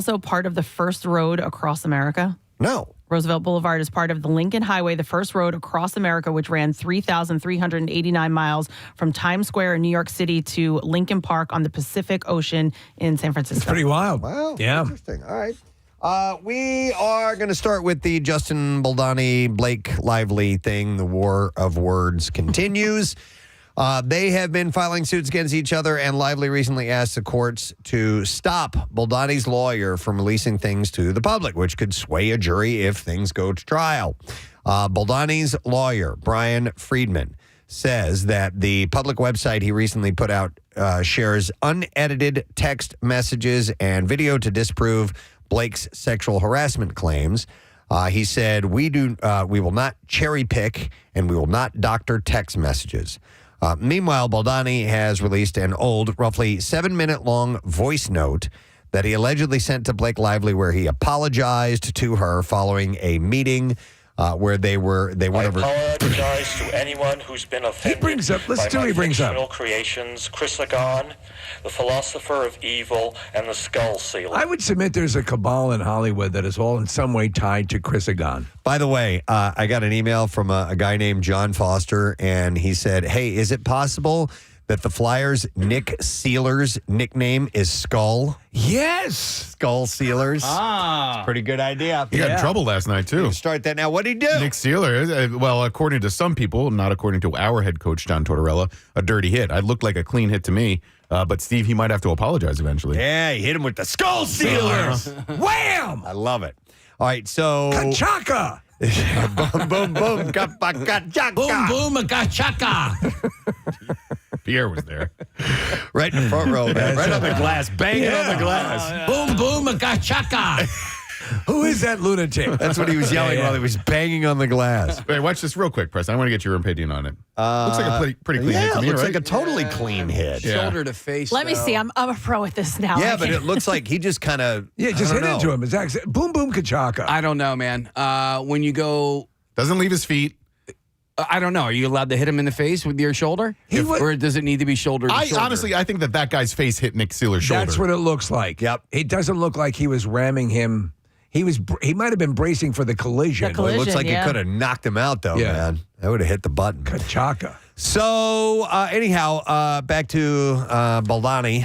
also part of the first road across America? No. Roosevelt Boulevard is part of the Lincoln Highway, the first road across America, which ran 3,389 miles from Times Square in New York City to Lincoln Park on the Pacific Ocean in San Francisco. It's pretty wild. Wow. Yeah. Interesting. All right. We are going to start with the Justin Baldoni, Blake Lively thing. The war of words continues. They have been filing suits against each other, and Lively recently asked the courts to stop Baldoni's lawyer from releasing things to the public, which could sway a jury if things go to trial. Baldoni's lawyer, Brian Friedman, says that the public website he recently put out shares unedited text messages and video to disprove Blake's sexual harassment claims. He said, we will not cherry pick and we will not doctor text messages. Meanwhile, Baldoni has released an old, roughly 7-minute long voice note that he allegedly sent to Blake Lively where he apologized to her following a meeting where they went over. I apologize to anyone who's been offended by my fictional creations, Chrysagon, the philosopher of evil, and the skull sealer. I would submit there's a cabal in Hollywood that is all in some way tied to Chrysagon. By the way, I got an email from a guy named John Foster, and he said, hey, is it possible that the Flyers' Nick Sealer's nickname is Skull? Yes. Skull Sealers. Pretty good idea. He got in trouble last night, too. Start that now. What did he do? Nick Sealer, well, according to some people, not according to our head coach, John Tortorella, a dirty hit. It looked like a clean hit to me. But, Steve, he might have to apologize eventually. Yeah, he hit him with the Skull Sealers. Wham! I love it. All right, so... Kachaka! Boom, boom, boom. Kachaka. Boom, boom, kachaka. Pierre was there. Right in the front row, man. Right on the glass. Banging on the glass. Boom, boom, kachaka. Who is that lunatic? That's what he was yelling while he was banging on the glass. Wait, watch this real quick, Preston. I want to get your opinion on it. Looks like a pretty clean hit to me, looks right? like a totally clean hit. Yeah. Shoulder to face. Let me see. I'm a pro at this now. Yeah, but it looks like he just kind of... Yeah, just hit into him. Exactly. Boom, boom, kachaka. I don't know, man. When you go... Doesn't leave his feet. I don't know. Are you allowed to hit him in the face with your shoulder? Or does it need to be shoulder to shoulder? Honestly, I think that guy's face hit Nick Sealer's shoulder. That's what it looks like. Yep. It doesn't look like he was ramming him. He might have been bracing for the collision. Well, it looks like it could have knocked him out, though, man. That would have hit the button. Kachaka. So, anyhow, back to Baldoni.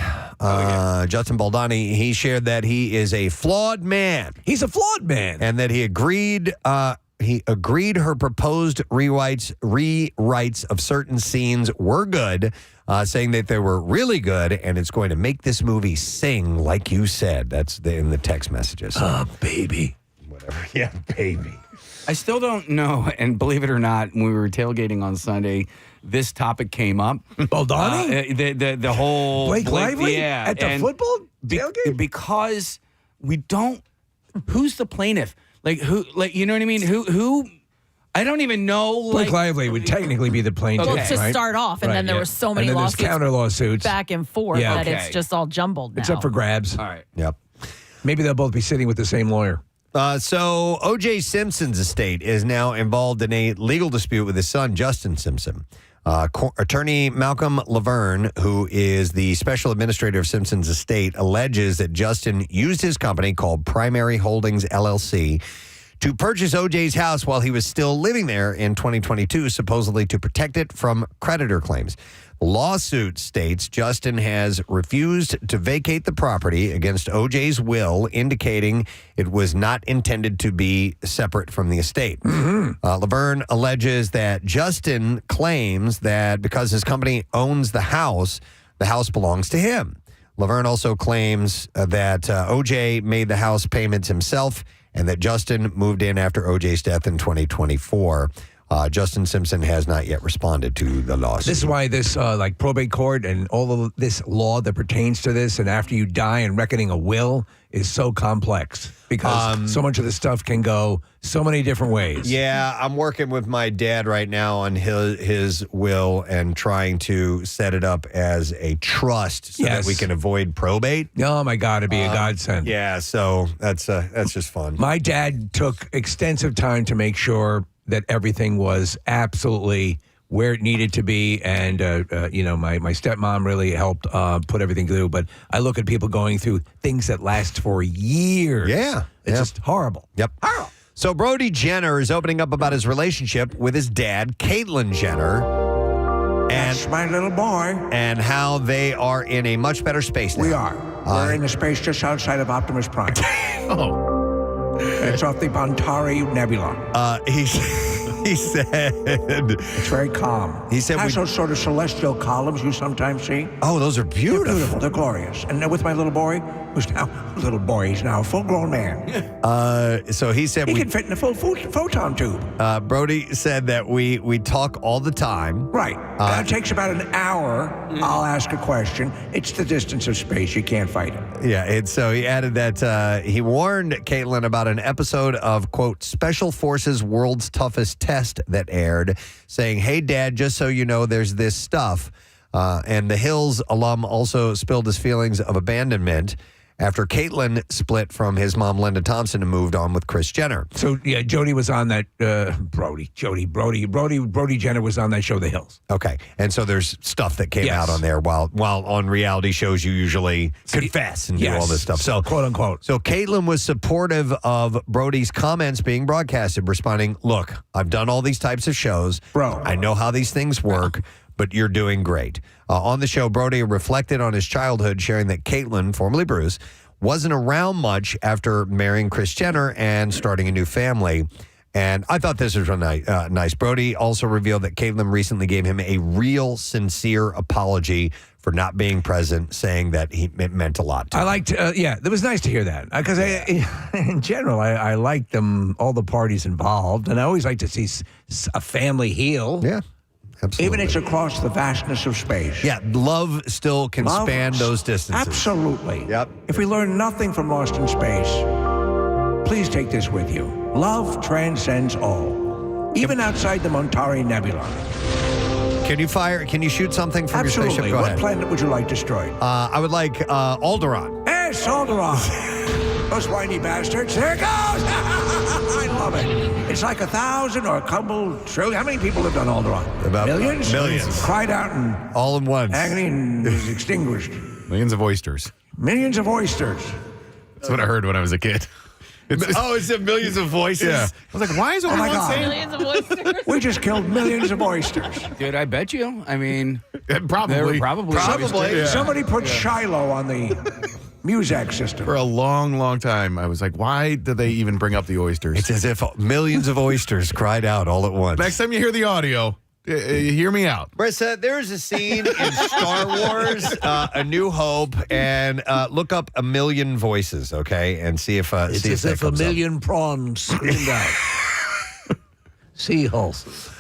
Justin Baldoni, he shared that he is a flawed man. He's a flawed man. And that he agreed her proposed rewrites of certain scenes were good, saying that they were really good, and it's going to make this movie sing, like you said. That's in the text messages. Baby. Whatever. Yeah, baby. I still don't know, and believe it or not, when we were tailgating on Sunday, this topic came up. Baldoni? The whole... Blake Lively? Yeah. At the football tailgate? Because we don't... Who's the plaintiff? Like, who... Like, you know what I mean? Who... I don't even know. Blake Lively would technically be the plaintiff, Well, to start off, and then there were so many lawsuits, counter lawsuits back and forth that it's just all jumbled now. It's up for grabs. All right. Yep. Maybe they'll both be sitting with the same lawyer. So O.J. Simpson's estate is now involved in a legal dispute with his son, Justin Simpson. Attorney Malcolm Laverne, who is the special administrator of Simpson's estate, alleges that Justin used his company called Primary Holdings, LLC, to purchase O.J.'s house while he was still living there in 2022, supposedly to protect it from creditor claims. The lawsuit states Justin has refused to vacate the property against O.J.'s will, indicating it was not intended to be separate from the estate. Laverne alleges that Justin claims that because his company owns the house belongs to him. Laverne also claims that O.J. made the house payments himself and that Justin moved in after O.J.'s death in 2024. Justin Simpson has not yet responded to the lawsuit. This is why this, like probate court and all of this law that pertains to this, and after you die and reckoning a will is so complex because so much of this stuff can go so many different ways. Yeah, I'm working with my dad right now on his will and trying to set it up as a trust so that we can avoid probate. Oh my God, it'd be a godsend. Yeah, so that's just fun. My dad took extensive time to make sure that everything was absolutely where it needed to be, and my stepmom really helped put everything through. But I look at people going through things that last for years. Yeah. It's just horrible. Yep. Horrible. So Brody Jenner is opening up about his relationship with his dad, Caitlyn Jenner. And That's my little boy. And how they are in a much better space now. We are. We're in the space just outside of Optimus Prime. Oh. It's off the Bontari Nebula. He said... It's very calm. He said it has those sort of celestial columns you sometimes see. Oh, those are beautiful. They're beautiful. They're glorious. And with my little boy, who's now a little boy, he's now a full-grown man. So he said he can fit in a full photon tube. Brody said that we talk all the time. Right. It takes about an hour. I'll ask a question. It's the distance of space. You can't fight it. Yeah, and so he added that he warned Caitlyn about an episode of, quote, Special Forces World's Toughest Test that aired, saying, hey, Dad, just so you know, there's this stuff. And the Hills alum also spilled his feelings of abandonment after Caitlyn split from his mom, Linda Thompson, and moved on with Kris Jenner. So, yeah, Jody was on that, Brody Jenner was on that show, The Hills. Okay. And so there's stuff that came out on there while on reality shows you usually confess and do all this stuff. So, quote unquote. So Caitlyn was supportive of Brody's comments being broadcasted, responding, look, I've done all these types of shows. Bro. I know how these things work. But you're doing great. On the show, Brody reflected on his childhood, sharing that Caitlyn, formerly Bruce, wasn't around much after marrying Kris Jenner and starting a new family. And I thought this was really nice. Brody also revealed that Caitlyn recently gave him a real, sincere apology for not being present, saying that it meant a lot to him. I liked, it was nice to hear that. Because in general, I liked them, all the parties involved. And I always like to see a family heal. Yeah. Absolutely. Even it's across the vastness of space. Yeah, love still can span those distances. Absolutely. Yep. If we learn nothing from Lost in Space, please take this with you. Love transcends all, even outside the Montari Nebula. Can you shoot something from your spaceship? Go What ahead. planet would you like destroyed? I would like Alderaan. Yes, Alderaan. Those whiny bastards. There it goes. I love it. It's like 1,000 or a couple trillion. How many people lived on Alderaan? About millions? millions. Cried out in All in one. agony and was extinguished. Millions of oysters. Millions of oysters. That's what I heard when I was a kid. It's a millions of voices. Yeah. I was like, why is my everyone God. saying Millions of oysters. We just killed millions of oysters. Dude, I bet you. I mean, Probably. there were probably. Probably. Somebody put Shiloh on the Muzak system. For a long, long time, I was like, why did they even bring up the oysters? It's as if millions of oysters cried out all at once. Next time you hear the audio, hear me out. Marissa, there's a scene in Star Wars, A New Hope, and look up A Million Voices, okay, and see if It's see as that if a comes up. million prawns screamed out. Seahorses.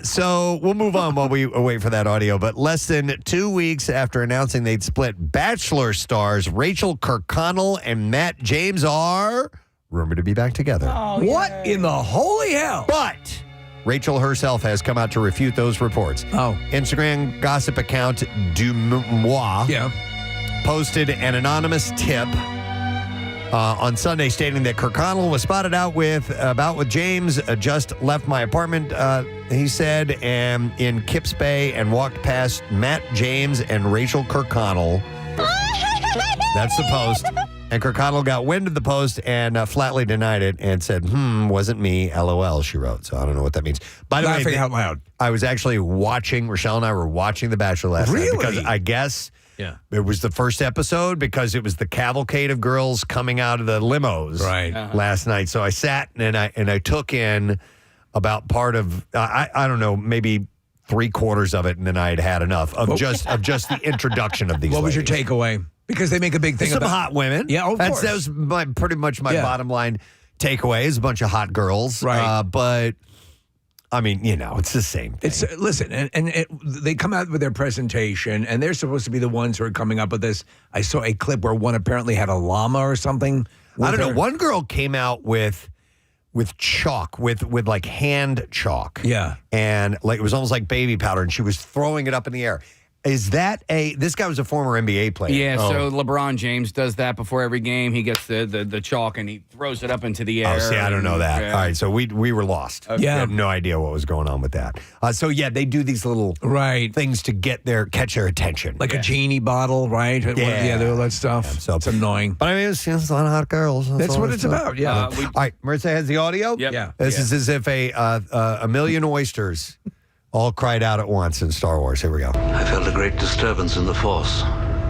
So we'll move on while we wait for that audio. But less than 2 weeks after announcing they'd split, Bachelor stars Rachel Kirkconnell and Matt James are rumored to be back together. What in the holy hell? But Rachel herself has come out to refute those reports. Oh. Instagram gossip account Du Moi posted an anonymous tip on Sunday stating that Kirkconnell was spotted out with James, just left my apartment, he said, in Kips Bay and walked past Matt James and Rachel Kirkconnell. That's the post. And Kirkconnell got wind of the post and flatly denied it and said, wasn't me, LOL, she wrote. So I don't know what that means. By the Laughing way, out loud. I was actually watching, Rochelle and I were watching The Bachelor last night because I guess it was the first episode because it was the cavalcade of girls coming out of the limos last night. So I sat and I took in about part of, I don't know, maybe 3/4 of it, and then I had had enough of just the introduction of these What was your ladies. takeaway? Because they make a big thing Some about hot women. Yeah, of course. That was pretty much my bottom line takeaway is a bunch of hot girls. Right. But, I mean, it's the same thing. It's listen, and they come out with their presentation, and they're supposed to be the ones who are coming up with this. I saw a clip where one apparently had a llama or something. I don't know. One girl came out with chalk, with like hand chalk. Yeah. And like it was almost like baby powder, and she was throwing it up in the air. Is that this guy was a former NBA player. Yeah, so LeBron James does that before every game. He gets the chalk and he throws it up into the air. Oh, see, I don't know that. Yeah. All right, so we were lost. Okay. We had no idea what was going on with that. So yeah, they do these little things to catch their attention. Like a genie bottle, right? Yeah. All that stuff. Yeah, so it's annoying. But I mean, it's a lot of hot girls. That's what it's about, yeah. All right, Marissa has the audio? Yep. Yeah. This is as if a million oysters all cried out at once in Star Wars. Here we go. I felt a great disturbance in the Force,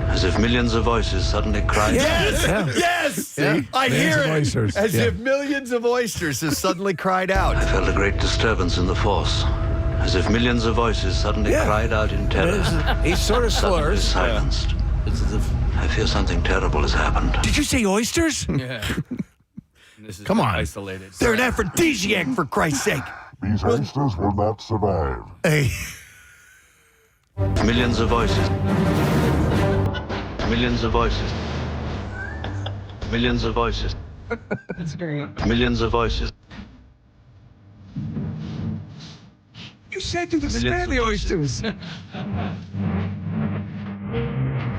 as if millions of voices suddenly cried. Yes! I hear it. Oysters. As if millions of oysters have suddenly cried out. I felt a great disturbance in the Force, as if millions of voices suddenly cried out in terror. He sort of Suddenly slurs. silenced. It's as if I fear something terrible has happened. Did you say oysters? Yeah. This is Come on. isolated. They're an aphrodisiac, for Christ's sake. These oysters will not survive. Hey. Millions of voices. Millions of voices. Millions of voices. That's great. Millions of voices. You said to Millions spare of the voices. oysters.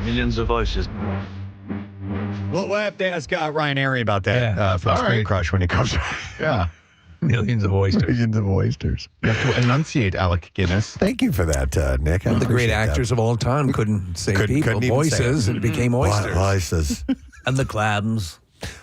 Millions of voices. We'll have to ask Ryan Arery about that from All Screen right. Crush when he comes. Yeah. Millions of oysters. Millions of oysters. You have to enunciate, Alec Guinness. Thank you for that, Nick. I The great appreciate that. actors of all time couldn't say Couldn't people. even say Voices, it became oysters. Voices. And the clams,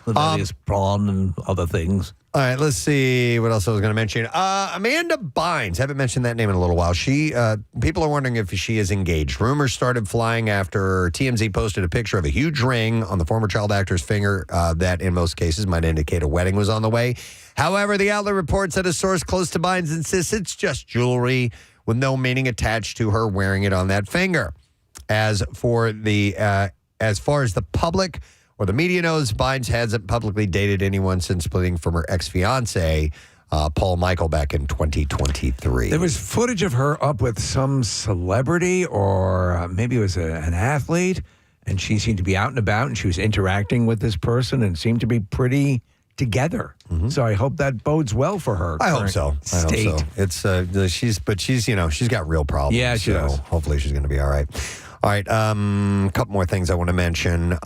the various prawn and other things. All right, let's see what else I was going to mention. Amanda Bynes, haven't mentioned that name in a little while. She, people are wondering if she is engaged. Rumors started flying after TMZ posted a picture of a huge ring on the former child actor's finger that, in most cases, might indicate a wedding was on the way. However, the outlet reports that a source close to Bynes insists it's just jewelry with no meaning attached to her wearing it on that finger. As far as the public or the media knows, Bynes hasn't publicly dated anyone since splitting from her ex-fiance, Paul Michael, back in 2023. There was footage of her up with some celebrity or maybe it was an athlete, and she seemed to be out and about, and she was interacting with this person and seemed to be pretty together. So I hope that bodes well for her. I hope so. State. I hope so. It's she's she's got real problems. Yeah, she does. Hopefully she's going to be all right. All right, a couple more things I want to mention.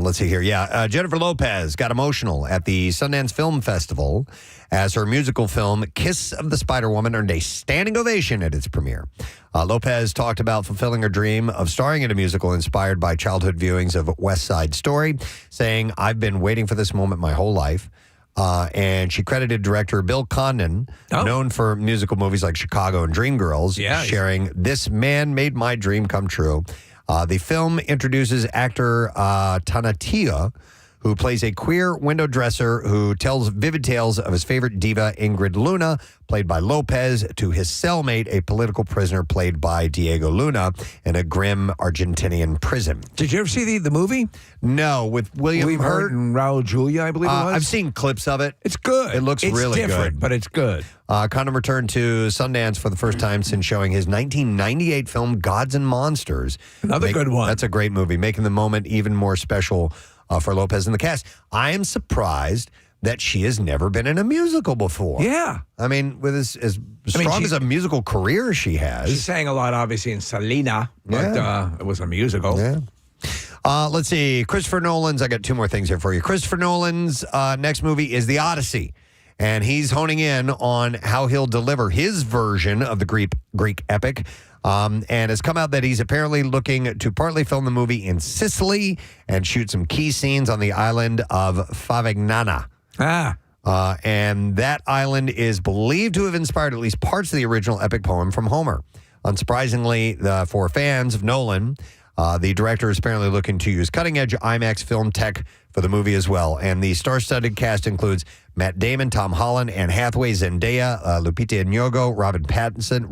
Let's see here. Yeah, Jennifer Lopez got emotional at the Sundance Film Festival as her musical film Kiss of the Spider-Woman earned a standing ovation at its premiere. Lopez talked about fulfilling her dream of starring in a musical inspired by childhood viewings of West Side Story, saying, "I've been waiting for this moment my whole life." And she credited director Bill Condon, known for musical movies like Chicago and Dreamgirls, sharing, "This man made my dream come true." The film introduces actor Tanatia, who plays a queer window dresser who tells vivid tales of his favorite diva, Ingrid Luna, played by Lopez, to his cellmate, a political prisoner played by Diego Luna, in a grim Argentinian prison. Did you ever see the movie? No, with William Hurt and Raul Julia, I believe it was. I've seen clips of it. It's good. It looks really different, good. but it's good. Condon returned to Sundance for the first time since showing his 1998 film Gods and Monsters. Another good one. That's a great movie, making the moment even more special for Lopez and the cast. I am surprised that she has never been in a musical before. Yeah. I mean, with as strong as a musical career as she has. She sang a lot, obviously, in Selena, but it was a musical. Yeah. Let's see. Christopher Nolan's, I got two more things here for you. Christopher Nolan's next movie is The Odyssey. And he's honing in on how he'll deliver his version of the Greek epic. And it's come out that he's apparently looking to partly film the movie in Sicily and shoot some key scenes on the island of Favignana. And that island is believed to have inspired at least parts of the original epic poem from Homer. Unsurprisingly, for fans of Nolan, the director is apparently looking to use cutting-edge IMAX film tech for the movie as well. And the star-studded cast includes Matt Damon, Tom Holland, Anne Hathaway, Zendaya, Lupita Nyong'o, Robert Pattinson,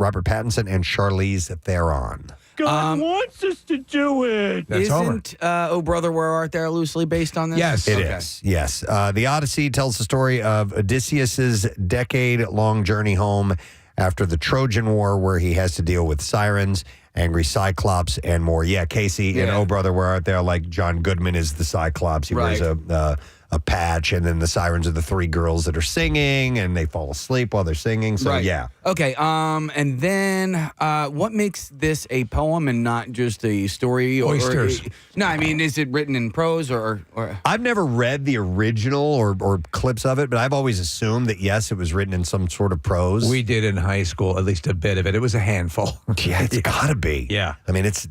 and Charlize Theron. God wants us to do it. That's Isn't Oh Brother, Where Art Thou loosely based on this? Yes. It is. Yes. The Odyssey tells the story of Odysseus's decade-long journey home after the Trojan War, where he has to deal with sirens, angry Cyclops, and more. Yeah, Casey in Oh Brother, Where Art Thou, like John Goodman is the Cyclops. He wears a patch, and then the sirens are the three girls that are singing, and they fall asleep while they're singing. So, yeah. Okay, and then what makes this a poem and not just a story? Oysters. No, I mean, is it written in prose or? I've never read the original or clips of it, but I've always assumed that, yes, it was written in some sort of prose. We did in high school, at least a bit of it. It was a handful. Yeah, it's got to be. Yeah. I mean, it's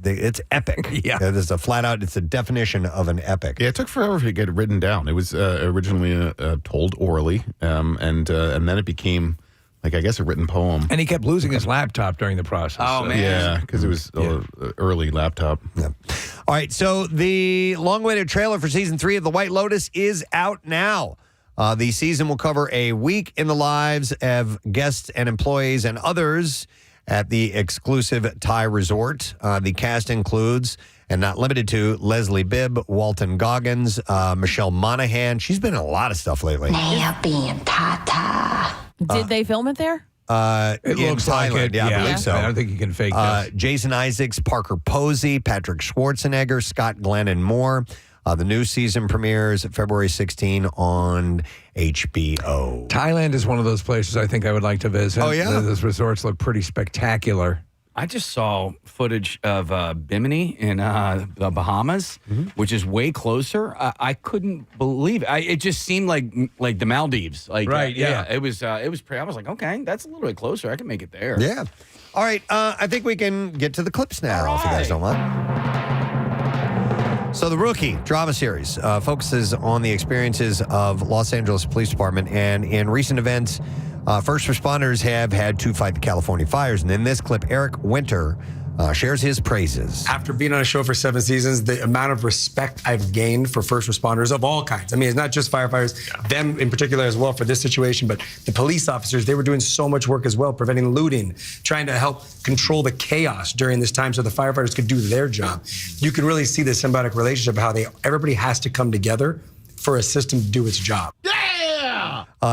epic. Yeah. It's a flat out, it's a definition of an epic. Yeah, it took forever to get it written down. It was originally told orally, and then it became, like, I guess, a written poem. And he kept losing his laptop during the process. Oh, man. Yeah, because it was early laptop. Yeah. All right, so the long-awaited trailer for season 3 of The White Lotus is out now. The season will cover a week in the lives of guests and employees and others at the exclusive Thai resort. The cast includes, and not limited to, Leslie Bibb, Walton Goggins, Michelle Monaghan. She's been in a lot of stuff lately. Did they film it there? It looks like it. Yeah, I believe so. I don't think you can fake this. Jason Isaacs, Parker Posey, Patrick Schwarzenegger, Scott Glenn, and more. The new season premieres February 16 on HBO. Thailand is one of those places I think I would like to visit. Oh, yeah? Those resorts look pretty spectacular. I just saw footage of Bimini in the Bahamas, which is way closer. I couldn't believe it. It just seemed like the Maldives. Like, Right, yeah. It was pretty. I was like, okay, that's a little bit closer. I can make it there. Yeah. All right. I think we can get to the clips now, if you guys don't mind. So The Rookie drama series focuses on the experiences of Los Angeles Police Department, and in recent events, first responders have had to fight the California fires. And in this clip, Eric Winter shares his praises. After being on a show for 7 seasons, the amount of respect I've gained for first responders of all kinds. I mean, it's not just firefighters, them in particular as well for this situation, but the police officers, they were doing so much work as well, preventing looting, trying to help control the chaos during this time so the firefighters could do their job. You can really see the symbiotic relationship, how everybody has to come together for a system to do its job.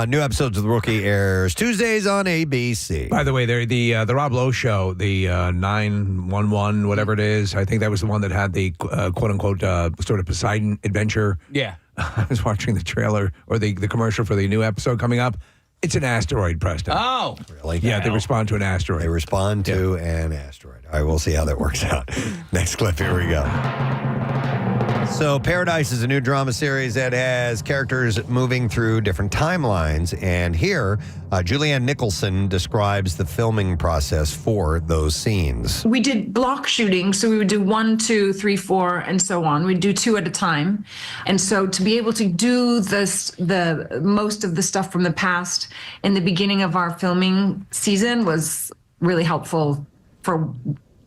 New episodes of The Rookie airs Tuesdays on ABC. By the way, the Rob Lowe show, the 911, whatever it is, I think that was the one that had the quote-unquote sort of Poseidon adventure. Yeah. I was watching the trailer or the commercial for the new episode coming up. It's an asteroid, Preston. Oh. Really? Yeah, they respond to an asteroid. They respond to an asteroid. All right, we'll see how that works out. Next clip, here we go. So Paradise is a new drama series that has characters moving through different timelines. And here, Julianne Nicholson describes the filming process for those scenes. We did block shooting, so we would do 1, 2, 3, 4, and so on. We'd do 2 at a time. And so to be able to do the most of the stuff from the past in the beginning of our filming season was really helpful for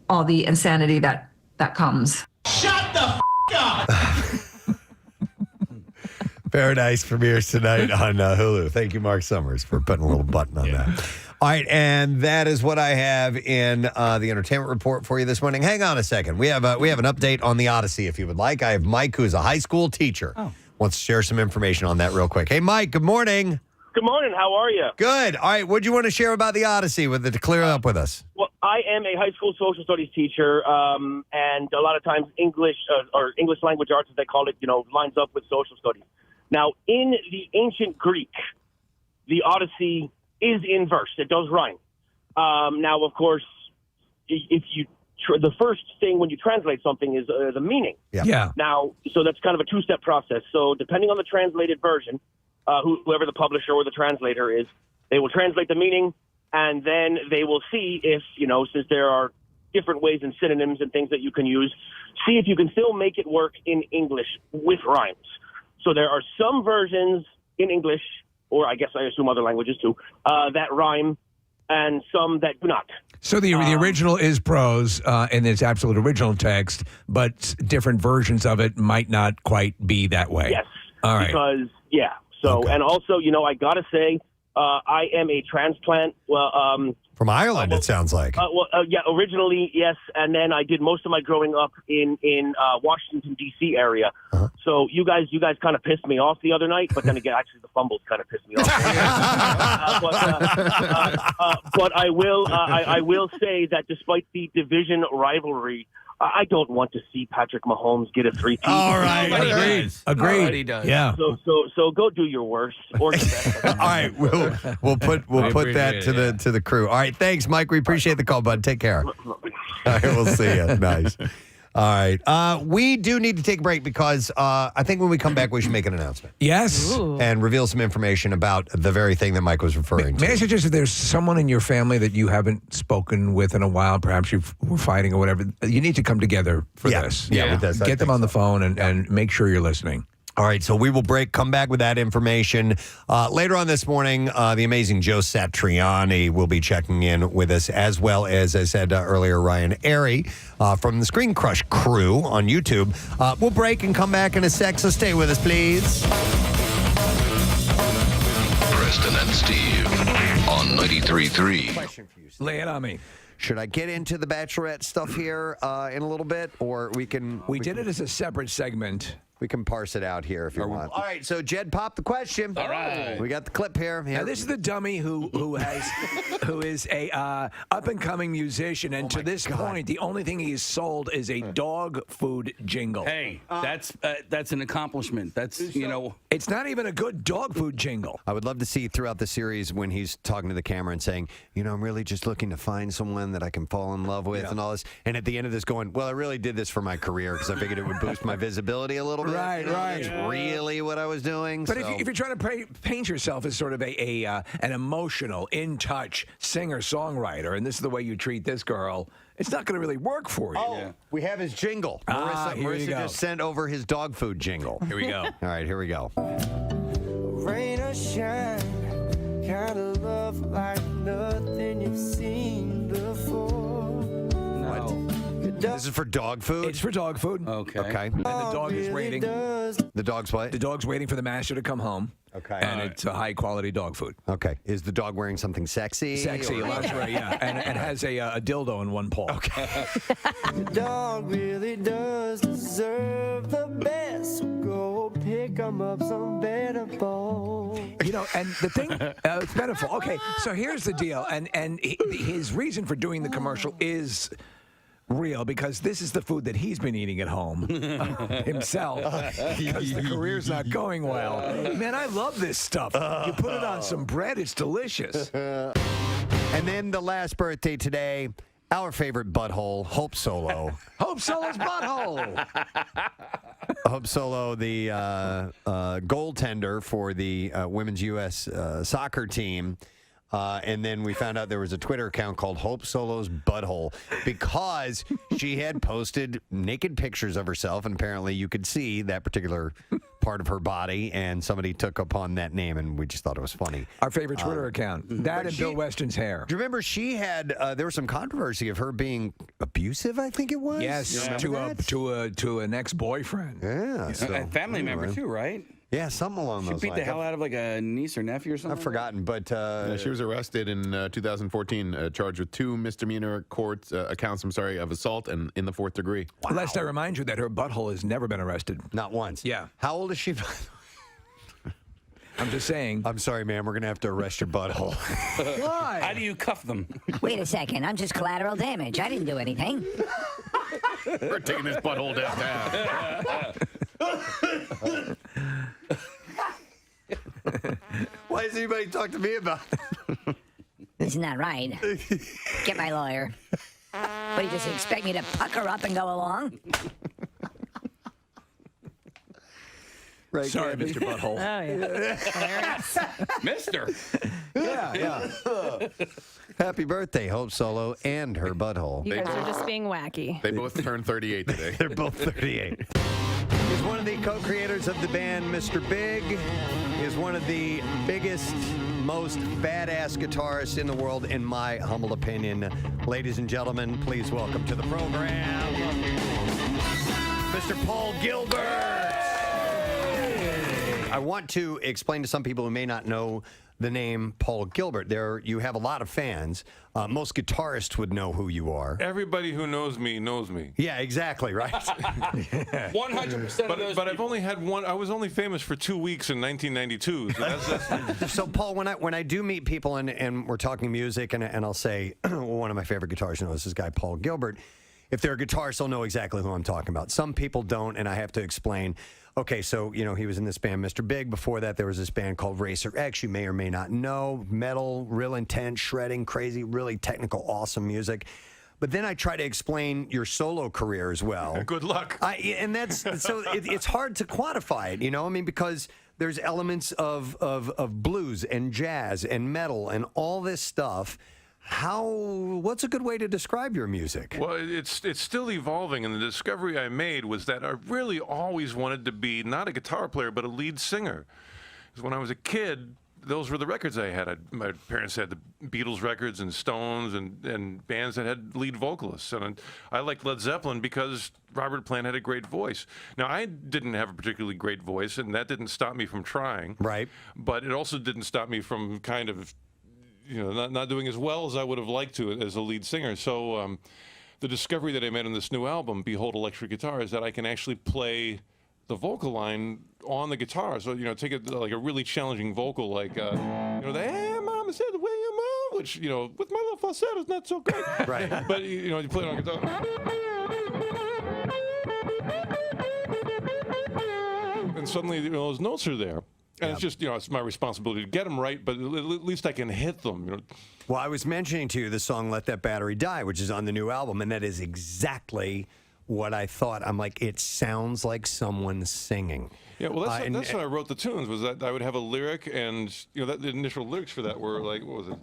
all the insanity that comes. Shut the f*** up! Paradise premieres tonight on Hulu. Thank you, Mark Summers, for putting a little button on that. All right, and that is what I have in the entertainment report for you this morning. Hang on a second. We have an update on the Odyssey, if you would like. I have Mike, who's a high school teacher. Wants to share some information on that real quick. Hey, Mike, good morning. Good morning. How are you? Good. All right, what do you want to share about the Odyssey to clear up with us? Well, I am a high school social studies teacher, and a lot of times English or English language arts, as they call it, lines up with social studies. Now, in the ancient Greek, the Odyssey is in verse. It does rhyme. Now, of course, if you the first thing when you translate something is the meaning. Yeah. Now, so that's kind of a two-step process. So depending on the translated version, whoever the publisher or the translator is, they will translate the meaning, and then they will see if, since there are different ways and synonyms and things that you can use, see if you can still make it work in English with rhymes. So there are some versions in English, or I guess I assume other languages too, that rhyme, and some that do not. So the original is prose in its absolute original text, but different versions of it might not quite be that way. Yes. All right. Because, yeah. So, and also, I got to say, I am a transplant. Well, from Ireland, it sounds like. Yeah, originally, yes. And then I did most of my growing up in Washington, D.C. area. Uh-huh. So you guys kind of pissed me off the other night. But then again, actually, the fumbles kind of pissed me off. But I will say that despite the division rivalry, I don't want to see Patrick Mahomes get a 3-peat. All right. Agreed. Yeah. So go do your worst or your best. All right, we'll put that to the crew. All right, thanks, Mike. We appreciate the call, bud. Take care. All right, we'll see you. Nice. All right. We do need to take a break because I think when we come back, we should make an announcement. Yes. Ooh. And reveal some information about the very thing that Mike was referring to. May I suggest if there's someone in your family that you haven't spoken with in a while, perhaps you were fighting or whatever, you need to come together for this. Yeah, with this. Get them on the phone and make sure you're listening. All right, so we will come back with that information. Later on this morning, the amazing Joe Satriani will be checking in with us, as well as I said earlier, Ryan Arery from the Screen Crush crew on YouTube. We'll break and come back in a sec, so stay with us, please. Preston and Steve on 93.3. Question for you, Steve. Lay it on me. Should I get into the Bachelorette stuff here in a little bit, or we did it as a separate segment. We can parse it out here if you want. All right, so Jed, pop the question. All right. We got the clip here. Now, this is the dummy who is a up and coming musician, and to this point, the only thing he's sold is a dog food jingle. Hey, that's an accomplishment. That's it's not even a good dog food jingle. I would love to see throughout the series when he's talking to the camera and saying, I'm really just looking to find someone that I can fall in love with and all this. And at the end of this going, well, I really did this for my career because I figured it would boost my visibility a little bit. Right. That's really what I was doing. But if you're trying to paint yourself as sort of an emotional, in-touch singer-songwriter, and this is the way you treat this girl, it's not going to really work for you. Oh, we have his jingle. Marissa just sent over his dog food jingle. Here we go. All right, here we go. Rain or shine, kind of love like nothing you've seen before. No. This is for dog food? It's for dog food. Okay. And the dog is waiting. The dog's what? The dog's waiting for the master to come home. Okay. And it's a high-quality dog food. Okay. Is the dog wearing something sexy? Sexy, lingerie, yeah. And has a dildo in one paw. Okay. The dog really does deserve the best. So go pick him up some better balls. And the thing, it's metaphor. Okay, so here's the deal. And his reason for doing the commercial is real, because this is the food that he's been eating at home himself, because the career's not going well. Man, I love this stuff. You put it on some bread, it's delicious. And then the last birthday today, our favorite butthole, Hope Solo. Hope Solo's butthole. Hope Solo, the goaltender for the women's U.S. Soccer team. And then we found out there was a Twitter account called Hope Solo's Butthole because she had posted naked pictures of herself, and apparently you could see that particular part of her body, and somebody took upon that name, and we just thought it was funny. Our favorite Twitter account. That and Bill Weston's hair. Do you remember she had, there was some controversy of her being abusive, I think it was? Yes, to an ex-boyfriend. Yeah. So, a family member too, right? Yeah, something along those lines. She beat the hell out of like a niece or nephew or something? I've forgotten, but... she was arrested in 2014, charged with 2 misdemeanor accounts of assault and in the 4th degree. Wow. Lest I remind you that her butthole has never been arrested. Not once. Yeah. How old is she? I'm just saying. I'm sorry, ma'am. We're going to have to arrest your butthole. Why? How do you cuff them? Wait a second. I'm just collateral damage. I didn't do anything. We're taking this butthole downtown. Why does anybody talk to me about it? This is not right. Get my lawyer. What, do you just expect me to pucker up and go along? Right, sorry, Mr. Butthole. Oh, yeah. Mister. Yeah. Happy birthday, Hope Solo and her butthole. You guys are just being wacky. They both turned 38 today. They're both 38. He's one of the co-creators of the band Mr. Big. Is one of the biggest, most badass guitarists in the world, in my humble opinion. Ladies and gentlemen, please welcome to the program, Mr. Paul Gilbert. I want to explain to some people who may not know the name Paul Gilbert. You have a lot of fans. Most guitarists would know who you are. Everybody who knows me knows me. Yeah, exactly, right? 100% of those But I've only had one. I was only famous for 2 weeks in 1992. So that's So, Paul, when I do meet people and we're talking music and I'll say, well, one of my favorite guitarists is this guy, Paul Gilbert. if they're a guitarist, they'll know exactly who I'm talking about. Some people don't, and I have to explain. Okay, so, you know, he was in this band, Mr. Big. Before that, there was this band called Racer X. You may or may not know. Metal, real intense, shredding, crazy, really technical, awesome music. But then I try to explain your solo career as well. Good luck. And that's so it's hard to quantify it, you know? I mean, because there's elements of blues and jazz and metal and all this stuff. What's a good way to describe your music? Well, it's still evolving, and the discovery I made was that I really always wanted to be not a guitar player, but a lead singer. Because when I was a kid, those were the records I had. My parents had the Beatles records and Stones and bands that had lead vocalists. And I liked Led Zeppelin because Robert Plant had a great voice. Now, I didn't have a particularly great voice, and that didn't stop me from trying. Right. But it also didn't stop me from kind of, you know, not doing as well as I would have liked to as a lead singer. So the discovery that I made on this new album, Behold Electric Guitar, is that I can actually play the vocal line on the guitar. So, you know, take like a really challenging vocal like, you know, the "Hey, Mama said the way you move," which, you know, with my little falsetto is not so great. Right. But, you know, you play it on guitar. And suddenly, you know, those notes are there. And it's just, you know, it's my responsibility to get them right, but at least I can hit them. You know. Well, I was mentioning to you the song "Let That Battery Die," which is on the new album, and that is exactly what I thought. I'm like, it sounds like someone singing. Yeah, well, that's when I wrote the tunes, was that I would have a lyric, and, you know, the initial lyrics for that were like, what was it?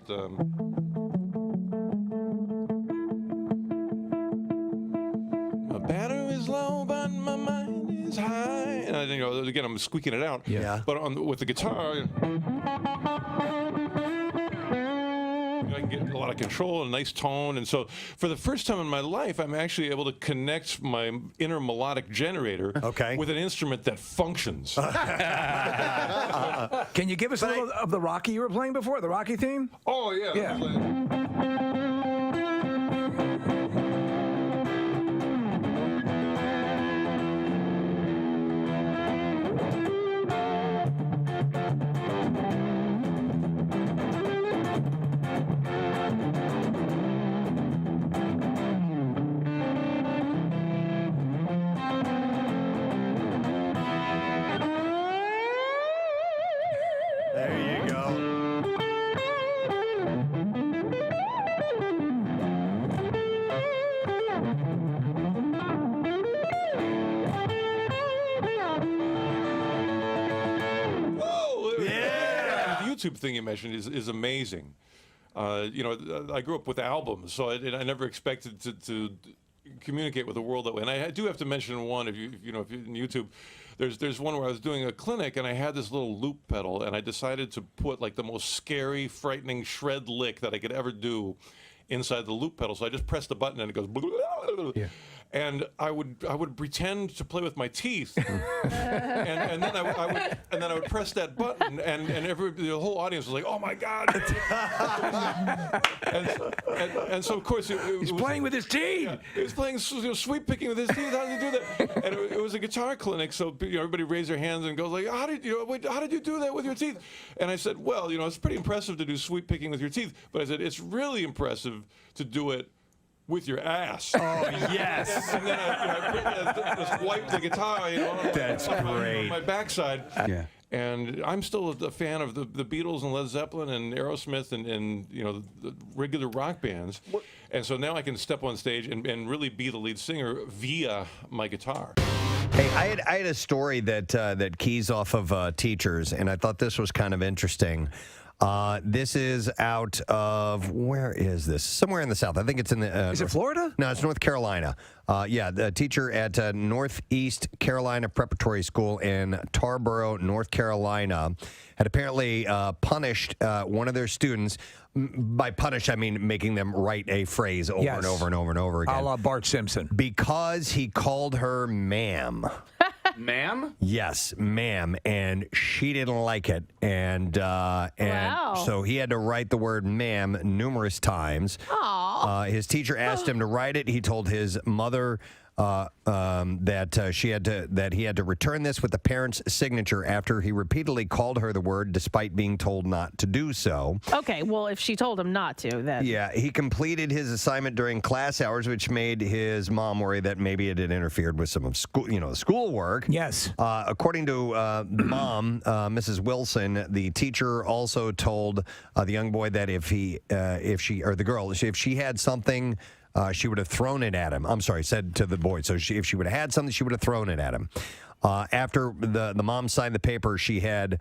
My battery is low, but my mind is high. And, you know, again, I'm squeaking it out. Yeah. But with the guitar, you know, I can get a lot of control and a nice tone. And so for the first time in my life, I'm actually able to connect my inner melodic generator with an instrument that functions. Can you give us a little of the Rocky you were playing before, the Rocky theme? Oh, yeah. Yeah. There you go. The YouTube thing you mentioned is amazing. You know, I grew up with albums, so I never expected to communicate with the world that way. And I do have to mention one. If you're in YouTube, there's one where I was doing a clinic and I had this little loop pedal, and I decided to put like the most scary, frightening shred lick that I could ever do inside the loop pedal. So I just pressed the button and it goes. Yeah. And I would pretend to play with my teeth, and then I would press that button, and the whole audience was like, "Oh my God!" and so of course he's playing with his teeth. Yeah, he was playing sweep picking with his teeth. How did he do that? And it was a guitar clinic, so everybody raised their hands and goes like, "How did you do that with your teeth?" And I said, "Well, it's pretty impressive to do sweep picking with your teeth, but I said it's really impressive to do it with your ass." Oh, yes. And then I just wiped the guitar, That's great. on my backside. Yeah. And I'm still a fan of the Beatles and Led Zeppelin and Aerosmith and the regular rock bands. And so now I can step on stage and really be the lead singer via my guitar. Hey, I had a story that keys off of teachers, and I thought this was kind of interesting. This is out of, where is this? Somewhere in the South. I think it's in the... is it Florida? No, it's North Carolina. Yeah, the teacher at Northeast Carolina Preparatory School in Tarboro, North Carolina, had apparently punished one of their students. By punish, I mean making them write a phrase over and over and over and over again. A la Bart Simpson. Because he called her ma'am. Ma'am? Yes, ma'am, and she didn't like it, and so he had to write the word ma'am numerous times. Aww. His teacher asked him to write it. He told his mother that he had to return this with the parent's signature after he repeatedly called her the word despite being told not to do so. Okay, well, if she told him not to, then. Yeah, he completed his assignment during class hours, which made his mom worry that maybe it had interfered with some of schoolwork. Yes. According to the mom, Mrs. Wilson, the teacher also told the young boy that if she had something, she would have thrown it at him. I'm sorry, said to the boy. So if she would have had something, she would have thrown it at him. After the mom signed the paper, she had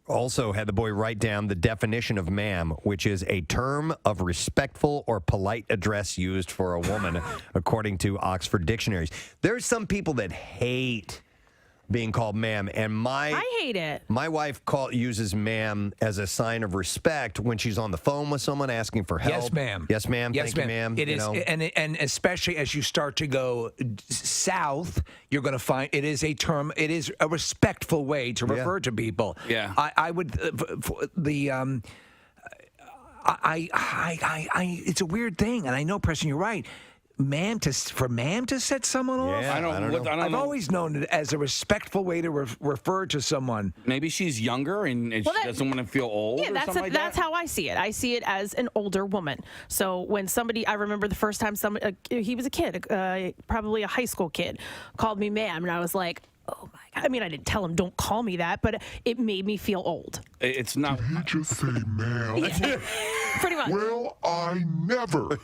also had the boy write down the definition of ma'am, which is a term of respectful or polite address used for a woman, according to Oxford dictionaries. There's some people that hate being called ma'am, and I hate it. My wife uses ma'am as a sign of respect when she's on the phone with someone asking for help. Yes, ma'am. Yes, ma'am. Yes, Thank ma'am. you, ma'am. It is, and especially as you start to go south, you're going to find it is a term. It is a respectful way to refer to people. Yeah. I would it's a weird thing, and I know, Preston, you're right. Ma'am to set someone off? Yeah, I don't know. I've always known it as a respectful way to refer to someone. Maybe she's younger and she doesn't want to feel old. Yeah, or something like that's how I see it. I see it as an older woman. So when I remember the first time he was a kid, probably a high school kid, called me ma'am, and I was like, oh my God. I mean, I didn't tell him, don't call me that, but it made me feel old. It's not. Did he just say ma'am? Yeah, pretty much. Well, I never.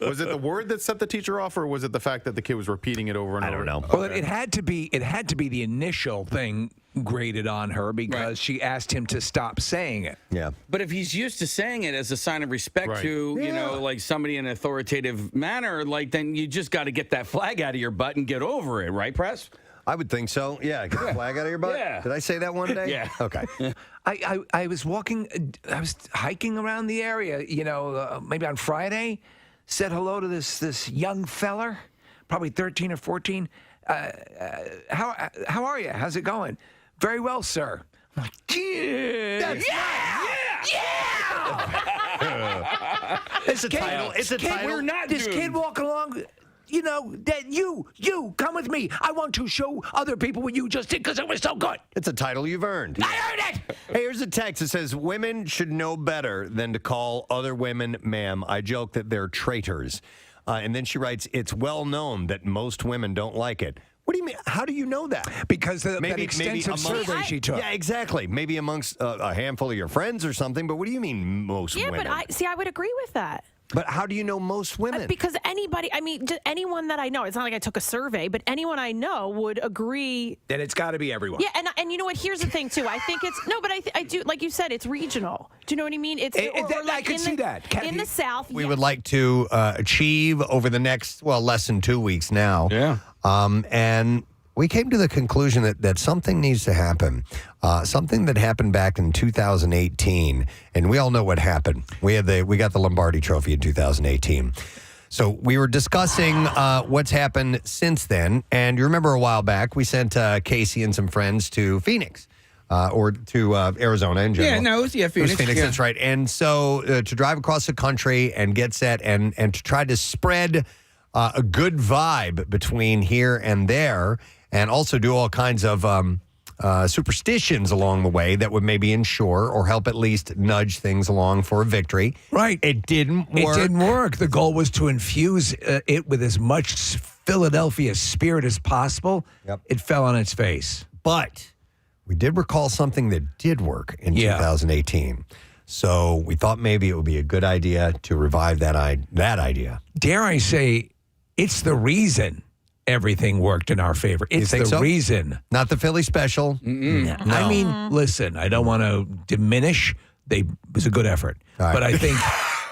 Was it the word that set the teacher off, or was it the fact that the kid was repeating it over and over? I don't know. Well, it had to be the initial thing graded on her because she asked him to stop saying it. Yeah. But if he's used to saying it as a sign of respect to, like somebody in an authoritative manner, then you just got to get that flag out of your butt and get over it, right, Press? I would think so. Yeah, get the flag out of your butt. Yeah. Did I say that one day? Yeah. Okay. I was hiking around the area, maybe on Friday, said hello to this young feller, probably 13 or 14. How are you? How's it going? Very well, sir. I'm like, It's a title. It's a title. We're not this kid walking along. That you come with me. I want to show other people what you just did because it was so good. It's a title you've earned. I earned it. Hey, here's a text that says, women should know better than to call other women ma'am. I joke that they're traitors. And then she writes, it's well known that most women don't like it. What do you mean? How do you know that? Because that extensive survey she took. Yeah, exactly. Maybe amongst a handful of your friends or something. But what do you mean most women? Yeah, but I would agree with that. But how do you know most women? Because just anyone that I know, it's not like I took a survey, but anyone I know would agree. Then it's got to be everyone. Yeah, and you know what? Here's the thing, too. I think it's, no, but I do, like you said, it's regional. Do you know what I mean? I can see that. In the South, we would like to achieve over the next, less than 2 weeks now. Yeah. And we came to the conclusion that something needs to happen. Something that happened back in 2018, and we all know what happened. We got the Lombardi Trophy in 2018. So we were discussing what's happened since then, and you remember a while back we sent Casey and some friends to Phoenix. Or to Arizona in general. Yeah, no, it was Phoenix. It was Phoenix, yeah. that's right. And so to drive across the country and get set and to try to spread a good vibe between here and there, and also do all kinds of superstitions along the way that would maybe ensure or help at least nudge things along for a victory. Right. It didn't work. It didn't work. The goal was to infuse it with as much Philadelphia spirit as possible. Yep. It fell on its face. But we did recall something that did work in 2018. So we thought maybe it would be a good idea to revive that idea. Dare I say, it's the reason everything worked in our favor. It's the reason. Not the Philly special. No. I mean, listen, I don't want to diminish. It was a good effort. Right. But I think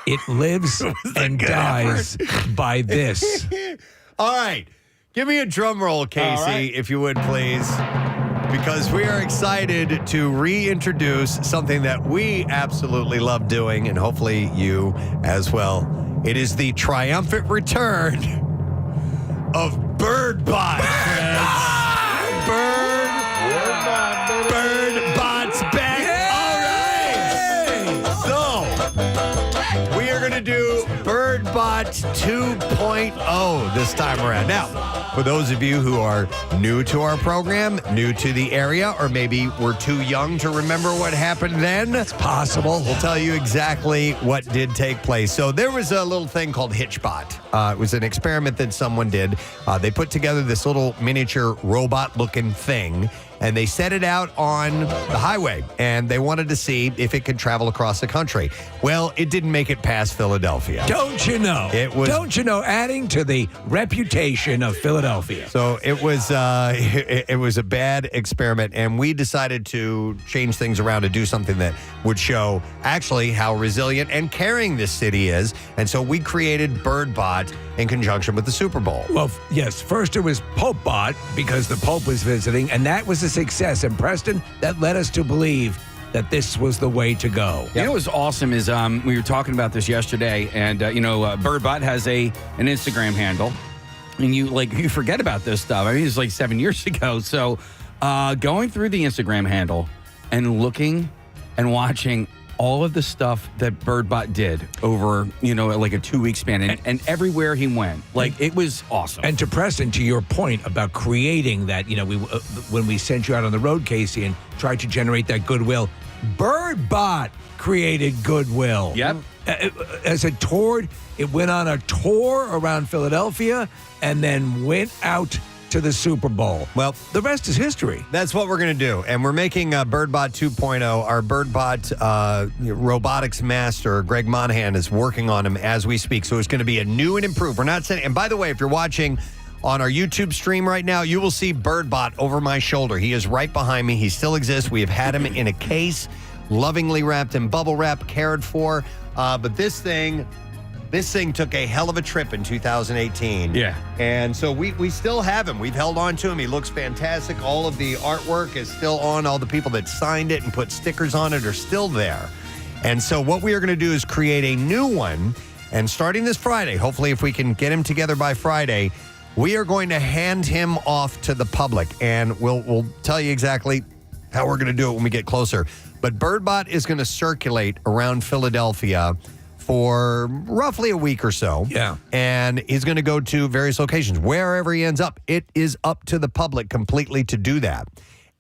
it lives and dies by this. All right. Give me a drum roll, Casey, if you would, please. Because we are excited to reintroduce something that we absolutely love doing, and hopefully you as well. It is the triumphant return of Birdbot. Birdbot's back. All right. So we are going to do Birdbot 2.0 this time around. Now, for those of you who are new to our program, new to the area, or maybe we're too young to remember what happened then, it's possible. We'll tell you exactly what did take place. So there was a little thing called Hitchbot. It was an experiment that someone did. They put together this little miniature robot-looking thing, and they set it out on the highway, and they wanted to see if it could travel across the country. Well, it didn't make it past Philadelphia. Don't you know? Don't you know? Adding to the reputation of Philadelphia. So it was it was a bad experiment, and we decided to change things around to do something that would show actually how resilient and caring this city is. And so we created Birdbot in conjunction with the Super Bowl. Well, yes. First it was Popebot because the Pope was visiting, and that was a success. And Preston, that led us to believe that this was the way to go. You know what's awesome is we were talking about this yesterday, and Birdbot has an Instagram handle, and you forget about this stuff. I mean, it's like 7 years ago. So going through the Instagram handle and looking and watching all of the stuff that Birdbot did over, like a 2-week span, and everywhere he went, it was awesome. And to Preston, to your point about creating that, when we sent you out on the road, Casey, and tried to generate that goodwill, Birdbot created goodwill. Yep. As it toured, it went on a tour around Philadelphia and then went out to the Super Bowl. Well, the rest is history. That's what we're going to do. And we're making Birdbot 2.0. Our Birdbot robotics master, Greg Monahan, is working on him as we speak. So it's going to be a new and improved. We're not saying, and by the way, if you're watching on our YouTube stream right now, you will see Birdbot over my shoulder. He is right behind me. He still exists. We have had him in a case, lovingly wrapped in bubble wrap, cared for. But this thing took a hell of a trip in 2018. Yeah. And so we still have him. We've held on to him. He looks fantastic. All of the artwork is still on. All the people that signed it and put stickers on it are still there. And so what we are going to do is create a new one. And starting this Friday, hopefully if we can get him together by Friday, we are going to hand him off to the public. And we'll tell you exactly how we're going to do it when we get closer. But Birdbot is going to circulate around Philadelphia for roughly a week or so. Yeah. And he's going to go to various locations. Wherever he ends up, it is up to the public completely to do that.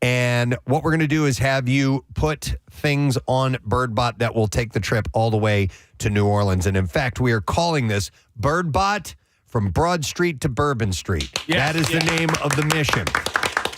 And what we're going to do is have you put things on Birdbot that will take the trip all the way to New Orleans. And in fact, we are calling this Birdbot from Broad Street to Bourbon Street. Yes, that is the name of the mission.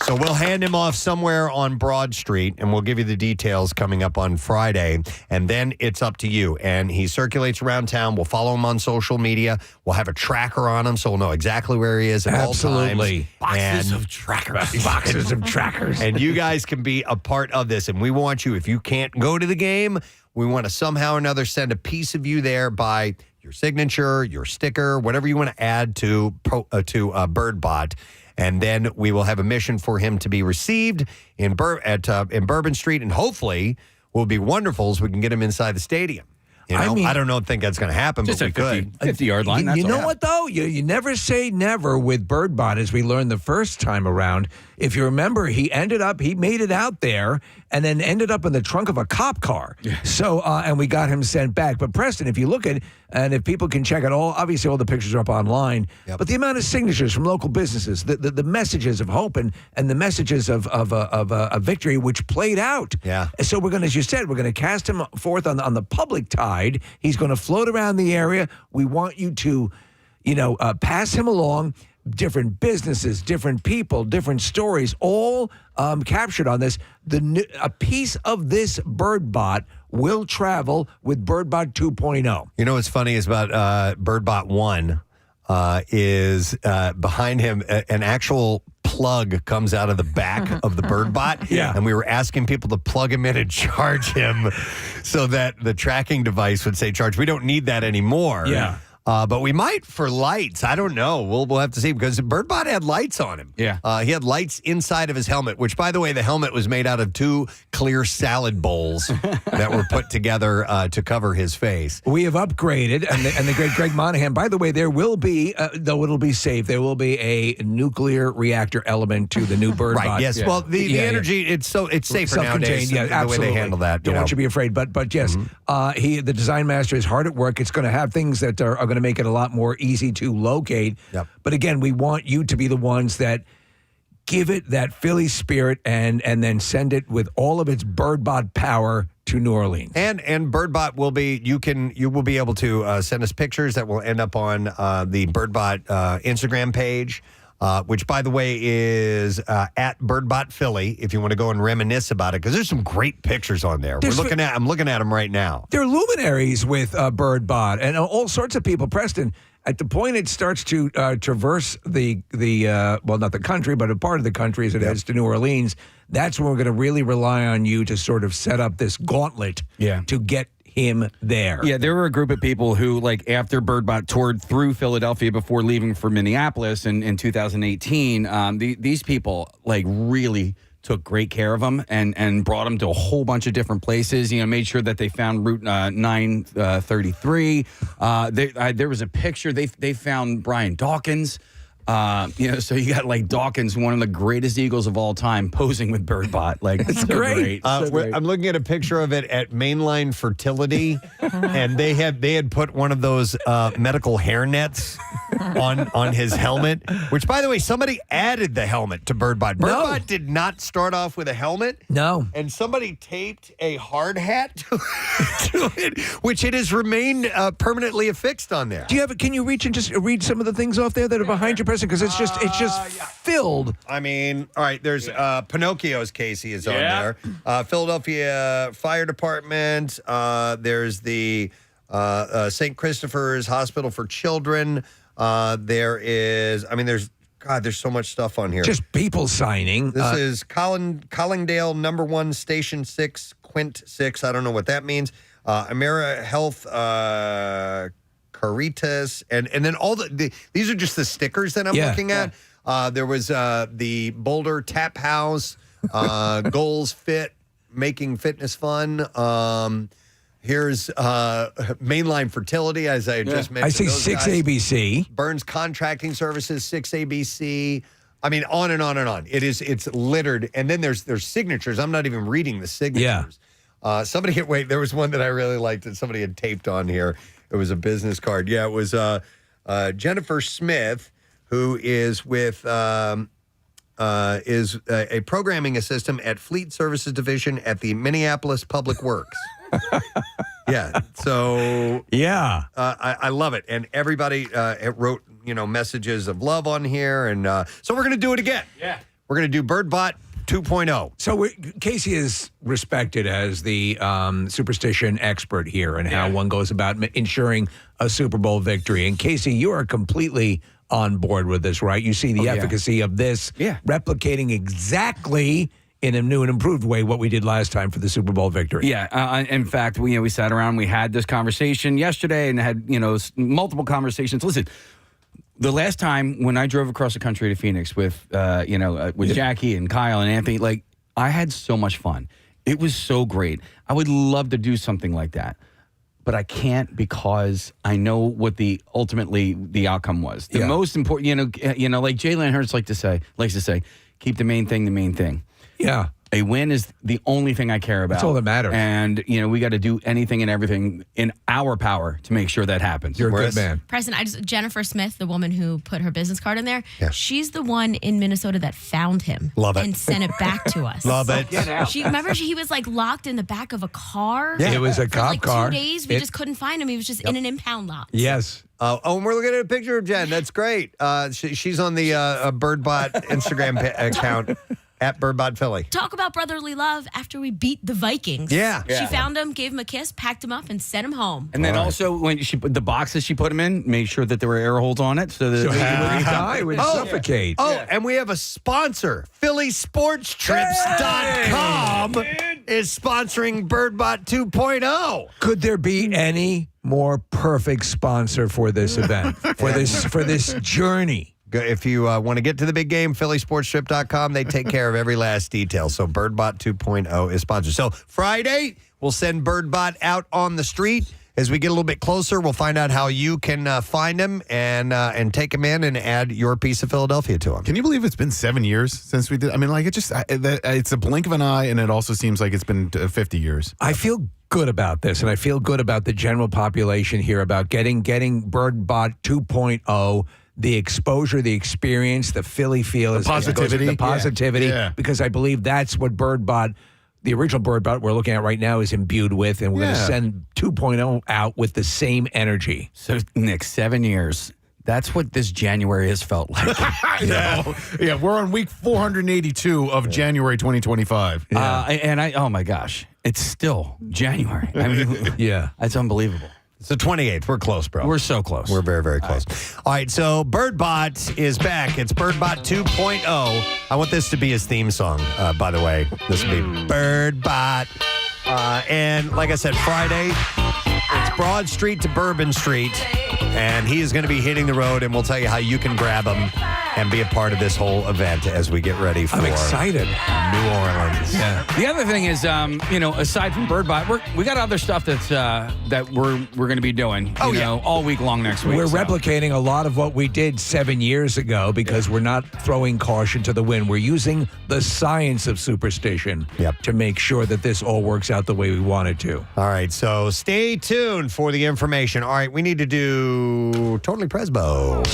So we'll hand him off somewhere on Broad Street, and we'll give you the details coming up on Friday. And then it's up to you. And he circulates around town. We'll follow him on social media. We'll have a tracker on him, so we'll know exactly where he is at all times. Boxes of trackers. Boxes of trackers. And you guys can be a part of this. And we want you, if you can't go to the game, we want to somehow or another send a piece of you there by your signature, your sticker, whatever you want to add to Birdbot. And then we will have a mission for him to be received in Bourbon Street, and hopefully will be wonderful as we can get him inside the stadium. I don't think that's going to happen, but we could. 50-yard line. You know what, though? You never say never with Birdbot, as we learned the first time around. If you remember, he made it out there and then ended up in the trunk of a cop car. So, and we got him sent back. But Preston, if you look at, and if people can check it all, obviously all the pictures are up online, but the amount of signatures from local businesses, the messages of hope and the messages of a victory, which played out. Yeah. So we're going to, as you said, we're going to cast him forth on the public tide. He's going to float around the area. We want you to, pass him along. Different businesses, different people, different stories, all captured on this. A piece of this Birdbot will travel with Birdbot 2.0. You know what's funny is about Birdbot 1 is behind him an actual plug comes out of the back of the Birdbot. Yeah. And we were asking people to plug him in and charge him so that the tracking device would say charge. We don't need that anymore. Yeah. But we might for lights. I don't know. We'll have to see because Birdbot had lights on him. Yeah. He had lights inside of his helmet, which, by the way, the helmet was made out of 2 clear salad bowls that were put together to cover his face. We have upgraded, and the great Greg Monahan. By the way, there will be, though it'll be safe, there will be a nucler reactor element to the new Birdbot. Right. Yes. Yeah. Well, the energy it's safer nowadays. Yeah, the way they handle that. Don't want you to be afraid. But yes, the design master is hard at work. It's going to have things that are going to make it a lot more easy to locate. Yep. But again, we want you to be the ones that give it that Philly spirit and then send it with all of its Birdbot power to New Orleans. And Birdbot will be you will be able to send us pictures that will end up on the Birdbot Instagram page, which by the way is at Birdbot Philly. If you want to go and reminisce about it, because there's some great pictures on there. I'm looking at them right now. There are luminaries with Birdbot and all sorts of people. Preston, at the point it starts to traverse the well, not the country, but a part of the country as it heads to New Orleans, that's when we're going to really rely on you to sort of set up this gauntlet to get him there. Yeah, there were a group of people who, like, after Birdbot toured through Philadelphia before leaving for Minneapolis in 2018, these people, like, really took great care of them and brought them to a whole bunch of different places, made sure that they found Route 933. There was a picture. They found Brian Dawkins. So you got like Dawkins, one of the greatest Eagles of all time, posing with Birdbot. Like, it's so great. I'm looking at a picture of it at Mainline Fertility, and they had put one of those medical hair nets on his helmet. Which, by the way, somebody added the helmet to Birdbot. Birdbot did not start off with a helmet. No, and somebody taped a hard hat to it, which it has remained permanently affixed on there. Do you have? Can you reach and just read some of the things off there that are behind your person? Because it's just filled. I mean, all right, there's Pinocchio's Casey is on there. Philadelphia Fire Department. There's the St. Christopher's Hospital for Children. There's so much stuff on here. Just people signing. This is Collingdale No. 1 Station 6, Quint 6. I don't know what that means. Amera Health Caritas, and then all these are just the stickers that I'm looking at. There was the Boulder Tap House, Goals Fit, Making Fitness Fun. Here's Mainline Fertility, as I just mentioned. I see 6ABC. Burns Contracting Services, 6ABC. I mean, on and on and on. It's littered, and then there's signatures. I'm not even reading the signatures. There was one that I really liked that somebody had taped on here. It was a business card. Yeah, it was Jennifer Smith, who is with is a programming assistant at Fleet Services Division at the Minneapolis Public Works. So I love it, and everybody wrote messages of love on here, and so we're gonna do it again. We're gonna do Birdbot 2.0. So Casey is respected as the superstition expert here and how one goes about ensuring a Super Bowl victory. And Casey, you are completely on board with this, right? You see the efficacy of this replicating exactly in a new and improved way what we did last time for the Super Bowl victory. In fact, we sat around, we had this conversation yesterday and had multiple conversations. Listen, the last time when I drove across the country to Phoenix with Jackie and Kyle and Anthony, like, I had so much fun. It was so great. I would love to do something like that, but I can't because I know what the outcome was. The most important, like Jalen Hurts likes to say, keep the main thing the main thing. Yeah. A win is the only thing I care about. That's all that matters. And, we got to do anything and everything in our power to make sure that happens. You're a good man. Preston, Jennifer Smith, the woman who put her business card in there, she's the one in Minnesota that found him. Love it. And sent it back to us. Love it. He was like locked in the back of a car. Yeah. It was a for cop like car. 2 days. We just couldn't find him. He was just in an impound lot. Yes. And we're looking at a picture of Jen. That's great. She's on the Birdbot Instagram account. At Birdbot Philly. Talk about brotherly love after we beat the Vikings. Yeah. She found him, gave him a kiss, packed him up, and sent him home. And then also, when the boxes she put him in, made sure that there were air holes on it so that he would suffocate. And we have a sponsor. PhillySportsTrips.com is sponsoring Birdbot 2.0. Could there be any more perfect sponsor for this event, for this journey? If you want to get to the big game, PhillySportsTrip.com, they take care of every last detail. So Birdbot 2.0 is sponsored. So Friday, we'll send Birdbot out on the street. As we get a little bit closer, we'll find out how you can find him and take him in and add your piece of Philadelphia to him. Can you believe it's been 7 years since we did? I mean, like, it's a blink of an eye, and it also seems like it's been 50 years. I feel good about this, and I feel good about the general population here about getting Birdbot 2.0, the exposure, the experience, the Philly feel, the positivity, because I believe that's what Birdbot, the original Birdbot we're looking at right now, is imbued with, and we're going to send 2.0 out with the same energy. So, Nick, 7 years. That's what this January has felt like. I know. Yeah, we're on week 482 of January 2025. Oh my gosh, it's still January. I mean, it's unbelievable. It's the 28th. We're close, bro. We're so close. We're very, very close. All right, so Birdbot is back. It's Birdbot 2.0. I want this to be his theme song, by the way. This will be Birdbot. And like I said, Friday, it's Broad Street to Bourbon Street. And he is going to be hitting the road, and we'll tell you how you can grab him and be a part of this whole event as we get ready for I'm excited. New Orleans. Yeah. The other thing is, aside from Birdbot, we got other stuff that we're going to be doing. All week long next week. We're replicating a lot of what we did 7 years ago because we're not throwing caution to the wind. We're using the science of superstition to make sure that this all works out the way we want it to. All right, so stay tuned for the information. All right, we need to do Totally Presbo.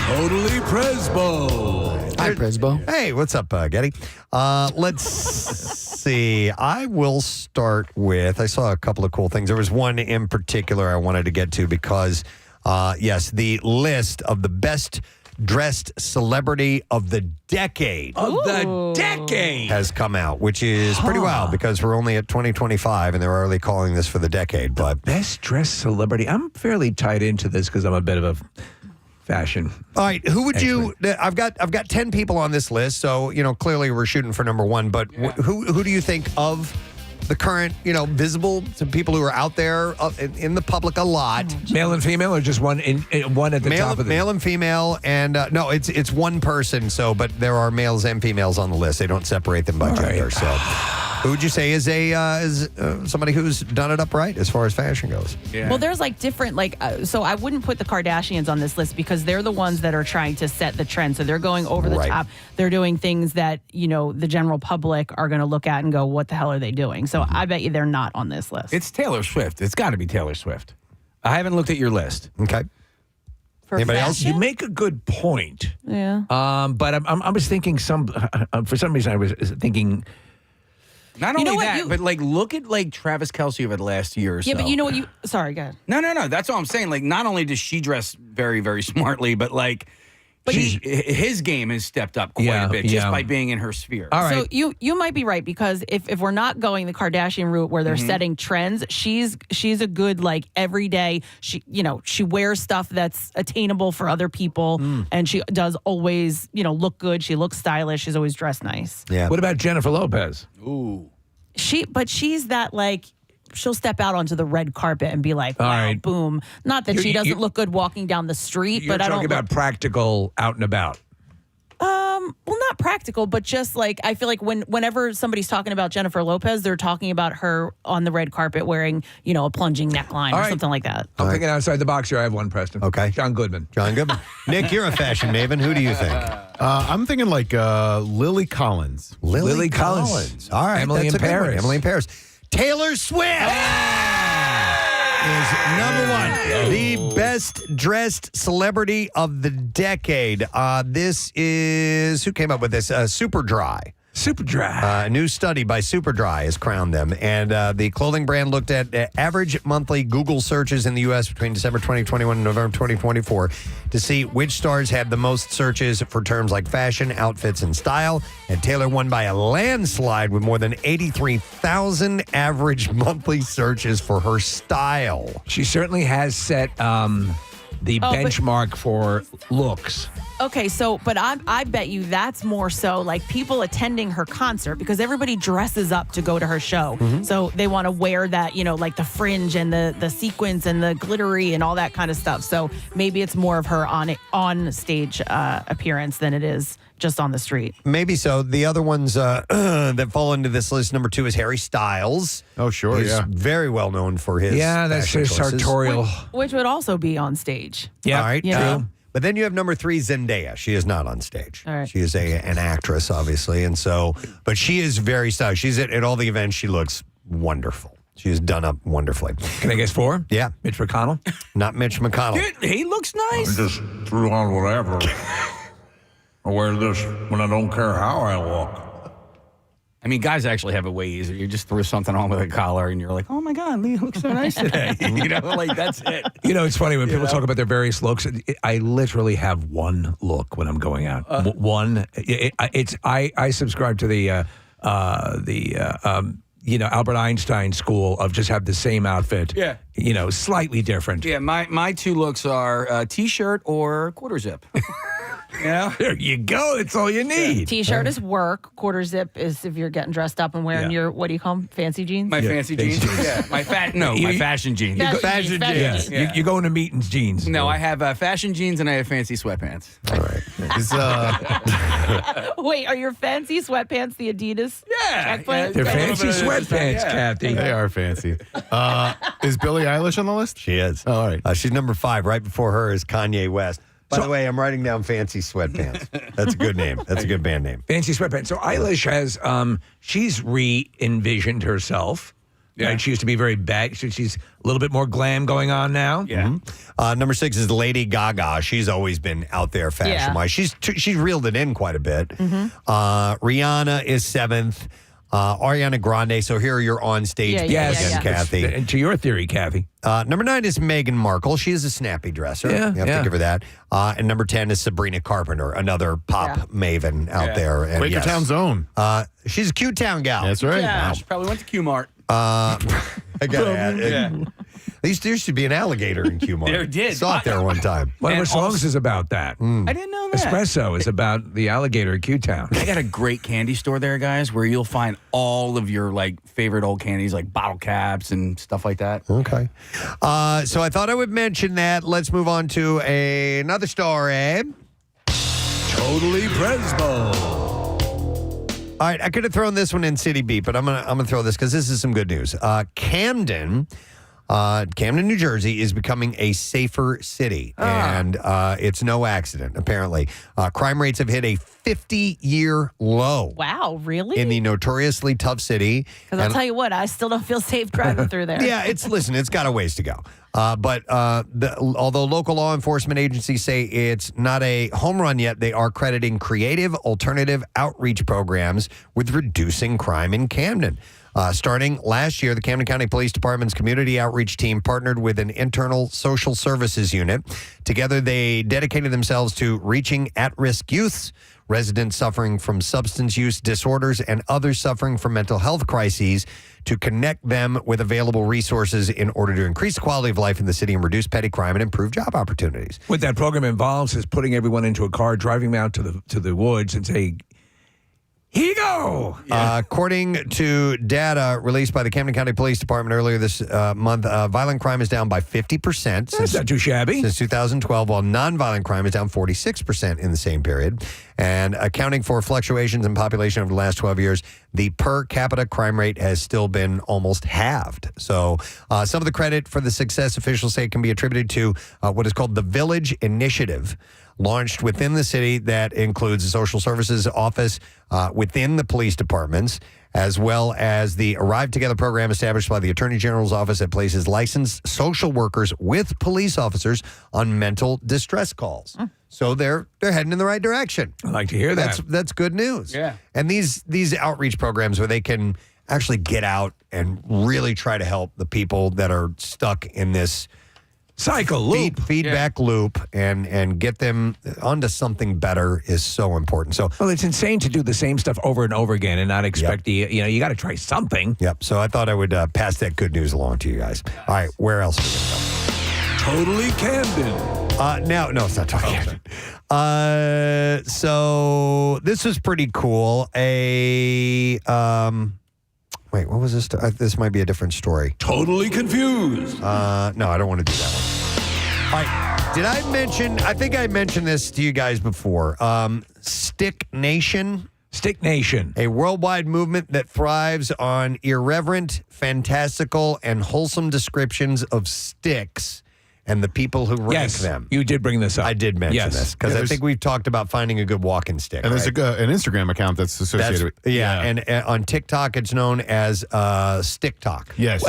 Totally Presbo. Hi, Presbo. Hey, what's up, Getty? Let's see. I will start with, I saw a couple of cool things. There was one in particular I wanted to get to because, the list of the best dressed celebrity of the decade. Has come out, which is pretty wild because we're only at 2025 and they're already calling this for the decade. But best dressed celebrity. I'm fairly tied into this because I'm a bit of a fashion. All right, who would you? I've got 10 people on this list, so clearly we're shooting for number one. But who do you think of the current visible to people who are out there in the public a lot? Male and female, or just one at the top of the male and female, and no, it's one person. So, but there are males and females on the list. They don't separate them by gender. So, who would you say is somebody who's done it upright as far as fashion goes? Yeah. Well, there's different so I wouldn't put the Kardashians on this list because they're the ones that are trying to set the trend. So they're going over the top. They're doing things that the general public are going to look at and go, "What the hell are they doing?" So I bet you they're not on this list. It's Taylor Swift. It's got to be Taylor Swift. I haven't looked at your list. Okay. For Anybody fashion? else? You make a good point. Yeah. But I was thinking for some reason I was thinking. Not only that, but look at Travis Kelce over the last year or so. Yeah, but you know what sorry, go ahead. No. That's all I'm saying. Not only does she dress very, very smartly, but his game has stepped up quite a bit just by being in her sphere. All right. So you might be right because if we're not going the Kardashian route where they're setting trends, she's a good everyday. She wears stuff that's attainable for other people, and she does always look good. She looks stylish. She's always dressed nice. Yeah. What about Jennifer Lopez? Ooh. She's that she'll step out onto the red carpet and be like, wow, all right, boom. Not that she doesn't look good walking down the street, but I don't. You're talking about practical out and about. Well, not practical, but just I feel like whenever somebody's talking about Jennifer Lopez, they're talking about her on the red carpet wearing, a plunging neckline or something like that. I'm thinking outside the box here. I have one, Preston. Okay. John Goodman. Nick, you're a fashion maven. Who do you think? I'm thinking Lily Collins. Lily Collins. All right. Emily in Paris. Emily in Paris. Taylor Swift is number one, the best dressed celebrity of the decade. This is, who came up with this? Superdry. Superdry. A new study by Superdry has crowned them. And the clothing brand looked at average monthly Google searches in the U.S. between December 2021 and November 2024 to see which stars had the most searches for terms like fashion, outfits, and style. And Taylor won by a landslide with more than 83,000 average monthly searches for her style. She certainly has set the benchmark for looks. Okay, but I bet you that's more so people attending her concert because everybody dresses up to go to her show. So they want to wear that, the fringe and the sequins and the glittery and all that kind of stuff. So maybe it's more of her on stage appearance than it is just on the street. Maybe so. The other ones that fall into this list, number 2 is Harry Styles. Oh, sure, He's very well known for his that's fashion his choices. sartorial. Which would also be on stage. Yeah. All right, true. But then you have number 3, Zendaya. She is not on stage. All right. She is an actress, obviously. And so, but she is very stylish. She's at all the events. She looks wonderful. She was done up wonderfully. Can I guess 4? Yeah. Mitch McConnell? Not Mitch McConnell. Dude, he looks nice. I just threw on whatever. I wear this when I don't care how I look. I mean, guys actually have it way easier. You just throw something on with a collar, and you're like, "Oh my God, Lee looks so nice today." You know, like that's it. You know, it's funny when people talk about their various looks. I literally have one look when I'm going out. One. I subscribe to the Albert Einstein school of just have the same outfit. Yeah. You know, slightly different. Yeah, my 2 looks are t-shirt or quarter zip. You know? There you go. It's all you need. T-shirt is work. Quarter zip is if you're getting dressed up and wearing your, what do you call them? Fancy jeans? My fancy jeans. Yeah. My fashion jeans. Fashion jeans. Yeah. You go into meetings jeans. No, I have fashion jeans and I have fancy sweatpants. All right. Wait, are your fancy sweatpants the Adidas? Yeah. They're fancy sweatpants, Kathy. They are fancy. Is Billie Eilish on the list? She is. Oh, all right. She's number 5. Right before her is Kanye West. By the way, I'm writing down Fancy Sweatpants. That's a good name. That's a good band name. Fancy Sweatpants. So Eilish has, she's re-envisioned herself. Yeah. Right? She used to be very bag. She's a little bit more glam going on now. Yeah. Number 6 is Lady Gaga. She's always been out there fashion-wise. She's reeled it in quite a bit. Rihanna is 7th. Ariana Grande. So here are your on-stage picks again, Kathy. And to your theory, Kathy. Number 9 is Meghan Markle. She is a snappy dresser. You have to give her that. And number 10 is Sabrina Carpenter, another pop maven out there. And Quakertown's own. She's a Q-Town gal. That's right. Yeah, she probably went to Q-Mart. I got it. There used to be an alligator in Q-Mart. There did. Saw it there one time. One of her songs is about that. I didn't know that. Espresso is about the alligator at Q-Town. They got a great candy store there, guys, where you'll find all of your favorite old candies, like bottle caps and stuff like that. Okay. So I thought I would mention that. Let's move on to another story. Totally Presbo. All right, I could have thrown this one in City Beat, but I'm gonna throw this because this is some good news. Camden, New Jersey, is becoming a safer city, and it's no accident. Apparently, crime rates have hit a 50-year low. Wow, really? In the notoriously tough city. Because I'll tell you what, I still don't feel safe driving through there. Yeah, it's got a ways to go. But although local law enforcement agencies say it's not a home run yet, they are crediting creative alternative outreach programs with reducing crime in Camden. Starting last year, the Camden County Police Department's community outreach team partnered with an internal social services unit. Together, they dedicated themselves to reaching at-risk youths, residents suffering from substance use disorders, and others suffering from mental health crises to connect them with available resources in order to increase the quality of life in the city and reduce petty crime and improve job opportunities. What that program involves is putting everyone into a car, driving them out to the woods and saying, here you go. According to data released by the Camden County Police Department earlier this month, violent crime is down by 50%. That's not too shabby. Since 2012, while nonviolent crime is down 46% in the same period. And accounting for fluctuations in population over the last 12 years, the per capita crime rate has still been almost halved. So some of the credit for the success officials say can be attributed to what is called the Village Initiative, launched within the city that includes the social services office within the police departments, as well as the Arrive Together program established by the Attorney General's office that places licensed social workers with police officers on mental distress calls. So they're heading in the right direction. I like to hear that. That's good news. Yeah. And these outreach programs where they can actually get out and really try to help the people that are stuck in this cycle loop, feedback loop, and get them onto something better is so important. So, well, it's insane to do the same stuff over and over again and not expect you got to try something. Yep. So I thought I would pass that good news along to you guys. All right, where else are we going to go? Totally Camden. No, it's not Totally Camden. So this was pretty cool. Wait, what was this? This might be a different story. Totally Confused. No, I don't want to do that one. All right. Did I mention, I think I mentioned this to you guys before. Stick Nation. Stick Nation. A worldwide movement that thrives on irreverent, fantastical, and wholesome descriptions of sticks and the people who rank Yes, them. you did bring this up. I did mention Yes. this because I think we've talked about finding a good walking stick. And there's right? an Instagram account that's associated with and on TikTok it's known as Stick Talk. Yes,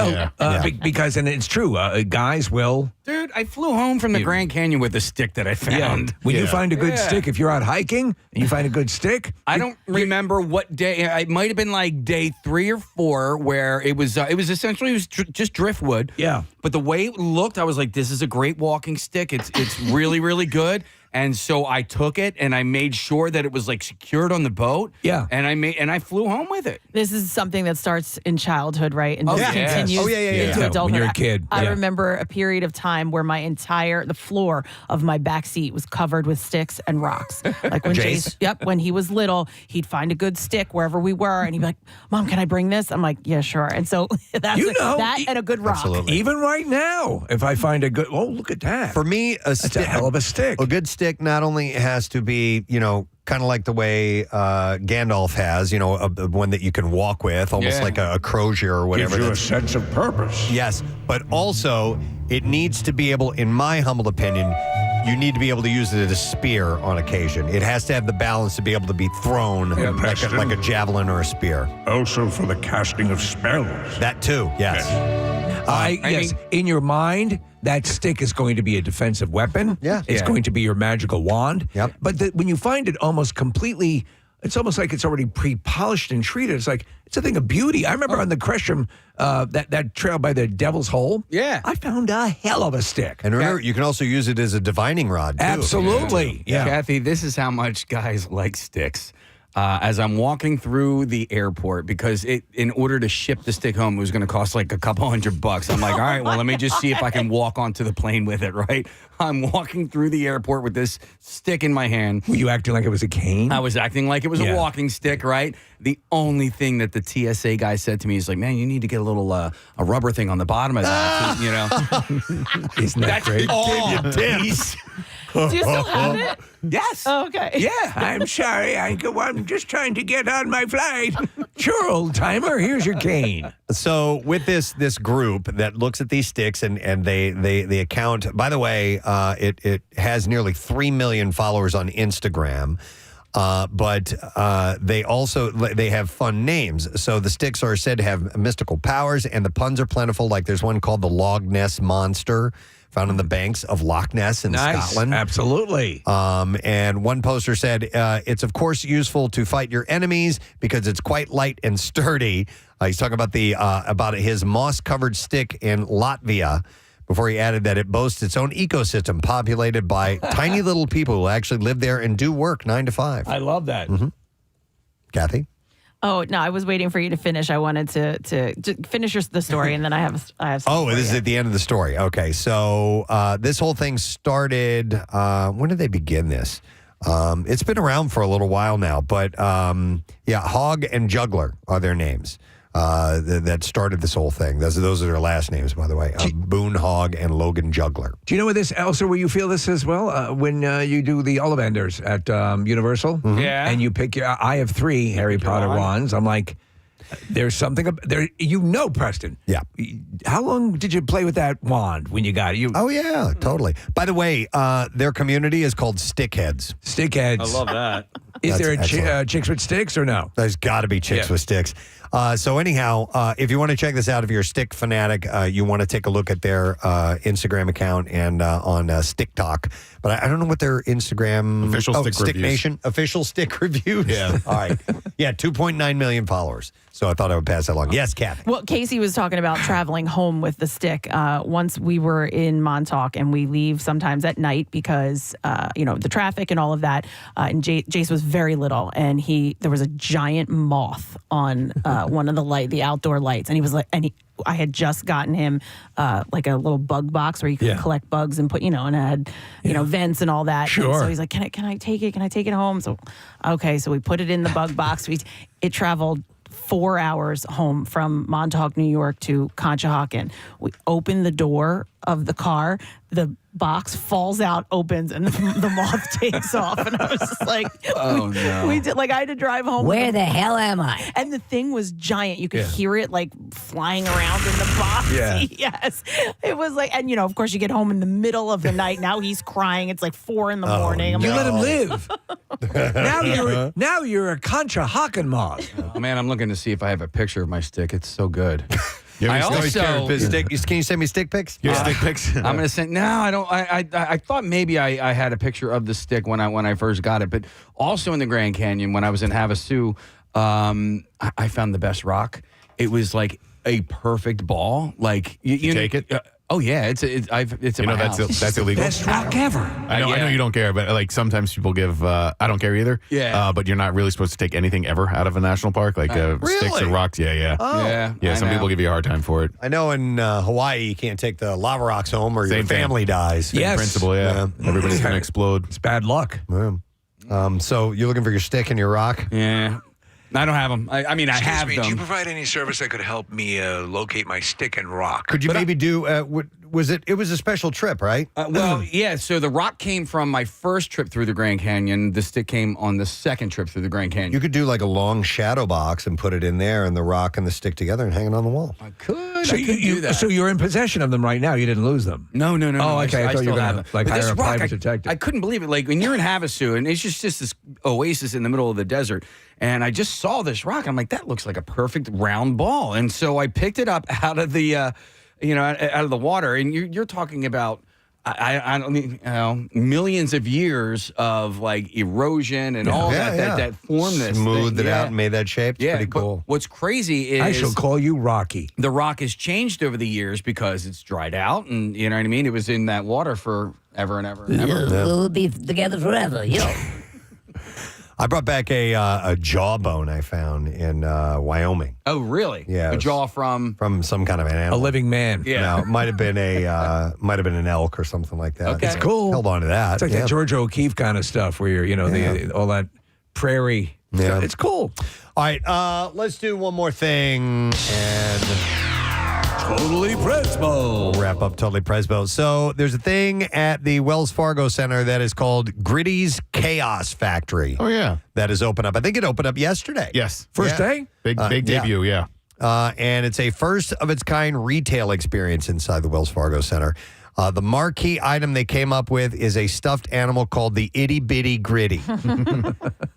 because, and it's true, guys will. Dude, I flew home from the Grand Canyon with a stick that I found. When you find a good stick, if you're out hiking and you find a good stick, I don't remember what day. It might have been like day 3 or 4 where it was essentially just driftwood. Yeah. But the way it looked, I was like, this is a great walking stick. It's really, really good. And so I took it and I made sure that it was like secured on the boat. Yeah. And I flew home with it. This is something that starts in childhood, right? And just continues into adulthood. When you're a kid. I Yeah. remember a period of time where the floor of my back seat was covered with sticks and rocks. Like when Jace? when he was little, he'd find a good stick wherever we were and he'd be like, Mom, can I bring this? I'm like, yeah, sure. And so that's that and a good rock. Absolutely. Even right now, if I find a good, look at that. For me, That's a hell of a stick. A good stick not only has to be, kind of like the way Gandalf has, one that you can walk with, almost like a crozier or whatever. Gives you a sense of purpose. Yes, but also it needs to be able, in my humble opinion, you need to be able to use it as a spear on occasion. It has to have the balance to be able to be thrown like a javelin or a spear. Also for the casting of spells. That too, yes. Yes, in your mind, that stick is going to be a defensive weapon. Yeah. It's going to be your magical wand. Yep. But when you find it almost completely, it's almost like it's already pre-polished and treated. It's like, it's a thing of beauty. I remember on the Crestrum, that trail by the Devil's Hole. Yeah. I found a hell of a stick. And remember, you can also use it as a divining rod, too. Absolutely. Yeah. Kathy, this is how much guys like sticks. As I'm walking through the airport, because in order to ship the stick home, it was going to cost like a couple $100. I'm like, all right, well, let me just see if I can walk onto the plane with it, right? I'm walking through the airport with this stick in my hand. Were you acting like it was a cane? I was acting like it was a walking stick, right? The only thing that the TSA guy said to me is like, man, you need to get a little a rubber thing on the bottom of that, Isn't that great? Do you still have it? Yes. Oh, okay. Yeah, I'm sorry. I'm just trying to get on my flight. Sure, old timer. Here's your cane. So with this group that looks at these sticks and they account, by the way, it has nearly 3 million followers on Instagram. But they have fun names. So the sticks are said to have mystical powers, and the puns are plentiful. Like there's one called the Loch Ness Monster, found on the banks of Loch Ness in Scotland. Absolutely. And one poster said, it's of course useful to fight your enemies because it's quite light and sturdy. He's talking about his moss-covered stick in Latvia, before he added that it boasts its own ecosystem populated by tiny little people who actually live there and do work 9 to 5. I love that. Mm-hmm. Kathy? Oh, no, I was waiting for you to finish. I wanted to finish the story, and then I have Oh, this is at the end of the story. Okay, so this whole thing started, when did they begin this? It's been around for a little while now, but Hog and Juggler are their names. That started this whole thing. Those are their last names, by the way. Boone Hogg and Logan Juggler. Do you know where you feel this as well? When you do the Ollivanders at Universal? Mm-hmm. Yeah. And you pick I have 3 Harry Potter wands. I'm like, there's something there. Preston. Yeah. How long did you play with that wand when you got it? Oh, yeah, totally. By the way, their community is called Stickheads. Stickheads. I love that. Is there excellent. chicks with sticks or no? There's got to be chicks with sticks. So anyhow, if you want to check this out, if you're a stick fanatic, you want to take a look at their Instagram account and on Stick Talk. But I don't know what their Instagram official stick Stick reviews. Nation official stick reviews. Yeah. All right. Yeah, 2.9 million followers. So I thought I would pass that along. Yes, Kathy. Well, Casey was talking about traveling home with the stick. Once we were in Montauk, and we leave sometimes at night because the traffic and all of that. And Jace was very little, and there was a giant moth on one of the outdoor lights, and he was like, I had just gotten him like a little bug box where you could collect bugs and put, and it had, vents and all that. Sure. And so he's like, can I take it? Can I take it home? So, okay. So we put it in the bug box. It traveled 4 hours home from Montauk, New York to Conshohocken. We opened the door of the car, the box falls out, opens, and the moth takes off. And I was just like, oh, no. We did, I had to drive home. Where the hell am I? And the thing was giant. You could hear it flying around in the box. Yeah. Yes. It was like, and of course you get home in the middle of the night. Now he's crying. It's like 4 a.m. I'm You like, let him live. now you're a Contra Haken moth. Oh, man, I'm looking to see if I have a picture of my stick. It's so good. Can you send me stick pics? Your stick pics? I'm gonna send. No, I don't. I thought maybe I had a picture of the stick when I first got it, but also in the Grand Canyon when I was in Havasu, I found the best rock. It was like a perfect ball. Like you take it. Oh yeah, it's in my house. That's illegal. Best rock ever. I know you don't care, but like sometimes people give. I don't care either. Yeah. But you're not really supposed to take anything ever out of a national park, like sticks or rocks. Yeah. Oh. Yeah. Some people give you a hard time for it. I know in Hawaii you can't take the lava rocks home or your Same family dies. Same principle. Yeah. Everybody's gonna explode. It's bad luck. Yeah. So you're looking for your stick and your rock? Yeah. I don't have them. I mean, I have them. Do you provide any service that could help me locate my stick and rock? Could you maybe do? It was a special trip, right? Well, yeah. So the rock came from my first trip through the Grand Canyon. The stick came on the second trip through the Grand Canyon. You could do like a long shadow box and put it in there, and the rock and the stick together, and hang it on the wall. I could. So I could do that. So you're in possession of them right now. You didn't lose them. No. Oh, okay. I thought you were going to But hire this a rock, private detective. I couldn't believe it. Like when you're in Havasu, and it's just this oasis in the middle of the desert, and I just saw this rock. I'm like, that looks like a perfect round ball, and so I picked it up out of the, out of the water, and you're talking about. I don't mean, millions of years of like erosion and all that formed this. Smoothed it out and made that shape. It's pretty cool. What's crazy is I shall call you Rocky. The rock has changed over the years because it's dried out, and you know what I mean? It was in that water for ever and ever and ever. We'll be together forever, I brought back a jawbone I found in Wyoming. Oh, really? Yeah, A jaw from some kind of an animal. A living man. Yeah. No, it might have been an elk or something like that. Okay. It's cool. Held on to that. It's like that George O'Keefe kind of stuff where you're, all that prairie. Yeah. It's cool. All right, let's do one more thing and Totally Presbo. we'll wrap up Totally Presbo. So there's a thing at the Wells Fargo Center that is called Gritty's Chaos Factory. Oh yeah. That is open up. I think it opened up yesterday. Yes. First day? Big debut. Yeah. And it's a first of its kind retail experience inside the Wells Fargo Center. The marquee item they came up with is a stuffed animal called the Itty Bitty Gritty.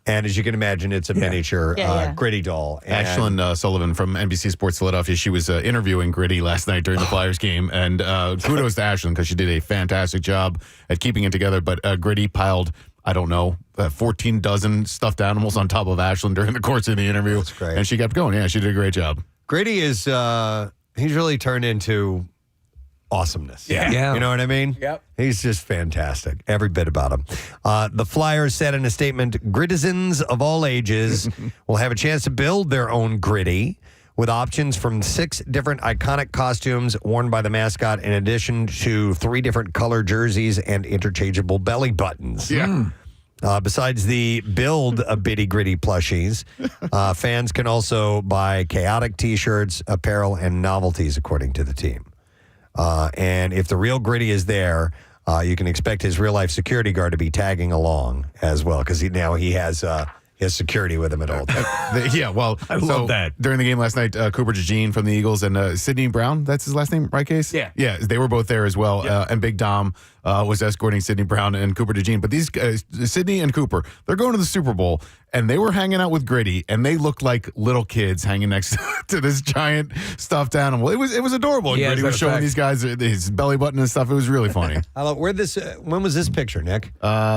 And as you can imagine, it's a miniature Gritty doll. And Ashlyn Sullivan from NBC Sports Philadelphia, she was interviewing Gritty last night during the Flyers game. And kudos to Ashlyn because she did a fantastic job at keeping it together. But Gritty piled, 14 dozen stuffed animals on top of Ashlyn during the course of the interview. That's great. And she kept going. Yeah, she did a great job. Gritty is, he's really turned into awesomeness. Yeah. You know what I mean? Yep. He's just fantastic. Every bit about him. The Flyers said in a statement, Grittizens of all ages will have a chance to build their own Gritty with options from 6 different iconic costumes worn by the mascot in addition to 3 different color jerseys and interchangeable belly buttons. Yeah. Besides the Build a Bitty Gritty plushies, fans can also buy chaotic T-shirts, apparel, and novelties, according to the team. And if the real Gritty is there, you can expect his real-life security guard to be tagging along as well, because he has security with him at all times. Yeah, well, I love that. During the game last night, Cooper DeJean from the Eagles and Sidney Brown, that's his last name, right, Case? Yeah. Yeah, they were both there as well. And Big Dom was escorting Sidney Brown and Cooper DeJean. But these guys, Sidney and Cooper, they're going to the Super Bowl, and they were hanging out with Gritty, and they looked like little kids hanging next to this giant stuffed animal. It was adorable. And Yeah, Gritty was showing these guys his belly button and stuff. It was really funny. When was this picture, Nick?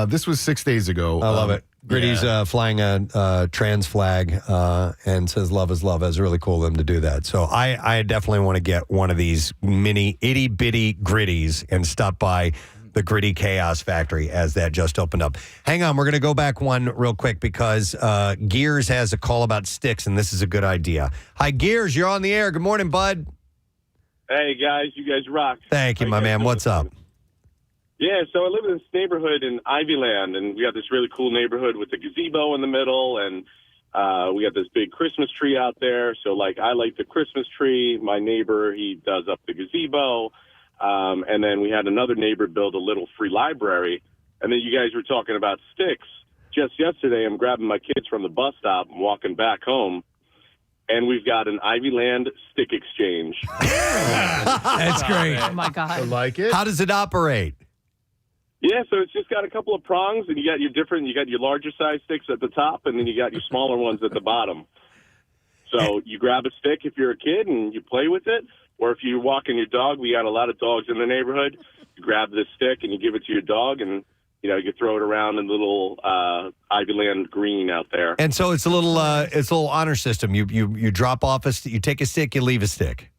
This was 6 days ago. I love it. Gritty's flying a trans flag and says love is love. It's really cool of them to do that. So I definitely want to get one of these mini itty bitty Gritties and stop by the Gritty Chaos Factory as that just opened up. Hang on, we're going to go back one real quick because Gears has a call about sticks, and this is a good idea. Hi, Gears, you're on the air. Good morning, bud. Hey, guys, you guys rock. Thank you, my man. What's up? Yeah, so I live in this neighborhood in Ivyland, and we got this really cool neighborhood with the gazebo in the middle, and we got this big Christmas tree out there. So, I like the Christmas tree. My neighbor, he does up the gazebo. And then we had another neighbor build a little free library. And then you guys were talking about sticks. Just yesterday, I'm grabbing my kids from the bus stop and walking back home. and we've got an Ivyland stick exchange. That's great. Oh my God. I like it. How does it operate? Yeah, so it's just got a couple of prongs, and you got your larger size sticks at the top, and then you got your smaller ones at the bottom. So you grab a stick if you're a kid and you play with it, or if you're walking your dog, we got a lot of dogs in the neighborhood. You grab this stick and you give it to your dog, and you can throw it around in the little Ivyland green out there. And so it's a little honor system. You drop off you take a stick, you leave a stick.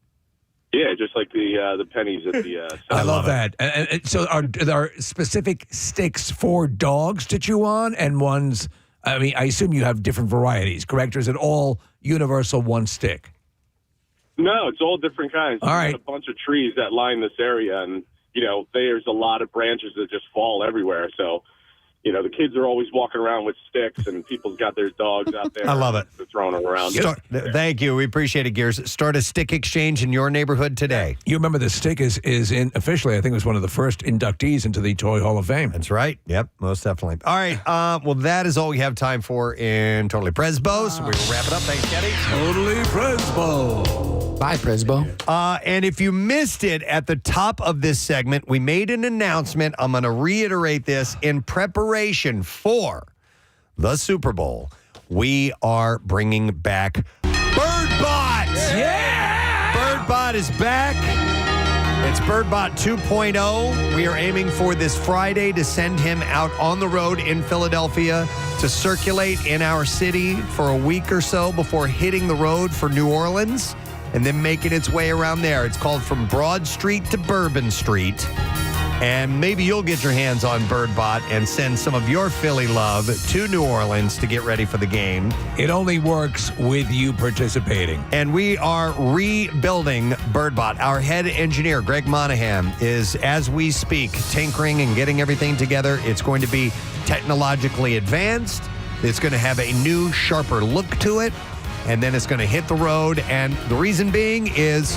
Yeah, just like the pennies at the. I love that. And so are there specific sticks for dogs to chew on, and ones? I mean, I assume you have different varieties, correct? Or is it all universal one stick? No, it's all different kinds. All right. There's a bunch of trees that line this area, and there's a lot of branches that just fall everywhere. So, the kids are always walking around with sticks, and people's got their dogs out there. I love it. They're throwing them around. Thank you. We appreciate it, Gears. Start a stick exchange in your neighborhood today. You remember the stick is in officially, I think it was one of the first inductees into the Toy Hall of Fame. That's right. Yep, most definitely. All right. Well, that is all we have time for in Totally Presbo. So we will wrap it up. Thanks, Kenny. Totally Presbo. Bye, Presbo. And if you missed it at the top of this segment, we made an announcement. I'm going to reiterate this in preparation for the Super Bowl. We are bringing back Birdbot. Yeah! Birdbot is back. It's Birdbot 2.0. We are aiming for this Friday to send him out on the road in Philadelphia to circulate in our city for a week or so before hitting the road for New Orleans and then making its way around there. It's called From Broad Street to Bourbon Street. And maybe you'll get your hands on Birdbot and send some of your Philly love to New Orleans to get ready for the game. It only works with you participating. And we are rebuilding Birdbot. Our head engineer, Greg Monahan, is, as we speak, tinkering and getting everything together. It's going to be technologically advanced. It's going to have a new, sharper look to it. And then it's going to hit the road. And the reason being is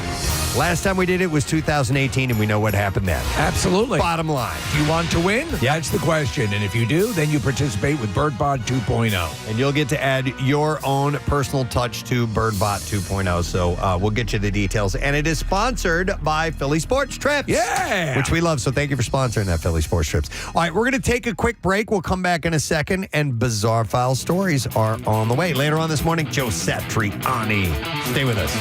last time we did it was 2018, and we know what happened then. Absolutely. Bottom line. Do you want to win? That's the question. And if you do, then you participate with Birdbot 2.0. And you'll get to add your own personal touch to Birdbot 2.0. So we'll get you the details. And it is sponsored by Philly Sports Trips. Yeah. Which we love. So thank you for sponsoring that, Philly Sports Trips. All right, we're going to take a quick break. We'll come back in a second. And Bizarre File stories are on the way. Later on this morning, Joe Satriani. Stay with us.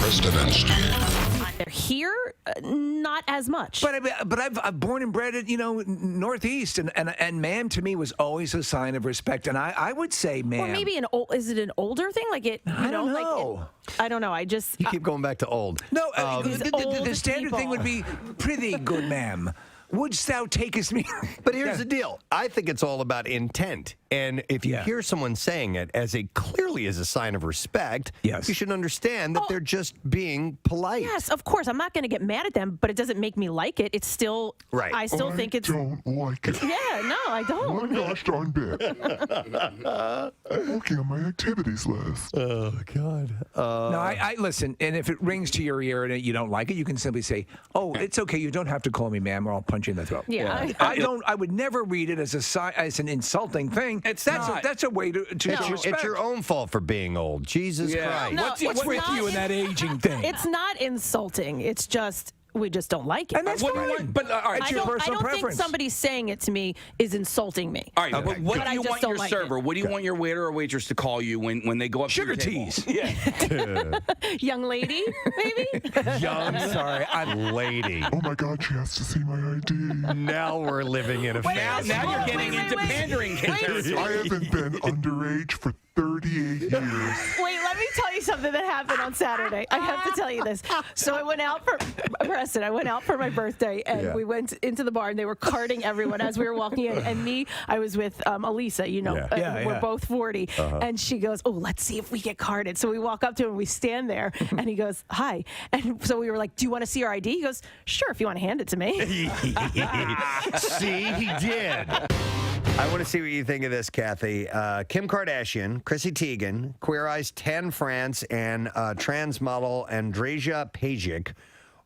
Preston and Steve. They're here, not as much. But I've born and bred it, Northeast, and ma'am to me was always a sign of respect. And I would say, ma'am. Or maybe is it an older thing? Like it? I don't know. I don't know. You keep going back to old. No, old the standard thing would be pretty good, ma'am. Wouldst thou takest me? But here's the deal. I think it's all about intent. And if you hear someone saying it clearly as a sign of respect, you should understand that they're just being polite. Yes, of course. I'm not going to get mad at them, but it doesn't make me like it. It's still, right. I still think it's. I don't like it. Yeah, no, I don't. One gosh darn bit. Looking at my activities list. Oh, God. No, I listen, and if it rings to your ear and you don't like it, you can simply say, "Oh, it's okay. You don't have to call me ma'am, or I'll punch you in the throat." Yeah. I would never read it as an insulting thing. That's a way to respect. It's your own fault for being old. Jesus Christ. No, What's with you and that aging thing? It's not insulting. It's just we just don't like it. And that's fine. But all right, it's your personal I don't preference. think somebody saying it to me is insulting me. All right, but what But do I you just want don't your like server? it. What do you want your waiter or waitress to call you when they go up Sugar to your teas. Yeah. Young lady, maybe? Lady. Oh my God, she has to see my ID. Now we're living in a fantasy. Now you're getting into pandering territory. I haven't been underage for 38 years. Wait, let me tell you something that happened on Saturday. I have to tell you this. So I went out for Preston. I went out for my birthday, and we went into the bar, and they were carding everyone as we were walking in. And I was with Elisa. We're both 40, and she goes, "Oh, let's see if we get carded." So we walk up to him, and we stand there, and he goes, "Hi," and so we were like, "Do you want to see our ID?" He goes, "Sure, if you want to hand it to me." See, he did. I want to see what you think of this, Kathy. Kim Kardashian, Chrissy Teigen, Queer Eye's Tan France, and trans model Andreja Pajic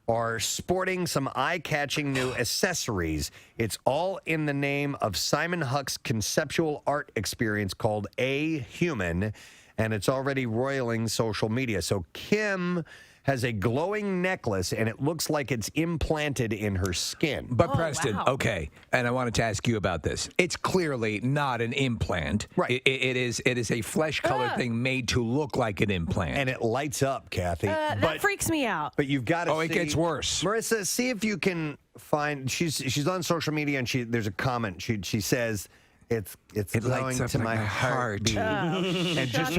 are sporting some eye-catching new accessories. It's all in the name of Simon Huck's conceptual art experience called A Human, and it's already roiling social media. So Kim has a glowing necklace, and it looks like it's implanted in her skin. But Preston, okay, and I wanted to ask you about this. It's clearly not an implant. Right. It is a flesh-colored thing made to look like an implant. And it lights up, Kathy. That freaks me out. But you've got to it gets worse. Marissa, see if you can find, she's on social media, and there's a comment. She says, it lights up to like my heartbeat. and just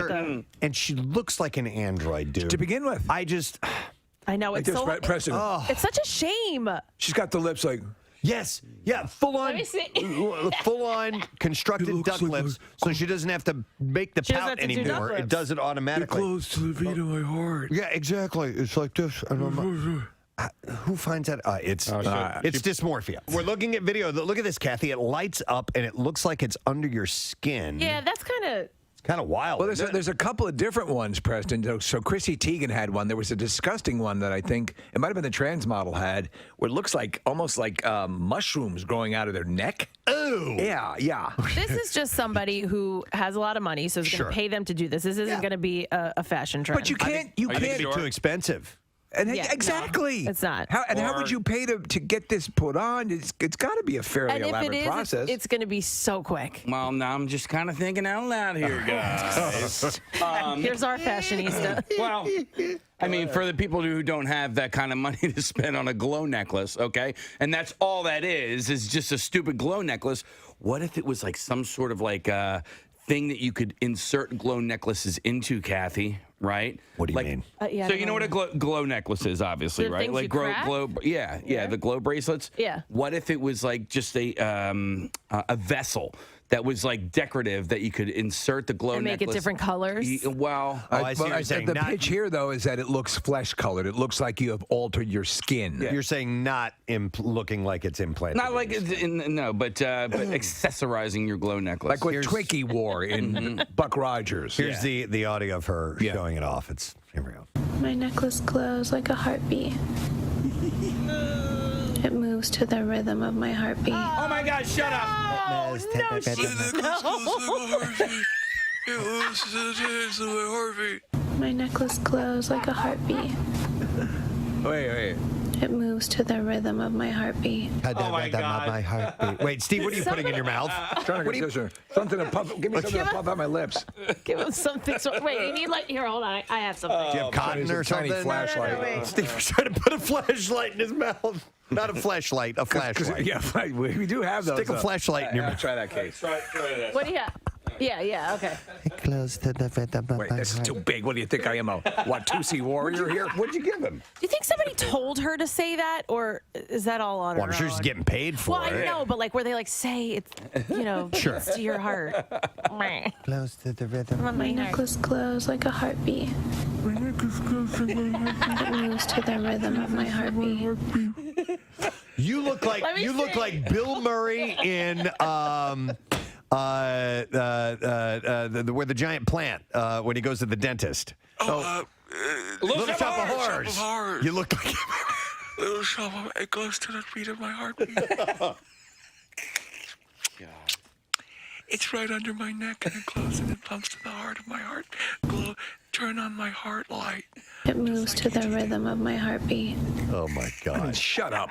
and she looks like an android, dude. To begin with. I know, it's like this, Preston. It's such a shame. She's got the lips like... Yes. Yeah, full on constructed duck lips, so she doesn't have to make the pout anymore. It does it automatically. It close to the beat of my heart. Yeah, exactly. It's like this. Who finds that? It's dysmorphia. We're looking at video. Look at this, Kathy. It lights up, and it looks like it's under your skin. Yeah, that's kind of wild. Well, there's a couple of different ones, Preston. So Chrissy Teigen had one. There was a disgusting one that I think it might have been the trans model had, where it looks like almost like mushrooms growing out of their neck. Oh, yeah. This is just somebody who has a lot of money, so is going to pay them to do this. This isn't going to be a fashion trend. But you can't. You can't be too expensive. And exactly. No, it's not. How would you pay to get this put on? It's got to be a fairly elaborate process. It's going to be so quick. Well, now I'm just kind of thinking out loud here, guys. Here's our fashionista. Well, I mean, for the people who don't have that kind of money to spend on a glow necklace, okay, and that's all that is just a stupid glow necklace. What if it was like some sort of like thing that you could insert glow necklaces into, Kathy? Right? What do you mean? Yeah, so you know what a glow necklace is, obviously, The right? things Like you crack? the glow bracelets. Yeah. What if it was like just a vessel that was like decorative that you could insert the glow And make necklace? it different colors? I see what you're saying. The pitch here, though, is that it looks flesh-colored. It looks like you have altered your skin. You're saying not looking like it's implanted. Not like but accessorizing your glow necklace. Like what Twinkie wore in Buck Rogers. Here's the audio of her showing it off. Here we go. My necklace glows like a heartbeat. It moves to the rhythm of my heartbeat. Oh my God! Shut up! No, My necklace glows like a heartbeat. Wait. It moves to the rhythm of my heartbeat. Oh my God! My heartbeat. Wait, Steve, what are you putting in your mouth? Something to puff. Give me something to puff out my lips. Give him something. Wait, you need here, hold on. I have something. Do you have cotton or something? Tiny flashlight. Steve was trying to put a flashlight in his mouth. Not a flashlight, a flashlight. Yeah, we do have those. Stick a flashlight in your mouth. Try that case. Try this. What do you have? Yeah, okay. Close to the rhythm of Wait, this is too big. What do you think I am, a Watusi warrior here? What'd you give him? Do you think somebody told her to say that, or is that all on her I'm sure she's getting paid for Well, it. I know, but like where they like say it's, Sure. it's to your heart. Close to the rhythm. My necklace glows like a heartbeat. It moves to the rhythm of my heartbeat. You look like Bill Murray in where the giant plant when he goes to the dentist. Little Shop of Horrors. You look like him. Little Shop of it goes to the beat of my heartbeat. It's right under my neck and it glows and it pumps to the heart of my heart. Glow, turn on my heart light. It moves to the rhythm of my heartbeat. Oh my God! Shut up.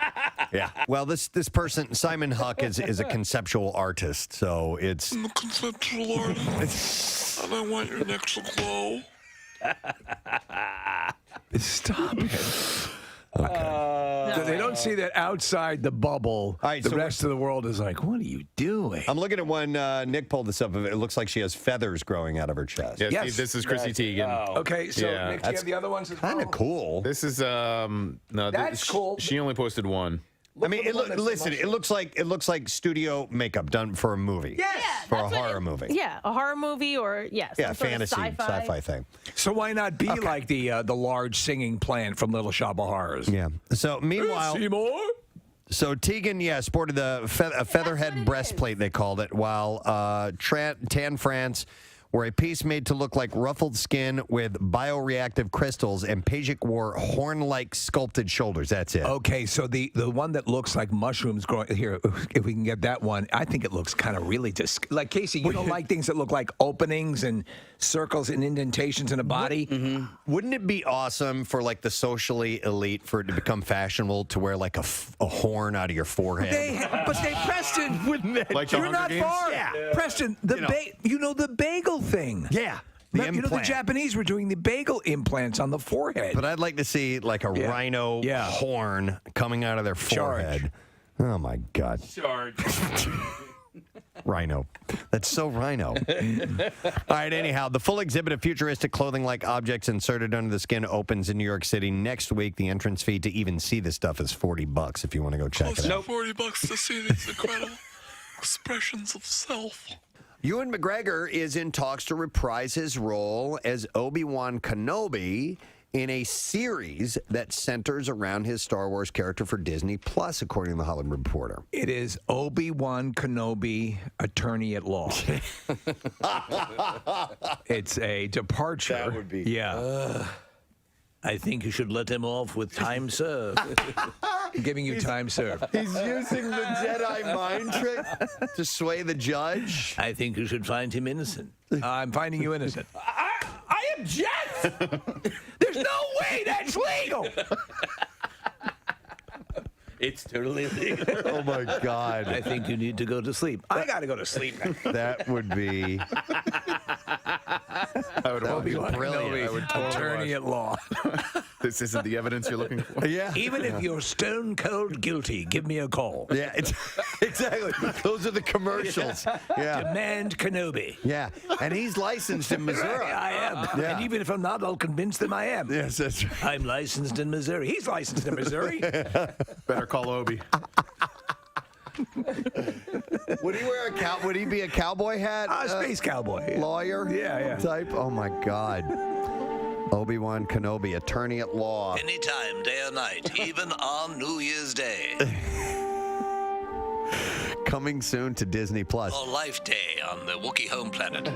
Yeah. Well, this person Simon Huck is a conceptual artist, so it's. I'm a conceptual artist. And I want your neck to glow. Stop it. Okay. They don't see that outside the bubble. All right, the so rest of the world is like, what are you doing? I'm looking at one. Nick pulled this up. It looks like she has feathers growing out of her chest. Yeah, Steve, this is Chrissy Teigen. Okay, so Nick, do you have the other ones as well? Kind of cool. This is That's cool. She only posted one. I mean, it looks like studio makeup done for a movie. Yes. For a horror movie. Yeah, a horror movie or some sort fantasy, of sci-fi thing. So why not be like the large singing plant from Little Shop of Horrors? Yeah. So meanwhile, Seymour? So Teigen, sported a featherhead breastplate, they called it, while Tan France wore a piece made to look like ruffled skin with bioreactive crystals, and Pajak wore horn-like sculpted shoulders. That's it. Okay, so the one that looks like mushrooms growing here, if we can get that one, I think it looks kind of really like Casey. You don't like things that look like openings and circles and indentations in a body. Wouldn't it be awesome for like the socially elite for it to become fashionable to wear like a horn out of your forehead? But Preston, wouldn't it? Like the you're Hunger not Games? far. Yeah. Preston, the bagel thing. Yeah. You know, the Japanese were doing the bagel implants on the forehead. But I'd like to see like a rhino horn coming out of their forehead. Oh my God. Charge. Rhino. That's so rhino. All right, anyhow, the full exhibit of futuristic clothing-like objects inserted under the skin opens in New York City next week. The entrance fee to even see this stuff is $40 if you want to go check it out. $40 to see these incredible expressions of self. Ewan McGregor is in talks to reprise his role as Obi-Wan Kenobi in a series that centers around his Star Wars character for Disney Plus, according to the Hollywood Reporter. It is Obi-Wan Kenobi, attorney at law. It's a departure. That would be. Yeah. I think you should let him off with time served. I'm giving you time served. He's using the Jedi mind trick to sway the judge. I think you should find him innocent. I'm finding you innocent. I object! There's no way that's legal! It's totally illegal. Oh, my God. I think you need to go to sleep. I got to go to sleep now. That would be... That would be brilliant. I would totally Attorney at law. This isn't the evidence you're looking for. Yeah. Even if you're stone cold guilty, give me a call. Yeah, exactly. Those are the commercials. Yeah. Demand Kenobi. Yeah. And he's licensed in Missouri. I am. Yeah. And even if I'm not, I'll convince them I am. Yes, that's right. I'm licensed in Missouri. He's licensed in Missouri. Better call Obi. Would he wear would he be a cowboy hat? Space cowboy. Lawyer? Yeah. Type? Oh, my God. Obi-Wan Kenobi, attorney at law. Anytime, day or night, even on New Year's Day. Coming soon to Disney Plus. Or Life Day on the Wookiee home planet.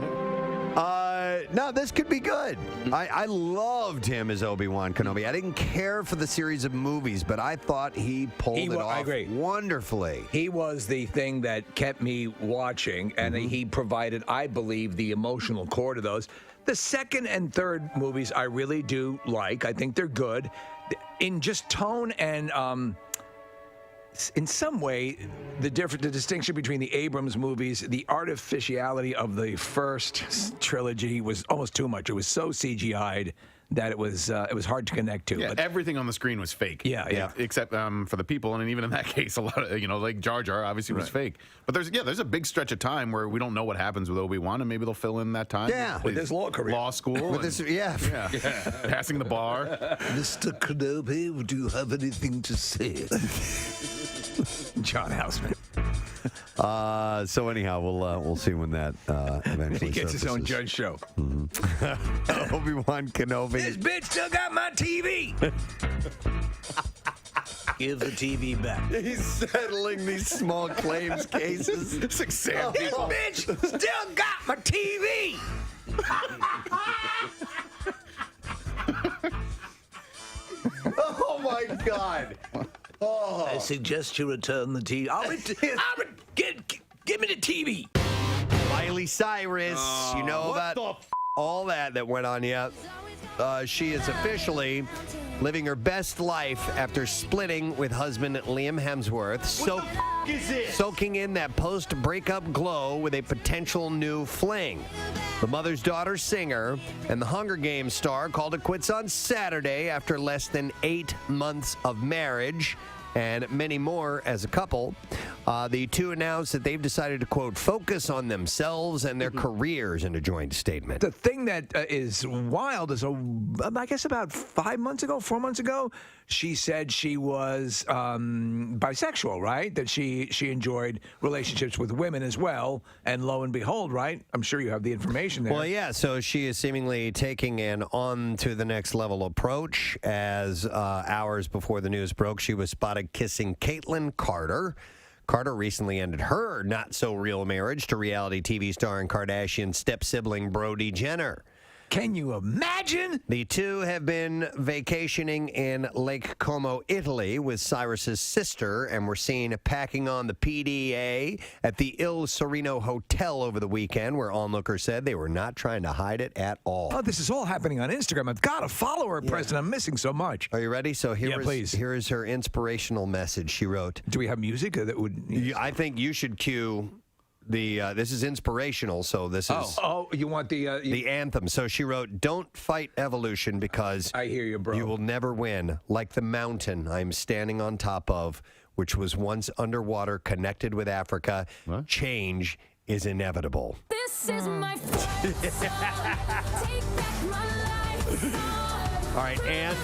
No, this could be good. I loved him as Obi-Wan Kenobi. I didn't care for the series of movies, but I thought he pulled it off I agree. wonderfully. He was the thing that kept me watching, and he provided, I believe, the emotional core to those. The second and third movies I really do like. I think they're good. In just tone and in some way, the distinction between the Abrams movies, the artificiality of the first trilogy was almost too much. It was so CGI'd that it was hard to connect to. Yeah, But everything on the screen was fake. Yeah. Except for the people, and even in that case, a lot of like Jar Jar obviously was fake. But there's a big stretch of time where we don't know what happens with Obi-Wan, and maybe they'll fill in that time. Yeah. with his law career, law school, With this, passing the bar. Mr. Kenobi, do you have anything to say? John Houseman. So anyhow, we'll see when that eventually He gets his own surfaces. judge show. Obi-Wan Kenobi. This bitch still got my TV. Give the TV back. He's settling these small claims cases. This bitch still got my TV. Oh my God. Oh. I suggest you return the TV. Give me the TV. Miley Cyrus, you know about all that went on. Yeah, she is officially living her best life after splitting with husband Liam Hemsworth. Soaking in that post-breakup glow with a potential new fling. The mother's daughter singer and the Hunger Games star called it quits on Saturday after less than 8 months of marriage and many more as a couple. The two announced that they've decided to, quote, focus on themselves and their careers in a joint statement. The thing that is wild is, I guess about 4 months ago, she said she was bisexual, right? That she enjoyed relationships with women as well. And lo and behold, right? I'm sure you have the information there. Well, yeah, so she is seemingly taking an on-to-the-next-level approach. As hours before the news broke, she was spotted kissing Caitlyn Carter, Carter recently ended her not-so-real marriage to reality TV star and Kardashian step-sibling Brody Jenner. Can you imagine? The two have been vacationing in Lake Como, Italy with Cyrus's sister, and were seen packing on the PDA at the Il Sereno Hotel over the weekend, where onlookers said they were not trying to hide it at all. Oh, this is all happening on Instagram. I've got to follow her, Preston. I'm missing so much. Are you ready? So here is her inspirational message. She wrote. Do we have music that would? I think you should cue. This is inspirational, so this is. Oh, you want the anthem. So she wrote, "Don't fight evolution because I hear you, bro. You will never win. Like the mountain I'm standing on top of, which was once underwater, connected with Africa. Change is inevitable." This is my fight song. Take back my life. All right, and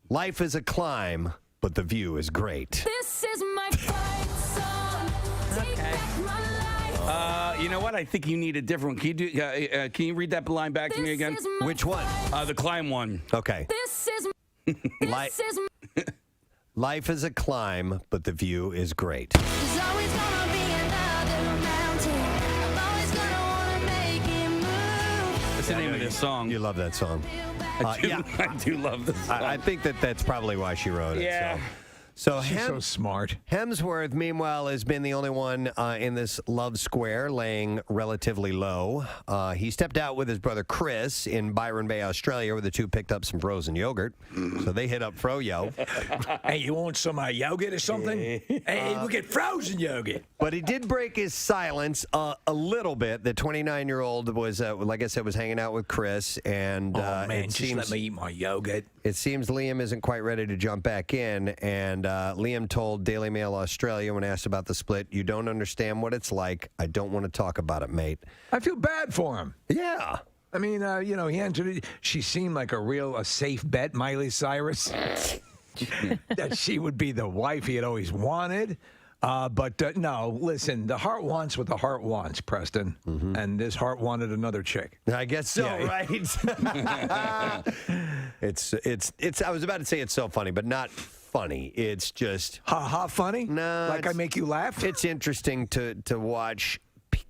life is a climb, but the view is great. This is my fight song. Take back my life. You know what? I think you need a different one. Can you read that line back to me again? Which one? The climb one. Okay. This is Life is a climb, but the view is great. There's always gonna be another mountain. I'm always gonna wanna make it move. What's the name of this song? You love that song. I do love this song. I think that's probably why she wrote it. Yeah. So she's so smart. Hemsworth, meanwhile, has been the only one in this love square, laying relatively low. He stepped out with his brother Chris in Byron Bay, Australia, where the two picked up some frozen yogurt. So they hit up Froyo. Hey, you want some yogurt or something? Hey, we'll get frozen yogurt. But he did break his silence a little bit. The 29-year-old was, like I said, was hanging out with Chris. And man, just let me eat my yogurt. It seems Liam isn't quite ready to jump back in. And Liam told Daily Mail Australia when asked about the split, "You don't understand what it's like. I don't want to talk about it, mate." I feel bad for him. Yeah. I mean, he entered it. She seemed like a safe bet, Miley Cyrus, that she would be the wife he had always wanted. But no, listen, the heart wants what the heart wants, Preston. And this heart wanted another chick. I guess so, right? It's. I was about to say it's so funny, but not funny. It's just ha funny. No, like I make you laugh. It's interesting to watch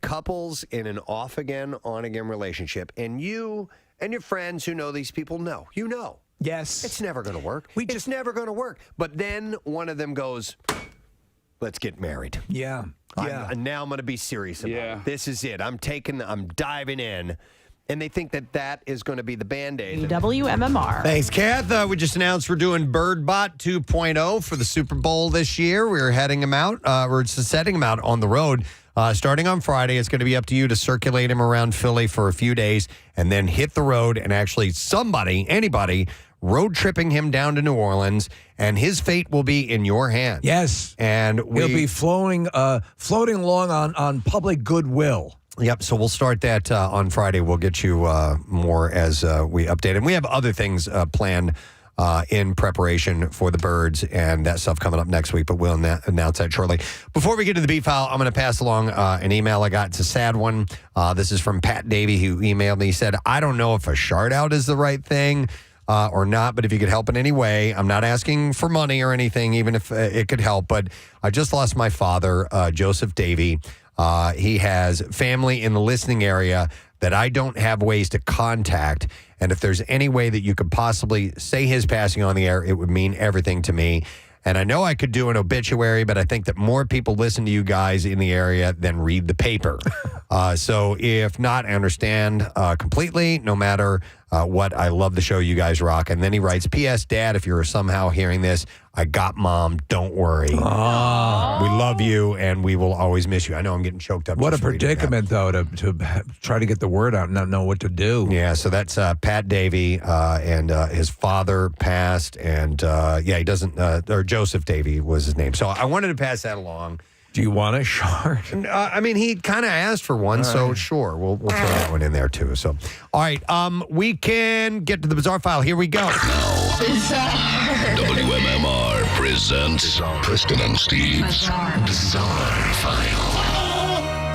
couples in an off again, on again relationship, and you and your friends who know these people know. You know. Yes. It's never going to work. It's never going to work. But then one of them goes, "Let's get married." Yeah. Now I'm going to be serious about it. This is it. I'm diving in. And they think that is going to be the Band-Aid. WMMR. Thanks, Kath. We just announced we're doing Birdbot 2.0 for the Super Bowl this year. We're heading him out. We're setting him out on the road. Starting on Friday, it's going to be up to you to circulate him around Philly for a few days and then hit the road and actually anybody, road tripping him down to New Orleans, and his fate will be in your hands. Yes. And he'll be floating along on public goodwill. Yep, so we'll start that on Friday. We'll get you more as we update. And we have other things planned in preparation for the birds and that stuff coming up next week, but we'll announce that shortly. Before we get to the beef file, I'm going to pass along an email I got. It's a sad one. This is from Pat Davey, who emailed me. He said, "I don't know if a shout out is the right thing or not, but if you could help in any way, I'm not asking for money or anything, even if it could help, but I just lost my father, Joseph Davey. He has family in the listening area that I don't have ways to contact. And if there's any way that you could possibly say his passing on the air, it would mean everything to me. And I know I could do an obituary, but I think that more people listen to you guys in the area than read the paper. So if not, I understand completely, no matter what. I love the show. You guys rock." And then he writes, "P.S. Dad, if you're somehow hearing this, I got Mom. Don't worry. We love you, and we will always miss you." I know I'm getting choked up. What a predicament, though, to try to get the word out and not know what to do. Yeah, so that's Pat Davey, and his father passed, and he doesn't, or Joseph Davey was his name. So I wanted to pass that along. Do you want a shard? I mean, he kind of asked for one, so sure. We'll throw that one in there, too. So, all right, we can get to the Bizarre File. Here we go. WMMR presents Preston and Steve's Bizarre File.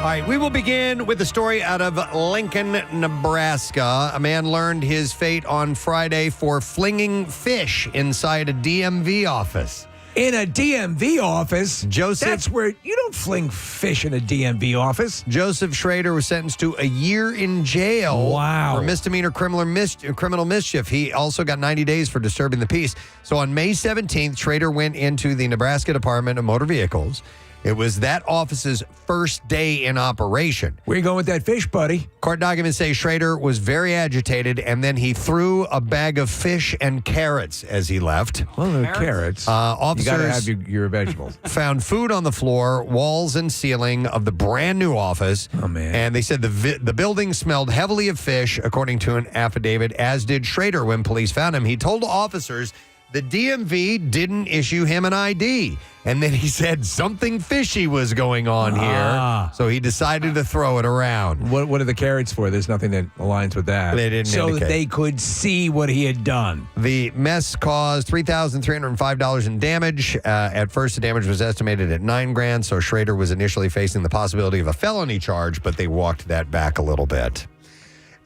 All right, we will begin with a story out of Lincoln, Nebraska. A man learned his fate on Friday for flinging fish inside a DMV office. In a DMV office? Joseph. That's where you don't fling fish in a DMV office. Joseph Schrader was sentenced to a year in jail for misdemeanor criminal mischief. He also got 90 days for disturbing the peace. So on May 17th, Schrader went into the Nebraska Department of Motor Vehicles. It was that office's first day in operation. Where you going with that fish, buddy? Court documents say Schrader was very agitated, and then he threw a bag of fish and carrots as he left. Well, carrots. Officers You got to have your vegetables. found food on the floor, walls, and ceiling of the brand new office. Oh, man. And they said the building smelled heavily of fish, according to an affidavit, as did Schrader when police found him. He told officers the DMV didn't issue him an ID. And then he said something fishy was going on here. So he decided to throw it around. What are the carrots for? There's nothing that aligns with that. They didn't So indicate. that they could see what he had done. The mess caused $3,305 in damage. At first, the damage was estimated at $9,000. So Schrader was initially facing the possibility of a felony charge, but they walked that back a little bit.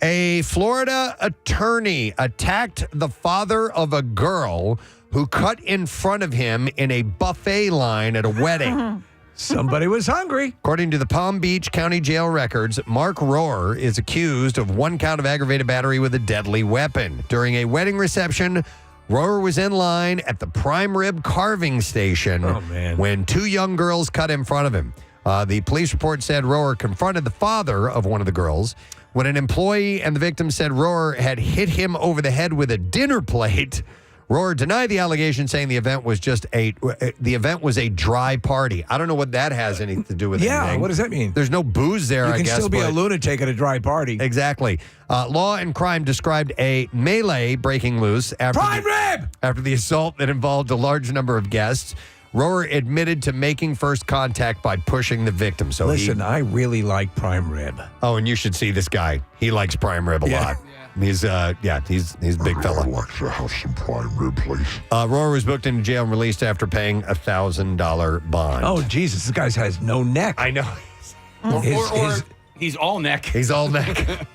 A Florida attorney attacked the father of a girl who cut in front of him in a buffet line at a wedding. Somebody was hungry. According to the Palm Beach County Jail records, Mark Rohrer is accused of 1 count of aggravated battery with a deadly weapon. During a wedding reception, Rohrer was in line at the prime rib carving station when 2 young girls cut in front of him. The police report said Rohrer confronted the father of one of the girls. When an employee and the victim said Rohrer had hit him over the head with a dinner plate, Rohrer denied the allegation, saying the event was a dry party. I don't know what that has anything to do with anything. What does that mean? There's no booze there, I guess. You can still be a but- lunatic at a dry party. Exactly. Law and Crime described a melee breaking loose after the assault that involved a large number of guests. Rohrer admitted to making first contact by pushing the victim. So Listen, I really like prime rib. Oh, and you should see this guy. He likes prime rib a lot. He's he's a big fella. I'd like to have some prime rib, please. Rohrer was booked into jail and released after paying $1,000 bond. Oh, Jesus, this guy has no neck. I know. Or he's all neck. He's all neck.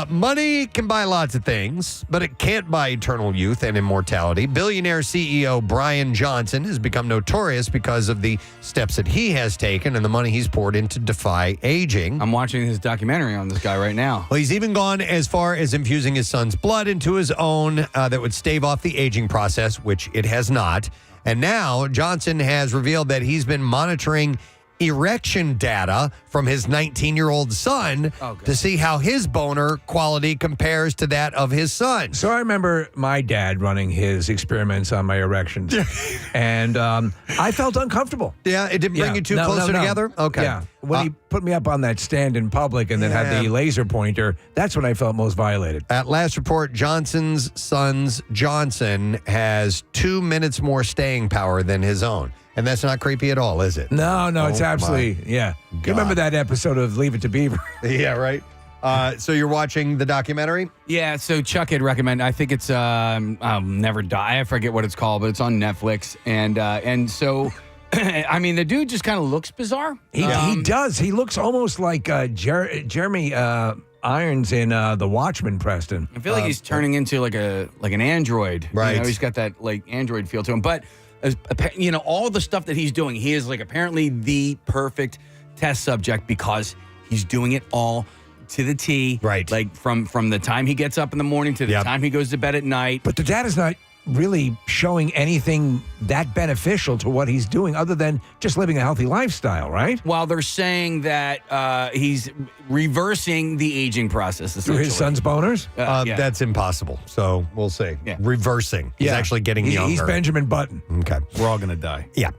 Money can buy lots of things, but it can't buy eternal youth and immortality. Billionaire CEO Brian Johnson has become notorious because of the steps that he has taken and the money he's poured in to defy aging. I'm watching his documentary on this guy right now. Well, he's even gone as far as infusing his son's blood into his own that would stave off the aging process, which it has not. And now Johnson has revealed that he's been monitoring erection data from his 19-year-old son to see how his boner quality compares to that of his son. So I remember my dad running his experiments on my erections, and I felt uncomfortable. Yeah, it didn't bring you two closer together? Okay. Yeah. When he put me up on that stand in public and then had the laser pointer, that's when I felt most violated. At last report, Johnson's son's Johnson has 2 minutes more staying power than his own. And that's not creepy at all, is it? No, it's absolutely, You remember that episode of Leave It to Beaver? Yeah, right. So you're watching the documentary? Yeah, so Chuck had recommended, I think it's I'll Never Die. I forget what it's called, but it's on Netflix. And so, I mean, the dude just kind of looks bizarre. He does. He looks almost like Jeremy Irons in The Watchmen, Preston. I feel like he's turning into like an android. Right. You know, he's got that like android feel to him. But all the stuff that he's doing, he is like apparently the perfect test subject because he's doing it all to the T. Right. Like from the time he gets up in the morning to the time he goes to bed at night. But the data's not really showing anything that beneficial to what he's doing other than just living a healthy lifestyle, right? Well, they're saying that he's reversing the aging process. Through his son's boners? That's impossible. So we'll see. Yeah. Reversing. He's actually getting younger. He's Benjamin Button. Okay. We're all going to die. Yeah.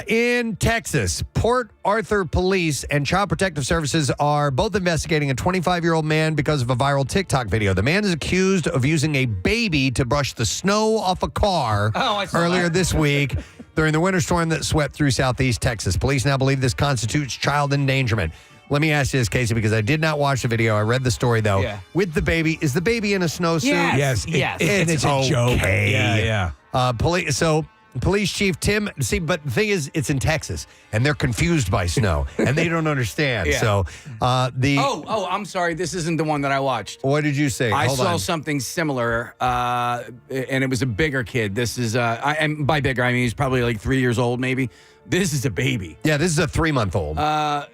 In Texas, Port Arthur Police and Child Protective Services are both investigating a 25-year-old man because of a viral TikTok video. The man is accused of using a baby to brush the snow off a car earlier this week during the winter storm that swept through southeast Texas. Police now believe this constitutes child endangerment. Let me ask you this, Casey, because I did not watch the video. I read the story, though. Yeah. With the baby, is the baby in a snowsuit? Yes. And it's a joke. Okay. Yeah. Police. So Police Chief Tim, but the thing is, it's in Texas, and they're confused by snow, and they don't understand. Yeah. So Oh, I'm sorry. This isn't the one that I watched. What did you say? I Hold saw on. something similar, and it was a bigger kid. This is, and by bigger, I mean he's probably like 3 years old, maybe. This is a baby. Yeah, this is a 3-month-old.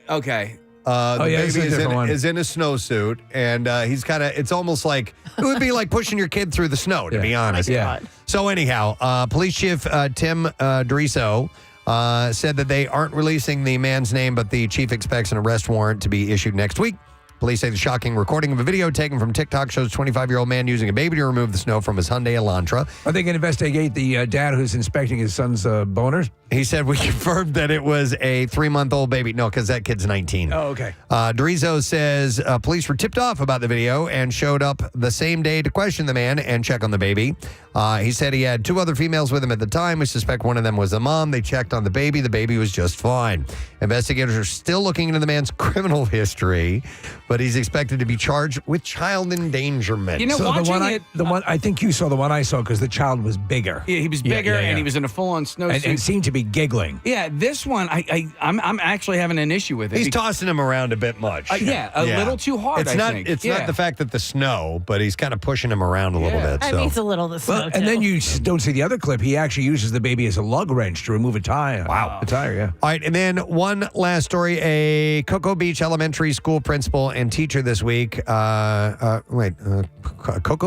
Okay. The this baby is a different one. is in a snowsuit, and he's kind of, it's almost like, it would be like pushing your kid through the snow, to be honest. Yeah. So anyhow, Police Chief Tim Doriso said that they aren't releasing the man's name, but the chief expects an arrest warrant to be issued next week. Police say the shocking recording of a video taken from TikTok shows a 25-year-old man using a baby to remove the snow from his Hyundai Elantra. Are they going to investigate the dad who's inspecting his son's boners? He said, we confirmed that it was a 3-month-old baby. No, because that kid's 19. Oh, okay. Dorizo says police were tipped off about the video and showed up the same day to question the man and check on the baby. He said he had 2 other females with him at the time. We suspect one of them was the mom. They checked on the baby. The baby was just fine. Investigators are still looking into the man's criminal history, but he's expected to be charged with child endangerment. You know, So watching the one I think you saw the one I saw because the child was bigger. Yeah, he was bigger, and he was in a full-on snowsuit. And seemed to be giggling. Yeah, this one, I'm actually having an issue with it. He's tossing him around a bit much. A little too hard, It's I not. think. It's Yeah. not the fact that the snow, but he's kind of pushing him around a little bit. I So. mean, it's a little the snow, And then you don't see the other clip. He actually uses the baby as a lug wrench to remove a tire. Wow. A tire, yeah. All right, and then one last story. A Cocoa Beach Elementary School principal and teacher this week. Cocoa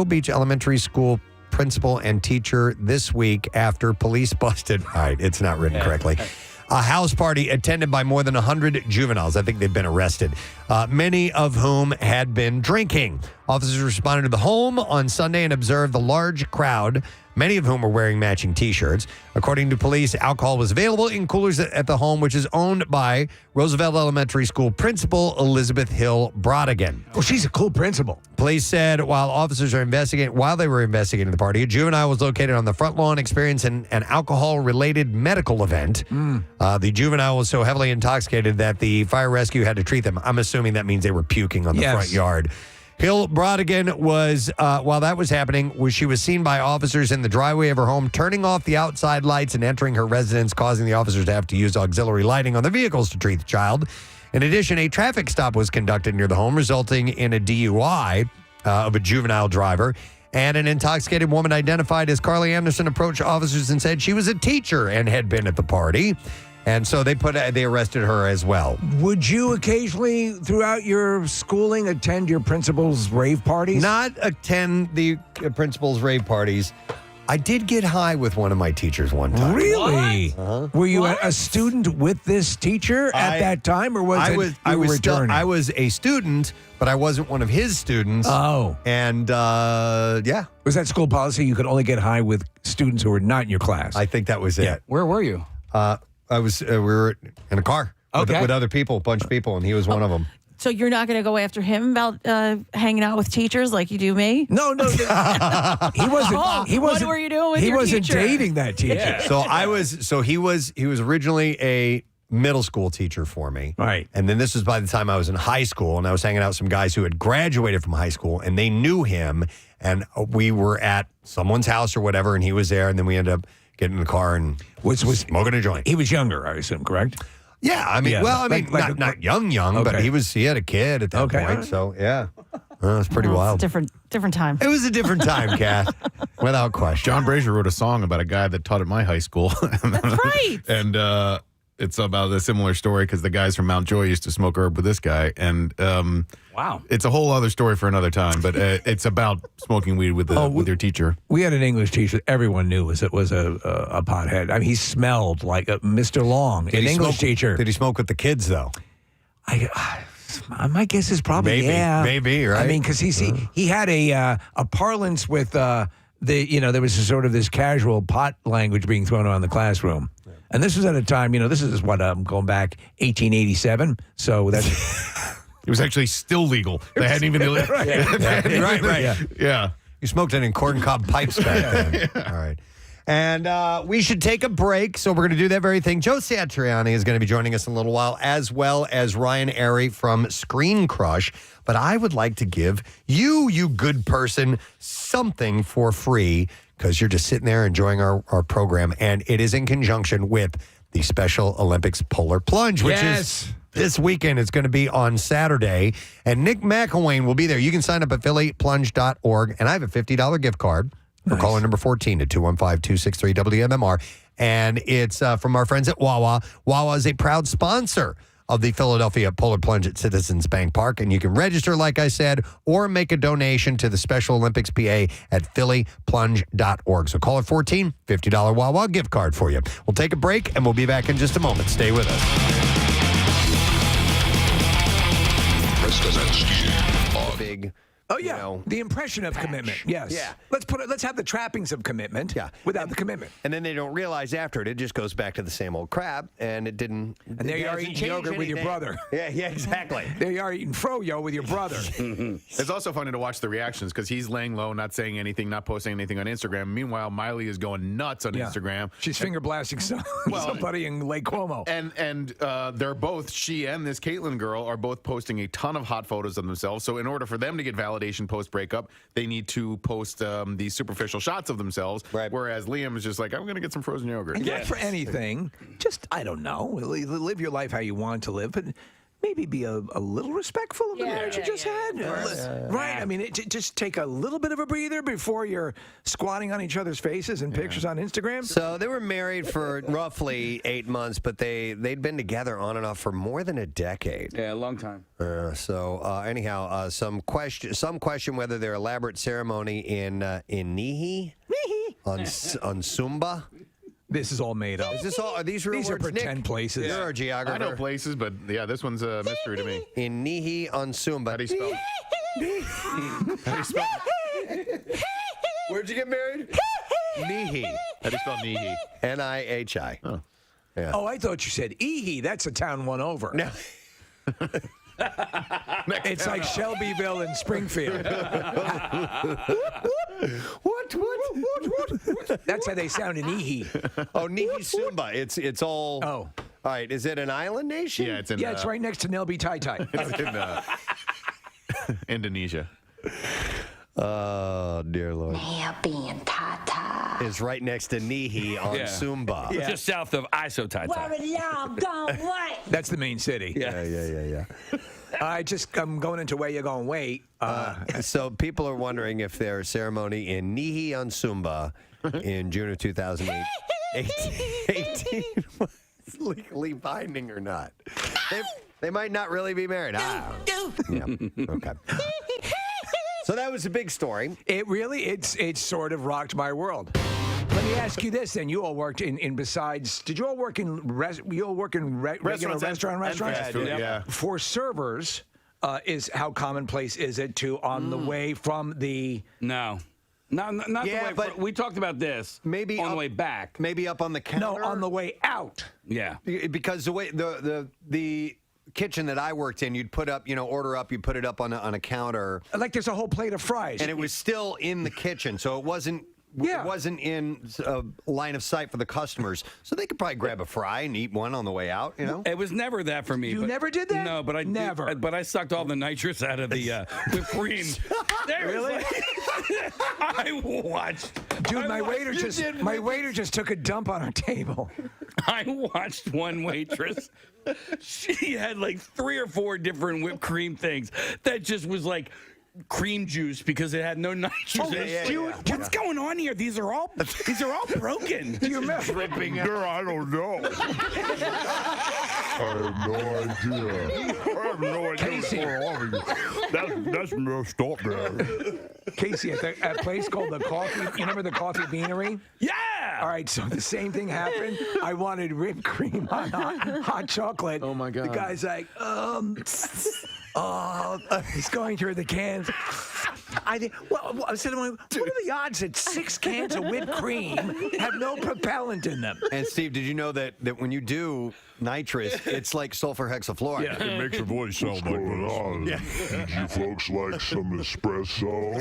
Beach Elementary School principal and teacher this week after police busted. All right, it's not written correctly. A house party attended by more than 100 juveniles. I think they've been arrested, many of whom had been drinking. Officers responded to the home on Sunday and observed the large crowd, many of whom were wearing matching T-shirts. According to police, alcohol was available in coolers at the home, which is owned by Roosevelt Elementary School principal Elizabeth Hill Brodigan. Well, she's a cool principal. Police said while they were investigating the party, a juvenile was located on the front lawn experiencing an alcohol-related medical event. The juvenile was so heavily intoxicated that the fire rescue had to treat them. I'm assuming that means they were puking on the front yard. Hill Brodigan was, while that was happening, she was seen by officers in the driveway of her home, turning off the outside lights and entering her residence, causing the officers to have to use auxiliary lighting on their vehicles to treat the child. In addition, a traffic stop was conducted near the home, resulting in a DUI of a juvenile driver. And an intoxicated woman identified as Carly Anderson approached officers and said she was a teacher and had been at the party. And so they arrested her as well. Would you occasionally, throughout your schooling, attend your principal's rave parties? Not attend the principal's rave parties. I did get high with one of my teachers one time. Really? Uh-huh. Were you a student with this teacher at that time, or was I was a student, but I wasn't one of his students. Oh. And yeah. Was that school policy? You could only get high with students who were not in your class. I think that was it. Where were you? We were in a car with other people, a bunch of people, and he was one of them. So you're not going to go after him about hanging out with teachers like you do me? No. He wasn't. What were you doing with He your wasn't teacher? dating that teacher. Yeah. He was originally a middle school teacher for me. Right. And then this was by the time I was in high school, and I was hanging out with some guys who had graduated from high school, and they knew him, and we were at someone's house or whatever, and he was there, and then we ended up getting in the car and smoking a joint. He was younger, I assume, correct? Yeah, I mean, not young, but he had a kid at that point. So yeah, it was pretty wild. Different time. It was a different time, Kat, without question. John Brazier wrote a song about a guy that taught at my high school. That's right. And it's about a similar story because the guys from Mount Joy used to smoke herb with this guy. And wow, it's a whole other story for another time. But it's about smoking weed with your teacher. We had an English teacher everyone knew was a pothead. I mean, he smelled like a Mr. Long, English teacher. Did he smoke with the kids though? My guess is probably maybe, right? I mean, because he had a parlance with there was sort of this casual pot language being thrown around the classroom. And this was at a time, this is what I'm going back 1887. So that's it was actually still legal. They hadn't even right. Yeah. You smoked it in corncob pipes back then. All right. And we should take a break, so we're going to do that very thing. Joe Satriani is going to be joining us in a little while, as well as Ryan Arery from Screen Crush. But I would like to give you good person, something for free. because you're just sitting there enjoying our program. And it is in conjunction with the Special Olympics Polar Plunge, which is this weekend. It's going to be on Saturday. And Nick McElwain will be there. You can sign up at phillyplunge.org. And I have a $50 gift card for caller number 14 at 215-263-WMMR. And it's from our friends at Wawa. Wawa is a proud sponsor of the Philadelphia Polar Plunge at Citizens Bank Park. And you can register, like I said, or make a donation to the Special Olympics PA at phillyplunge.org. So call it 14, $50 Wawa gift card for you. We'll take a break, and we'll be back in just a moment. Stay with us. Preston and Steve on Big. Oh yeah, the impression of commitment. Yes. Yeah. Let's have the trappings of commitment. Yeah. Without the commitment. And then they don't realize after it just goes back to the same old crap, and it didn't. And there you are eating yogurt with your brother. Yeah, exactly. There you are eating froyo with your brother. It's also funny to watch the reactions because he's laying low, not saying anything, not posting anything on Instagram. Meanwhile, Miley is going nuts on Instagram. She's finger blasting somebody in Lake Como. And they're both, she and this Caitlyn girl are both posting a ton of hot photos of themselves. So in order for them to get validation post breakup, they need to post these superficial shots of themselves. Right. Whereas Liam is just like, I'm going to get some frozen yogurt. And not for anything. Just, I don't know, live your life how you want to live, but maybe be a little respectful of the marriage you just had. Right? I mean, just take a little bit of a breather before you're squatting on each other's faces and pictures on Instagram. So they were married for roughly 8 months, but they'd been together on and off for more than a decade. Yeah, a long time. Anyhow, some question whether their elaborate ceremony in Nihi on Sumba. This is all made up. Is this all? Are these real These words? are pretend places. You're our geographer. I know places, but yeah, this one's a mystery to me. In Nihi on Sumba. How do you spell it? How do you spell it? Where'd you get married? Nihi. How do you spell Nihi? Nihi. Oh. Yeah. Oh, I thought you said Ehe. That's a town one over. No. It's like Shelbyville and Springfield. What? That's how they sound in Ehe. Oh, Nihi Sumba. It's all. Oh. All right. Is it an island nation? Yeah, it's in. It's right next to Nelby Tai Tai. It's in Indonesia. Oh, dear Lord. Nelby and Tata. It's right next to Nihi on Sumba. Yeah. Just south of Iso Tai Tai. Where y'all going? What? That's the main city. Yeah. I'm going into where you're going. Wait. So people are wondering if their ceremony in Nihi on Sumba in June of 2018 was legally binding or not. They might not really be married. Yeah. Okay. So that was a big story. It sort of rocked my world. Let me ask you this: then you all worked in besides? Did you all work in regular restaurants? Yeah. For servers, is how commonplace is it to on the way from the? No. Not the way. But we talked about this. Maybe on the way back. Maybe up on the counter. No, on the way out. Yeah. Because the way the kitchen that I worked in, you'd put up, order up, you put it up on a counter. Like there's a whole plate of fries. And it was still in the kitchen, so it wasn't in line of sight for the customers. So they could probably grab a fry and eat one on the way out, It was never that for me. You never did that? No, but I never. But I sucked all the nitrous out of the whipped cream. Really? I watched. Dude, my waiter just took a dump on our table. I watched one waitress. She had like 3 or 4 different whipped cream things that just was like cream juice because it had no nitrogen. What's going on here? These are all broken. Do you remember? Dripping Girl, I don't know. I have no idea. Casey. That's messed up there. Casey, at a place called the Coffee. You remember the Coffee Beanery? Yeah. All right, so the same thing happened. I wanted whipped cream on hot chocolate. Oh my God. The guy's like, he's going through the cans. I said to him, what are the odds that 6 cans of whipped cream have no propellant in them? And Steve, did you know that when you do nitrous, it's like sulfur hexafluoride? Yeah. It makes your voice sound like this. Did you folks like some espresso?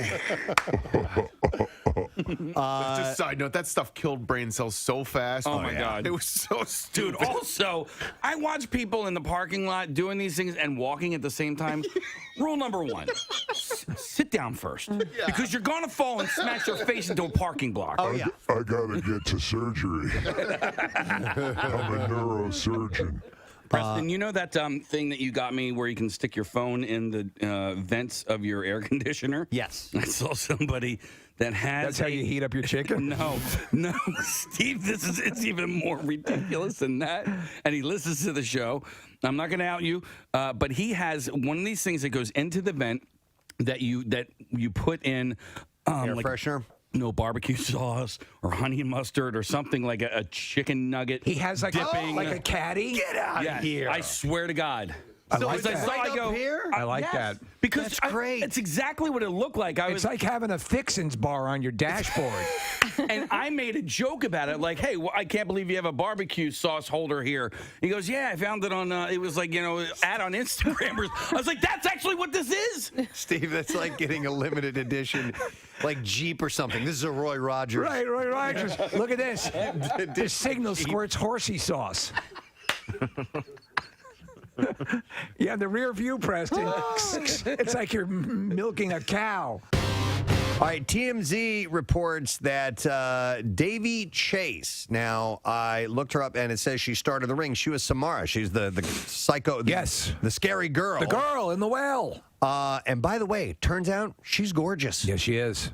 Just a side note, that stuff killed brain cells so fast. Oh, my God. It was so stupid. Dude, also, I watch people in the parking lot doing these things and walking at the same time. Rule number 1, sit down first. Because you're going to fall and smash your face into a parking block. Oh, yeah. I gotta get to surgery. I'm a neurosurgeon. Preston, you know that thing that you got me where you can stick your phone in the vents of your air conditioner? Yes. I saw somebody that has. That's how you heat up your chicken? No, Steve, it's even more ridiculous than that. And he listens to the show. I'm not going to out you, but he has one of these things that goes into the vent that you put in Air freshener? No barbecue sauce or honey and mustard or something like a chicken nugget. He has like dipping. a caddy? Get out of here. I swear to God. I like As I that. saw, I go, here? I like yes, that. because That's great. It's exactly what it looked like. It's like having a Fixins bar on your dashboard. And I made a joke about it, like, hey, well, I can't believe you have a barbecue sauce holder here. He goes, yeah, I found it on, it was like, ad on Instagram. I was like, that's actually what this is. Steve, that's like getting a limited edition, like Jeep or something. This is a Roy Rogers. Right, Roy Rogers. Look at this. This signal squirts horsey sauce. Yeah, the rear view, Preston. It's like you're milking a cow. All right, TMZ reports that Davy Chase. Now, I looked her up, and it says she started the ring. She was Samara. She's the psycho. Yes. The scary girl. The girl in the well. And by the way, turns out she's gorgeous. Yes, she is.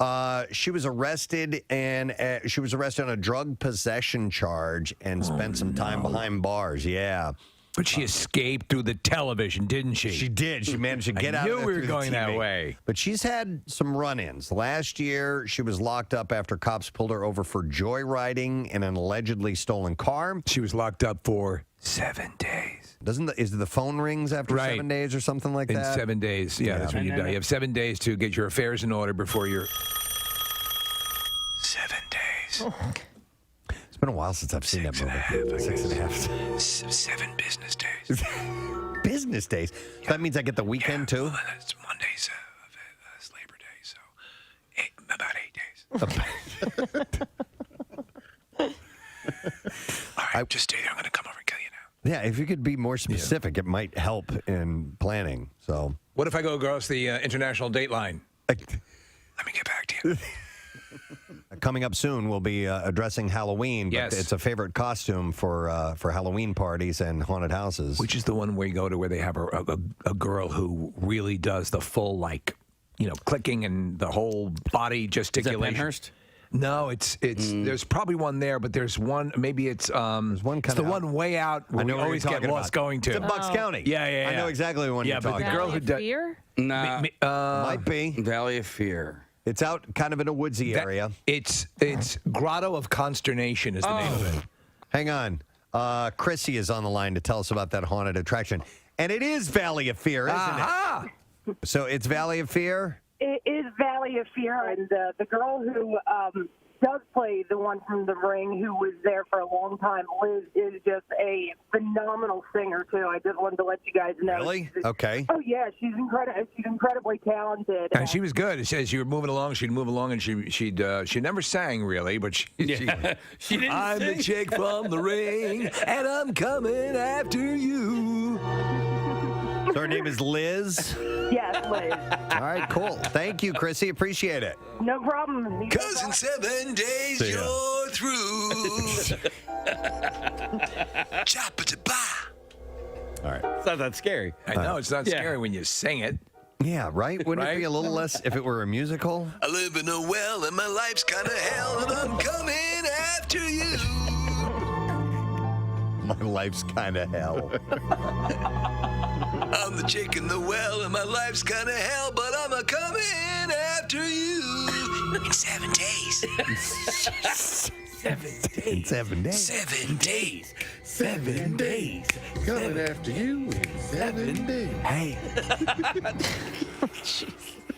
She was arrested, and she was arrested on a drug possession charge and spent some time behind bars. Yeah. But she escaped through the television, didn't she? She did. She managed to get out I of knew there we were through the going that TV. way. But she's had some run-ins. Last year, she was locked up after cops pulled her over for joyriding in an allegedly stolen car. She was locked up for 7 days. Is the phone rings after 7 days or something like In that? 7 days. Yeah, that's when you die. You have 7 days to get your affairs in order before you're... 7 days. It's been a while since I've seen that movie. 6.5. 7 business days. Business days? So that means I get the weekend, too? Well, it's Monday's Labor Day, so about 8 days. All right, just stay there. I'm going to come over and kill you now. Yeah, if you could be more specific, it might help in planning. So, what if I go across the international date line? Let me get back to you. Coming up soon, we'll be addressing Halloween. But Yes. it's a favorite costume for Halloween parties and haunted houses. Which is the one where you go to where they have a girl who really does the full, clicking and the whole body gesticulation. Penhurst? No, it's there's probably one there, but there's one, maybe it's there's one it's the one way out where we know what always you're get talking lost about. going to. It's in Bucks County. Yeah. I know exactly the one you're talking but the girl who does Fear? Nah. Might be. Valley of Fear. It's out kind of in a woodsy area. It's Grotto of Consternation is the name of it. Hang on. Chrissy is on the line to tell us about that haunted attraction. And it is Valley of Fear, isn't it? So it's Valley of Fear? It is Valley of Fear, and the girl who does play the one from The Ring, who was there for a long time, Liz, is just a phenomenal singer, too. I just wanted to let you guys know. Really? Okay. Oh, yeah, she's incredibly talented. And she was good. It says you were moving along, she'd move along, and she never sang really, but she didn't I'm sing. the chick from The Ring, and I'm coming after you. So her name is Liz? Yes, Liz. All right, cool. Thank you, Chrissy. Appreciate it. No problem. Cause in 7 days See ya. you're through. Chop-a-da-ba. All right. It's not that scary. I know, it's not Yeah. scary when you sing it. Yeah, right? Wouldn't it be a little less if it were a musical? I live in a well and my life's kind of hell and I'm coming after you. My life's kind of hell. I'm the chick in the well and my life's kind of hell, but I'm a coming after you. In 7 days. 7 days. In 7 days. 7 days. 7 days. Coming after you in 7 days. Hey.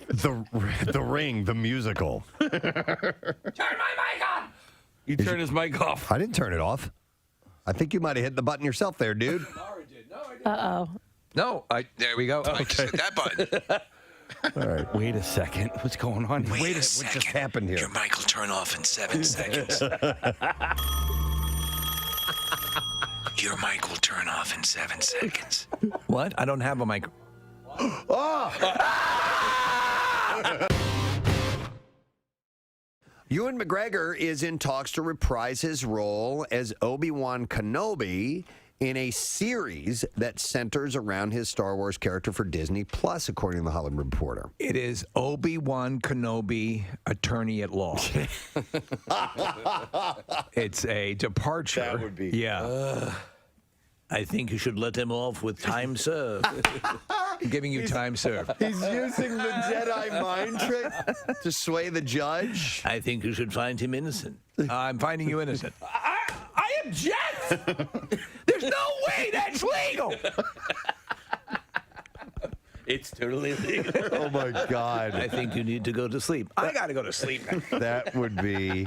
The Ring, the musical. Turn my mic on. You turn his mic off. I didn't turn it off. I think you might have hit the button yourself there, dude. Uh-oh. No, there we go. I just hit that button. All right. Wait a second. What's going on? Wait a What second. just happened here? Your mic will turn off in 7 seconds. Your mic will turn off in 7 seconds. What? I don't have a mic. Ewan McGregor is in talks to reprise his role as Obi-Wan Kenobi in a series that centers around his Star Wars character for Disney Plus, according to the Hollywood Reporter. It is Obi-Wan Kenobi, attorney at law. It's a departure. That would be. Yeah. I think you should let him off with time served. I'm giving you time served. He's using the Jedi mind trick to sway the judge. I think you should find him innocent. I'm finding you innocent. I object! There's no way that's legal! It's totally legal. Oh, my God. I think you need to go to sleep. I got to go to sleep now. That would be...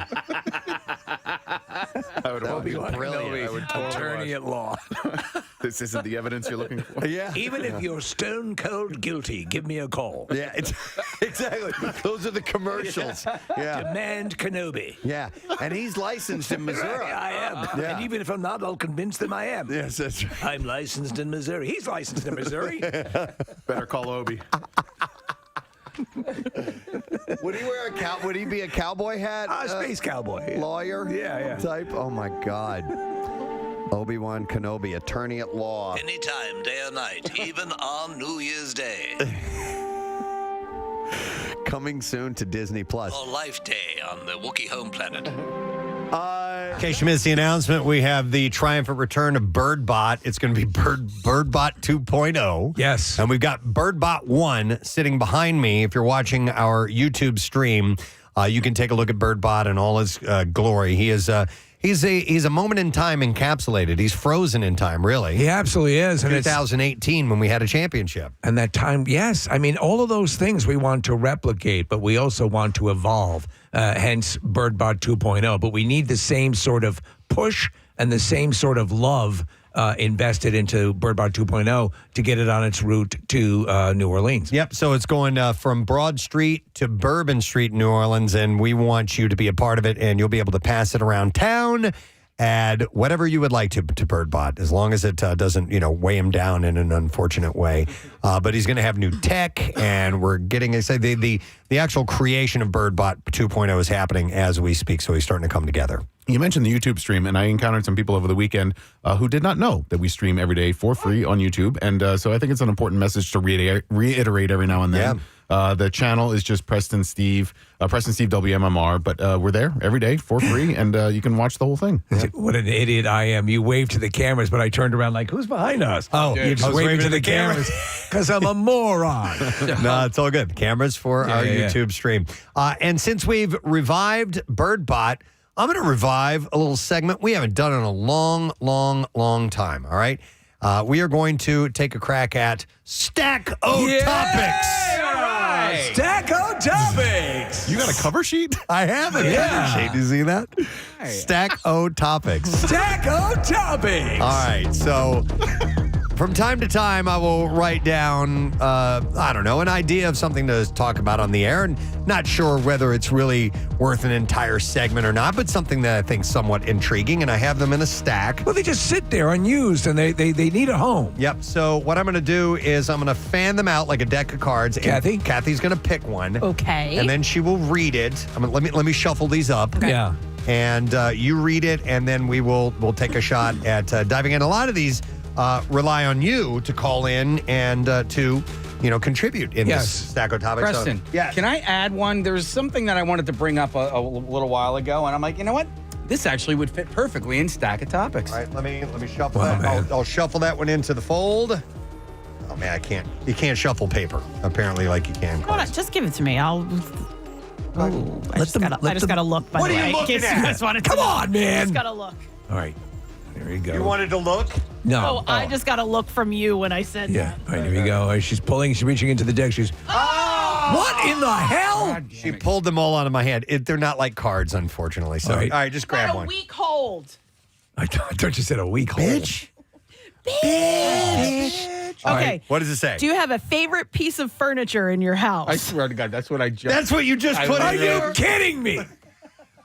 That would be brilliant. I would totally Attorney at law. This isn't the evidence you're looking for. Yeah. Even if you're stone cold guilty, give me a call. Yeah, exactly. Those are the commercials. Yeah. Demand Kenobi. Yeah. And he's licensed in Missouri. I am. Yeah. And even if I'm not, I'll convince them I am. Yes, that's right. I'm licensed in Missouri. He's licensed in Missouri. Better call Obi. Would he wear Would he be a cowboy hat? Space cowboy. Lawyer? Yeah. Type? Oh, my God. Obi-Wan Kenobi, attorney at law. Anytime, day or night, even on New Year's Day. Coming soon to Disney Plus. Or Life Day on the Wookiee home planet. In case you missed the announcement, we have the triumphant return of Birdbot. It's going to be Birdbot 2.0. Yes. And we've got Birdbot 1 sitting behind me. If you're watching our YouTube stream, you can take a look at Birdbot in all his glory. He is he's a moment in time encapsulated. He's frozen in time, really. He absolutely is. And 2018 when we had a championship. And that time, yes. I mean, all of those things we want to replicate, but we also want to evolve. Hence, Birdbot 2.0. But we need the same sort of push and the same sort of love invested into Birdbot 2.0 to get it on its route to New Orleans. Yep. So it's going from Broad Street to Bourbon Street, New Orleans, and we want you to be a part of it, and you'll be able to pass it around town. Add whatever you would like to Birdbot, as long as it doesn't, weigh him down in an unfortunate way. But he's going to have new tech, and we're getting, the actual creation of Birdbot 2.0 is happening as we speak, so he's starting to come together. You mentioned the YouTube stream, and I encountered some people over the weekend who did not know that we stream every day for free on YouTube. And so I think it's an important message to reiterate every now and then. Yeah. The channel is just Preston Steve WMMR, but we're there every day for free, and you can watch the whole thing. What an idiot I am. You waved to the cameras, but I turned around like, who's behind us? Oh, you just waving to the cameras because I'm a moron. No, it's all good. Cameras for our YouTube stream. And since we've revived Birdbot, I'm going to revive a little segment we haven't done in a long, long, long time, all right? We are going to take a crack at Stack O Topics. Right. Stack O Topics. You got a cover sheet? I have a cover sheet. Do you see that? Stack O Topics. Stack O Topics. All right, so from time to time, I will write down, an idea of something to talk about on the air, and not sure whether it's really worth an entire segment or not, but something that I think is somewhat intriguing, and I have them in a stack. Well, they just sit there unused, and they need a home. Yep, so what I'm going to do is I'm going to fan them out like a deck of cards. Kathy? Kathy's going to pick one. Okay. And then she will read it. Let me shuffle these up. Okay. Yeah. And you read it, and then we'll take a shot at diving in. A lot of these rely on you to call in and to contribute in this Stack O Topics. Preston, can I add one? There's something that I wanted to bring up a little while ago, and I'm like, you know what? This actually would fit perfectly in Stack of Topics. All right, let me shuffle that. I'll shuffle that one into the fold. Oh man, I can't. You can't shuffle paper apparently like you can. Hold on, just give it to me. I just gotta look. By What the are way, you looking in case at? you guys wanted Come to on, man. I just gotta look. All right. There you go. You wanted to look? No. I just gotta look from you when I said Yeah. that. All right, here we go. She's reaching into the deck. She's. What in the hell? She pulled them all out of my hand. They're not like cards, unfortunately. So, all right, just grab Got a one. weak hold. I thought you said a week hold. Bitch. couch. Okay. What does it say? Do you have a favorite piece of furniture in your house? I swear to God, that's what I just. That's what you just put Are in you there? kidding me?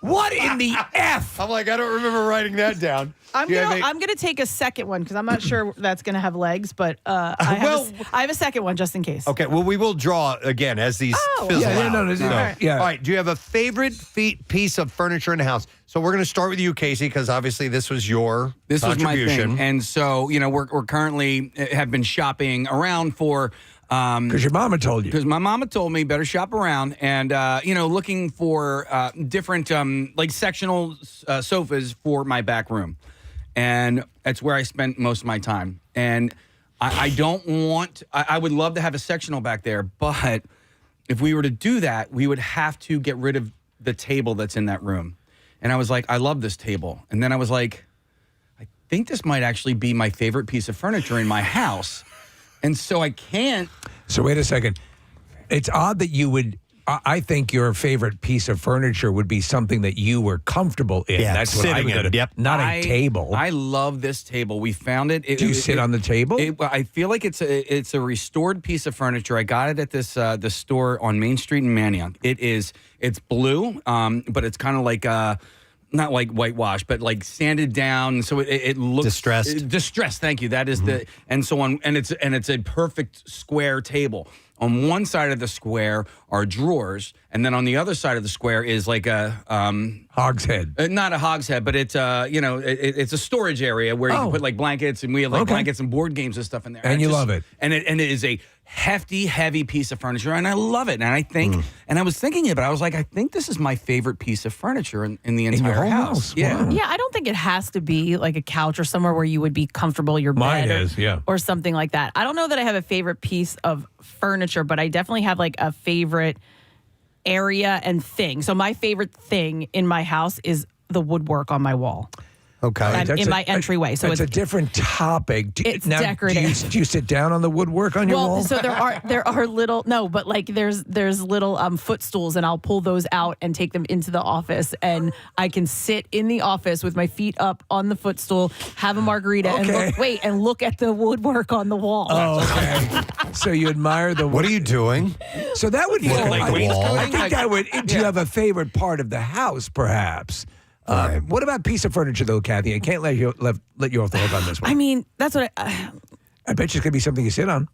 What in the F? I'm like, I don't remember writing that down. I'm gonna take a second one because I'm not sure that's gonna have legs, but I have a second one just in case. Okay, well, we will draw again as these fizzle out. Yeah. All right, do you have a favorite piece of furniture in the house? So we're going to start with you, Casey, because obviously this was your This was my contribution. thing, and so we're currently have been shopping around for. Because your mama told you. Because my mama told me better shop around, and looking for different like sectional sofas for my back room, and that's where I spent most of my time. And I don't want. I would love to have a sectional back there, but if we were to do that, we would have to get rid of the table that's in that room. And I was like, I love this table, and then I was like, I think this might actually be my favorite piece of furniture in my house. And so I can't. So wait a second. It's odd that you would. I think your favorite piece of furniture would be something that you were comfortable in. Yeah, That's what I sitting would in. do. Yep. Not a table. I love this table. We found it. Do you sit on the table? I feel like it's a restored piece of furniture. I got it at this the store on Main Street in Manayunk. It's blue, but it's kind of like not like whitewash, but like sanded down, so it looks distressed. Distressed, thank you. That is the and so on, and it's a perfect square table. On one side of the square are drawers, and then on the other side of the square is like a hogshead. Not a hogshead, but it's it's a storage area where you can put like blankets, and we have like blankets and board games and stuff in there. And you love it. And it is a hefty, heavy piece of furniture, and I love it. And I think, and I was thinking about it, I was like, I think this is my favorite piece of furniture in the entire whole house. house. Yeah. Wow. Yeah, I don't think it has to be like a couch or somewhere where you would be comfortable, your Mine bed is, yeah. or something like that. I don't know that I have a favorite piece of furniture, but I definitely have like a favorite area and thing. So my favorite thing in my house is the woodwork on my wall. Okay. In my entryway. So it's a different topic. It's decorative. Do you sit down on the woodwork on your wall? So there are little but like there's little footstools, and I'll pull those out and take them into the office, and I can sit in the office with my feet up on the footstool, have a margarita, and look at the woodwork on the wall. Oh, okay. So you admire the. What are you doing? So that would be Like the wall? I think that would. Do you have a favorite part of the house, perhaps? What about piece of furniture, though, Kathy? I can't let you off the hook on this one. I mean, that's what I bet you it's gonna be something you sit on.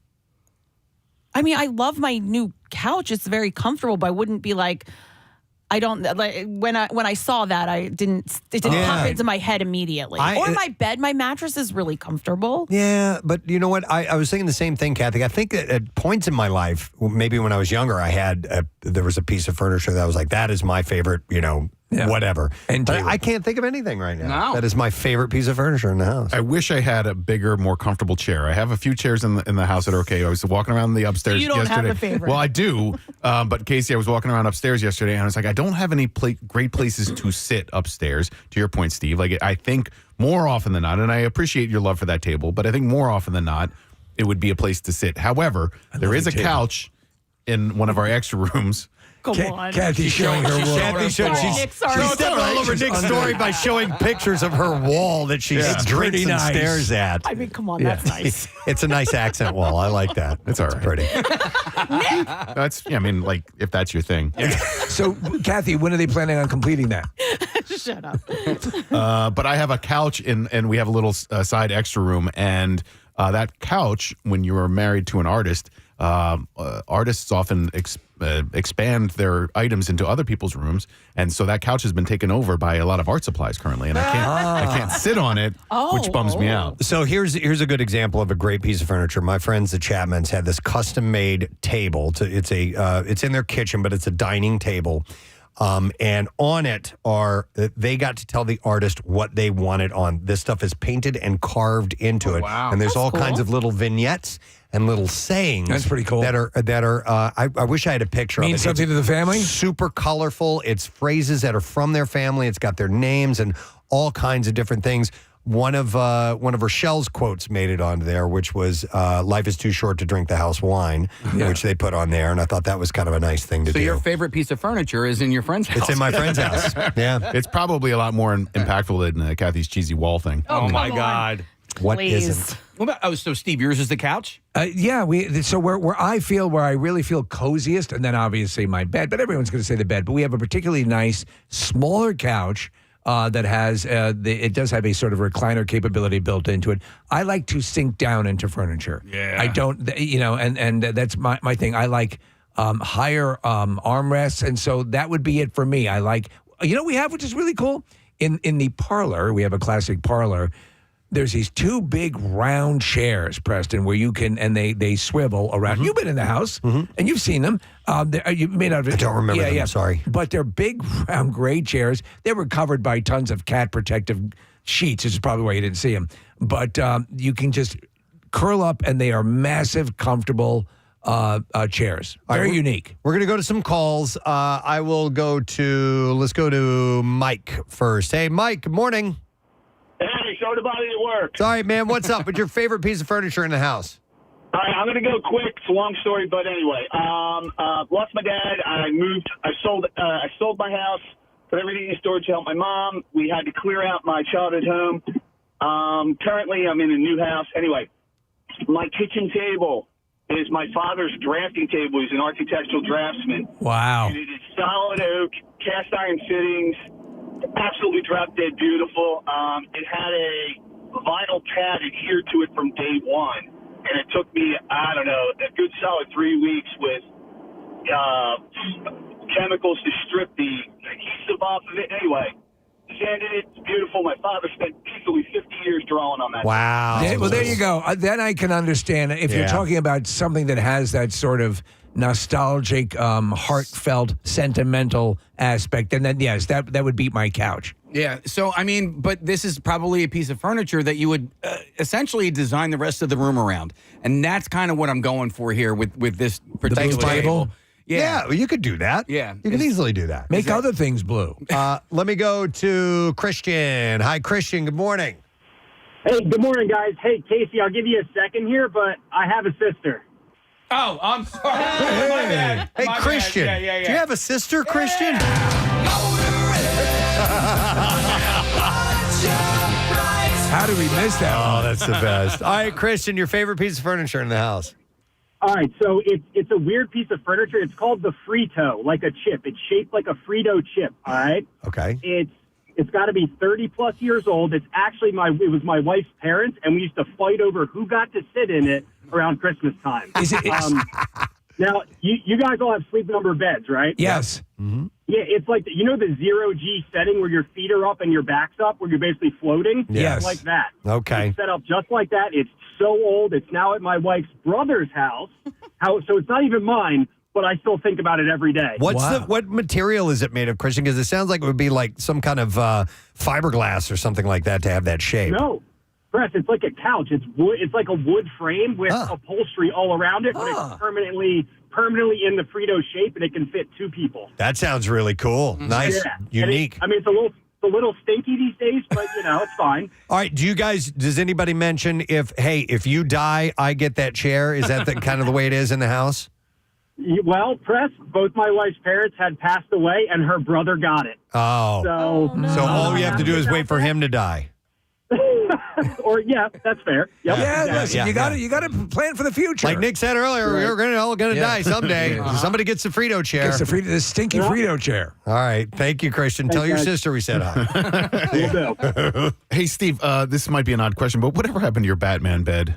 I mean, I love my new couch. It's very comfortable, but I wouldn't be like. I don't like when I saw that it didn't pop into my head immediately. Or my bed, my mattress is really comfortable. Yeah, but you know what? I was thinking the same thing, Kathy. I think that at points in my life, maybe when I was younger, there was a piece of furniture that I was like, that is my favorite, whatever. But I can't think of anything right now. No. That is my favorite piece of furniture in the house. I wish I had a bigger, more comfortable chair. I have a few chairs in the house that are okay. I was walking around the upstairs You don't yesterday. have a favorite. Well, I do. But Casey, I was walking around upstairs yesterday, and I was like, I don't have any great places to sit upstairs. To your point, Steve, like I think more often than not, and I appreciate your love for that table, but I think more often than not, it would be a place to sit. However, there is a couch in one of our extra rooms. Come on. Kathy's showing her wall. She's stepping all over Nick's story by showing pictures of her wall that she drinks and stares at. I mean, come on, that's nice. It's a nice accent wall. I like that. It's all right. Pretty. I mean, like, if that's your thing. So, Kathy, when are they planning on completing that? Shut up. But I have a couch, and we have a little side extra room. And that couch, when you are married to an artist, artists often expand their items into other people's rooms, and so that couch has been taken over by a lot of art supplies currently, and I can't sit on it, which bums me out. So here's a good example of a great piece of furniture. My friends, the Chapmans, had this custom-made table. It's in their kitchen, but it's a dining table. And on it they got to tell the artist what they wanted on. This stuff is painted and carved into it. Wow. And there's That's all cool. kinds of little vignettes and little sayings. That's pretty cool. That are. I wish I had a picture of it. Means something to the family? Super colorful. It's phrases that are from their family. It's got their names and all kinds of different things. One of Rochelle's quotes made it on there, which was "Life is too short to drink the house wine," which they put on there, and I thought that was kind of a nice thing to do. So your favorite piece of furniture is in your friend's house. It's in my friend's house. Yeah, It's probably a lot more impactful than Kathy's cheesy wall thing. Oh my come on. God. What Please. isn't? What about, so Steve, yours is the couch? Yeah, so where I really feel coziest, and then obviously my bed, but everyone's going to say the bed, but we have a particularly nice, smaller couch that has, it does have a sort of recliner capability built into it. I like to sink down into furniture. Yeah. I don't, and that's my thing. I like higher armrests, and so that would be it for me. I like, we have, which is really cool, in the parlor, we have a classic parlor. There's these two big round chairs, Preston, where you can, and they swivel around. Mm-hmm. You've been in the house, and you've seen them. You made out of it. I don't remember them, I'm sorry. But they're big, round, gray chairs. They were covered by tons of cat protective sheets, which is probably why you didn't see them. But you can just curl up, and they are massive, comfortable chairs. Very unique. We're going to go to some calls. Let's go to Mike first. Hey, Mike, good morning. Hey, sorry to bother you at work. Sorry, man. What's up? What's your favorite piece of furniture in the house? All right, I'm going to go quick. It's a long story, but anyway. Lost my dad. I sold my house, put everything in storage to help my mom. We had to clear out my childhood home. Currently, I'm in a new house. Anyway, my kitchen table is my father's drafting table. He's an architectural draftsman. Wow. And it is solid oak, cast iron fittings. Absolutely drop dead beautiful. It had a vinyl pad adhered to it from day one, and it took me, I don't know, a good solid 3 weeks with chemicals to strip the adhesive off of it. Anyway, sanded it. It's beautiful. My father spent easily 50 years drawing on that. Wow. Well, there you go. Then I can understand if you're talking about something that has that sort of nostalgic, heartfelt, sentimental aspect, and then yes, that would beat my couch. Yeah. So, I mean, but this is probably a piece of furniture that you would essentially design the rest of the room around. And that's kind of what I'm going for here with this particular table. Yeah, well, you could do that. Yeah. You can easily do that. Make other things blue. Let me go to Christian. Hi, Christian. Good morning. Hey, good morning, guys. Hey, Casey, I'll give you a second here, but I have a sister. Oh, I'm sorry. My bad. Hey, My Christian. bad. Yeah. Do you have a sister, Christian? How did we miss that? Oh, that's the best. All right, Christian, your favorite piece of furniture in the house? All right, so it's a weird piece of furniture. It's called the Frito, like a chip. It's shaped like a Frito chip, all right? Okay. It's got to be 30-plus years old. It's actually it was my wife's parents, and we used to fight over who got to sit in it around Christmas time. Now, you guys all have sleep number beds, right? Yes. Mm-hmm. Yeah, it's like, the 0G setting where your feet are up and your back's up, where you're basically floating? Yes. It's like that. Okay. It's set up just like that. It's so old. It's now at my wife's brother's house. So it's not even mine, but I still think about it every day. What material is it made of, Christian? Because it sounds like it would be like some kind of fiberglass or something like that to have that shape. No. Press, it's like a couch. It's wood. It's like a wood frame with upholstery all around it, but it's permanently in the Frito shape, and it can fit two people. That sounds really cool. Nice, unique. It's a little stinky these days, but it's fine. All right, does anybody mention if you die, I get that chair? Is that kind of the way it is in the house? Well, Press, both my wife's parents had passed away, and her brother got it. Oh. So all we have to do is wait for him to die. Or that's fair. Yep. Listen, you got to plan for the future. Like Nick said earlier, we're all going to die someday. Somebody gets the Frito chair. Gets the stinky Frito chair. All right, thank you, Christian. Tell your sister we said hi. Hey, Steve, this might be an odd question, but whatever happened to your Batman bed?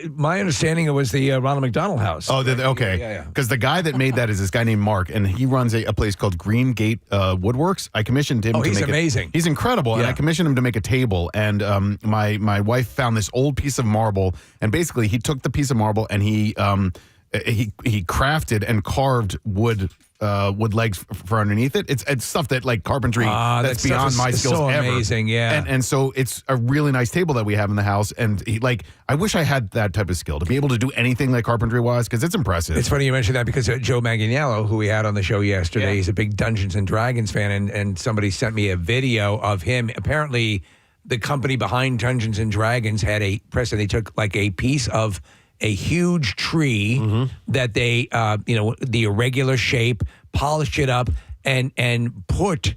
My understanding, it was the Ronald McDonald House. Oh, okay. Because the guy that made that is this guy named Mark, and he runs a place called Green Gate Woodworks. I commissioned him to he's make amazing. He's incredible, and I commissioned him to make a table. And my wife found this old piece of marble, and basically he took the piece of marble and he crafted and carved wood legs for underneath it. It's stuff that like carpentry that's beyond my skills so ever. Amazing, yeah. And so it's a really nice table that we have in the house. And I wish I had that type of skill to be able to do anything like carpentry wise, because it's impressive. It's funny you mentioned that because Joe Manganiello, who we had on the show yesterday, he's a big Dungeons and Dragons fan, and somebody sent me a video of him. Apparently, the company behind Dungeons and Dragons had they took like a piece of a huge tree that they, the irregular shape, polished it up, and put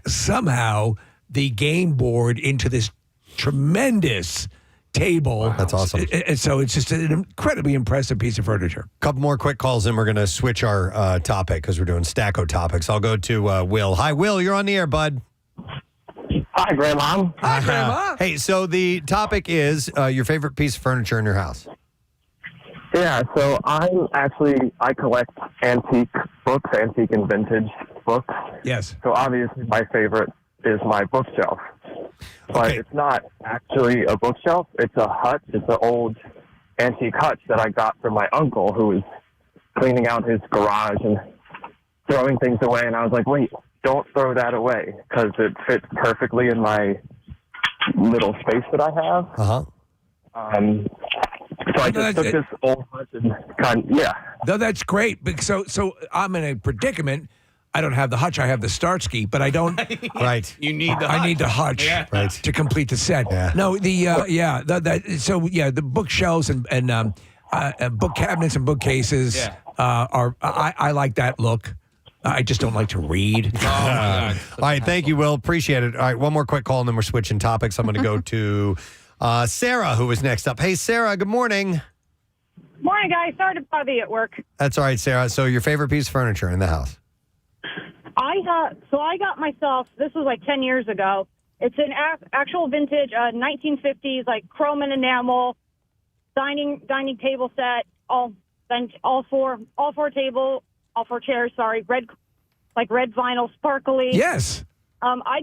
somehow the game board into this tremendous table. That's awesome. And so it's just an incredibly impressive piece of furniture. Couple more quick calls, and we're going to switch our topic because we're doing Stacko topics. I'll go to Will. Hi, Will. You're on the air, bud. Hi, Grandma. Hi, Grandma. Hey, so the topic is your favorite piece of furniture in your house. Yeah, so I collect antique books, antique and vintage books. Yes. So obviously my favorite is my bookshelf. But it's not actually a bookshelf. It's a hutch. It's an old antique hutch that I got from my uncle who was cleaning out his garage and throwing things away. And I was like, wait, don't throw that away because it fits perfectly in my little space that I have. So I just took this old hutch and No, that's great. So I'm in a predicament. I don't have the hutch. I have the Starsky, but I don't. Right. You need the hutch. I need the hutch to complete the set. Yeah. No, the bookshelves and book cabinets and bookcases are. I like that look. I just don't like to read. Oh, my God. All right, thank you, Will. Appreciate it. All right, one more quick call, and then we're switching topics. I'm going to go to Sarah, who is next up. Hey, Sarah, good morning. Morning, guys. Sorry to bother you at work. That's all right, Sarah. So your favorite piece of furniture in the house? I got myself, this was like 10 years ago. It's an actual vintage 1950s, like chrome and enamel, dining table set, all four chairs, red vinyl, sparkly. Yes. I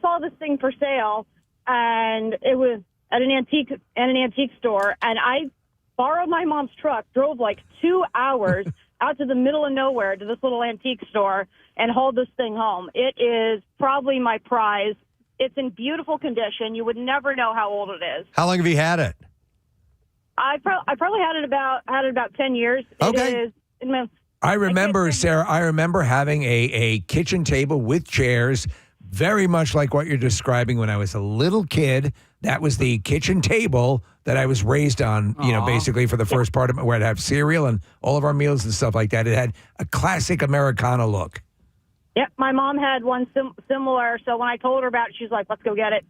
saw this thing for sale, and it was at an antique store, and I borrowed my mom's truck, drove like 2 hours out to the middle of nowhere to this little antique store and hauled this thing home. It is probably my prize. It's in beautiful condition. You would never know how old it is. How long have you had it? I probably had it about 10 years. Okay. It is. I remember, Sarah, having a kitchen table with chairs, very much like what you're describing when I was a little kid. That was the kitchen table that I was raised on, basically for the first part of it, where I'd have cereal and all of our meals and stuff like that. It had a classic Americana look. Yep, my mom had one similar, so when I told her about it, she's like, let's go get it.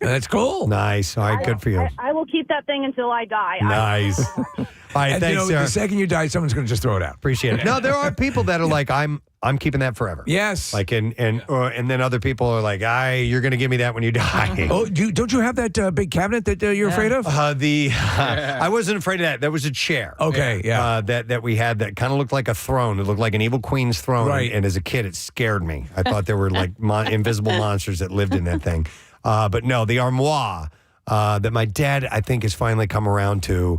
That's cool. Nice. All right, good for you. I will keep that thing until I die. Nice. All right, And thanks, Sarah. the second you die, someone's going to just throw it out. Appreciate it. No, there are people that are like, I'm keeping that forever. Yes. Like, and then other people are like, you're going to give me that when you die. Oh, don't you have that big cabinet that you're afraid of? I wasn't afraid of that. That was a chair. Okay, yeah. That we had that kind of looked like a throne. It looked like an evil queen's throne. Right. And as a kid, it scared me. I thought there were like invisible monsters that lived in that thing. But no, the armoire that my dad, I think, has finally come around to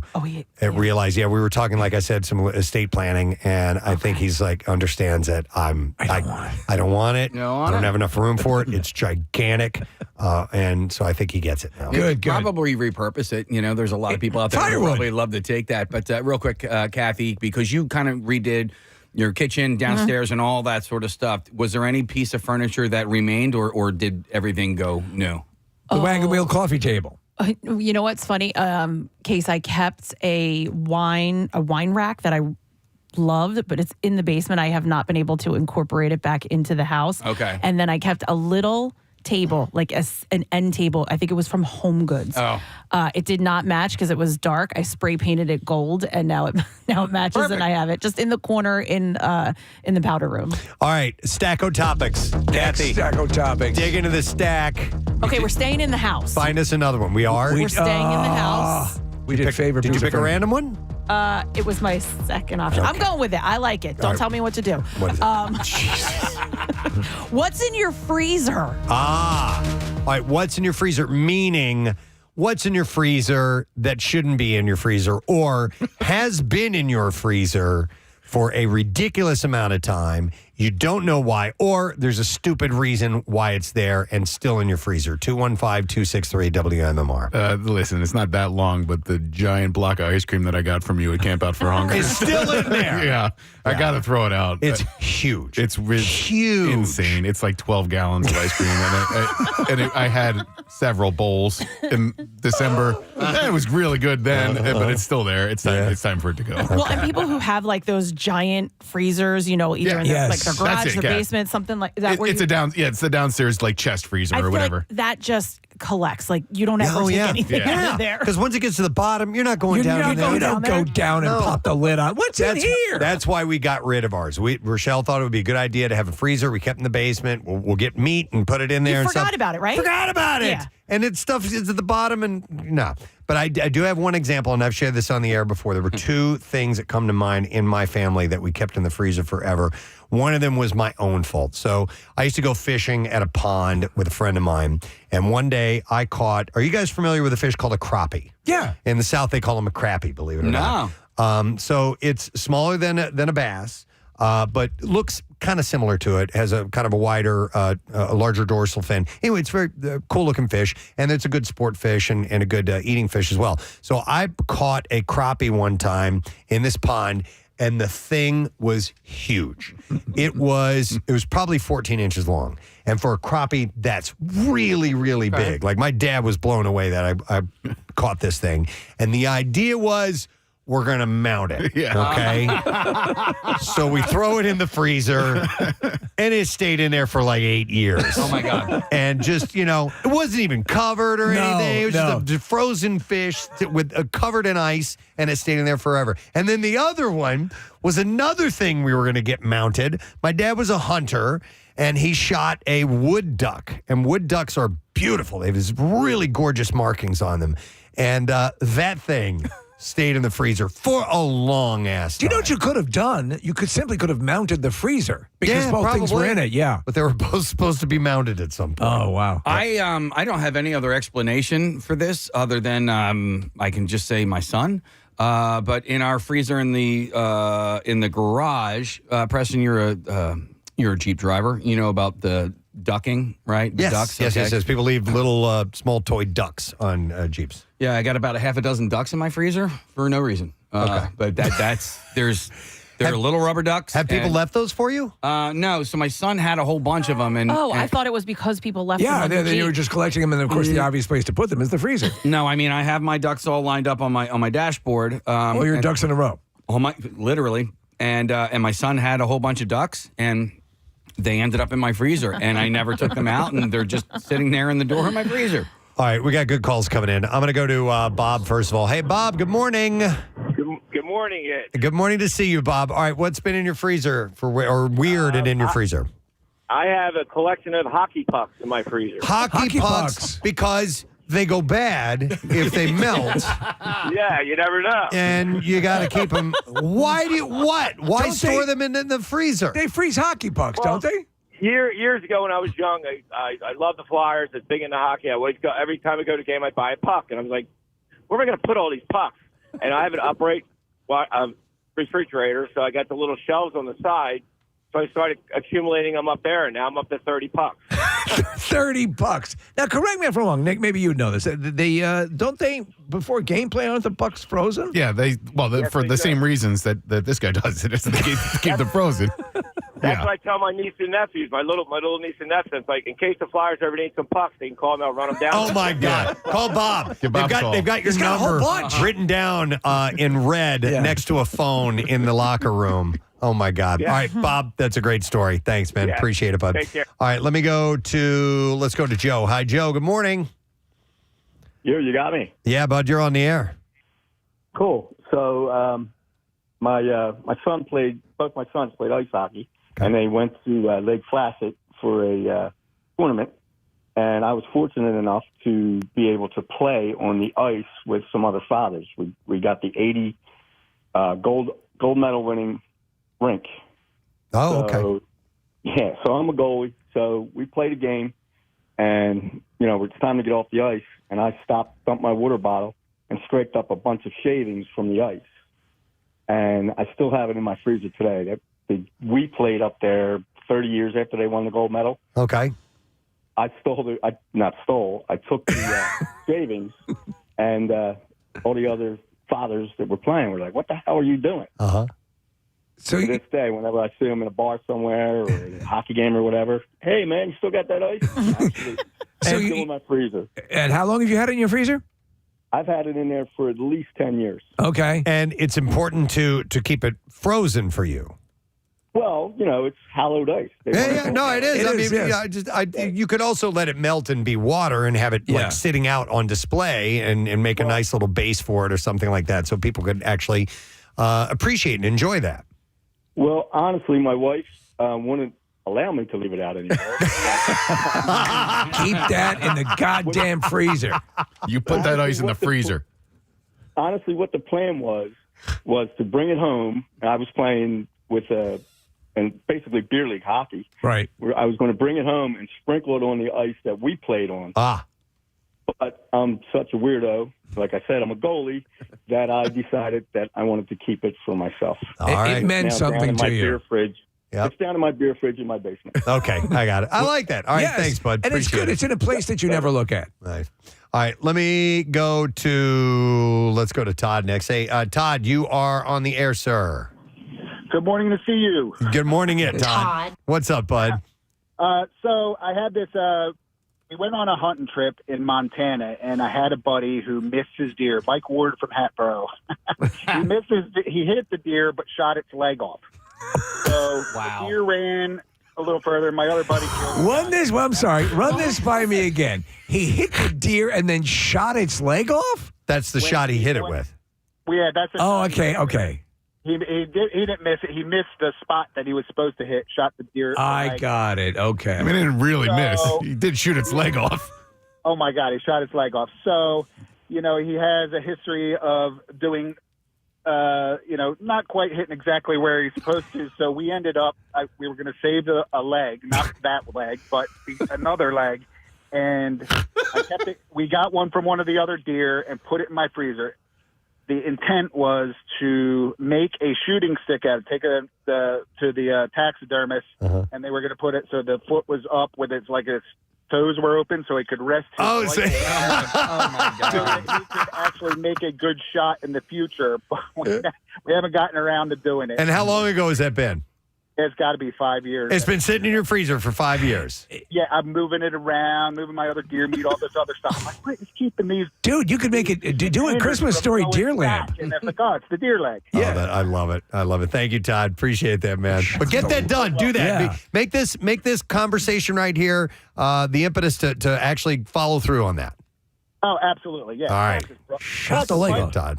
realize. Yeah, we were talking, like I said, some estate planning, and I think he's like understands that I don't want it. I don't have enough room for it. It's gigantic, and so I think he gets it now. Good. Probably repurpose it. There's a lot of people out there who probably love to take that. But real quick, Kathy, because you kind of redid your kitchen downstairs and all that sort of stuff, was there any piece of furniture that remained, or did everything go new? The wagon wheel coffee table. You know what's funny? Case, I kept a wine rack that I loved, but it's in the basement. I have not been able to incorporate it back into the house. Okay. And then I kept a little table, like an end table. I think it was from Home Goods. Oh. It did not match because it was dark. I spray painted it gold, and now it matches. Perfect. And I have it just in the corner in the powder room. All right, Stacko topics. Kathy, Stacko topics. Dig into the stack. Okay, we're staying in the house. Find us another one. We are. We're staying in the house. We did favorite. Did you pick a random one? It was my second option. Okay. I'm going with it. I like it. Don't tell me what to do. What is it? What's in your freezer? All right, what's in your freezer? Meaning, what's in your freezer that shouldn't be in your freezer or has been in your freezer for a ridiculous amount of time. You don't know why, or there's a stupid reason why it's there and still in your freezer. 215-263-WMMR. Listen, it's not that long, but the giant block of ice cream that I got from you at Camp Out for Hunger It's still in there. Yeah, I got to throw it out. It's huge. It's huge. Insane. It's like 12 gallons of ice cream. And I had several bowls in December. It was really good then, but it's still there. It's time for it to go. Well, and people who have like those giant freezers, either in their, like their garage, their basement, something like that. It's the downstairs like chest freezer I or feel whatever. like that just collects. Like you don't ever take anything out of there. Because once it gets to the bottom, you're not going down in there. You don't go down and pop the lid on. What's in here? That's why we got rid of ours. Rochelle thought it would be a good idea to have a freezer. We kept in the basement. We'll get meat and put it in there. You and forgot stuff. about it, right? Forgot about it. Yeah. And it's stuff is at the bottom and no. But I do have one example, and I've shared this on the air before. There were two things that come to mind in my family that we kept in the freezer forever. One of them was my own fault. So I used to go fishing at a pond with a friend of mine, and one day I caught, are you guys familiar with a fish called a crappie? Yeah. In the South, they call them a crappie, believe it or not. So it's smaller than a bass. But looks kind of similar to it, has a kind of a wider, a larger dorsal fin. Anyway, it's very cool looking fish, and it's a good sport fish and a good eating fish as well. So I caught a crappie one time in this pond, and the thing was huge. It was probably 14 inches long. And for a crappie, that's really, really big. Like my dad was blown away that I caught this thing. And the idea was, we're going to mount it, okay? So we throw it in the freezer, and it stayed in there for like 8 years. Oh, my God. And just, it wasn't even covered or anything. It was just a frozen fish covered in ice, and it stayed in there forever. And then the other one was another thing we were going to get mounted. My dad was a hunter, and he shot a wood duck. And wood ducks are beautiful. They have these really gorgeous markings on them. And that thing stayed in the freezer for a long ass time. Do you know what you could have done? You could have mounted the freezer because both things were in it. Yeah, but they were both supposed to be mounted at some point. Oh wow! I don't have any other explanation for this other than I can just say my son. But in our freezer in the garage, Preston, you're a Jeep driver. You know about the ducking, right? The ducks. Yes. People leave little small toy ducks on Jeeps. Yeah, I got about a half a dozen ducks in my freezer for no reason. Okay. But they're little rubber ducks. Have people left those for you? No. So my son had a whole bunch of them. I thought it was because people left them on the you were Jeep. just collecting them, and of course the obvious place to put them is the freezer. No, I mean I have my ducks all lined up on my dashboard. All your ducks in a row. Literally. And my son had a whole bunch of ducks, and they ended up in my freezer, and I never took them out, and they're just sitting there in the door of my freezer. All right, we got good calls coming in. I'm going to go to Bob first of all. Hey, Bob, good morning. Good morning, Ed. Good morning to see you, Bob. All right, what's been in your freezer or weirded in your freezer? I have a collection of hockey pucks in my freezer. Hockey pucks because they go bad if they melt. Yeah, you never know. And you got to keep them. Why store them in the freezer? They freeze hockey pucks, don't they? Years ago when I was young, I loved the Flyers. I was big into hockey. I always go, every time I go to a game, I'd buy a puck. And I was like, where am I going to put all these pucks? And I have an upright refrigerator, so I got the little shelves on the side. So I started accumulating them up there, and now I'm up to 30 pucks. 30 bucks. Now, correct me if I'm wrong, Nick. Maybe you'd know this. They don't they before gameplay aren't the pucks frozen? Yeah, for the same reasons that this guy does. It is to keep them frozen. That's what I tell my niece and nephews, my little niece and nephews. It's like, in case the Flyers ever need some pucks, they can call me. I'll run them down. Oh my God! Call Bob. They've got your number written down in red next to a phone in the locker room. Oh my God! Yeah. All right, Bob, that's a great story. Thanks, man. Yeah. Appreciate it, bud. Take care. All right, let's go to Joe. Hi, Joe. Good morning. You got me. Yeah, bud, you're on the air. Cool. So both my sons played ice hockey, and they went to Lake Placid for a tournament. And I was fortunate enough to be able to play on the ice with some other fathers. We got the 80 gold medal winning rink. Oh, okay. Yeah, so I'm a goalie. So we played a game, and it's time to get off the ice. And I dumped my water bottle, and scraped up a bunch of shavings from the ice. And I still have it in my freezer today. We played up there 30 years after they won the gold medal. Okay. I took the shavings, and all the other fathers that were playing were like, "What the hell are you doing?" Uh-huh. So to this day, whenever I see them in a bar somewhere or a hockey game or whatever, hey man, you still got that ice? Actually, still in my freezer. And how long have you had it in your freezer? I've had it in there for at least 10 years. Okay. And it's important to keep it frozen for you. Well, it's hallowed ice. No, it is. It I is, mean, yes. you could also let it melt and be water and have it like sitting out on display and make a nice little base for it or something like that, so people could actually appreciate and enjoy that. Well, honestly, my wife wouldn't allow me to leave it out anymore. Keep that in the goddamn freezer. You put that ice in the freezer. Honestly, what the plan was to bring it home. And I was playing with and basically beer league hockey. Right. Where I was going to bring it home and sprinkle it on the ice that we played on. But I'm such a weirdo. Like I said, I'm a goalie, that I decided that I wanted to keep it for myself. It meant Now something down in to my you. Beer fridge. Yep. It's down in my beer fridge in my basement. Okay, I got it. I like that. All right, Yes, thanks, bud. And it's Appreciate good. it. It's in a place that you never look at. Nice. All right, let's go to Todd next. Hey, Todd, you are on the air, sir. Good morning to see you. Good morning, Todd. What's up, bud? So I had this, we went on a hunting trip in Montana, and I had a buddy who missed his deer, Mike Ward from Hatboro. He hit the deer, but shot its leg off. So the deer ran a little further. My other buddy killed it. Run this by me again. He hit the deer and then shot its leg off? That's the shot he hit it with. Yeah, that's okay. He didn't miss it. He missed the spot that he was supposed to hit. Shot the deer. I got it. Okay. I mean, it didn't really miss. He did shoot its leg off. Oh my God, he shot its leg off. So, he has a history of doing, not quite hitting exactly where he's supposed to. So we ended up, we were going to save a leg, not that leg, but another leg. And I kept it. We got one from one of the other deer and put it in my freezer. The intent was to make a shooting stick out of it, take it to the taxidermist, and they were going to put it so the foot was up with its toes were open so it could rest his oh my God. So that he could actually make a good shot in the future, but we haven't gotten around to doing it. And how long ago has that been? It's got to be 5 years. It's been sitting in your freezer for 5 years. Yeah, I'm moving it around, moving my other deer meat, all this other stuff. I'm like, what is keeping these? Dude, you could make it, do a Christmas story deer lamp. And they're like, oh, it's the deer leg. Yeah. I love it. I love it. Thank you, Todd. Appreciate that, man. But get that done. Do that. Yeah. Make this conversation right here the impetus to actually follow through on that. Oh, absolutely. Yeah. All right. Shut the leg off. Todd.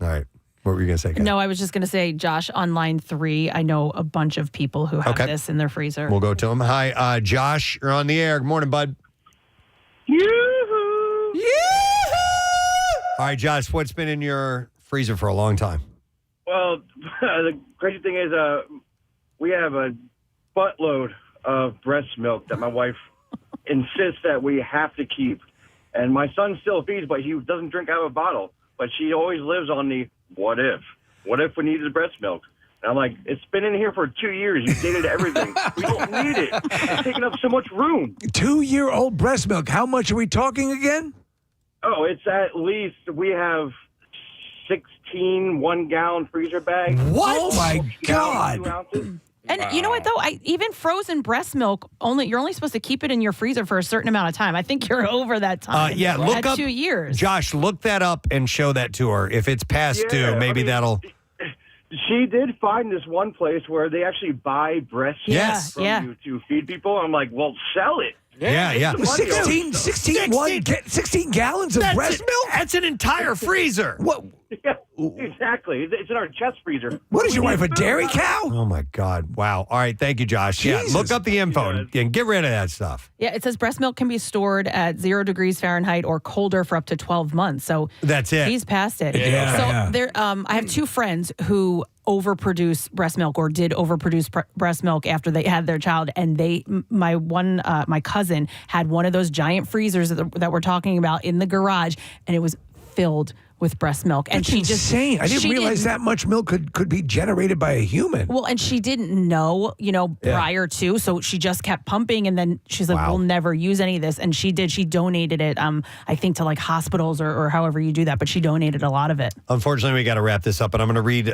All right. What were you going to say, Kat? No, I was just going to say, Josh, on line 3, I know a bunch of people who have this in their freezer. We'll go to him. Hi, Josh. You're on the air. Good morning, bud. Yoo-hoo! All right, Josh, what's been in your freezer for a long time? Well, the crazy thing is we have a buttload of breast milk that my wife insists that we have to keep. And my son still feeds, but he doesn't drink out of a bottle. But she always lives on the what if? What if we needed breast milk? And I'm like, it's been in here for 2 years. You dated everything. We don't need it. It's taking up so much room. 2-year-old breast milk. How much are we talking again? Oh, it's at least, we have 16 1-gallon freezer bags. What? Oh, my God. 2 ounces. And you know what, though? Even frozen breast milk, you're only supposed to keep it in your freezer for a certain amount of time. I think you're over that time. Yeah, look at up 2 years. Josh, look that up and show that to her. If it's past due, maybe that'll... She did find this one place where they actually buy breast milk from you to feed people. I'm like, well, sell it. Yeah. 16 gallons of breast milk? That's an entire freezer. What? Yeah, exactly. It's in our chest freezer. What is your wife, a dairy cow? Oh, my God. Wow. All right. Thank you, Josh. Jesus. Yeah, look up the info and get rid of that stuff. Yeah, it says breast milk can be stored at 0 degrees Fahrenheit or colder for up to 12 months. So that's it. He's past it. Yeah. So I have 2 friends who overproduce breast milk or did overproduce breast milk after they had their child, and my cousin had one of those giant freezers that we're talking about in the garage, and it was filled with breast milk. And That's she insane. I didn't realize that much milk could be generated by a human. Well, and she didn't know, prior to, so she just kept pumping, and then she's like, we'll never use any of this. And she donated it, I think, to like hospitals or however you do that, but she donated a lot of it. Unfortunately, we got to wrap this up, and I'm going to read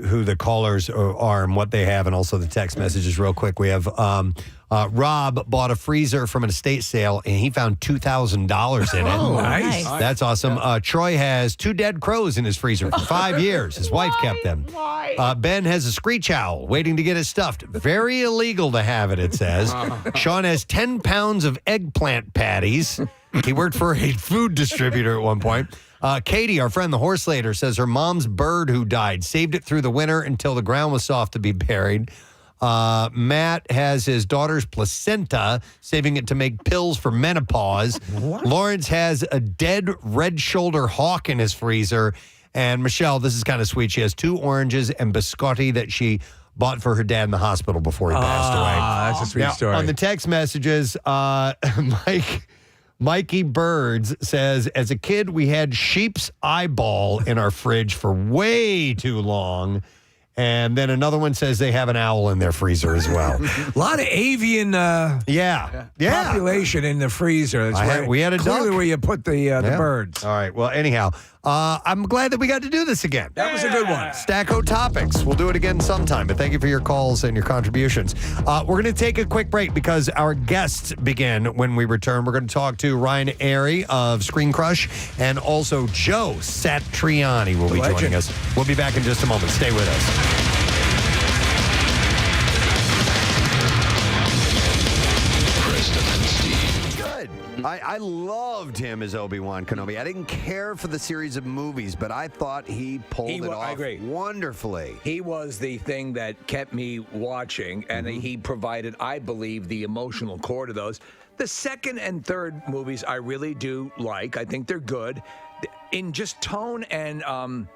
who the callers are and what they have, and also the text messages real quick. We have Rob bought a freezer from an estate sale, and he found $2,000 in it. Oh, nice. That's awesome. Troy has 2 dead crows in his freezer for 5 years. His wife kept them. Ben has a screech owl waiting to get it stuffed. Very illegal to have it says. Sean has 10 pounds of eggplant patties. He worked for a food distributor at one point. Katie, our friend, the horse later, says her mom's bird who died saved it through the winter until the ground was soft to be buried. Matt has his daughter's placenta, saving it to make pills for menopause. Lawrence has a dead red shoulder hawk in his freezer. And Michelle, this is kind of sweet. She has 2 oranges and biscotti that she bought for her dad in the hospital before he passed away. That's a sweet story. On the text messages, Mikey Birds says, as a kid, we had sheep's eyeball in our fridge for way too long. And then another one says they have an owl in their freezer as well. A lot of avian population in the freezer. That's We had a clearly duck. where you put the birds. All right. Well, anyhow, I'm glad that we got to do this again. That was a good one. Stacko Topics. We'll do it again sometime, but thank you for your calls and your contributions. We're going to take a quick break because our guests begin when we return. We're going to talk to Ryan Arery of Screen Crush and also Joe Satriani will be joining us. We'll be back in just a moment. Stay with us. I loved him as Obi-Wan Kenobi. I didn't care for the series of movies, but I thought he pulled it off wonderfully. He was the thing that kept me watching, and he provided, I believe, the emotional core to those. The second and third movies I really do like. I think they're good. In just tone and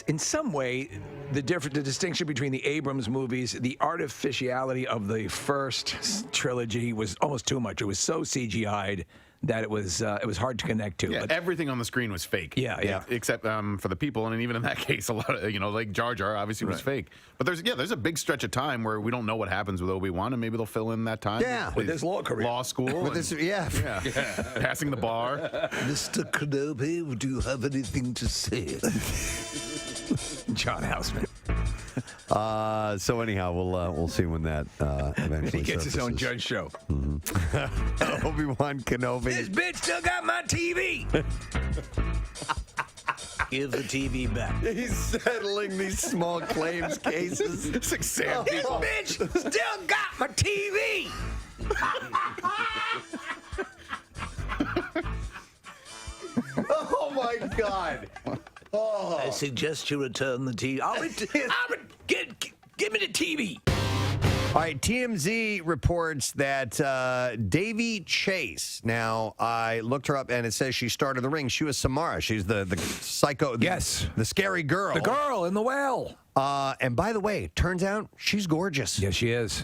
in some way, the distinction between the Abrams movies, the artificiality of the first trilogy was almost too much. It was so CGI'd that it was hard to connect to. Yeah, But everything on the screen was fake. Yeah. Except for the people, and even in that case, a lot of like Jar Jar obviously was fake. But there's a big stretch of time where we don't know what happens with Obi-Wan, and maybe they'll fill in that time. Yeah. with his law career, law school, With this, passing the bar. Mr. Kenobi, do you have anything to say? John Houseman. So anyhow, we'll see when that eventually He gets his own surfaces. judge show. Obi-Wan Kenobi. This bitch still got my TV. Give the TV back. He's settling these small claims cases. It's like Sam. This bitch still got my TV. Oh my God. Oh. I suggest you return the TV. Give me the TV. All right, TMZ reports that Davy Chase. Now, I looked her up, and it says she started the ring. She was Samara. She's the psycho. Yes. The scary girl. The girl in the well. And by the way, turns out she's gorgeous. Yes, she is.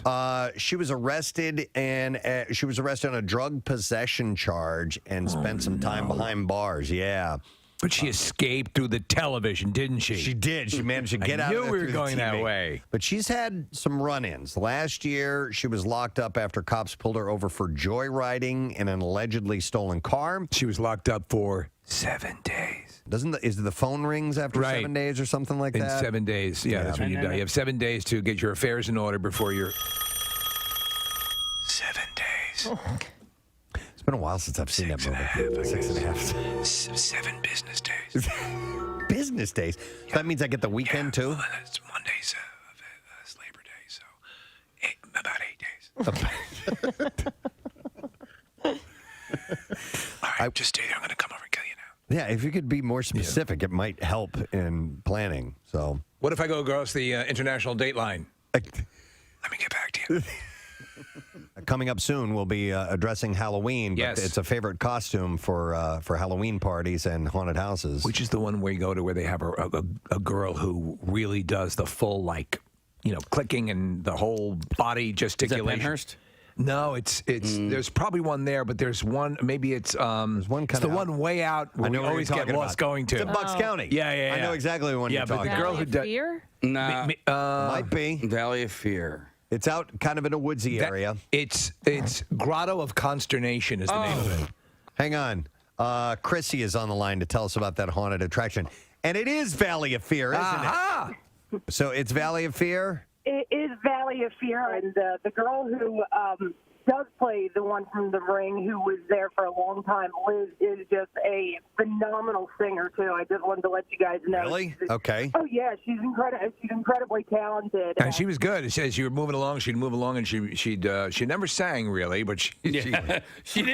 She was arrested, and she was arrested on a drug possession charge and spent some time behind bars. Yeah. But she escaped through the television, didn't she? She did. She managed to get out I of knew there we were through the going that TV. way. But she's had some run-ins. Last year, she was locked up after cops pulled her over for joyriding in an allegedly stolen car. She was locked up for 7 days. Is the phone rings after 7 days or something like In that? 7 days. Yeah, that's when you die. You have 7 days to get your affairs in order before you're... 7 days. It's been a while since I've seen that movie. 6.5. 7 business days. Business days? So that means I get the weekend too? Well, it's Monday's Labor Day, so about 8 days. All right, just stay there. I'm going to come over and kill you now. Yeah, if you could be more specific, it might help in planning. So, what if I go across the international date line? Let me get back to you. Coming up soon, we'll be addressing Halloween. But Yes. it's a favorite costume for Halloween parties and haunted houses. Which is the one where you go to where they have a girl who really does the full, clicking and the whole body gesticulation. Penhurst? No, it's there's probably one there, but there's one, maybe it's there's one it's the one way out where we always get lost going to. It's in Bucks County. Yeah. I know exactly the one you're talking about. the girl who does Fear? Nah, Might be. Valley of Fear. It's out kind of in a woodsy area. It's Grotto of Consternation is the name of it. Hang on. Chrissy is on the line to tell us about that haunted attraction. And it is Valley of Fear, isn't it? So it's Valley of Fear? It is Valley of Fear, and the girl who does play the one from The Ring, who was there for a long time, Liz, is just a phenomenal singer too. I just wanted to let you guys know. Really? Okay. Oh yeah, she's incredible. She's incredibly talented. And she was good. As you were moving along, she'd move along, and she never sang really, but she didn't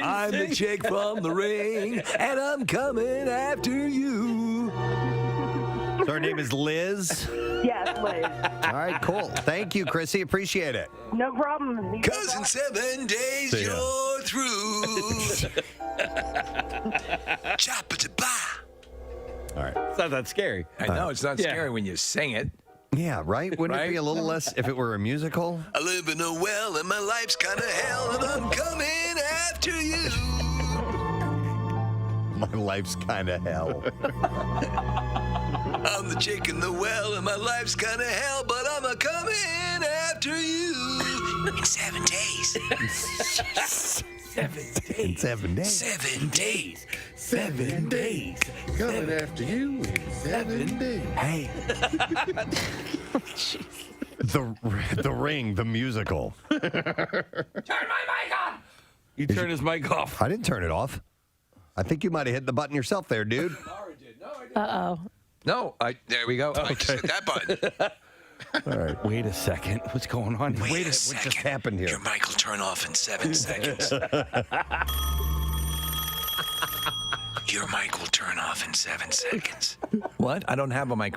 I'm sing. the chick from The Ring, and I'm coming after you. So her name is Liz. Yes, Liz. All right, cool. Thank you, Chrissy. Appreciate it. No problem. Cause in 7 days See ya. you're through. Chop-a-da-ba. All right. It's not that scary. I know it's not Yeah. scary when you sing it. Yeah, right? Wouldn't it be a little less if it were a musical? I live in a well and my life's kind of hell, and I'm coming after you. My life's kind of hell. I'm the chick in the well and my life's kind of hell, but I'm a coming after you. In 7 days. 7 days. In 7 days. 7 days. 7 days. Coming after you in 7 days. Hey. The Ring, the musical. Turn my mic on. You turn his mic off. I didn't turn it off. I think you might have hit the button yourself there, dude. Uh-oh. No, there we go. I just hit that button. All right. Wait a second. What's going on? Wait a What second. just happened here? Your mic will turn off in 7 seconds. Your mic will turn off in 7 seconds. What? I don't have a mic.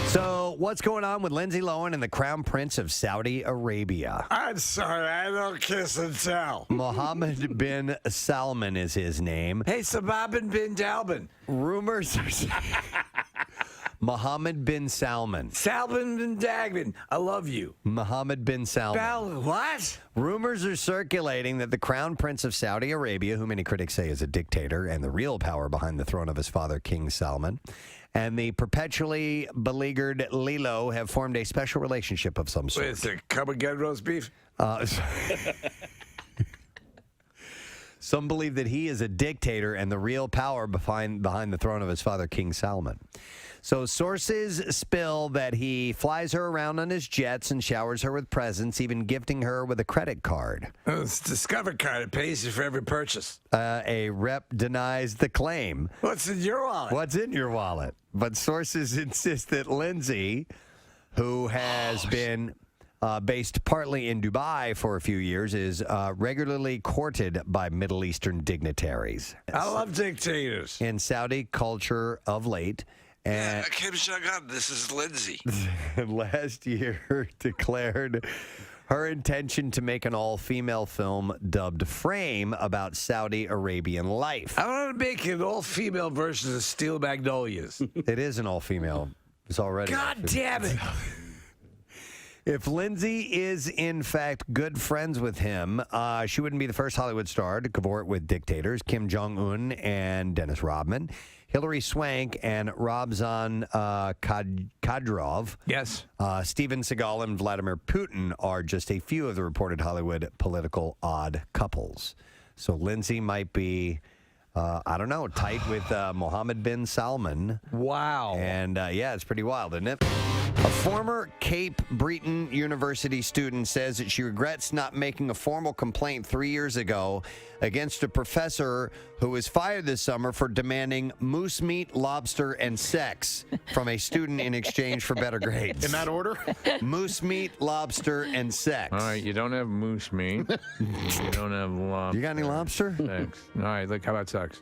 So, what's going on with Lindsay Lohan and the Crown Prince of Saudi Arabia? I'm sorry, I don't kiss and tell. Mohammed bin Salman is his name. Hey, Sababin bin Dalbin. Rumors are Mohammed bin Salman. Salvin bin Dagbin. I love you. Mohammed bin Salman. What? Rumors are circulating that the Crown Prince of Saudi Arabia, who many critics say is a dictator and the real power behind the throne of his father, King Salman, and the perpetually beleaguered Lilo have formed a special relationship of some sort. Wait, is it cupboard good roast beef? Some believe that he is a dictator and the real power behind the throne of his father, King Salman. So sources spill that he flies her around on his jets and showers her with presents, even gifting her with a credit card. Oh, it's a Discover card. It pays you for every purchase. A rep denies the claim. What's in your wallet? What's in your wallet? But sources insist that Lindsay, who has been based partly in Dubai for a few years, is regularly courted by Middle Eastern dignitaries. I love dictators. In Saudi culture of late. And Kim Jong-un, this is Lindsay. last year declared her intention to make an all-female film dubbed Frame about Saudi Arabian life. I want to make an all-female version of Steel Magnolias. It is an all-female. It's already. God damn it. If Lindsay is, in fact, good friends with him, she wouldn't be the first Hollywood star to cavort with dictators. Kim Jong-un and Dennis Rodman, Hilary Swank and Ramzan Kadyrov. Yes. Steven Seagal and Vladimir Putin are just a few of the reported Hollywood political odd couples. So Lindsay might be, I don't know, tight with Mohammed bin Salman. Wow. And yeah, it's pretty wild, isn't it? A former Cape Breton University student says that she regrets not making a formal complaint 3 years ago against a professor who was fired this summer for demanding moose meat, lobster, and sex from a student in exchange for better grades. In that order? Moose meat, lobster, and sex. All right, you don't have moose meat. You don't have lobster. You got any lobster? Thanks. All right, look, how about sex?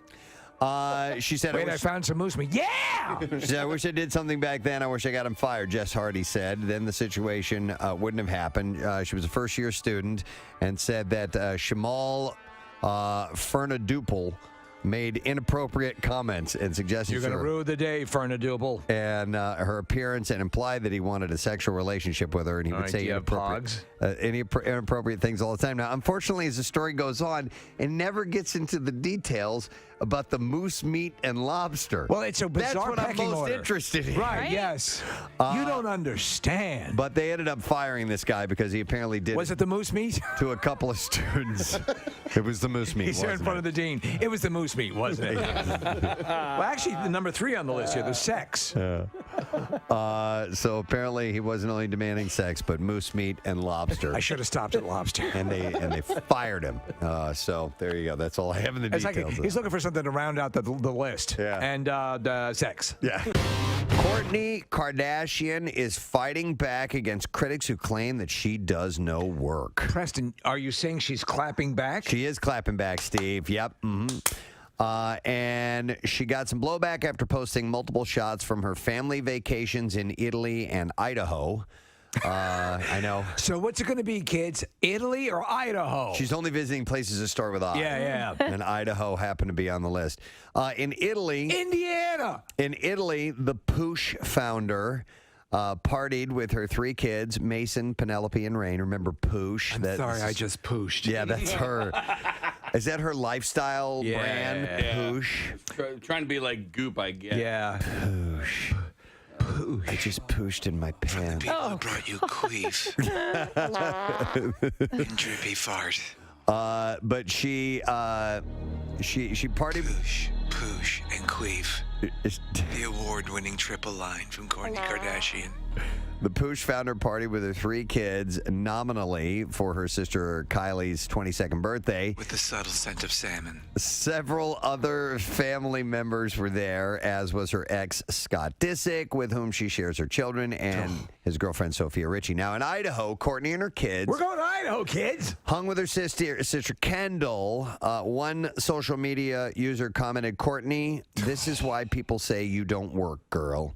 She said, Wait, I found some moose meat. Yeah! She said, I wish I did something back then. I wish I got him fired, Jess Hardy said. Then the situation wouldn't have happened. She was a first-year student and said that Shamal Fernaduple made inappropriate comments and suggestions. You're going to ruin the day, Fernaduple. And her appearance, and implied that he wanted a sexual relationship with her, and he would say inappropriate things all the time. Now, unfortunately, as the story goes on, it never gets into the details about the moose meat and lobster. Well, it's a bizarre That's what I'm pecking most order. interested in. Right, yes. You don't understand. But they ended up firing this guy because he apparently did. Was it the moose meat? To a couple of students. It was the moose meat. He's there in front of the dean. It was the moose meat, wasn't it? Well, actually, the number 3 on the list here, the sex. So apparently he wasn't only demanding sex, but moose meat and lobster. I should have stopped at lobster. And they fired him. So there you go. That's all I have in the It's details. like he's looking for something to round out the list. Yeah. And the sex. Yeah. Kourtney Kardashian is fighting back against critics who claim that she does no work. Preston, are you saying she's clapping back? She is clapping back, Steve. Yep. And she got some blowback after posting multiple shots from her family vacations in Italy and Idaho. I know. So what's it going to be, kids? Italy or Idaho? She's only visiting places that start with I. Yeah. And Idaho happened to be on the list. In Italy, Indiana. In Italy, the Poosh founder partied with her 3 kids, Mason, Penelope, and Rain. Remember Poosh? I'm sorry, I just pooshed. Yeah, that's her. Is that her lifestyle brand? Poosh. Trying to be like Goop, I guess. Yeah. Poosh. I just pooshed in my pants. People who brought you queef and drippy fart. But she partied. Poosh, and queef. The award-winning triple line from Kourtney Kardashian. The Poosh founder partied with her 3 kids nominally for her sister Kylie's 22nd birthday. With the subtle scent of salmon. Several other family members were there, as was her ex, Scott Disick, with whom she shares her children, and his girlfriend, Sophia Richie. Now, in Idaho, Kourtney and her kids... We're going to Idaho, kids! ...hung with her sister Kendall. One social media user commented, "Kourtney, this is why people say you don't work, girl."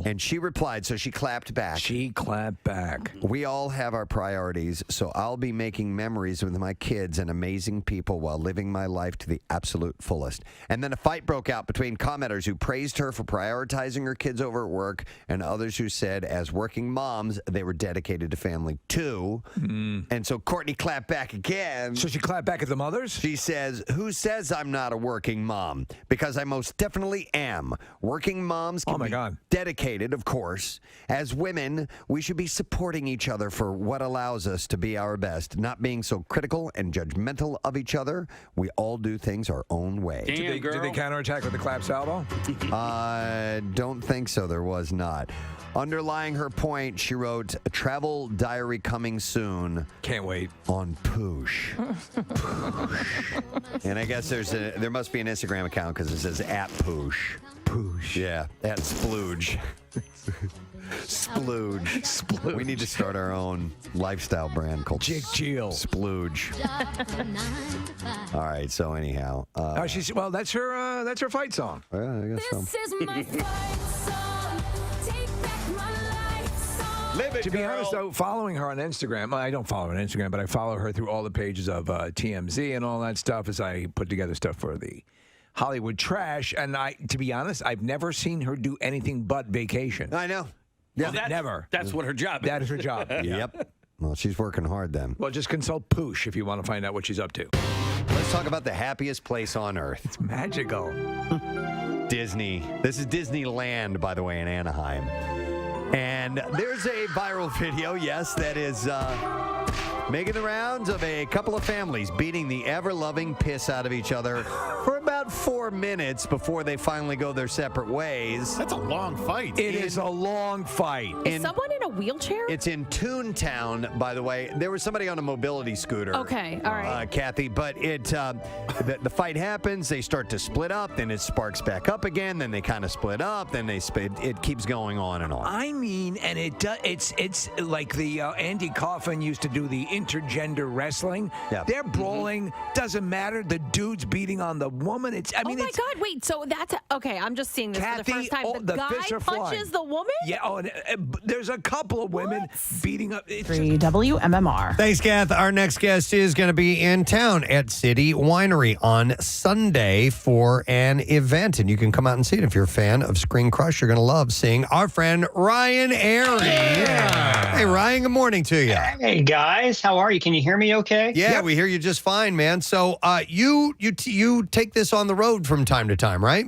And she replied, so she clapped back. She clapped back. "We all have our priorities, so I'll be making memories with my kids and amazing people while living my life to the absolute fullest." And then a fight broke out between commenters who praised her for prioritizing her kids over at work and others who said as working moms, they were dedicated to family too. And so Kourtney clapped back again. So she clapped back at the mothers? She says, "Who says I'm not a working mom? Because I most definitely am. Working moms can be dedicated, of course. As women, we should be supporting each other for what allows us to be our best, not being so critical and judgmental of each other. We all do things our own way." Did they counterattack with the clap salvo? I don't think so. There was not. Underlying her point, she wrote, "Travel diary coming soon." Can't wait. On Poosh. And I guess there must be an Instagram account because it says @Poosh. Poosh. Yeah, @Splooge. Splooge. We need to start our own lifestyle brand called Jig Jill. Splooge. All right. So anyhow, that's her fight song. Yeah, I guess so. This is my fight song. Take back my life song. Live it, To be girl. honest, though, following her on Instagram, well, I don't follow her on Instagram, but I follow her through all the pages of TMZ and all that stuff as I put together stuff for the Hollywood Trash. And to be honest, I've never seen her do anything but vacation. I know. Yeah, never. That's what her job is. That is her job. Yep. Well, she's working hard then. Well, just consult Poosh if you want to find out what she's up to. Let's talk about the happiest place on earth. It's magical. Disney. This is Disneyland, by the way, in Anaheim. And there's a viral video, yes, that is making the rounds of a couple of families beating the ever-loving piss out of each other for about 4 minutes before they finally go their separate ways. That's a long fight. It is a long fight. Is someone in a wheelchair? It's in Toontown, by the way. There was somebody on a mobility scooter. Okay, all right. Kathy, but the fight happens. They start to split up. Then it sparks back up again. Then they kind of split up. Then it keeps going on and on. I mean, and it's like the Andy Kaufman used to do the intergender wrestling. Yeah. They're brawling. Doesn't matter. The dude's beating on the woman. Oh my God! Wait, so that's okay. I'm just seeing this for the first time. The guy fists are flying. punches the woman. Yeah. Oh, and there's a couple of women beating up. 3 WMMR. Thanks, Kath. Our next guest is going to be in town at City Winery on Sunday for an event, and you can come out and see it. If you're a fan of Screen Crush, you're going to love seeing our friend Ryan Arery. Yeah. Hey, Ryan. Good morning to you. Hey guys, how are you? Can you hear me okay? Yeah, we hear you just fine, man. So you take this on the road from time to time, right?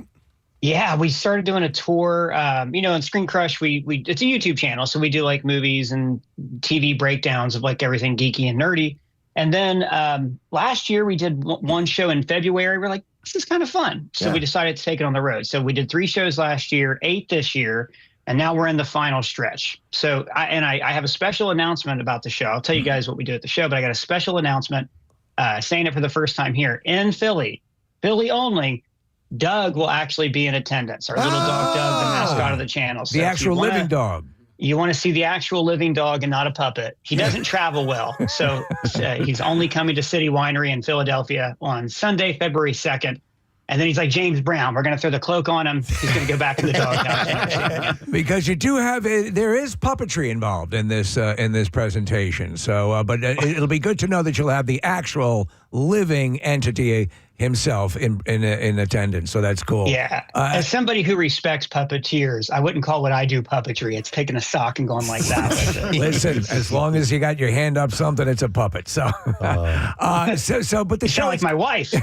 Yeah, we started doing a tour. In Screen Crush, we it's a YouTube channel, so we do like movies and TV breakdowns of like everything geeky and nerdy. And then last year we did one show in February. We're like, this is kind of fun. So we decided to take it on the road. So we did 3 shows last year, 8 this year. And now we're in the final stretch. So I have a special announcement about the show. I'll tell you guys what we do at the show, but I got a special announcement saying it for the first time here in Philly only. Doug will actually be in attendance. Our little dog Doug, the mascot of the channel. So the actual living dog. You want to see the actual living dog and not a puppet. He doesn't travel well. So he's only coming to City Winery in Philadelphia on Sunday, February 2nd. And then he's like James Brown. We're going to throw the cloak on him. He's going to go back to the doghouse. Because you do have there is puppetry involved in this presentation. So, but it'll be good to know that you'll have the actual living entity himself in attendance. So that's cool. Yeah. As somebody who respects puppeteers, I wouldn't call what I do puppetry. It's taking a sock and going like that. Listen, as long as you got your hand up something, it's a puppet. So, but the show like my wife. This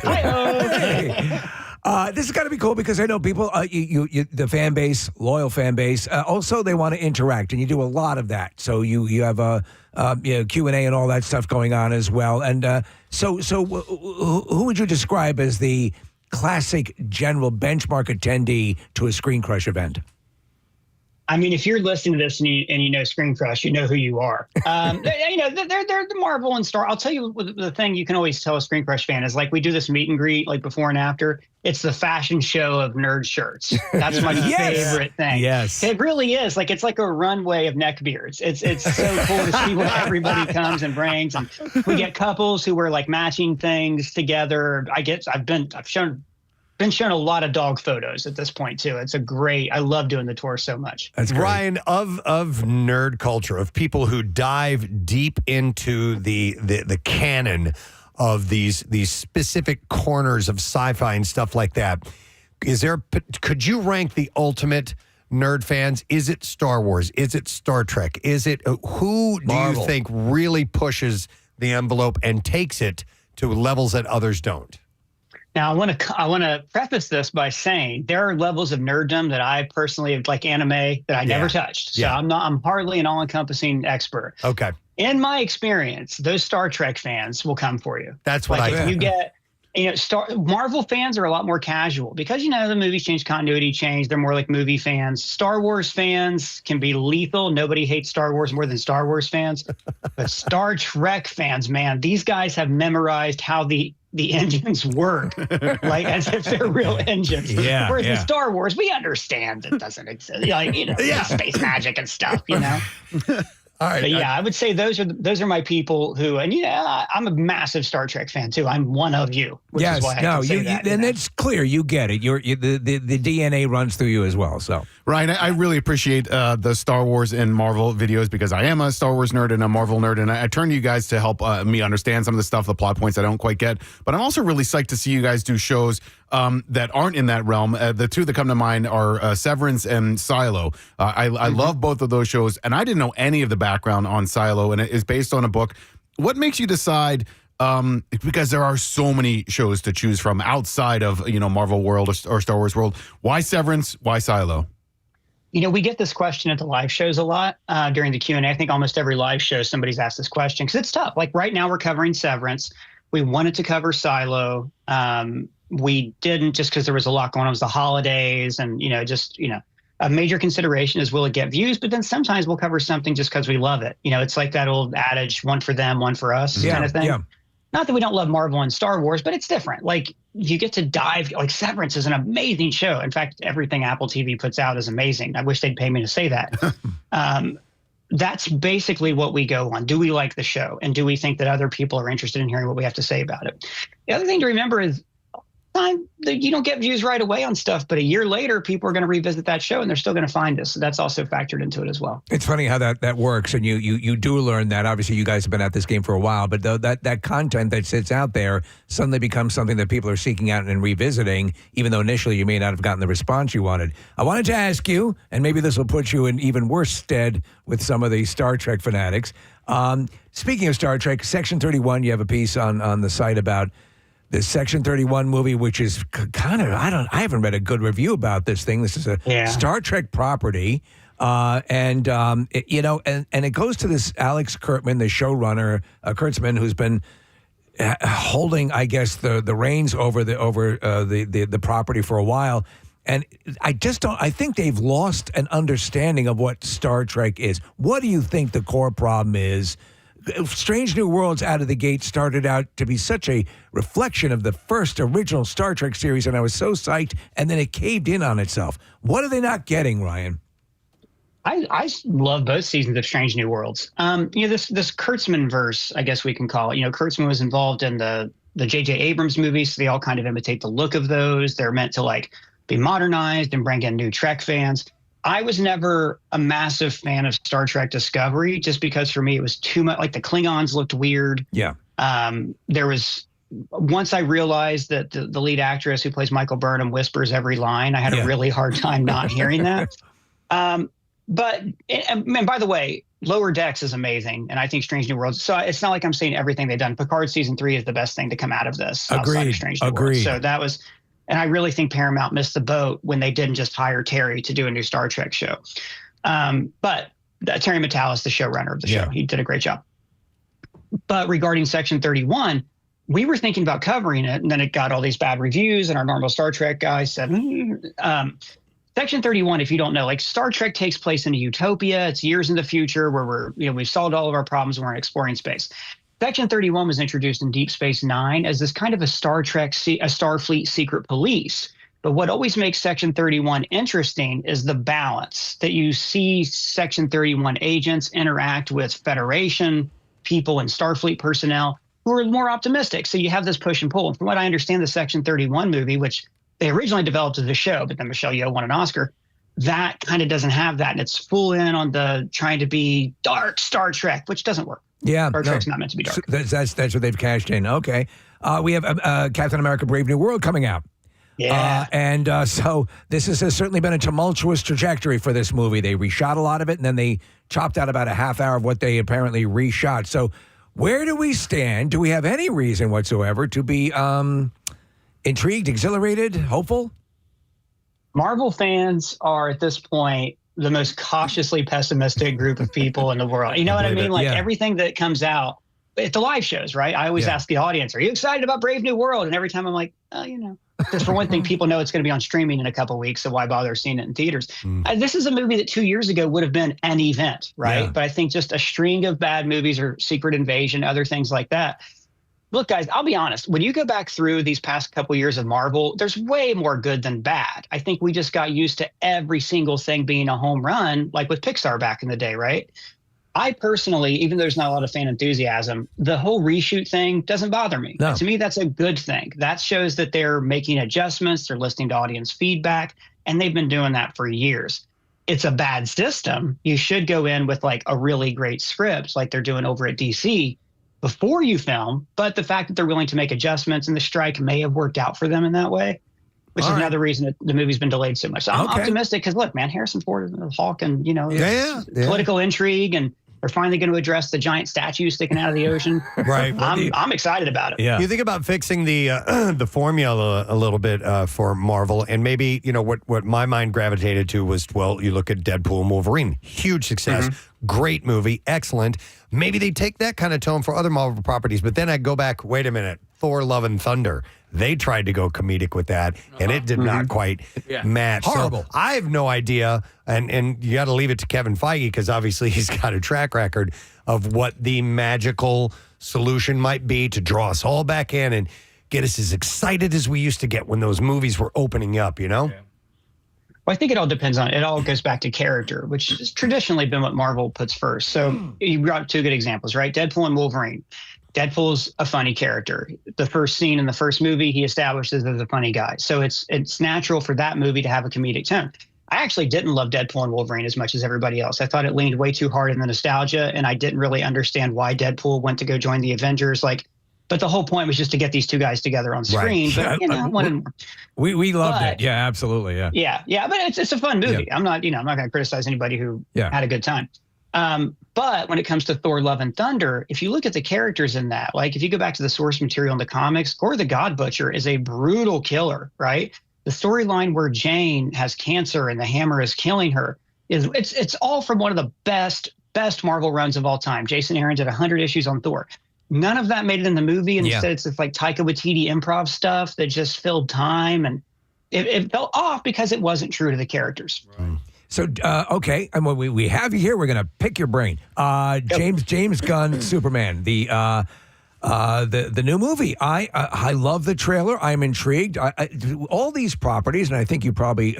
has got to be cool because I know people, the fan base, loyal fan base, also they want to interact, and you do a lot of that. So you have a Q&A and all that stuff going on as well. And so who would you describe as the classic general benchmark attendee to a Screen Crush event? I mean, if you're listening to this and you know Screen Crush, you know who you are. They're the Marvel and Star. I'll tell you the thing you can always tell a Screen Crush fan is like we do this meet and greet like before and after. It's the fashion show of nerd shirts. That's my favorite thing. Yes, it really is. Like it's like a runway of neckbeards. It's so cool to see what everybody comes and brings, and we get couples who wear like matching things together. I've been shown a lot of dog photos at this point too. I love doing the tour so much. That's Ryan, of nerd culture, of people who dive deep into the canon of these specific corners of sci-fi and stuff like that. Could you rank the ultimate nerd fans? Is it Star Wars? Is it Star Trek? Is it who do Marvel. you think really pushes the envelope and takes it to levels that others don't? Now, I want to preface this by saying there are levels of nerddom that I personally like anime that I never touched. So I'm hardly an all-encompassing expert. Okay. In my experience, those Star Trek fans will come for you. That's what if you get, Marvel fans are a lot more casual because, the movies change, continuity change. They're more like movie fans. Star Wars fans can be lethal. Nobody hates Star Wars more than Star Wars fans. But Star Trek fans, man, these guys have memorized how the engines work, like as if they're real engines. Whereas in Star Wars, we understand it doesn't exist. Space magic and stuff, All right. But I would say those are my people who, and I'm a massive Star Trek fan too. I'm one of you. Which is why I can say that, and it's clear you get it. The DNA runs through you as well. So Ryan, I really appreciate the Star Wars and Marvel videos because I am a Star Wars nerd and a Marvel nerd, and I turn to you guys to help me understand some of the stuff, the plot points I don't quite get. But I'm also really psyched to see you guys do shows that aren't in that realm. The two that come to mind are Severance and Silo. I love both of those shows, and I didn't know any of the background on Silo, and it is based on a book. What makes you decide? Because there are so many shows to choose from outside of Marvel world or Star Wars world. Why Severance? Why Silo? We get this question at the live shows a lot during the Q&A. I think almost every live show somebody's asked this question because it's tough. Like right now we're covering Severance. We wanted to cover Silo. We didn't just because there was a lot going on. It was the holidays and, a major consideration is will it get views? But then sometimes we'll cover something just because we love it. It's like that old adage, one for them, one for us kind of thing. Yeah. Not that we don't love Marvel and Star Wars, but it's different. Like you get to dive, like Severance is an amazing show. In fact, everything Apple TV puts out is amazing. I wish they'd pay me to say that. That's basically what we go on. Do we like the show? And do we think that other people are interested in hearing what we have to say about it? The other thing to remember is you don't get views right away on stuff, but a year later, people are going to revisit that show and they're still going to find us. So that's also factored into it as well. It's funny how that works. And you do learn that. Obviously, you guys have been at this game for a while, but that content that sits out there suddenly becomes something that people are seeking out and revisiting, even though initially you may not have gotten the response you wanted. I wanted to ask you, and maybe this will put you in even worse stead with some of the Star Trek fanatics. Speaking of Star Trek, Section 31, you have a piece on the site about the Section 31 movie, which is kind of, I haven't read a good review about this thing. This is a Star Trek property. And it goes to this Alex Kurtzman, the showrunner, Kurtzman, who's been holding, I guess, the reins over the property for a while. And I just don't. I think they've lost an understanding of what Star Trek is. What do you think the core problem is? Strange New Worlds out of the gate started out to be such a reflection of the first original Star Trek series, and I was so psyched, and then it caved in on itself. What are they not getting, Ryan? I love both seasons of Strange New Worlds. This Kurtzman verse, I guess we can call it. Kurtzman was involved in the J.J. Abrams movies, so they all kind of imitate the look of those. They're meant to be modernized and bring in new Trek fans. I was never a massive fan of Star Trek Discovery, just because for me it was too much. Like the Klingons looked weird. Yeah. Once I realized that the lead actress who plays Michael Burnham whispers every line, I had a really hard time not hearing that. But by the way, Lower Decks is amazing, and I think Strange New Worlds. So it's not like I'm saying everything they've done. Picard season 3 is the best thing to come out of this. Outside of Strange New Worlds. So that was. And I really think Paramount missed the boat when they didn't just hire Terry to do a new Star Trek show. But Terry Matalas, the showrunner of the show, he did a great job. But regarding Section 31, we were thinking about covering it, and then it got all these bad reviews, and our normal Star Trek guys said, Section 31, if you don't know, Star Trek takes place in a utopia. It's years in the future where we've solved all of our problems and we're exploring space. Section 31 was introduced in Deep Space Nine as this kind of a Starfleet secret police. But what always makes Section 31 interesting is the balance that you see Section 31 agents interact with Federation people and Starfleet personnel who are more optimistic. So you have this push and pull. And from what I understand, the Section 31 movie, which they originally developed as a show, but then Michelle Yeoh won an Oscar, that kind of doesn't have that. And it's full in on the trying to be dark Star Trek, which doesn't work. Yeah, Star Trek's not meant to be dark. That's what they've cashed in. Okay, we have Captain America: Brave New World coming out. Yeah, so this has certainly been a tumultuous trajectory for this movie. They reshot a lot of it, and then they chopped out about a half hour of what they apparently reshot. So where do we stand? Do we have any reason whatsoever to be intrigued, exhilarated, hopeful? Marvel fans are at this point the most cautiously pessimistic group of people in the world. You know what I mean? Everything that comes out at the live shows, right? I always ask the audience, are you excited about Brave New World? And every time I'm like, because for one thing, people know it's going to be on streaming in a couple of weeks, so why bother seeing it in theaters? This is a movie that 2 years ago would have been an event, right? But I think just a string of bad movies or Secret Invasion, other things like that. Look, guys, I'll be honest. When you go back through these past couple years of Marvel, there's way more good than bad. I think we just got used to every single thing being a home run, like with Pixar back in the day, right? I personally, even though there's not a lot of fan enthusiasm, the whole reshoot thing doesn't bother me. No. To me, that's a good thing. That shows that they're making adjustments, they're listening to audience feedback, and they've been doing that for years. It's a bad system. You should go in with a really great script like they're doing over at DC before you film, but the fact that they're willing to make adjustments and the strike may have worked out for them in that way, which is another reason that the movie's been delayed so much. So I'm optimistic because, look, man, Harrison Ford is a hawk and, political intrigue, and they're finally going to address the giant statue sticking out of the ocean. Right. I'm excited about it. Yeah. You think about fixing the formula a little bit for Marvel, and maybe, what my mind gravitated to was, you look at Deadpool and Wolverine. Huge success. Great movie. Excellent. Maybe they take that kind of tone for other Marvel properties, but then I go back, wait a minute, Thor, Love and Thunder. They tried to go comedic with that, and it did not quite match. Horrible. So I have no idea, and you got to leave it to Kevin Feige, because obviously he's got a track record of what the magical solution might be to draw us all back in and get us as excited as we used to get when those movies were opening up, Well, I think it all depends on, it all goes back to character, which has traditionally been what Marvel puts first. So you brought two good examples, right? Deadpool and Wolverine. Deadpool's a funny character. The first scene in the first movie, he establishes as a funny guy. So it's natural for that movie to have a comedic tone. I actually didn't love Deadpool and Wolverine as much as everybody else. I thought it leaned way too hard in the nostalgia, and I didn't really understand why Deadpool went to go join the Avengers. But the whole point was just to get these two guys together on screen. Right. But we loved it. Yeah, absolutely. Yeah. Yeah. But it's a fun movie. Yeah. I'm not going to criticize anybody who had a good time. But when it comes to Thor, Love and Thunder, if you look at the characters in that, if you go back to the source material in the comics, Gore the God Butcher is a brutal killer, right? The storyline where Jane has cancer and the hammer is killing her it's all from one of the best Marvel runs of all time. Jason Aaron did 100 issues on Thor. none of that made it in the movie. And Yeah. instead, it's like Taika Waititi improv stuff that just filled time, and it felt off because it wasn't true to the characters. So, okay, and we have you here. We're going to pick your brain. James Gunn, Superman, the new movie. I love the trailer. I'm intrigued. All these properties, and I think you probably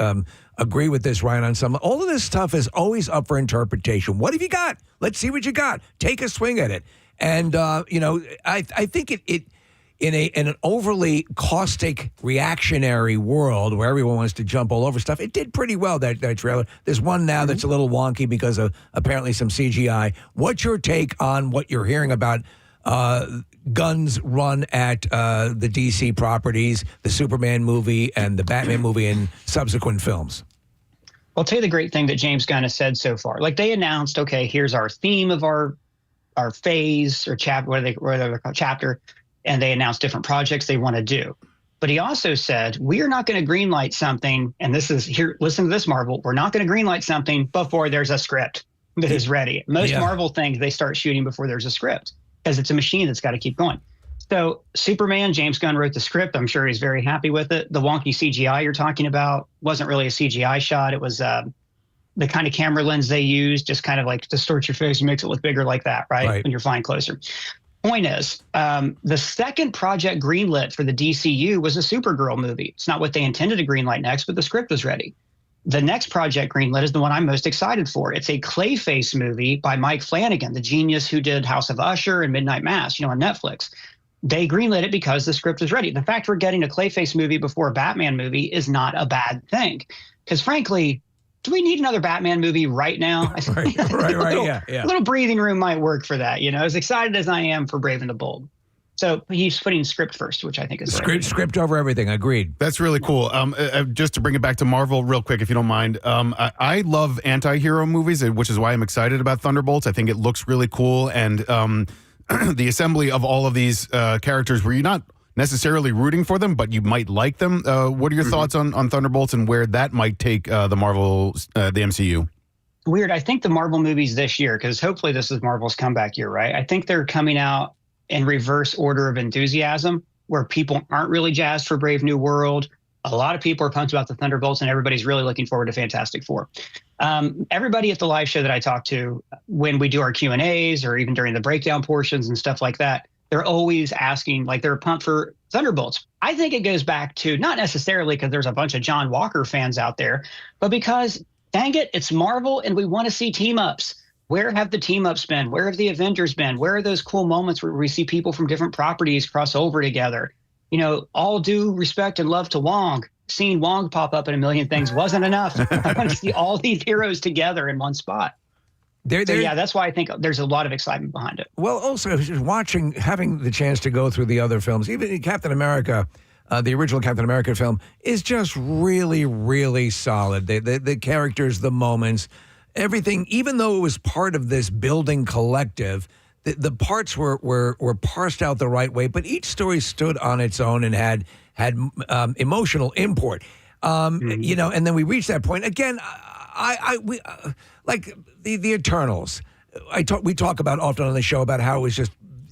agree with this, Ryan, on some. All of this stuff is always up for interpretation. What have you got? Let's see what you got. Take a swing at it. And I think it in an overly caustic, reactionary world where everyone wants to jump all over stuff, it did pretty well, that trailer. There's one now that's a little wonky because of apparently some CGI. What's your take on what you're hearing about Gunn's run at the DC properties, the Superman movie and the Batman movie and subsequent films? I'll tell you the great thing that James Gunn has said so far. Like, they announced, okay, here's our theme of our phase or chapter, whatever they're called, chapter, and they announced different projects they want to do. But he also said, we are not going to greenlight something, and this is here, listen to this, Marvel, we're not going to greenlight something before there's a script that is ready. Most Marvel things, they start shooting before there's a script because it's a machine that's got to keep going. So Superman, James Gunn wrote the script. I'm sure he's very happy with it. The wonky CGI you're talking about wasn't really a CGI shot. It was the kind of camera lens they use, just kind of like distorts your face and makes it look bigger like that, right? When you're flying closer. Point is, the second project greenlit for the DCU was a Supergirl movie. It's not what they intended to greenlight next, but the script was ready. The next project greenlit is the one I'm most excited for. It's a Clayface movie by Mike Flanagan, the genius who did House of Usher and Midnight Mass, on Netflix. They greenlit it because the script was ready. The fact we're getting a Clayface movie before a Batman movie is not a bad thing. Because frankly, do we need another Batman movie right now? Right, A little breathing room might work for that. As excited as I am for Brave and the Bold. So he's putting script first, which I think is script over everything. Agreed. That's really cool. Just to bring it back to Marvel real quick, if you don't mind. I love anti-hero movies, which is why I'm excited about Thunderbolts. I think it looks really cool. And the assembly of all of these characters where you're not necessarily rooting for them, but you might like them. What are your thoughts on Thunderbolts and where that might take the MCU? Weird. I think the Marvel movies this year, because hopefully this is Marvel's comeback year, right? I think they're coming out in reverse order of enthusiasm, where people aren't really jazzed for Brave New World. A lot of people are pumped about the Thunderbolts, and everybody's really looking forward to Fantastic Four. Everybody at the live show that I talk to, when we do our Q&As or even during the breakdown portions and stuff like that, they're always asking, like, they're pumped for Thunderbolts. I think it goes back to not necessarily because there's a bunch of John Walker fans out there, but because, dang it, it's Marvel and we want to see team-ups. Where have the team-ups been? Where have the Avengers been? Where are those cool moments where we see people from different properties cross over together? All due respect and love to Wong. Seeing Wong pop up in a million things wasn't enough. I want to see all these heroes together in one spot. That's why I think there's a lot of excitement behind it. Well, also, just having the chance to go through the other films, even Captain America, the original Captain America film, is just really, really solid. The characters, the moments, everything, even though it was part of this building collective, the parts were parsed out the right way, but each story stood on its own and had emotional import. And then we reached that point again. We like the Eternals. We talk about often on the show about how it was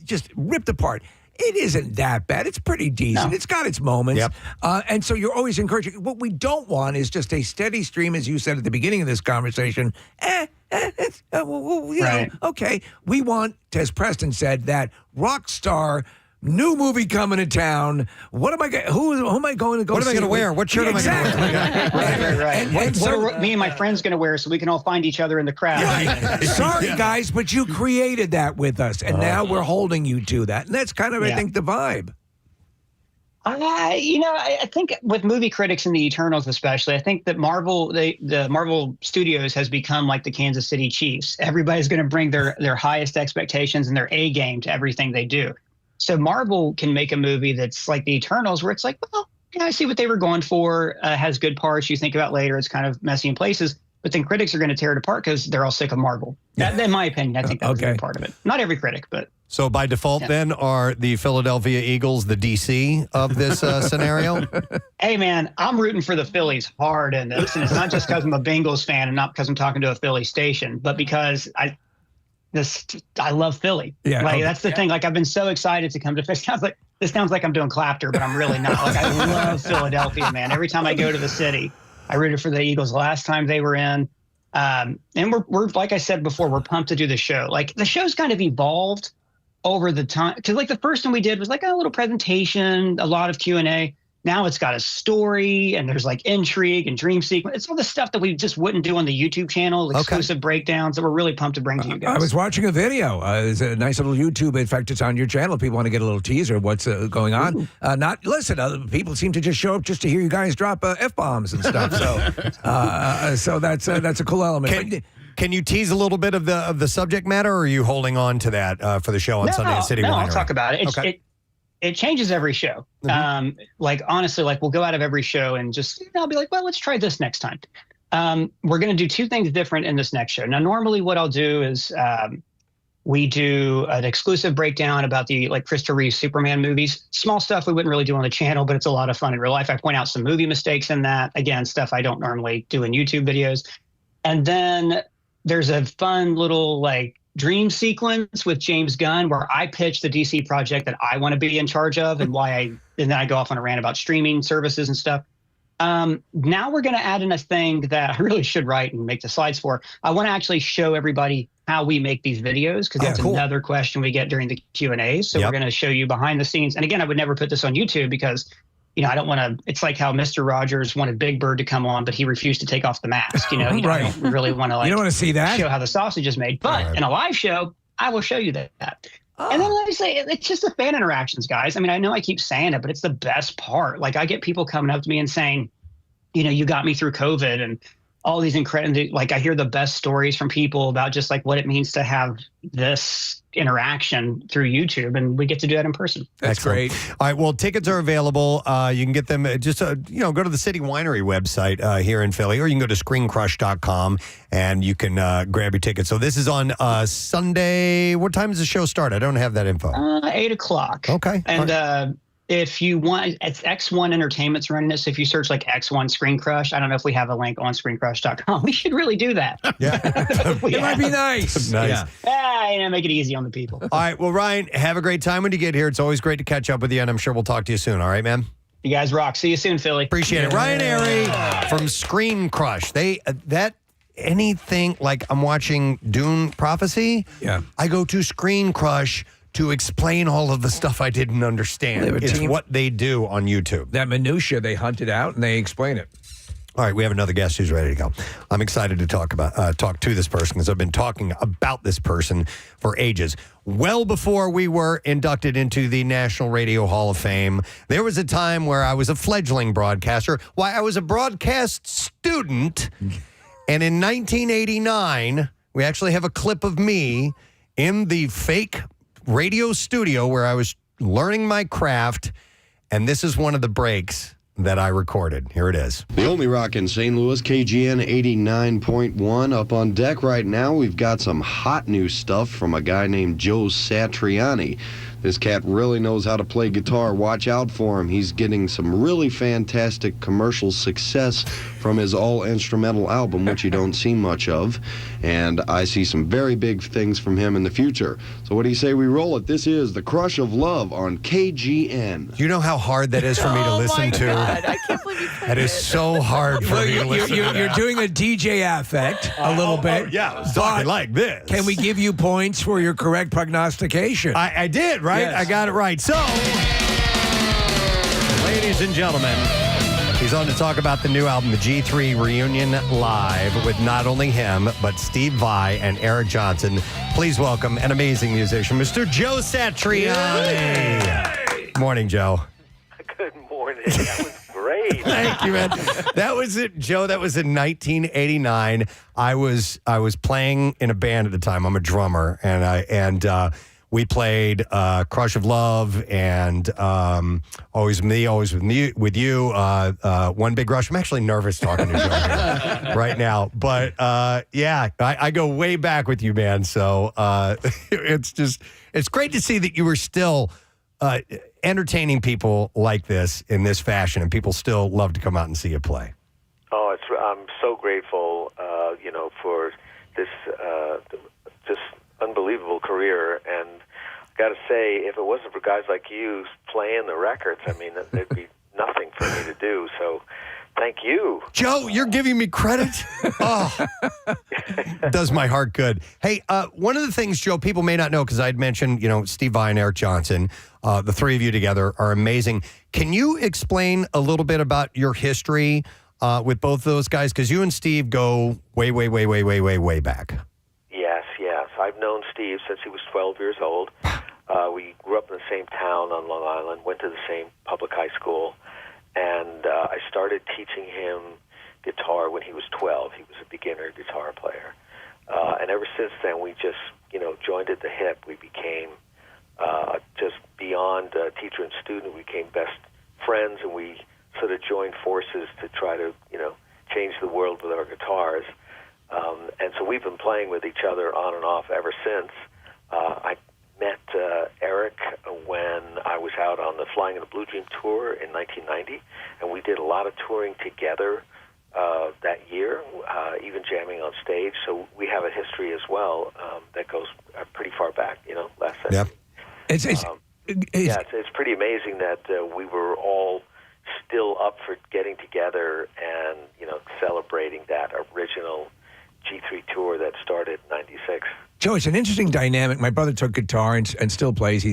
just ripped apart. It isn't that bad. It's pretty decent. No. It's got its moments. Yep. And so you're always encouraging. What we don't want is just a steady stream, as you said at the beginning of this conversation. Okay. We want, as Preston said, that rock star new movie coming to town. What am I? Who am I going to go? What am I going to wear? What shirt am I going to wear? Right. And what are me and my friends going to wear so we can all find each other in the crowd? Right. Sorry, guys, but you created that with us, and now we're holding you to that, and that's kind of, I think, the vibe. I think with movie critics and the Eternals especially, I think that the Marvel Studios has become like the Kansas City Chiefs. Everybody's going to bring their highest expectations and their A game to everything they do. So Marvel can make a movie that's like the Eternals, where it's like, well, I see what they were going for, has good parts. You think about later, it's kind of messy in places, but then critics are going to tear it apart because they're all sick of Marvel. In my opinion, I think that's a part of it. Not every critic, but. So by default, then, are the Philadelphia Eagles the DC of this scenario? Hey, man, I'm rooting for the Phillies hard in this. And it's not just because I'm a Bengals fan and not because I'm talking to a Philly station, but because I love Philly. Yeah, Like okay. that's the thing. Like I've been so excited to come to Philly. This sounds like I'm doing clapter, but I'm really not. Like I love Philadelphia, man. Every time I go to the city, I rooted for the Eagles last time they were in. And we're like I said before, we're pumped to do the show. Like the show's kind of evolved over the time, because like the first one we did was like a little presentation, a lot of Q&A. Now it's got a story and there's like intrigue and dream sequence. It's all the stuff that we just wouldn't do on the YouTube channel, exclusive breakdowns that we're really pumped to bring to you guys. I was watching a video. It's a nice little YouTube. In fact, it's on your channel. If people want to get a little teaser of what's going on. Other people seem to just show up just to hear you guys drop F-bombs and stuff. So that's a cool element. Can you tease a little bit of the subject matter, or are you holding on to that for the show on Sunday at City Winery? I'll talk about it. It changes every show. Mm-hmm. Like honestly, like we'll go out of every show and just I'll be like, well, let's try this next time. We're going to do two things different in this next show. Now, normally what I'll do is we do an exclusive breakdown about the Christopher Reeve Superman movies. Small stuff we wouldn't really do on the channel, but it's a lot of fun in real life. I point out some movie mistakes in that. Again, stuff I don't normally do in YouTube videos. And then there's a fun little dream sequence with James Gunn where I pitch the DC project that I want to be in charge of and and then I go off on a rant about streaming services and stuff. Now we're going to add in a thing that I really should write and make the slides for. I want to actually show everybody how we make these videos, because that's another question we get during the Q&A. So we're going to show you behind the scenes. And again, I would never put this on YouTube because I don't want to. It's like how Mr. Rogers wanted Big Bird to come on, but he refused to take off the mask. I don't really want to you don't want to see that. Show how the sausage is made. But in a live show, I will show you that. And then I say it's just the fan interactions, guys. I mean, I know I keep saying it, but it's the best part. Like I get people coming up to me and saying, you got me through COVID and all these incredible. I hear the best stories from people about just what it means to have this interaction through YouTube, and we get to do that in person. That's great. All right, well, tickets are available. You can get them just go to the City Winery website here in Philly, or you can go to screencrush.com and you can grab your tickets. So this is on Sunday. What time does the show start? I don't have that info. 8:00. Okay. And if you want, it's X1 Entertainment's running it. So if you search X1 Screen Crush, I don't know if we have a link on screencrush.com. We should really do that. Yeah. It might be nice. Nice. Yeah. Make it easy on the people. All right. Well, Ryan, have a great time when you get here. It's always great to catch up with you, and I'm sure we'll talk to you soon. All right, man? You guys rock. See you soon, Philly. Appreciate it. Ryan Arery from Screen Crush. Anything like I'm watching Dune Prophecy, I go to Screen Crush to explain all of the stuff I didn't understand. It's what they do on YouTube. That minutia, they hunt it out and they explain it. All right, we have another guest who's ready to go. I'm excited to talk to this person because I've been talking about this person for ages. Well before we were inducted into the National Radio Hall of Fame, there was a time where I was a fledgling broadcaster. Why, I was a broadcast student, and in 1989, we actually have a clip of me in the fake radio studio where I was learning my craft, and this is one of the breaks that I recorded. Here it is. The only rock in St. Louis, KGN 89.1. Up on deck right now, we've got some hot new stuff from a guy named Joe Satriani. This cat really knows how to play guitar. Watch out for him. He's getting some really fantastic commercial success from his all-instrumental album, which you don't see much of. And I see some very big things from him in the future. So what do you say we roll it? This is The Crush of Love on KGN. Do you know how hard that is for me to listen to? I can't believe you played That is so hard for me to listen to. You're doing a DJ affect a little bit. Yeah, talking like this. Can we give you points for your correct prognostication? I did, right? Yes. I got it right. So, ladies and gentlemen, he's on to talk about the new album, the G3 Reunion Live, with not only him, but Steve Vai and Eric Johnson. Please welcome an amazing musician, Mr. Joe Satriani. Morning, Joe. Good morning. That was great. Thank you, man. That was it, Joe. That was in 1989. I was playing in a band at the time. I'm a drummer, and we played Crush of Love and Always Me, Always with You, One Big Rush. I'm actually nervous talking to Joe right now. But I go way back with you, man. So it's great to see that you were still entertaining people like this in this fashion, and people still love to come out and see you play. Oh, I'm so grateful, for this, just unbelievable career. And I got to say, if it wasn't for guys like you playing the records, I mean, there'd be nothing for me to do. So thank you. Joe, you're giving me credit? Oh, does my heart good. Hey, one of the things, Joe, people may not know, because I'd mentioned, Steve Vai and Eric Johnson, the three of you together are amazing. Can you explain a little bit about your history with both those guys? Because you and Steve go way, way, way, way, way, way, way back. Yes. I've known Steve since he was 12 years old. We grew up in the same town on Long Island, went to the same public high school, and I started teaching him guitar when he was 12. He was a beginner guitar player. And ever since then, we just, joined at the hip. We became just beyond teacher and student. We became best friends, and we sort of joined forces to try to, change the world with our guitars. And so we've been playing with each other on and off ever since. I met Eric when I was out on the Flying in the Blue Dream tour in 1990, and we did a lot of touring together that year, even jamming on stage. So we have a history as well that goes pretty far back, last century. Yep. It's pretty amazing that we were all still up for getting together and, celebrating that original G3 tour that started in 96. Joe, it's an interesting dynamic. My brother took guitar and still plays.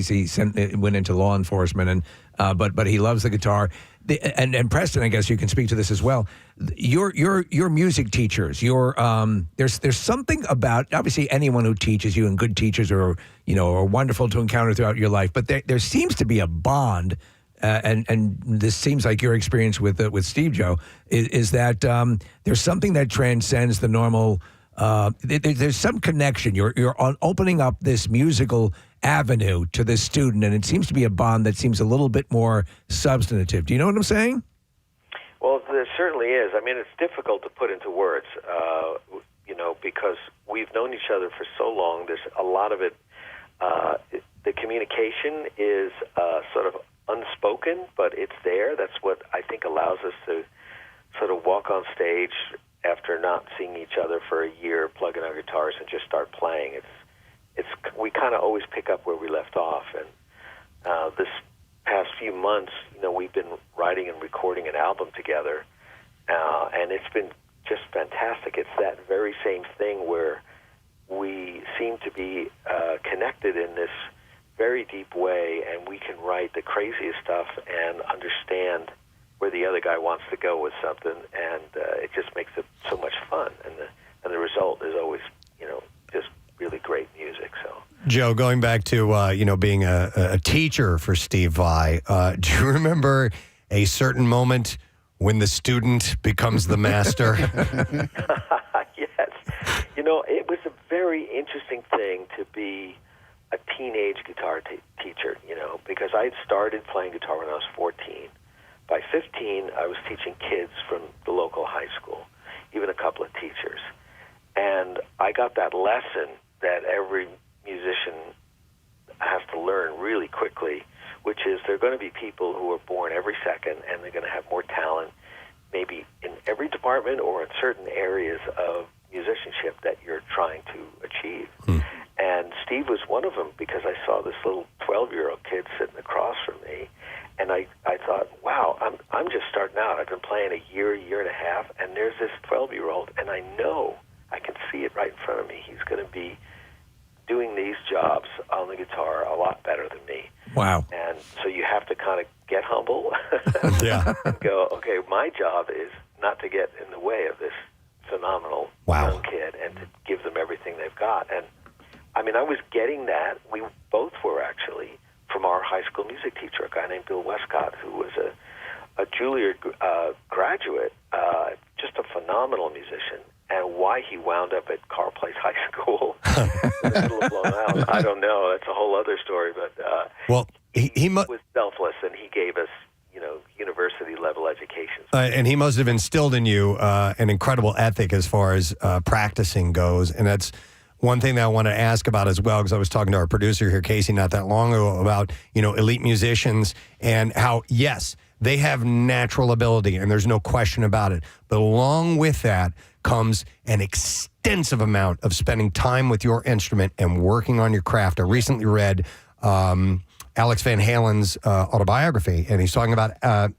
Went into law enforcement, and but he loves the guitar. And Preston, I guess you can speak to this as well. Your music teachers. There's something about, obviously anyone who teaches you, and good teachers are wonderful to encounter throughout your life. But there seems to be a bond. And this seems like your experience with Steve, Joe, is that there's something that transcends the normal. There's some connection. You're opening up this musical avenue to this student, and it seems to be a bond that seems a little bit more substantive. Do you know what I'm saying? Well, there certainly is. I mean, it's difficult to put into words, because we've known each other for so long. There's a lot of it. The communication is sort of unspoken, but it's there. That's what I think allows us to sort of walk on stage after not seeing each other for a year, plug in our guitars and just start playing. We kind of always pick up where we left off. And this past few months, we've been writing and recording an album together, and it's been just fantastic. It's that very same thing where we seem to be connected in this very deep way, and we can write the craziest stuff and understand where the other guy wants to go with something, and it just makes it so much fun. And the result is always, just really great music. So, Joe, going back to being a teacher for Steve Vai, do you remember a certain moment when the student becomes the master? Yes. It was a very interesting thing to be a teenage guitar teacher, because I had started playing guitar when I was 14. By 15, I was teaching kids from the local high school, even a couple of teachers. And I got that lesson that every musician has to learn really quickly, which is there are going to be people who are born every second, and they're going to have more talent, maybe in every department or in certain areas of musicianship that you're trying to achieve. And Steve was one of them, because I saw this little 12-year-old kid sitting across from me, and I thought, wow, I'm just starting out. I've been playing a year and a half, and there's this 12-year-old, and I know, I can see it right in front of me. He's going to be doing these jobs on the guitar a lot better than me. Wow. And so you have to kind of get humble Yeah. and go, okay, my job is not to get in the way of this phenomenal young kid and to give them everything they've got. And I mean, I was getting that. We both were, actually, from our high school music teacher, a guy named Bill Westcott, who was a Juilliard graduate, just a phenomenal musician. And why he wound up at Carl Place High School in the middle of Long Island, I don't know. That's a whole other story. But he was selfless, and he gave us, university-level education. And he must have instilled in you an incredible ethic as far as practicing goes. And that's one thing that I want to ask about as well, because I was talking to our producer here, Casey, not that long ago about, elite musicians and how, yes, they have natural ability, and there's no question about it. But along with that comes an extensive amount of spending time with your instrument and working on your craft. I recently read Alex Van Halen's autobiography, and he's talking about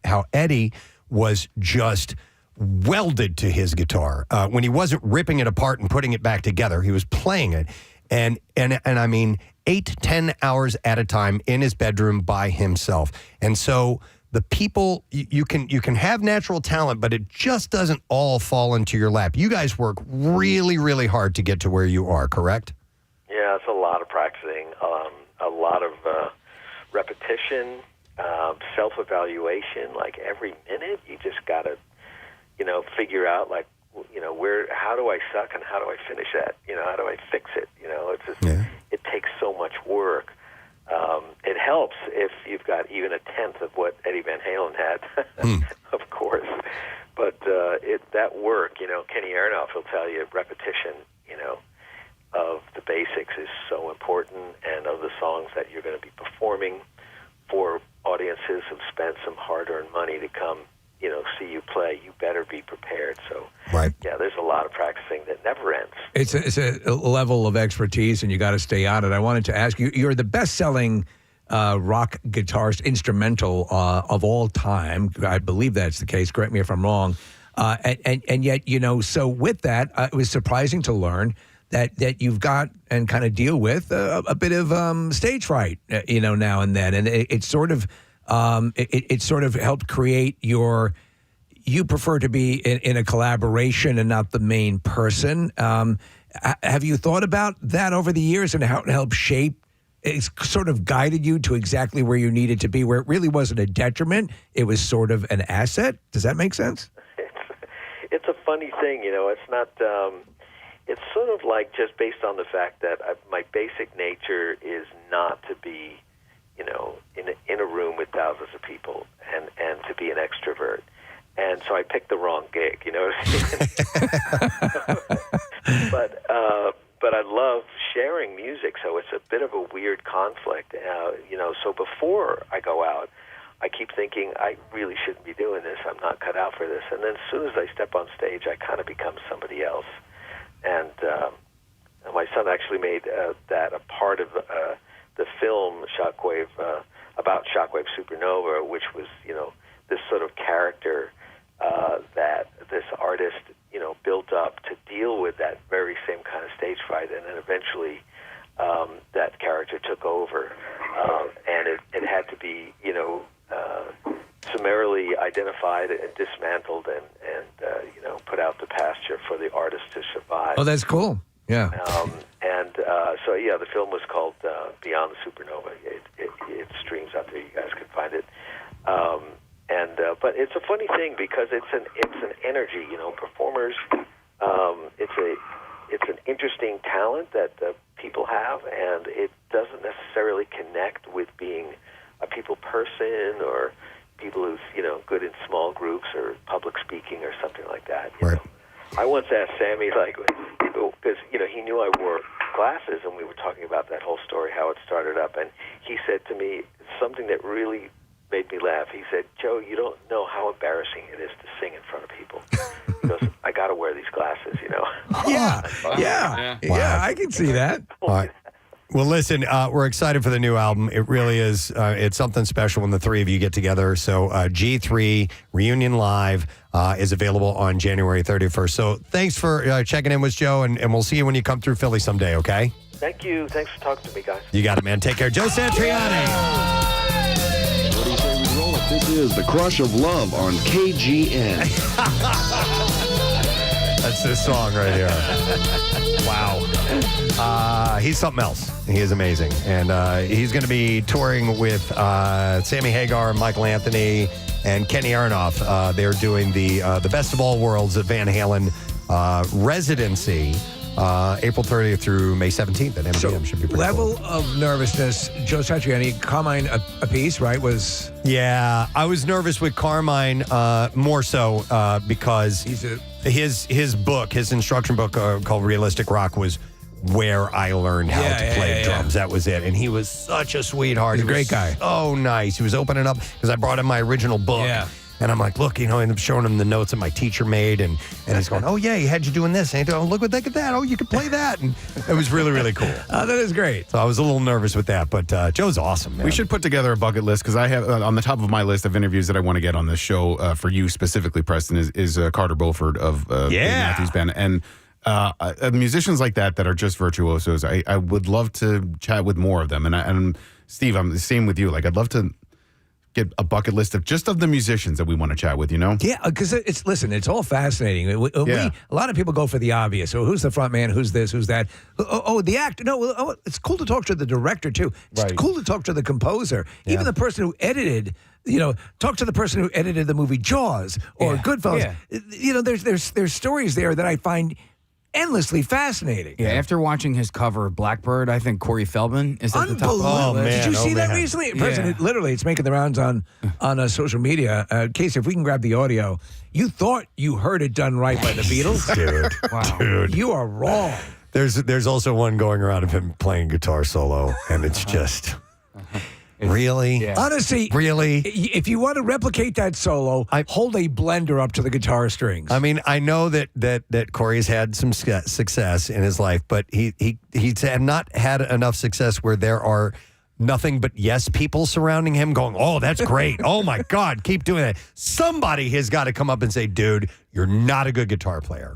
how Eddie was just welded to his guitar. When he wasn't ripping it apart and putting it back together, he was playing it. And I mean, 8-10 hours at a time in his bedroom by himself. And so the people, you can have natural talent, but it just doesn't all fall into your lap. You guys work really, really hard to get to where you are, correct? Yeah, it's a lot of practicing, a lot of repetition, self-evaluation. Like every minute, you just got to, figure out how do I suck and how do I finish that? How do I fix it? It's just, it takes so much work. It helps if you've got even a tenth of what Eddie Van Halen had, of course. But that work, Kenny Aronoff will tell you, repetition, of the basics is so important, and of the songs that you're going to be performing for audiences who've spent some hard-earned money to come, see you play. You better be prepared. So, yeah, there's a lot of practicing that never ends. It's a level of expertise, and you got to stay on it. I wanted to ask you, you're the best-selling rock guitarist instrumental of all time. I believe that's the case. Correct me if I'm wrong. And yet, so with that, it was surprising to learn that you've got and kind of deal with a bit of stage fright, now and then. And it sort of helped create you prefer to be in a collaboration and not the main person. Have you thought about that over the years and how it helped shape? It's sort of guided you to exactly where you needed to be, where it really wasn't a detriment. It was sort of an asset. Does that make sense? It's a funny thing, it's not, it's sort of like just based on the fact that my basic nature is not to be, in a room with thousands of people and to be an extrovert. And so I picked the wrong gig, what I mean? But I love sharing music, so it's a bit of a weird conflict. So before I go out, I keep thinking, I really shouldn't be doing this. I'm not cut out for this. And then as soon as I step on stage, I kind of become somebody else. And my son actually made that a part of the film Shockwave, about Shockwave Supernova, which was, this sort of character that this artist, built up to deal with that very same kind of stage fright. And then eventually that character took over. And it had to be, summarily identified and dismantled and put out to pasture for the artist to survive. Oh, that's cool. Yeah. The film was called Beyond the Supernova. It streams out there. You guys can find it. But it's a funny thing because it's an energy. Performers. It's an interesting talent that people have, and it doesn't necessarily connect with being a people person or people who's good in small groups or public speaking or something like that. You know? I once asked Sammy, because he knew I wore glasses, and we were talking about that whole story, how it started up, and he said to me something that really made me laugh. He said, "Joe, you don't know how embarrassing it is to sing in front of people." He goes, "I got to wear these glasses, Yeah, I can see that. All right. Well, listen, we're excited for the new album. It really is. It's something special when the three of you get together. So G3 Reunion Live is available on January 31st. So thanks for checking in with Joe, and we'll see you when you come through Philly someday, okay? Thank you. Thanks for talking to me, guys. You got it, man. Take care. Joe Satriani. What do you say we roll it? This is The Crush of Love on KGN. That's this song right here. Wow. He's something else. He is amazing. And he's going to be touring with Sammy Hagar, Michael Anthony, and Kenny Aronoff. They're doing the Best of All Worlds at Van Halen residency April 30th through May 17th at MGM. Should be pretty level cool. of nervousness. Joe Satriani, Carmine, a piece, right? Was Yeah, I was nervous with Carmine more so because his book, his instruction book called Realistic Rock was where I learned how to play drums. That was it. And he was such a sweetheart. He's a great guy. So nice. He was opening up because I brought him my original book. And I'm like, look, and I'm showing him the notes that my teacher made, and he's going, oh yeah, he had you doing this, and oh look at that, oh you could play that, and it was really really cool. That is great. So I was a little nervous with that, but Joe's awesome, man. We should put together a bucket list because I have on the top of my list of interviews that I want to get on this show for you specifically, Preston, is Carter Beauford of Dave Matthews Band, and musicians like that are just virtuosos. I would love to chat with more of them, and Steve, I'm the same with you. Like I'd love to get a bucket list of the musicians that we want to chat with, Yeah, because it's all fascinating. A lot of people go for the obvious. So who's the front man? Who's this? Who's that? The actor. No, it's cool to talk to the director too. It's cool to talk to the composer. Even the person who edited, talk to the person who edited the movie Jaws or Goodfellas. Yeah. There's stories there that I find endlessly fascinaing. Yeah, after watching his cover of Blackbird, I think Corey Feldman is at the top of the list. Man, did you see that recently? Preston, it's making the rounds on social media. Casey, if we can grab the audio, you thought you heard it done right by the Beatles? Dude, wow. Dude. You are wrong. There's also one going around of him playing guitar solo, and it's just... Really? Yeah. Honestly, really? If you want to replicate that solo, hold a blender up to the guitar strings. I mean, I know that Corey's had some success in his life, but he's not had enough success where there are nothing but yes people surrounding him going, oh, that's great. Oh, my God, keep doing that. Somebody has got to come up and say, dude, you're not a good guitar player.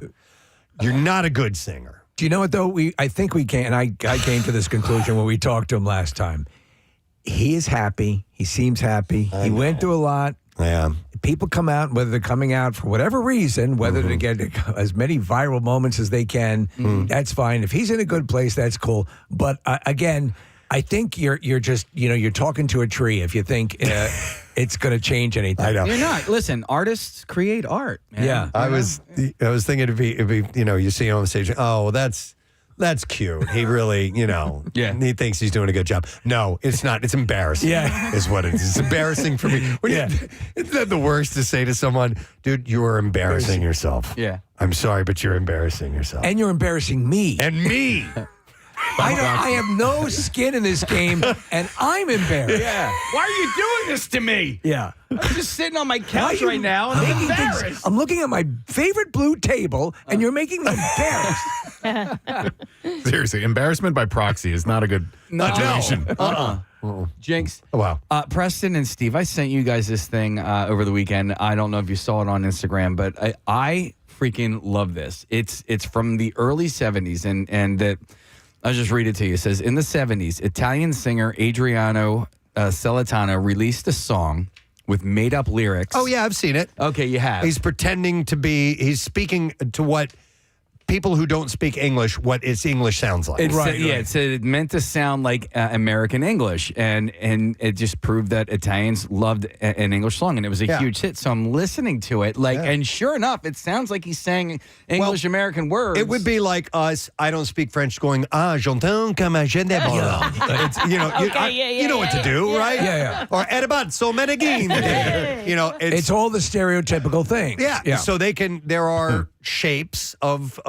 You're not a good singer. Do you know what, though? I think we can, and I came to this conclusion when we talked to him last time. He is happy. He seems happy. He went through a lot. Yeah. People come out, whether they're coming out for whatever reason, whether to get as many viral moments as they can, that's fine. If he's in a good place, that's cool. But again, I think you're just, you're talking to a tree if you think it's going to change anything. I know. You're not. Listen, artists create art. Man. Yeah. I was thinking it'd be, you see him on stage, oh, well, that's cute. He really, he thinks he's doing a good job. No, it's not. It's embarrassing. Yeah. Is what it is. It's embarrassing for me. Isn't that the worst to say to someone, dude, you are embarrassing yourself. Yeah. I'm sorry, but you're embarrassing yourself. And you're embarrassing me. And me. I have no skin in this game, and I'm embarrassed. Yeah. Why are you doing this to me? Yeah. I'm just sitting on my couch right now and I'm embarrassed. I'm looking at my favorite blue table, and you're making me embarrassed. Seriously, embarrassment by proxy is not a good situation. Jinx. Oh, wow. Preston and Steve, I sent you guys this thing over the weekend. I don't know if you saw it on Instagram, but I freaking love this. It's from the early 70s, and that I'll just read it to you. It says, in the 70s, Italian singer Adriano Celentano released a song with made-up lyrics. Oh, yeah, I've seen it. Okay, you have. He's pretending to be, he's speaking to what people who don't speak English, what its English sounds like. It meant to sound like American English, and it just proved that Italians loved an English song, and it was a huge hit. So I'm listening to it, and sure enough, it sounds like he's saying English American words. It would be like us. I don't speak French. Going j'entends comme un jeune It's, you know what to do, right? Yeah. Or erebat menegin. It's all the stereotypical things. Yeah. So there are shapes of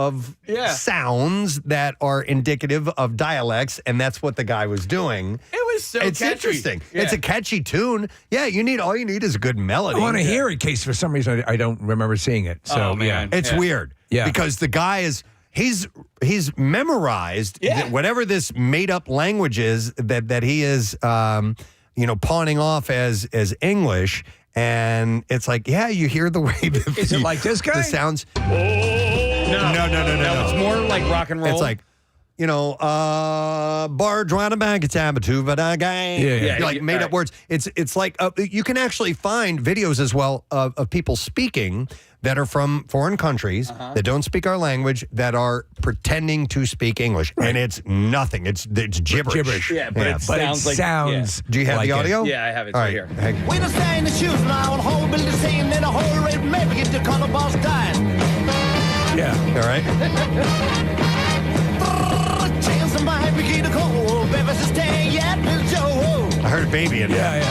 sounds that are indicative of dialects, and that's what the guy was doing. It was so it's catchy. Interesting. Yeah. It's a catchy tune. Yeah, all you need is a good melody. I want to hear it in case for some reason I don't remember seeing it. So man. It's weird. Yeah. Because the guy he's memorized whatever this made up language is that he is pawning off as English. And it's like, you hear the way that is it like this guy? The sounds. No. No. It's more like rock and roll. It's like, bar drawing back a tab to but a guy. Like made up words. It's like you can actually find videos as well of people speaking that are from foreign countries that don't speak our language that are pretending to speak English, and it's nothing. It's gibberish. Yeah, but it sounds like. Do you have like the audio? Yeah, I have it all right here. We don't stay in the shoes now, and whole building scene in a whole red maybe get the color boss dying. Yeah. All right. Chance of my begin to cold, baby, stay yet, little Joe. I heard a baby in there.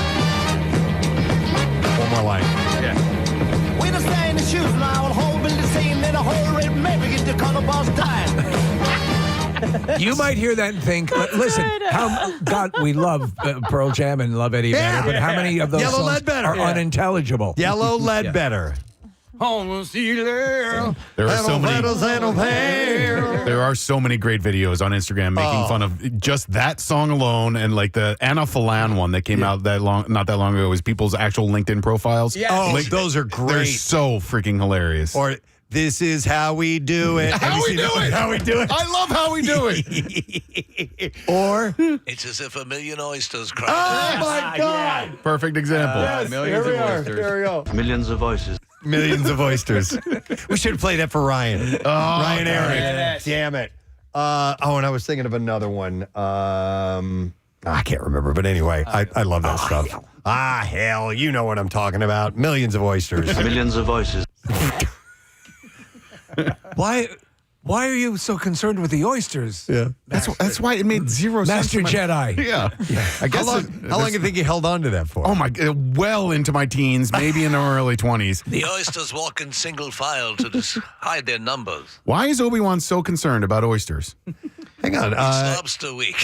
One more line. Yeah. We don't stay in the shoes now, and whole building scene in a whole red maybe get the color boss dying. You might hear that and think, listen, God, we love Pearl Jam and love Eddie Vedder, but how many of those Yellow songs Ledbetter. are unintelligible? Yellow Ledbetter. There are so many. There are so many great videos on Instagram making fun of just that song alone, and like the Anna Falan one that came out not that long ago, was people's actual LinkedIn profiles. Yes. Oh, those are great. They're so freaking hilarious. Or this is how we do it. How we do it. How we do it. I love how we do it. Or It's as if a million oysters cried. oh my God! Perfect example. Yes, millions here we of are. oysters. There we go. Millions of voices. Millions of oysters. We should have played that for Ryan. Ryan Arery. Damn it. And I was thinking of another one. I can't remember, but anyway, I love that stuff. Hell. Hell, you know what I'm talking about. Millions of oysters. Millions of voices. Why are you so concerned with the oysters? Yeah. That's why it made zero sense. Master Jedi. Yeah. I guess How long do you think you held on to that for? Oh my! Well into my teens, maybe in our early 20s. The oysters walk in single file to hide their numbers. Why is Obi-Wan so concerned about oysters? Hang on. It's lobster week.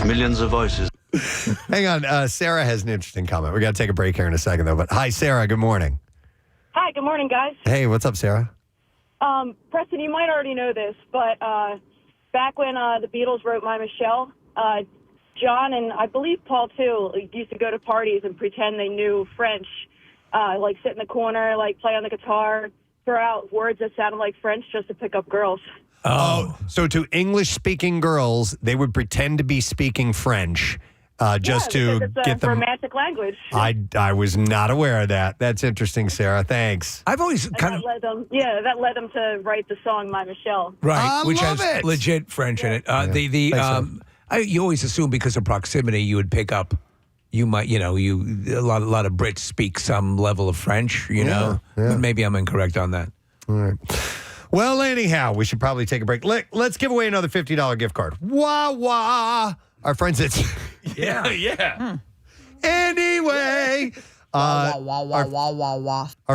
Millions of voices. Hang on. Sarah has an interesting comment. We got to take a break here in a second, though. But hi, Sarah. Good morning. Hi, good morning, guys. Hey, what's up, Sarah? Preston, you might already know this, but back when the Beatles wrote My Michelle, John and I believe Paul, too, used to go to parties and pretend they knew French, like sit in the corner, like play on the guitar, throw out words that sounded like French just to pick up girls. Oh, so to English-speaking girls, they would pretend to be speaking French just to because it's get them. romantic language. I was not aware of that. That's interesting, Sarah. Thanks. I've always And kind of that led them to write the song My Michelle. right, which love has it. legit French in it. You always assume because of proximity you would pick up. You might, a lot of Brits speak some level of French, But maybe I'm incorrect on that. All right. Well, anyhow, we should probably take a break. Let's give away another $50 gift card. Wah, wah. Our friends at... Yeah. Anyway... Our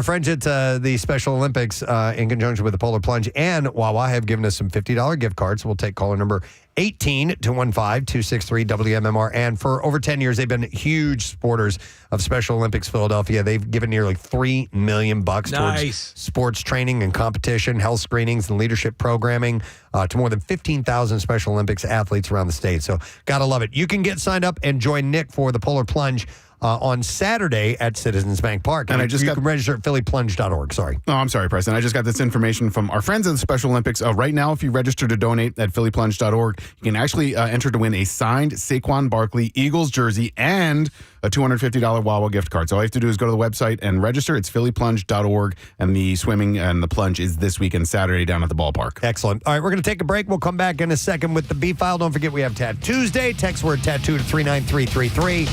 friends at the Special Olympics, in conjunction with the Polar Plunge and Wawa, have given us some $50 gift cards. We'll take caller number 18-215-263-WMMR. And for over 10 years, they've been huge supporters of Special Olympics Philadelphia. They've given nearly $3 million towards sports training and competition, health screenings, and leadership programming to more than 15,000 Special Olympics athletes around the state. So, gotta love it. You can get signed up and join Nick for the Polar Plunge on Saturday at Citizens Bank Park. And you can register at phillyplunge.org. Sorry. Oh, I'm sorry, Preston. I just got this information from our friends at the Special Olympics. Right now, if you register to donate at phillyplunge.org, you can actually enter to win a signed Saquon Barkley Eagles jersey and a $250 Wawa gift card. So all you have to do is go to the website and register. It's phillyplunge.org, and the swimming and the plunge is this weekend, Saturday, down at the ballpark. Excellent. All right, we're going to take a break. We'll come back in a second with the B-File. Don't forget we have Tat Tuesday. Text word tattoo to 39333.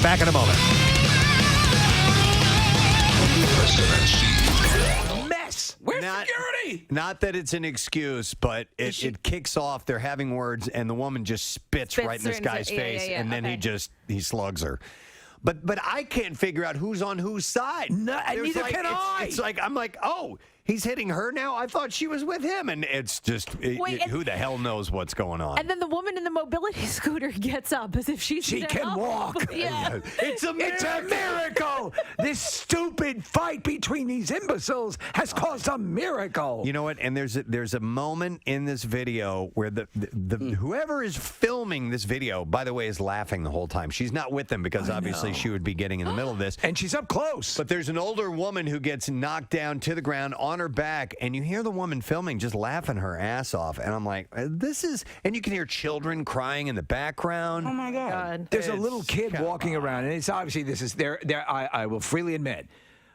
Back in a moment. Mess. Where's security? Not that it's an excuse, but it kicks off. They're having words, and the woman just spits right in this guy's face, and then he slugs her. But I can't figure out who's on whose side. No, neither can I. It's like I'm like, oh, he's hitting her now. I thought she was with him, and it's just who the hell knows what's going on. And then the woman in the mobility scooter gets up as if she can walk. Yeah. It's a miracle. This stupid fight between these imbeciles has caused a miracle. You know what? And there's a moment in this video where the whoever is filming this video, by the way, is laughing the whole time. She's not with them because obviously she would be getting in the middle of this. And she's up close. But there's an older woman who gets knocked down to the ground on her back, and you hear the woman filming just laughing her ass off. And I'm like, this is, and you can hear children crying in the background. Oh my God. There's a little kid walking around, and it's obviously this is there. I will freely admit,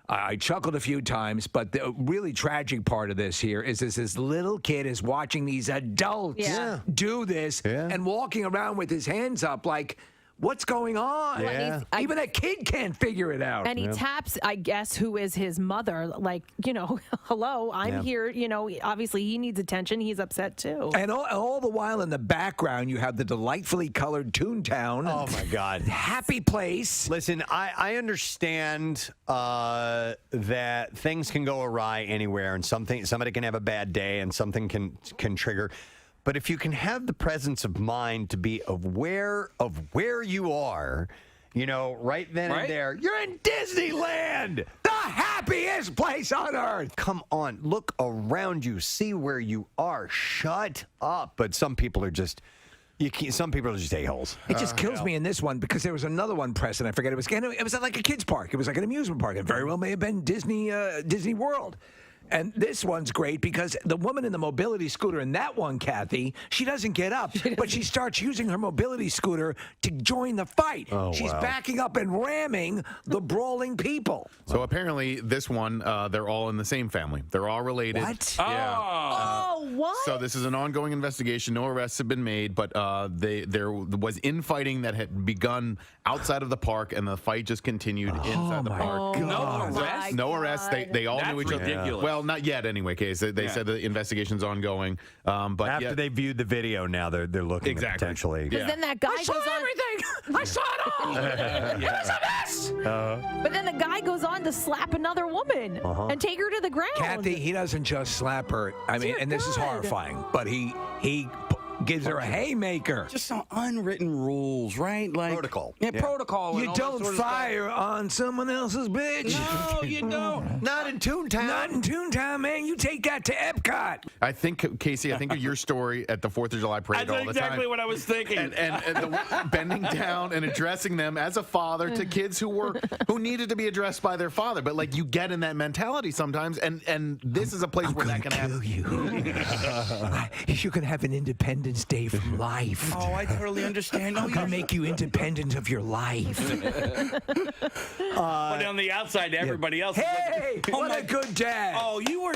I chuckled a few times, but the really tragic part of this here is this little kid is watching these adults do this and walking around with his hands up like, What's going on? Yeah. Even that kid can't figure it out. And he taps, I guess, who is his mother. Like, hello, I'm here. Obviously he needs attention. He's upset too. And all the while in the background, you have the delightfully colored Toontown. Oh, my God. Happy place. Listen, I understand that things can go awry anywhere, and somebody can have a bad day, and something can trigger. But if you can have the presence of mind to be aware of where you are, right then and there, you're in Disneyland, the happiest place on earth. Come on, look around you, see where you are. Shut up. But some people are just. Some people are just a-holes. It just kills me in this one because there was another one, Preston. I forget it was. It was at like a kids park. It was like an amusement park. It very well may have been Disney World. And this one's great because the woman in the mobility scooter in that one, Kathy, she doesn't get up, but she starts using her mobility scooter to join the fight. Oh, She's wow. backing up and ramming the brawling people. So apparently, this one, they're all in the same family. They're all related. What? Yeah. Oh, what? So this is an ongoing investigation. No arrests have been made, but there was infighting that had begun outside of the park, and the fight just continued inside the park. No arrests. They all knew each other. Ridiculous. Well, not yet anyway, Case. They said the investigation's ongoing. But after they viewed the video, now they're looking at potentially. Because then that guy goes on. Everything. I saw it all. It's a mess. But then the guy goes on to slap another woman and take her to the ground. Kathy, he doesn't just slap her. I mean, and this is horrifying, but he gives her a haymaker. Just some unwritten rules, right? Like protocol. Yeah, protocol. and You all that don't sort of stuff. fire on someone else's bitch. No, you don't. Not in Toontown. Not in Toontown, man. You take that to Epcot. I think, Casey, of your story at the 4th of July parade all the That's time. exactly what I was thinking. And the bending down and addressing them as a father to kids who needed to be addressed by their father. But like you get in that mentality sometimes, and this is a place where that can happen. You can have an Independence Day from life. Oh, I totally understand. I'm going to make you independent of your life. But on the outside, everybody else is Hey, like, what a good dad. Oh, you are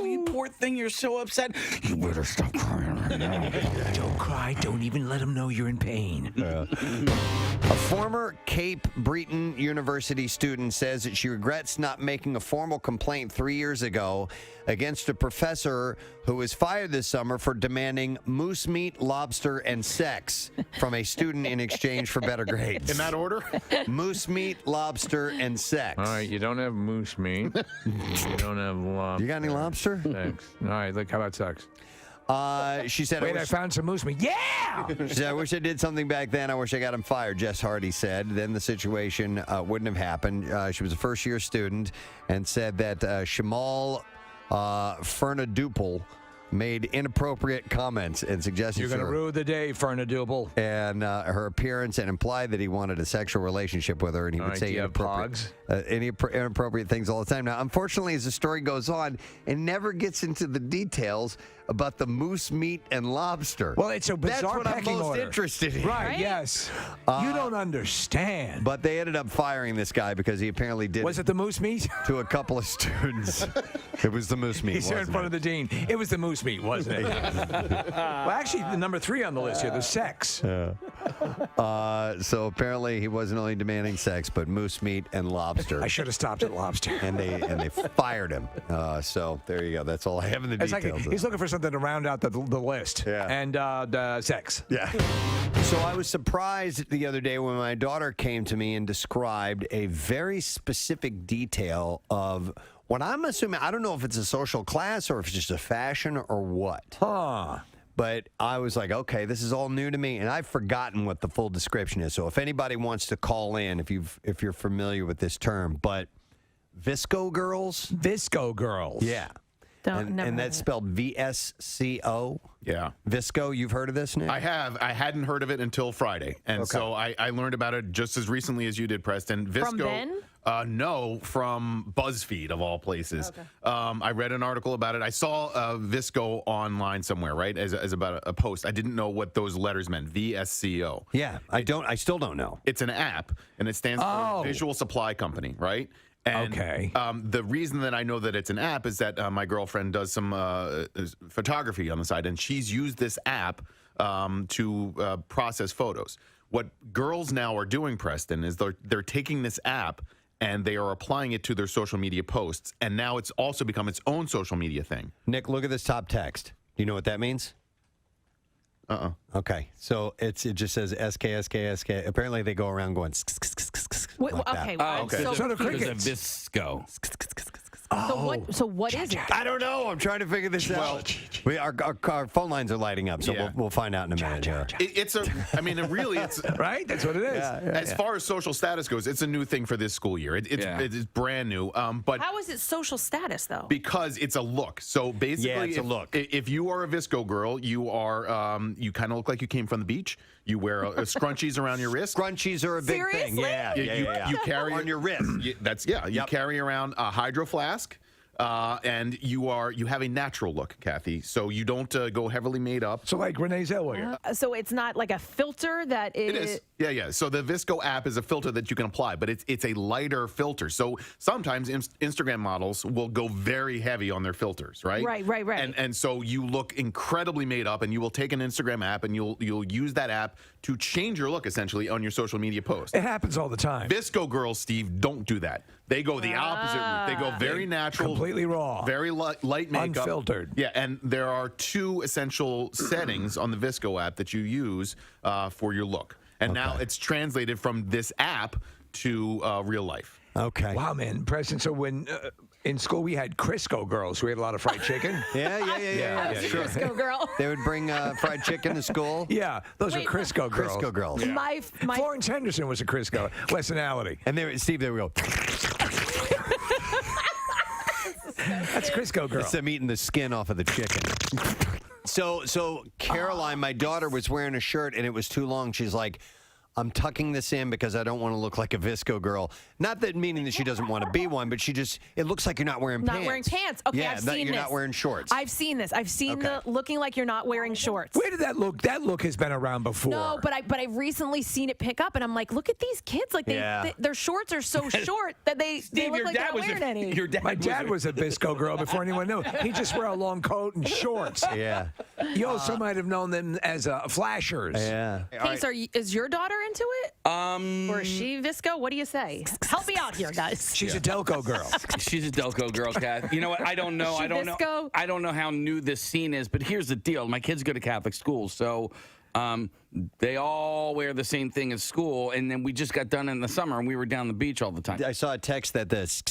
you poor thing. You're so upset. You better stop crying right now. Don't cry. Don't even let him know you're in pain. A former Cape Breton University student says that she regrets not making a formal complaint 3 years ago against a professor who was fired this summer for demanding moose meat, lobster, and sex from a student in exchange for better grades. In that order? Moose meat, lobster, and sex. All right, you don't have moose meat. You don't have lobster. You got any lobster? Thanks. All right, look, how about sex? She said, Wait, I found some moose meat. Yeah! She said, I wish I did something back then. I wish I got him fired, Jess Hardy said. Then the situation wouldn't have happened. She was a first-year student and said that Shamal Fernaduple made inappropriate comments and suggestions. You're going to ruin the day, Fernaduple. And her appearance, and implied that he wanted a sexual relationship with her, and he would say inappropriate things all the time. Now, unfortunately, as the story goes on, it never gets into the details about the moose meat and lobster. Well, it's a bizarre That's what I'm pecking most order. interested in. Right, yes. You don't understand. But they ended up firing this guy because he apparently did. Was it the moose meat? To a couple of students. It was the moose meat. He's there in front of the dean. It was the moose meat, wasn't it? Well, actually, the number 3 on the list here, the sex. So apparently he wasn't only demanding sex, but moose meat and lobster. I should have stopped at lobster. And they fired him. So there you go. That's all I have in the It's details. like he's looking for something to round out the list. Yeah. And the sex. Yeah. So I was surprised the other day when my daughter came to me and described a very specific detail of what I'm assuming. I don't know if it's a social class or if it's just a fashion or what. Huh. But I was like, okay, this is all new to me, and I've forgotten what the full description is. So if anybody wants to call in, if you're familiar with this term, but Visco girls? Visco girls. Yeah. And that's spelled VSCO. Yeah. Visco, you've heard of this, Nick? I have. I hadn't heard of it until Friday. And so I learned about it just as recently as you did, Preston. Visco, From Ben? No, from BuzzFeed, of all places. Okay. I read an article about it. I saw Visco online somewhere, right, as about a post. I didn't know what those letters meant, VSCO. Yeah, I still don't know. It's an app, and it stands for Visual Supply Company, right? And, the reason that I know that it's an app is that my girlfriend does some photography on the side, and she's used this app to process photos. What girls now are doing, Preston, is they're taking this app and they are applying it to their social media posts. And now it's also become its own social media thing. Nick, look at this top text. Do you know what that means? Okay, so it just says SK. Apparently, they go around going. Wait, like okay, that. well, I'm so Because of Visco. So what is it? I don't know. I'm trying to figure this out. Our phone lines are lighting up, so Yeah. we'll find out in a minute here. It's right. That's what it is. As far as social status goes, it's a new thing for this school year. It's brand new. But How is it social status though? because it's a look. So basically, it's a look. If you are a Visco girl, you are you kind of look like you came from the beach. You wear scrunchies around your wrist. Scrunchies are a big thing. Seriously? Yeah. You carry on your wrist. You carry around a hydro flask. And you have a natural look, Kathy. So you don't go heavily made up. So like Renee Zellweger. So it's not like a filter that It is. Yeah. So the Visco app is a filter that you can apply, but it's a lighter filter. So sometimes Instagram models will go very heavy on their filters, right? Right. And so you look incredibly made up, and you will take an Instagram app and you'll use that app to change your look essentially on your social media post. It happens all the time. Visco girls, Steve, don't do that. They go the opposite route. They go very natural, completely raw, very light makeup, unfiltered. Yeah, and there are two essential settings on the Visco app that you use for your look. And now it's translated from this app to real life. Okay. Wow, man, Preston. So when in school we had Crisco girls, we had a lot of fried chicken. Yeah. Sure. Crisco girl. They would bring fried chicken to school. Yeah, those are Crisco girls. Crisco girls. Yeah. My Florence Henderson was a Crisco. Weston Alley. And Steve, there we go. That's Crisco girl. It's them eating the skin off of the chicken. So Caroline, my daughter, was wearing a shirt and it was too long. She's like, I'm tucking this in because I don't want to look like a Visco girl. Not that meaning that she doesn't want to be one, but it looks like you're not wearing pants. Not wearing pants. Okay, yeah, I've seen you're this. not wearing shorts. I've seen this. I've seen the looking like you're not wearing shorts. Where did that look? That look has been around before. No, but I've recently seen it pick up, and I'm like, look at these kids. Like their shorts are so short that they look like they're not wearing any. My dad was a Visco girl before anyone knew. He just wore a long coat and shorts. Yeah. You also might have known them as flashers. Yeah. Hey, is your daughter into it? Or is she Visco? What do you say? Help me out here, guys. She's a Delco girl. She's a Delco girl, Kath. You know what? I don't know. She I don't Visco? know. I don't know how new this scene is, but here's the deal. My kids go to Catholic schools, so they all wear the same thing at school. And then we just got done in the summer, and we were down the beach all the time. I saw a text that this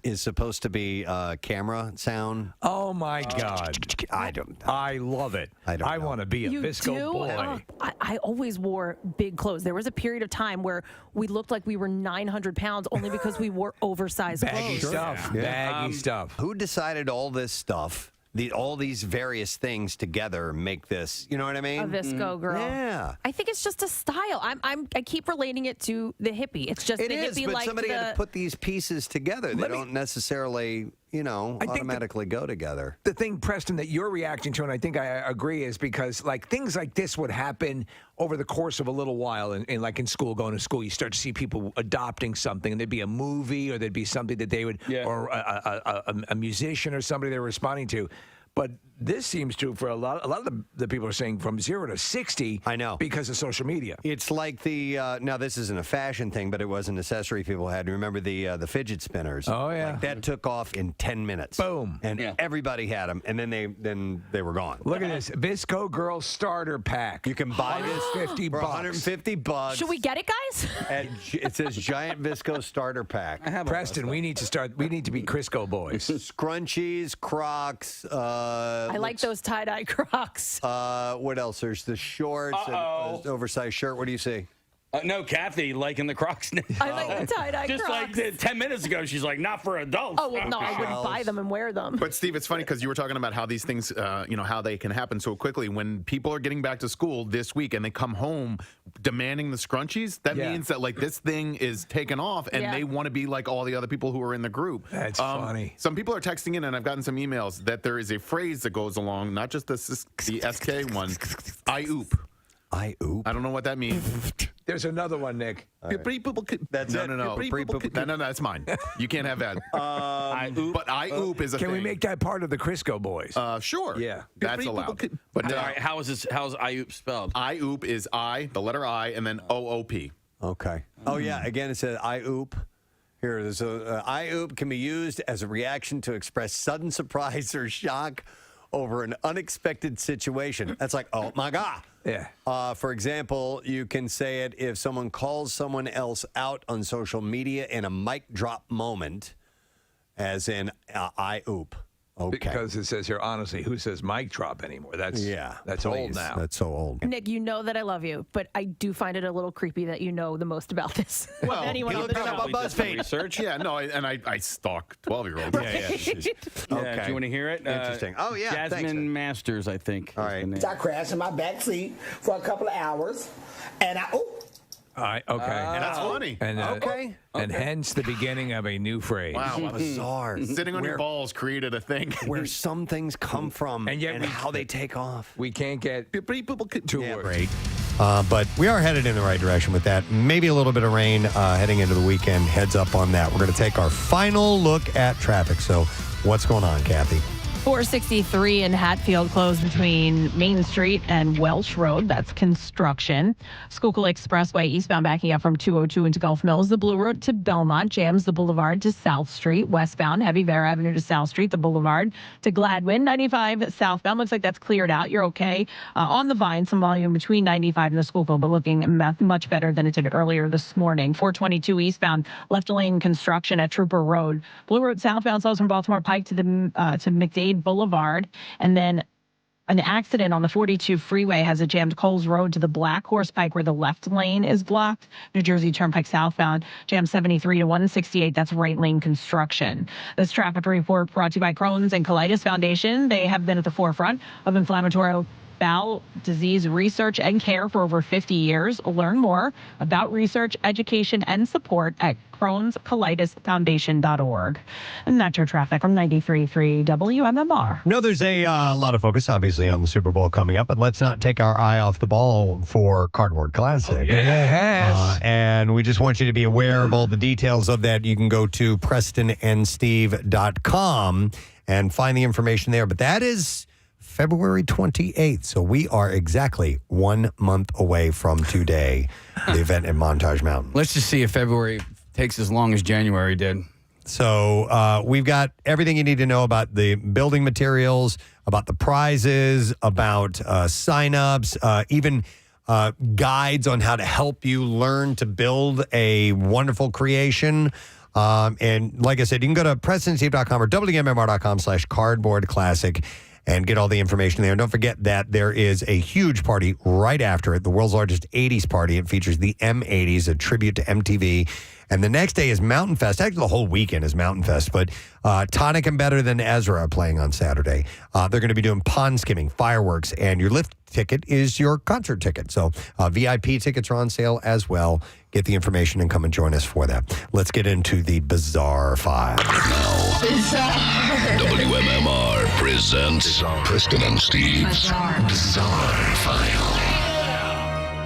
is supposed to be camera sound. Oh my God! I love it. I want to be a Visco boy. I always wore big clothes. There was a period of time where we looked like we were 900 pounds only because we wore oversized Baggy clothes. stuff. Baggy stuff. Who decided all this stuff? All these various things together make this. You know what I mean? A Visco girl. Yeah. I think it's just a style. I keep relating it to the hippie. It's just It the is, hippie but like somebody had to put these pieces together. They don't necessarily, automatically go together. The thing, Preston, that you're reacting to, and I think I agree, is because like things like this would happen over the course of a little while, and like in school, going to school, you start to see people adopting something, and there'd be a movie, or there'd be something that they would, or a musician or somebody they're responding to. But this seems to, for a lot of the people are saying from 0 to 60. I know. Because of social media. It's like now this isn't a fashion thing, but it was an accessory people had. Remember the fidget spinners? Oh, yeah. Like that took off in 10 minutes. Boom. And everybody had them, and then they were gone. Look at this. Visco Girl Starter Pack. You can buy this $150 for $150. Should we get it, guys? It says Giant Visco Starter Pack. Preston, we need to be Crisco boys. Scrunchies, Crocs. I like those tie-dye Crocs. What else? There's the shorts, and oversized shirt. What do you see? No, Kathy liking the Crocs now. I like the tie-dye Just Crocs. like 10 minutes ago, she's like, not for adults. Oh, well, no, I wouldn't buy them and wear them. But Steve, it's funny because you were talking about how these things, how they can happen so quickly. When people are getting back to school this week and they come home demanding the scrunchies, that means that like this thing is taken off and they want to be like all the other people who are in the group. That's funny. Some people are texting in, and I've gotten some emails that there is a phrase that goes along, not just the SK one, I oop. I oop. I don't know what that means. There's another one, Nick. That's no, it. no, that's mine. You can't have that. I oop. But I oop is a Can thing. we make that part of the Crisco Boys? Sure. Yeah. That's allowed. But All right, how's IOOP spelled? IOOP is I, the letter I, and then OOP. Okay. Oh, yeah. Again, it says I oop. Here, there's I oop can be used as a reaction to express sudden surprise or shock over an unexpected situation. That's like, oh, my God. Yeah. For example, you can say it if someone calls someone else out on social media in a mic drop moment, as in I oop. Okay. Because it says here, honestly, who says mic drop anymore? That's old please. now. That's so old. Nick, you know that I love you, but I do find it a little creepy that you know the most about this. Well, anyone he on looked the up show. on BuzzFeed. Research? Yeah, no, I stalk 12-year-olds. Yeah, do you want to hear it? Interesting. Oh, yeah. Jasmine thanks. Masters, I think. All right. I crashed in my back seat for a couple of hours, and All right, okay. And that's funny. And, Okay. And hence the beginning of a new phrase. Wow, Bizarre. Sitting on your balls created a thing. Where some things come from And yet how they take off. We can't get two words. Great. But we are headed in the right direction with that. Maybe a little bit of rain heading into the weekend. Heads up on that. We're going to take our final look at traffic. So what's going on, Kathy? 463 in Hatfield closed between Main Street and Welsh Road. That's construction. Schuylkill Expressway eastbound backing up from 202 into Gulf Mills. The Blue Road to Belmont jams the Boulevard to South Street. Westbound, Heavy Bear Avenue to South Street. The Boulevard to Gladwin. 95 southbound. Looks like that's cleared out. You're okay. On the Vine, some volume between 95 and the Schuylkill, but looking much better than it did earlier this morning. 422 eastbound, left lane construction at Trooper Road. Blue Road southbound slows from Baltimore Pike to McDade Boulevard, and then an accident on the 42 freeway has a jammed Coles Road to the Black Horse Pike where the left lane is blocked. New Jersey Turnpike southbound, jam 73 to 168. That's right lane construction. This traffic report brought to you by Crohn's and Colitis Foundation. They have been at the forefront of inflammatory bowel disease research and care for over 50 years. Learn more about research, education, and support at Crohn'sColitisFoundation.org. And that's your traffic from 93.3 WMMR. No, there's a lot of focus, obviously, on the Super Bowl coming up, but let's not take our eye off the ball for Cardboard Classic. Yes. And we just want you to be aware of all the details of that. You can go to PrestonandSteve.com and find the information there. But that is February 28th. So we are exactly 1 month away from today, the event in Montage Mountain. Let's just see if February takes as long as January did. So we've got everything you need to know about the building materials, about the prizes, about signups, even guides on how to help you learn to build a wonderful creation. And like I said, you can go to PrestonandSteve.com or WMMR.com/Cardboard Classic and get all the information there. And don't forget that there is a huge party right after it, the world's largest 80s party. It features the M80s, a tribute to MTV. And the next day is Mountain Fest. Actually, the whole weekend is Mountain Fest. But Tonic and Better Than Ezra are playing on Saturday. They're going to be doing pond skimming, fireworks, and your lift ticket is your concert ticket. So VIP tickets are on sale as well. Get the information and come and join us for that. Let's get into the Bizarre File. WMMR presents Preston and Steve's Bizarre File.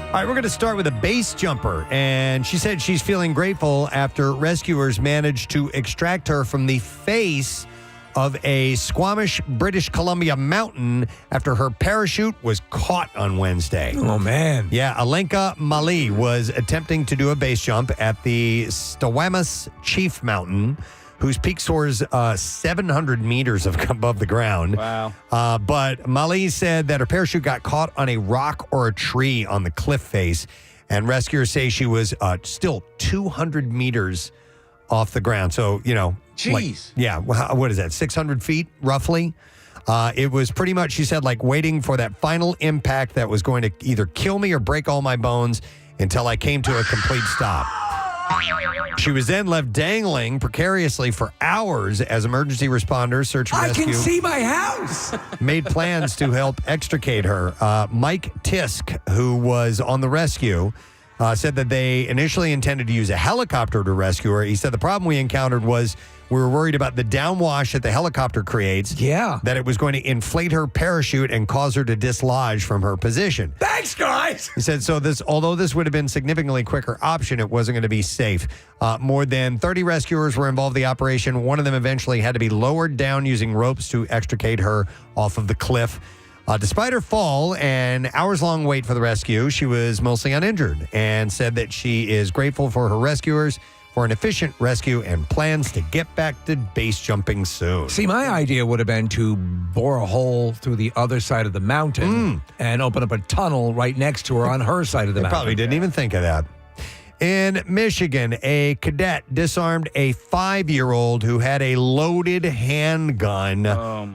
All right, we're going to start with a base jumper. And she said she's feeling grateful after rescuers managed to extract her from the face of a Squamish, British Columbia mountain after her parachute was caught on Wednesday. Oh, man. Yeah, Alenka Mali was attempting to do a base jump at the Squamish Chief Mountain, whose peak soars 700 meters above the ground. Wow. But Mali said that her parachute got caught on a rock or a tree on the cliff face, and rescuers say she was still 200 meters off the ground. So, you know. Jeez. What is that, 600 feet roughly? It was pretty much, she said, like waiting for that final impact that was going to either kill me or break all my bones until I came to a complete stop. She was then left dangling precariously for hours as emergency responders, search and rescue. I can see my house. Made plans to help extricate her. Mike Tisk, who was on the rescue, said that they initially intended to use a helicopter to rescue her. He said the problem we encountered was we were worried about the downwash that the helicopter creates. Yeah. That it was going to inflate her parachute and cause her to dislodge from her position. Thanks, guys. He said, although this would have been a significantly quicker option, it wasn't going to be safe. More than 30 rescuers were involved in the operation. One of them eventually had to be lowered down using ropes to extricate her off of the cliff. Despite her fall and hours-long wait for the rescue, she was mostly uninjured and said that she is grateful for her rescuers for an efficient rescue and plans to get back to base jumping soon. See, my idea would have been to bore a hole through the other side of the mountain and open up a tunnel right next to her on her side of the They mountain. probably didn't even think of that. In Michigan, a cadet disarmed a 5-year-old who had a loaded handgun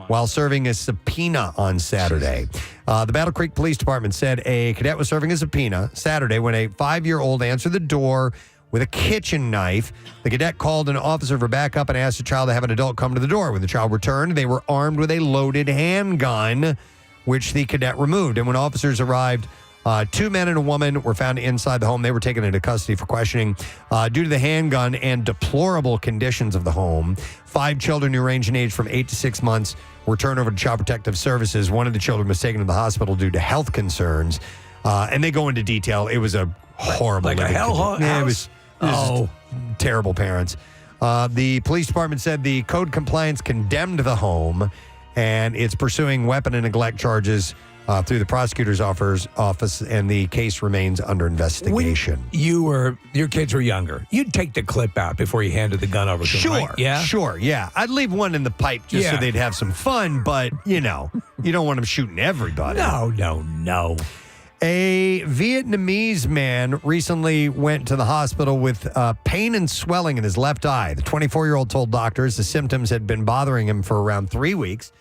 while serving a subpoena on Saturday. The Battle Creek Police Department said a cadet was serving a subpoena Saturday when a 5-year-old answered the door with a kitchen knife. The cadet called an officer for backup and asked the child to have an adult come to the door. When the child returned, they were armed with a loaded handgun, which the cadet removed. And when officers arrived, 2 men and a woman were found inside the home. They were taken into custody for questioning. Due to the handgun and deplorable conditions of the home, 5 children who range in age from 8 to 6 months were turned over to Child Protective Services. One of the children was taken to the hospital due to health concerns. And they go into detail. It was a horrible Like a living hell condition. Yeah, it was Oh. terrible parents. The police department said the code compliance condemned the home, and it's pursuing weapon and neglect charges through the prosecutor's office, and the case remains under investigation. When your kids were younger, you'd take the clip out before you handed the gun over to them, right? Yeah? Sure, yeah. I'd leave one in the pipe just so they'd have some fun, but, you don't want them shooting everybody. No. A Vietnamese man recently went to the hospital with pain and swelling in his left eye. The 24-year-old told doctors the symptoms had been bothering him for around 3 weeks,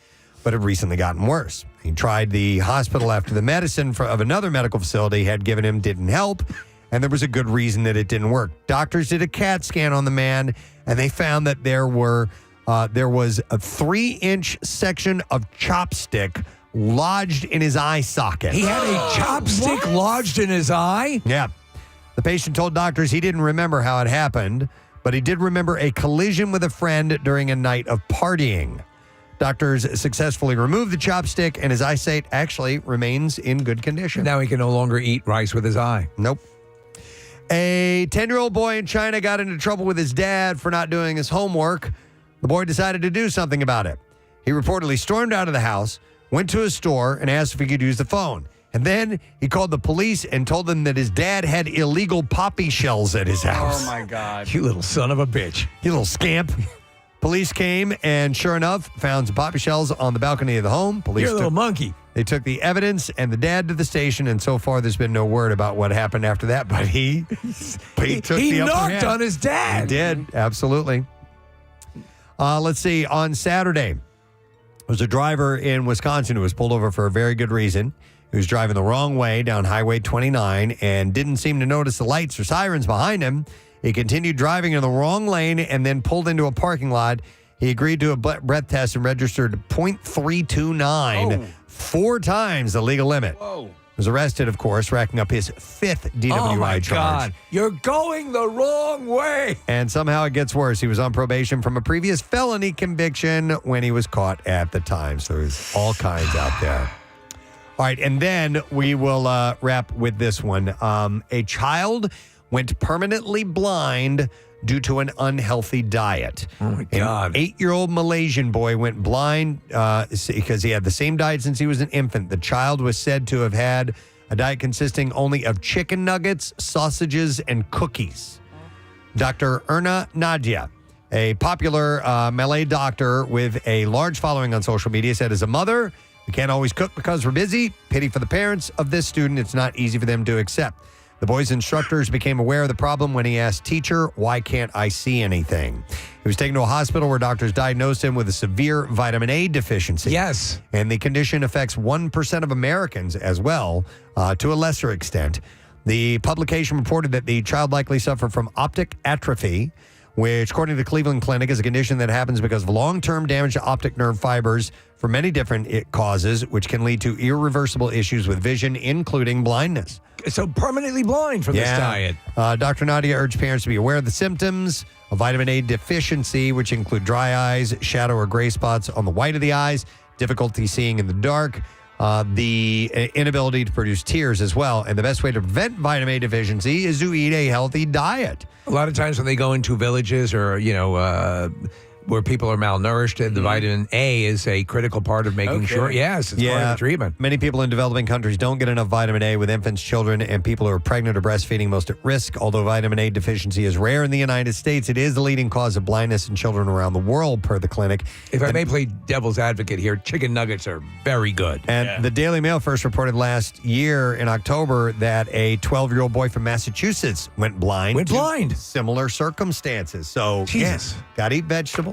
but had recently gotten worse. He tried the hospital after the medicine of another medical facility had given him didn't help, and there was a good reason that it didn't work. Doctors did a CAT scan on the man, and they found that there was a 3-inch section of chopstick lodged in his eye socket. He had a chopstick lodged in his eye? Yeah. The patient told doctors he didn't remember how it happened, but he did remember a collision with a friend during a night of partying. Doctors successfully removed the chopstick, and his eyesight actually remains in good condition. Now he can no longer eat rice with his eye. Nope. A 10-year-old boy in China got into trouble with his dad for not doing his homework. The boy decided to do something about it. He reportedly stormed out of the house, went to a store, and asked if he could use the phone. And then he called the police and told them that his dad had illegal poppy shells at his house. Oh, my God. You little son of a bitch. You little scamp. Police came and, sure enough, found some poppy shells on the balcony of the home. Police You're a little monkey. They took the evidence and the dad to the station, and so far there's been no word about what happened after that, but he took the upper knocked hand. on his dad. He did, absolutely. Let's see, on Saturday, there was a driver in Wisconsin who was pulled over for a very good reason. He was driving the wrong way down Highway 29 and didn't seem to notice the lights or sirens behind him. He continued driving in the wrong lane and then pulled into a parking lot. He agreed to a breath test and registered .329, 4 times the legal limit. Whoa. Was arrested, of course, racking up his 5th DWI Oh, my charge. God. You're going the wrong way. And somehow it gets worse. He was on probation from a previous felony conviction when he was caught at the time. So there's all kinds out there. All right, and then we will wrap with this one. A child went permanently blind due to an unhealthy diet. Oh, my God. An 8-year-old Malaysian boy went blind because he had the same diet since he was an infant. The child was said to have had a diet consisting only of chicken nuggets, sausages, and cookies. Dr. Erna Nadia, a popular Malay doctor with a large following on social media, said, as a mother, we can't always cook because we're busy. Pity for the parents of this student. It's not easy for them to accept. The boy's instructors became aware of the problem when he asked, teacher, why can't I see anything? He was taken to a hospital where doctors diagnosed him with a severe vitamin A deficiency. Yes. And the condition affects 1% of Americans as well, to a lesser extent. The publication reported that the child likely suffered from optic atrophy, which, according to the Cleveland Clinic, is a condition that happens because of long-term damage to optic nerve fibers for many different causes, which can lead to irreversible issues with vision, including blindness. So permanently blind from this diet. Dr. Nadia urged parents to be aware of the symptoms of vitamin A deficiency, which include dry eyes, shadow or gray spots on the white of the eyes, difficulty seeing in the dark, the inability to produce tears as well. And the best way to prevent vitamin A deficiency is to eat a healthy diet. A lot of times when they go into villages or, where people are malnourished, the vitamin A is a critical part of making sure. Yes, it's part of the treatment. Many people in developing countries don't get enough vitamin A, with infants, children, and people who are pregnant or breastfeeding most at risk. Although vitamin A deficiency is rare in the United States, it is the leading cause of blindness in children around the world, per the clinic. If I may play devil's advocate here, chicken nuggets are very good. And the Daily Mail first reported last year in October that a 12-year-old boy from Massachusetts went blind. Similar circumstances. So, Jesus. Gotta eat vegetables.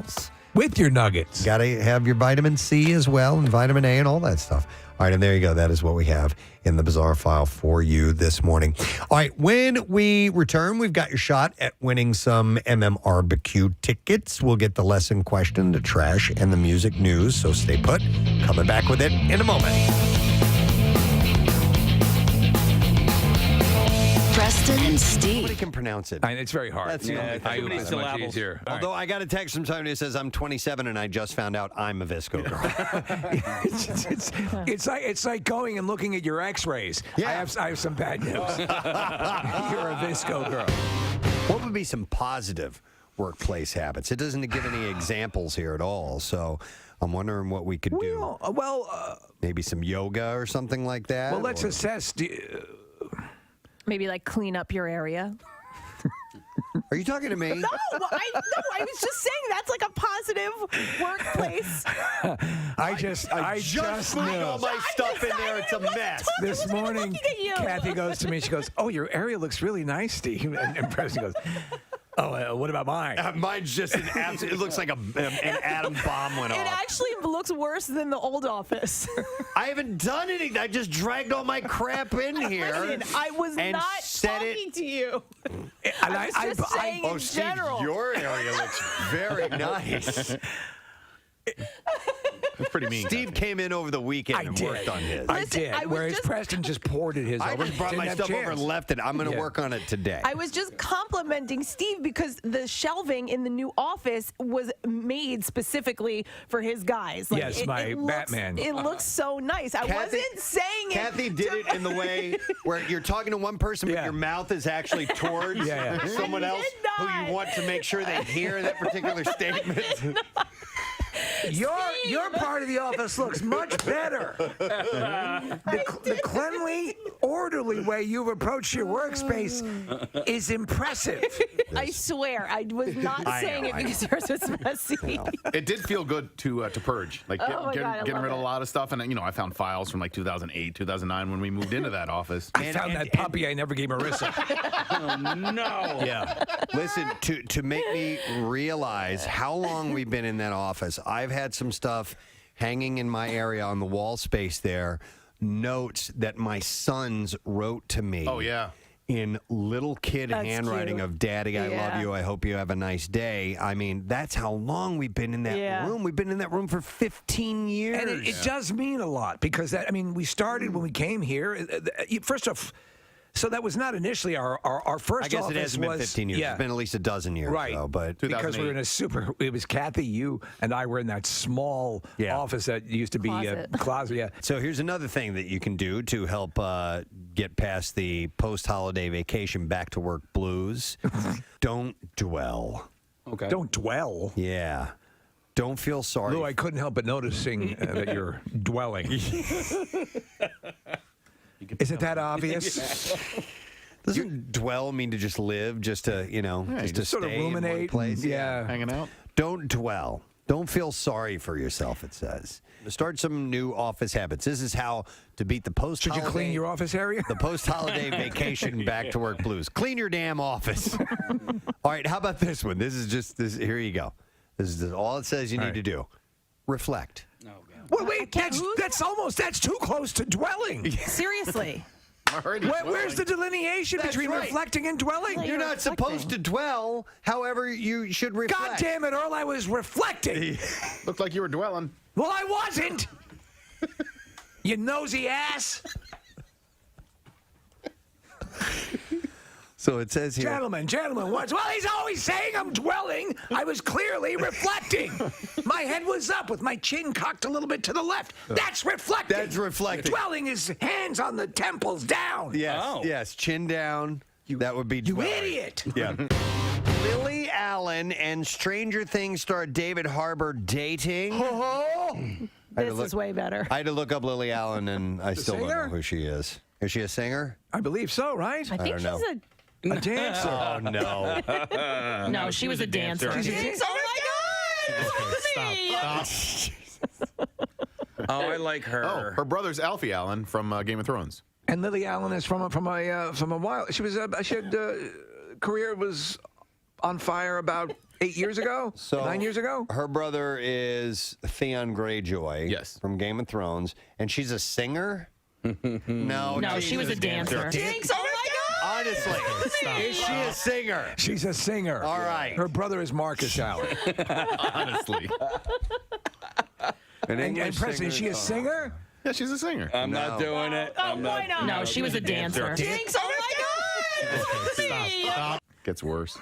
With your nuggets. Gotta have your vitamin C as well, and vitamin A and all that stuff. All right, and there you go. That is what we have in the Bizarre File for you this morning. All right, when we return, we've got your shot at winning some MMRBQ tickets. We'll get the lesson question, the trash, and the music news, so stay put. Coming back with it in a moment. Preston and Steve. Nobody can pronounce it. It's very hard. That's the only thing. It's much easier. Although I got a text from somebody who says I'm 27 and I just found out I'm a Visco girl. It's like going and looking at your X-rays. Yeah. I have some bad news. You're a Visco girl. What would be some positive workplace habits? It doesn't give any examples here at all. So I'm wondering what we could do. Maybe some yoga or something like that. Well, let's assess. Maybe like clean up your area. Are you talking to me? No, I was just saying that's like a positive workplace. I just moved knew. all my stuff in there. It's a mess. This morning, Kathy goes to me. She goes, "Oh, your area looks really nice, Steve." And Preston goes, "Oh, what about mine?" Mine's just an absolute. It looks like an atom bomb went off. It actually looks worse than the old office. I haven't done anything. I just dragged all my crap in here. Listen, I was not talking to you. I was just saying in Steve, general. Your area looks very nice. It's pretty mean. Steve came in over the weekend and worked on his. I did. Whereas Preston just poured it his I over. just brought my stuff over and left it. I'm going to work on it today. I was just complimenting Steve because the shelving in the new office was made specifically for his guys. Like, yes, my Batman. It looks so nice. I wasn't saying it. Kathy did it in the way where you're talking to one person, but your mouth is actually towards someone else who you want to make sure they hear that particular statement. Your part of the office looks much better. The cleanly, orderly way you've approached your workspace is impressive. I swear, I was not saying it because yours was messy. It did feel good to purge, like getting rid of a it. lot of stuff. And I found files from like 2008, 2009 when we moved into that office. I found that puppy I never gave Marissa. Oh, no. Yeah. Listen, to make me realize how long we've been in that office, I've had some stuff hanging in my area on the wall space there, notes that my sons wrote to me. Oh, yeah. In little kid handwriting cute. of Daddy, I love you. I hope you have a nice day. I mean, that's how long we've been in that room. We've been in that room for 15 years. And it does mean a lot because we started when we came here. First off, so that was not initially our first office. I guess it hasn't been 15 years. Yeah. It's been at least a dozen years. Right. Though, but because we're in it was Kathy, you, and I were in that small office that used to be a closet. Yeah. So here's another thing that you can do to help get past the post-holiday vacation back-to-work blues. Don't dwell. Okay. Don't dwell? Yeah. Don't feel sorry. Lou, I couldn't help but noticing that you're dwelling. Isn't that obvious? Doesn't dwell mean to just live, just to, just to sort of stay ruminate, in one place? yeah. Hanging out. Don't dwell. Don't feel sorry for yourself, it says. Start some new office habits. This is how to beat the post-holiday. Should you clean your office area? The post-holiday vacation back-to-work blues. Clean your damn office. All right, how about this one? This is just this. Here you go. This is all it says you need to do. Reflect. Well, wait, that's too close to dwelling. Seriously. Where's the delineation That's between right. reflecting and dwelling? You're not supposed to dwell. However, you should reflect. God damn it, Earl, I was reflecting. Looked like you were dwelling. Well, I wasn't. You nosy ass. So it says here. Gentlemen, what? Well, he's always saying I'm dwelling. I was clearly reflecting. My head was up with my chin cocked a little bit to the left. That's reflecting. That's reflecting. Dwelling is hands on the temples down. Yes, yes, chin down. That would be You dwelling. idiot. Yeah. Lily Allen and Stranger Things star David Harbour dating. This is way better. I had to look up Lily Allen, and I still don't singer? know who she is. Is she a singer? I believe so, right? I think don't know. she's A dancer. Oh, no. no, she was a dancer. She's a dancer. Oh my God! Stop. Oh, I like her. Oh, her brother's Alfie Allen from Game of Thrones. And Lily Allen is from a while. She had career was on fire about 8 years ago. 9 years ago. Her brother is Theon Greyjoy. Yes. From Game of Thrones, and she's a singer. No, she was a dancer. Jinx, oh my God! Honestly, is she a singer? She's a singer. All right. Her brother is Marcus Allen. Honestly. And Preston, is she a singer? Yeah, she's a singer. I'm not doing it. Why not? No, she was a dancer. Jinx, oh my God! Stop. Gets worse.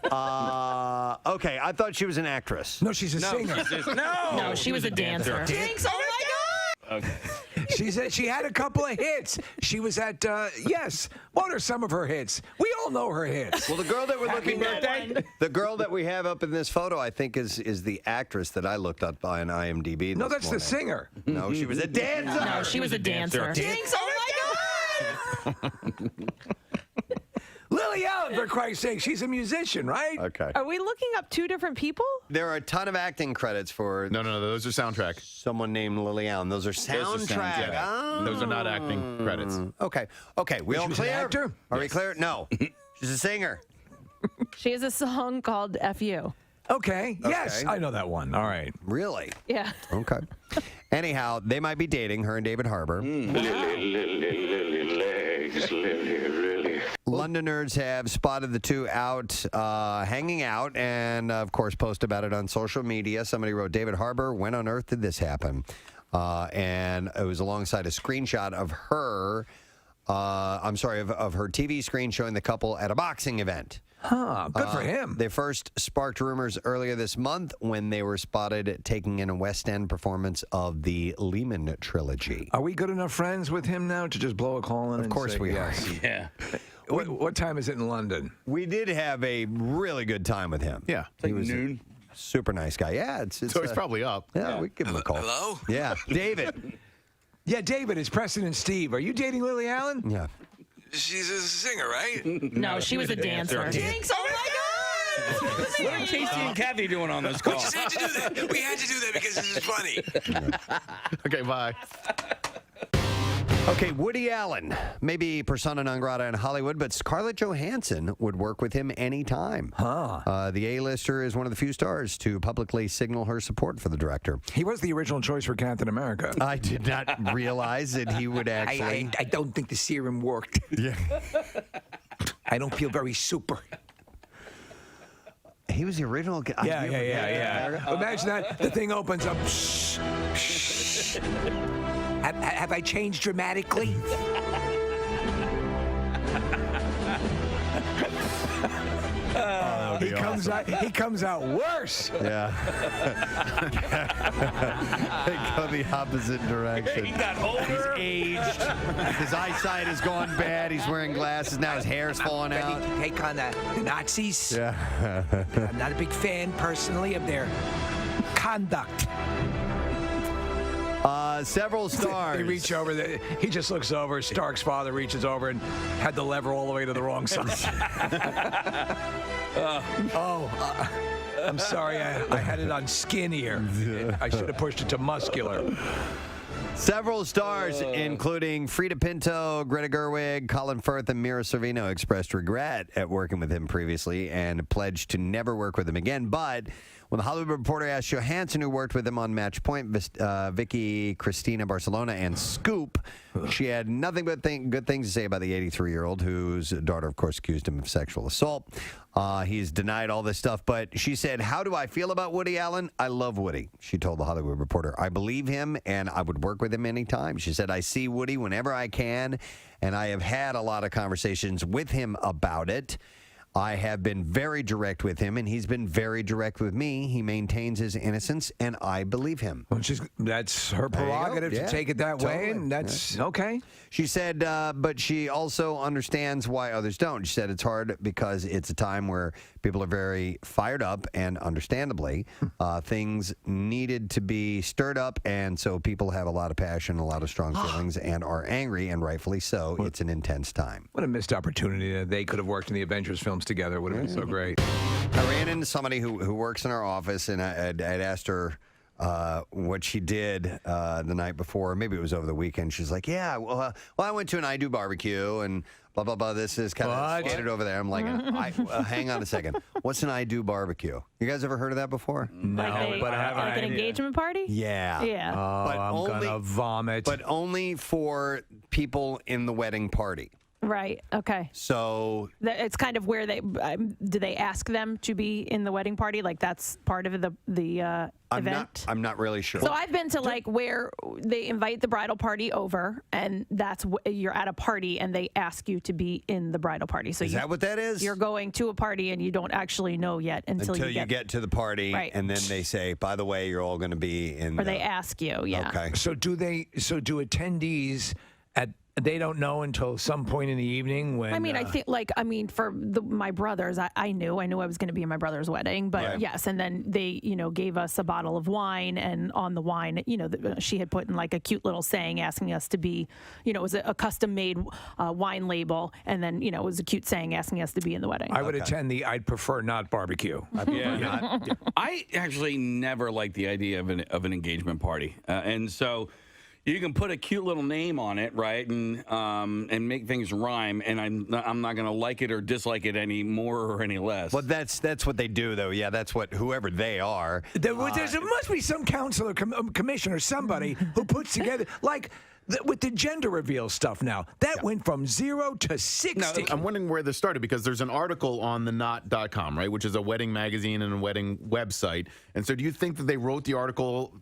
Okay, I thought she was an actress. No, she's a singer. No, she was a dancer. Jinx, oh my God! Okay. She had a couple of hits. She was at yes. What are some of her hits? We all know her hits. Well, the girl that we're looking birthday. the girl that we have up in this photo, I think, is the actress that I looked up on IMDb. No, this that's morning. the singer. No, she was a dancer. No, she was a dancer. Jinx, oh my God! Lily Allen, for Christ's sake, she's a musician, right? Okay. Are we looking up two different people? There are a ton of acting credits for No, those are soundtrack. someone named Lily Allen. Those are soundtrack. Yeah. Those are not acting credits. Okay. We all she was an clear? actor? Are we clear? No. She's a singer. She has a song called "F.U." Okay. Yes, Okay. I know that one. All right. Really? Yeah. Okay. Anyhow, they might be dating, her and David Harbour. Londoners have spotted the two out, hanging out, and of course, post about it on social media. Somebody wrote, David Harbour, when on earth did this happen? And it was alongside a screenshot of her, of her TV screen showing the couple at a boxing event. Huh, good for him. They first sparked rumors earlier this month when they were spotted taking in a West End performance of the Lehman trilogy. Are we good enough friends with him now to just blow a call in? Of course we are. Yeah. What time is it in London? We did have a really good time with him. Yeah. It's like noon. Super nice guy. Yeah, it's So he's probably up. yeah, we give him a call. Hello? Yeah, David. Yeah, David, it's Preston and Steve. Are you dating Lily Allen? Yeah. She's a singer, right? No, she was a dancer. Jinx, oh my God! What are Casey and Kathy doing on this call? We just had to do that. We had to do that because this is funny. Okay, bye. Okay, Woody Allen, maybe persona non grata in Hollywood, but Scarlett Johansson would work with him anytime. Huh. The A-lister is one of the few stars to publicly signal her support for the director. He was the original choice for Captain America. I did not realize that he would actually. I don't think the serum worked. Yeah. I don't feel very super. He was the original guy. Yeah. Imagine that. The thing opens up. Have I changed dramatically? He comes out worse. Yeah. They go the opposite direction. He got older. He's aged. His eyesight has gone bad. He's wearing glasses. Now his hair's falling out. Ready to take on the Nazis. Yeah. I'm not a big fan, personally, of their conduct. Several stars. They reach over. He just looks over. Stark's father reaches over and had the lever all the way to the wrong side. I'm sorry. I had it on skinnier. I should have pushed it to muscular. Several stars, including Frida Pinto, Greta Gerwig, Colin Firth, and Mira Sorvino, expressed regret at working with him previously and pledged to never work with him again. But When the Hollywood Reporter asked Johansson, who worked with him on Match Point, Vicky Cristina Barcelona, and Scoop, she had nothing but good things to say about the 83-year-old, whose daughter, of course, accused him of sexual assault. He's denied all this stuff, but she said, "How do I feel about Woody Allen? I love Woody," she told the Hollywood Reporter. "I believe him, and I would work with him anytime." She said, "I see Woody whenever I can, and I have had a lot of conversations with him about it. I have been very direct with him, and he's been very direct with me. He maintains his innocence, and I believe him." Well, that's her prerogative to take it that way, and that's okay. She said, but she also understands why others don't. She said it's hard because it's a time where people are very fired up, and understandably, things needed to be stirred up, and so people have a lot of passion, a lot of strong feelings, and are angry, and rightfully so. It's an intense time. What a missed opportunity that they could have worked in the Avengers films together. Would have been so great. I ran into somebody who works in our office, and I'd asked her what she did the night before. Maybe it was over the weekend. She's like, "Yeah, well, I went to an I Do barbecue, and blah, blah, blah. This is kind of skated over there." I'm like, hang on a second. What's an I Do barbecue? You guys ever heard of that before? No, but I have like an engagement party. Yeah. Yeah. Oh, I'm gonna vomit. But only for people in the wedding party. Right. Okay. So It's kind of where they do they ask them to be in the wedding party? Like that's part of the event. I'm not really sure. So I've been to like where they invite the bridal party over, and that's you're at a party, and they ask you to be in the bridal party. So is that what that is? You're going to a party, and you don't actually know yet until you get to the party, right. And then they say, "By the way, you're all going to be in." Or they ask you. Yeah. Okay. So do attendees they don't know until some point in the evening when. I mean, I think for my brothers, I knew I was going to be in my brother's wedding, but Right. yes, and then they gave us a bottle of wine, and on the wine, she had put in like a cute little saying asking us to be, it was a custom made wine label, and then it was a cute saying asking us to be in the wedding. I would attend the I'd prefer not barbecue. I actually never liked the idea of an engagement party, and so you can put a cute little name on it, right, and make things rhyme, and I'm not going to like it or dislike it any more or any less. Well, that's what they do, though. Yeah, that's what whoever they are. There must be some counselor, commissioner, somebody who puts together like. With the gender reveal stuff now, that went from 0 to 60. Now, I'm wondering where this started, because there's an article on the knot.com, right, which is a wedding magazine and a wedding website. And so do you think that they wrote the article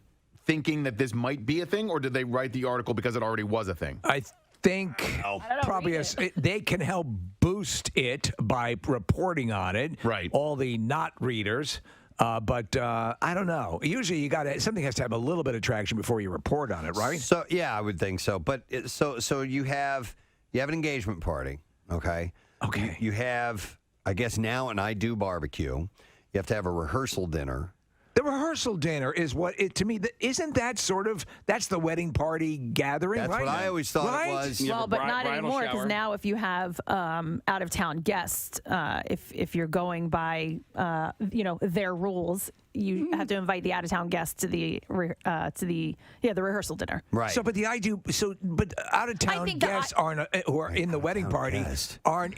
thinking that this might be a thing, or did they write the article because it already was a thing? I think probably they can help boost it by reporting on it. Right. All the not readers. But I don't know. Usually, something has to have a little bit of traction before you report on it, right? So yeah, I would think so. But so you have an engagement party, okay? Okay. You have, I guess now, an I Do barbecue. You have to have a rehearsal dinner. The rehearsal dinner is to me, isn't that that's the wedding party gathering, That's right? what I always thought it was. Well, but not anymore, because now if you have out-of-town guests, if you're going by their rules, you have to invite the out-of-town guests to the rehearsal dinner. Right. So, but out-of-town guests who are in the wedding party aren't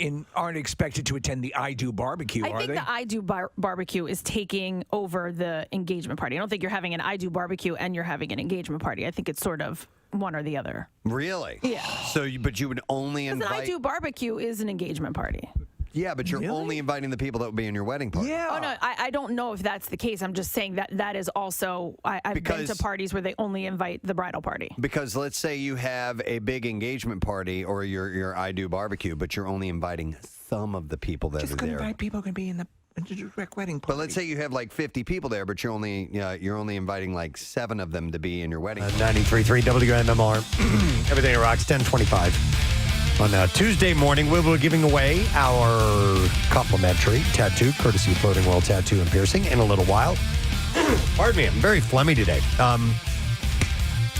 expected to attend the I Do barbecue, I think the I Do barbecue is taking over the engagement party. I don't think you're having an I Do barbecue and you're having an engagement party. I think it's sort of one or the other. Really? Yeah. So, but you would only invite. An I Do barbecue is an engagement party. Yeah, but you're only inviting the people that will be in your wedding party. Yeah. Oh, no, I don't know if that's the case. I'm just saying that is also, I've been to parties where they only invite the bridal party. Because let's say you have a big engagement party or your I Do barbecue, but you're only inviting some of the people that are there. Invite people can be in the direct wedding party. But let's say you have like 50 people there, but you're only inviting like 7 of them to be in your wedding. 93.3 WMMR. Everything that rocks, 10:25. On Tuesday morning, we'll be giving away our complimentary tattoo, courtesy of Floating World Tattoo and Piercing, in a little while. Pardon me, I'm very phlegmy today.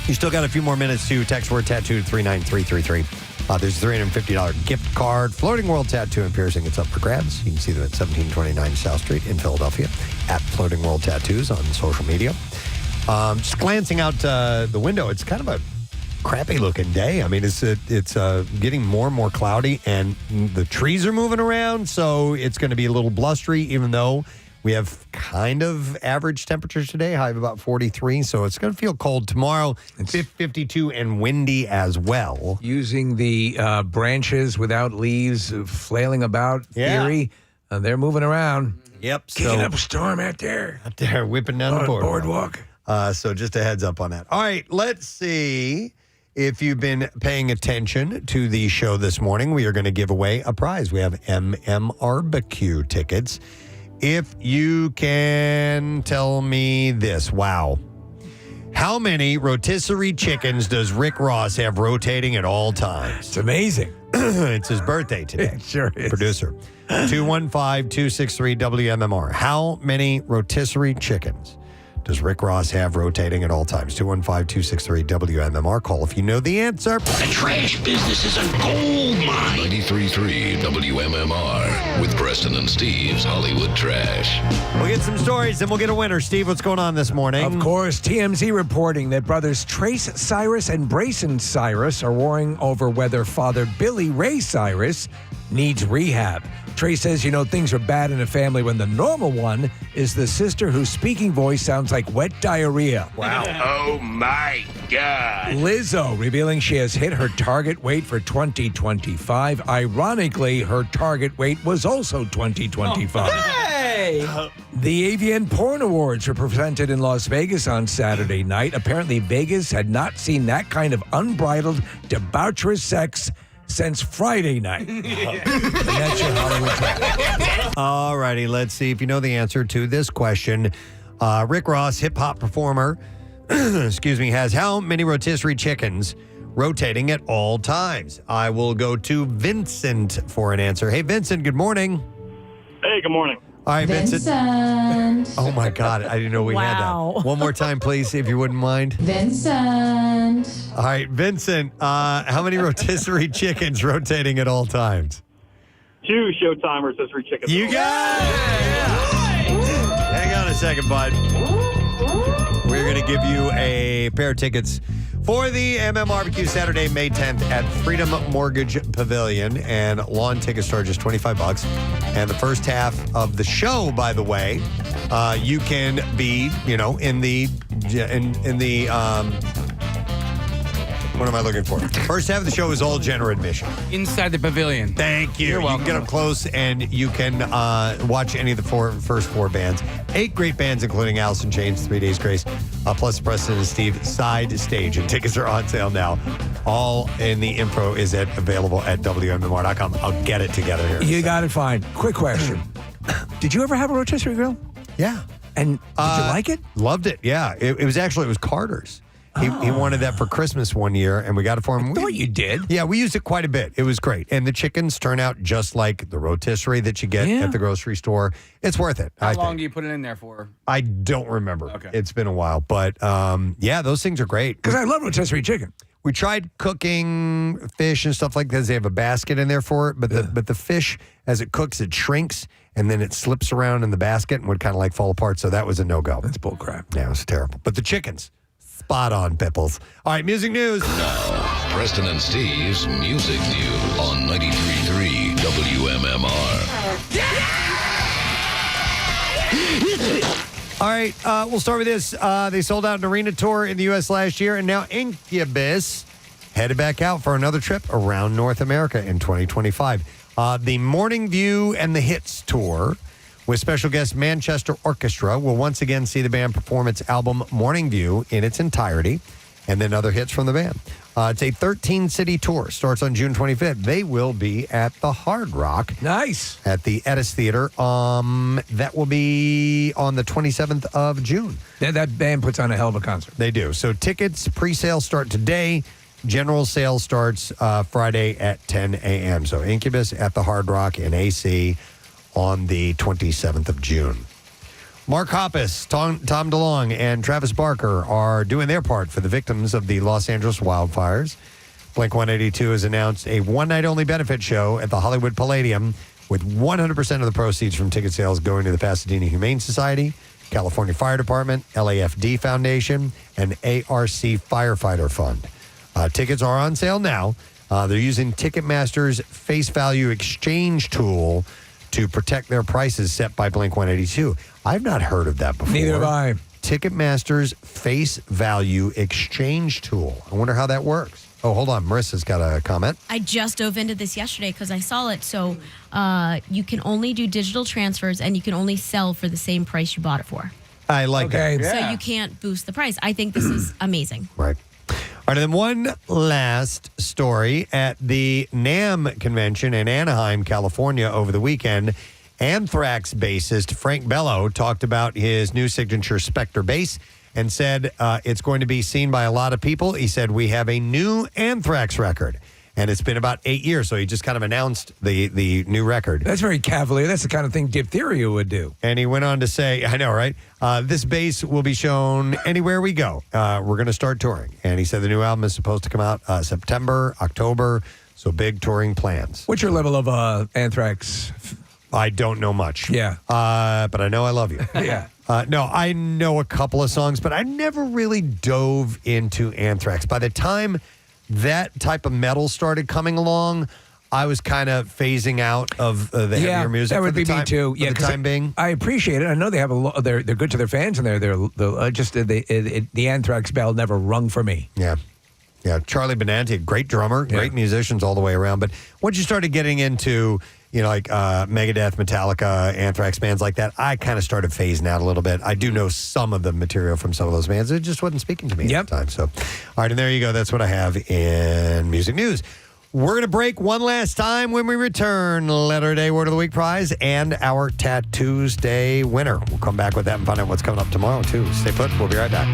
You still got a few more minutes to text word tattoo to 39333. There's a $350 gift card. Floating World Tattoo and Piercing. It's up for grabs. You can see them at 1729 South Street in Philadelphia at Floating World Tattoos on social media. Just glancing out the window, it's kind of a crappy looking day. I mean, it's getting more and more cloudy, and the trees are moving around, so it's going to be a little blustery, even though We have kind of average temperatures today, high of about 43. So it's going to feel cold tomorrow. It's 52 and windy as well. Using the branches without leaves flailing about, theory. They're moving around. Yep. Kicking up a storm out there. Out there, whipping down the boardwalk. So just a heads up on that. All right, let's see if you've been paying attention to the show this morning. We are going to give away a prize. We have MMRBQ tickets. If you can tell me this, wow. How many rotisserie chickens does Rick Ross have rotating at all times? It's amazing. It's his birthday today. It sure is. Producer. 215-263-WMMR. How many rotisserie chickens does Rick Ross have rotating at all times? 215-263-WMMR. Call if you know the answer. The trash business is a gold mine. 93.3 WMMR with Preston and Steve's Hollywood Trash. We'll get some stories and we'll get a winner. Steve, what's going on this morning? Of course, TMZ reporting that brothers Trace Cyrus and Brayson Cyrus are warring over whether father Billy Ray Cyrus needs rehab. Trace says, things are bad in a family when the normal one is the sister whose speaking voice sounds like wet diarrhea. Wow. Oh, my God. Lizzo revealing she has hit her target weight for 2025. Ironically, her target weight was also 2025. Hey! The AVN Porn Awards were presented in Las Vegas on Saturday night. Apparently, Vegas had not seen that kind of unbridled, debaucherous sex since Friday night. And that's your Hollywood Trash. All righty, let's see if you know the answer to this question. Rick Ross, hip-hop performer, has how many rotisserie chickens rotating at all times? I will go to Vincent for an answer. Hey, Vincent, good morning. Hey, good morning. All right, Vincent. Oh, my God. I didn't know we had that. One more time, please, if you wouldn't mind. Vincent. All right, Vincent, how many rotisserie chickens rotating at all times? 2 Showtime rotisserie chickens. You got it! Hang on a second, bud. We're going to give you a pair of tickets for the MMRBQ Saturday, May 10th at Freedom Mortgage Pavilion, and lawn ticket start just $25. And the first half of the show, by the way, you can be, in the what am I looking for? First half of the show is all general admission. Inside the pavilion. Thank you. You're welcome. You can get up close and you can watch any of the first 4 bands. 8 great bands, including Alice in Chains, 3 Days Grace, plus Preston and Steve side stage. And tickets are on sale now. All in the info is available at WMMR.com. I'll get it together here. You got it fine. Quick question. Did you ever have a rotisserie grill? Yeah. And did you like it? Loved it, yeah. It was Carter's. He wanted that for Christmas one year, and we got it for him. I thought you did. Yeah, we used it quite a bit. It was great. And the chickens turn out just like the rotisserie that you get at the grocery store. It's worth it, How long do you put it in there for? I don't remember. Okay. It's been a while. But, those things are great. Because I love rotisserie chicken. We tried cooking fish and stuff like that. They have a basket in there for it. But the fish, as it cooks, it shrinks, and then it slips around in the basket and would kind of like fall apart. So that was a no-go. That's bull crap. Yeah, it was terrible. But the chickens... Spot on, Pipples. All right, music news. Now, Preston and Steve's Music News on 93.3 WMMR. All right, we'll start with this. They sold out an arena tour in the U.S. last year, and now Incubus headed back out for another trip around North America in 2025. The Morning View and the Hits tour with special guest Manchester Orchestra will once again see the band perform its album Morning View in its entirety, and then other hits from the band. It's a 13-city tour. Starts on June 25th. They will be at the Hard Rock. Nice. At the Edis Theater. That will be on the 27th of June. That band puts on a hell of a concert. They do. So tickets, pre-sale start today. General sales starts Friday at 10 a.m. So Incubus at the Hard Rock in AC on the 27th of June. Mark Hoppus, Tom DeLonge, and Travis Barker are doing their part for the victims of the Los Angeles wildfires. Blink-182 has announced a one-night-only benefit show at the Hollywood Palladium with 100% of the proceeds from ticket sales going to the Pasadena Humane Society, California Fire Department, LAFD Foundation, and ARC Firefighter Fund. Tickets are on sale now. They're using Ticketmaster's face value exchange tool to protect their prices set by Blink-182. I've not heard of that before. Neither have I. Ticketmaster's face value exchange tool. I wonder how that works. Oh, hold on. Marissa's got a comment. I just dove into this yesterday because I saw it. So you can only do digital transfers and you can only sell for the same price you bought it for. I like that. So you can't boost the price. I think this is amazing. Right. All right, and then one last story. At the NAMM convention in Anaheim, California over the weekend, Anthrax bassist Frank Bello talked about his new signature Spectre bass and said it's going to be seen by a lot of people. He said, we have a new Anthrax record. And it's been about 8 years, so he just kind of announced the new record. That's very cavalier. That's the kind of thing Diphtheria would do. And he went on to say, I know, right? This bass will be shown anywhere we go. We're going to start touring. And he said the new album is supposed to come out September, October, so big touring plans. What's your level of Anthrax? I don't know much. Yeah. But I know I love you. Yeah. No, I know a couple of songs, but I never really dove into Anthrax. By the time that type of metal started coming along, I was kind of phasing out of the heavier music. That would for the be time, me too. For the time being. I appreciate it. I know they have a lot. They're good to their fans, and the Anthrax bell never rung for me. Yeah. Yeah, Charlie Benanti, great drummer, great musicians all the way around. But once you started getting into, like Megadeth, Metallica, Anthrax bands like that, I kind of started phasing out a little bit. I do know some of the material from some of those bands. It just wasn't speaking to me at the time. So, all right, and there you go. That's what I have in music news. We're going to break one last time. When we return, Letter Day Word of the Week prize and our Tattoos Day winner. We'll come back with that and find out what's coming up tomorrow, too. Stay put. We'll be right back.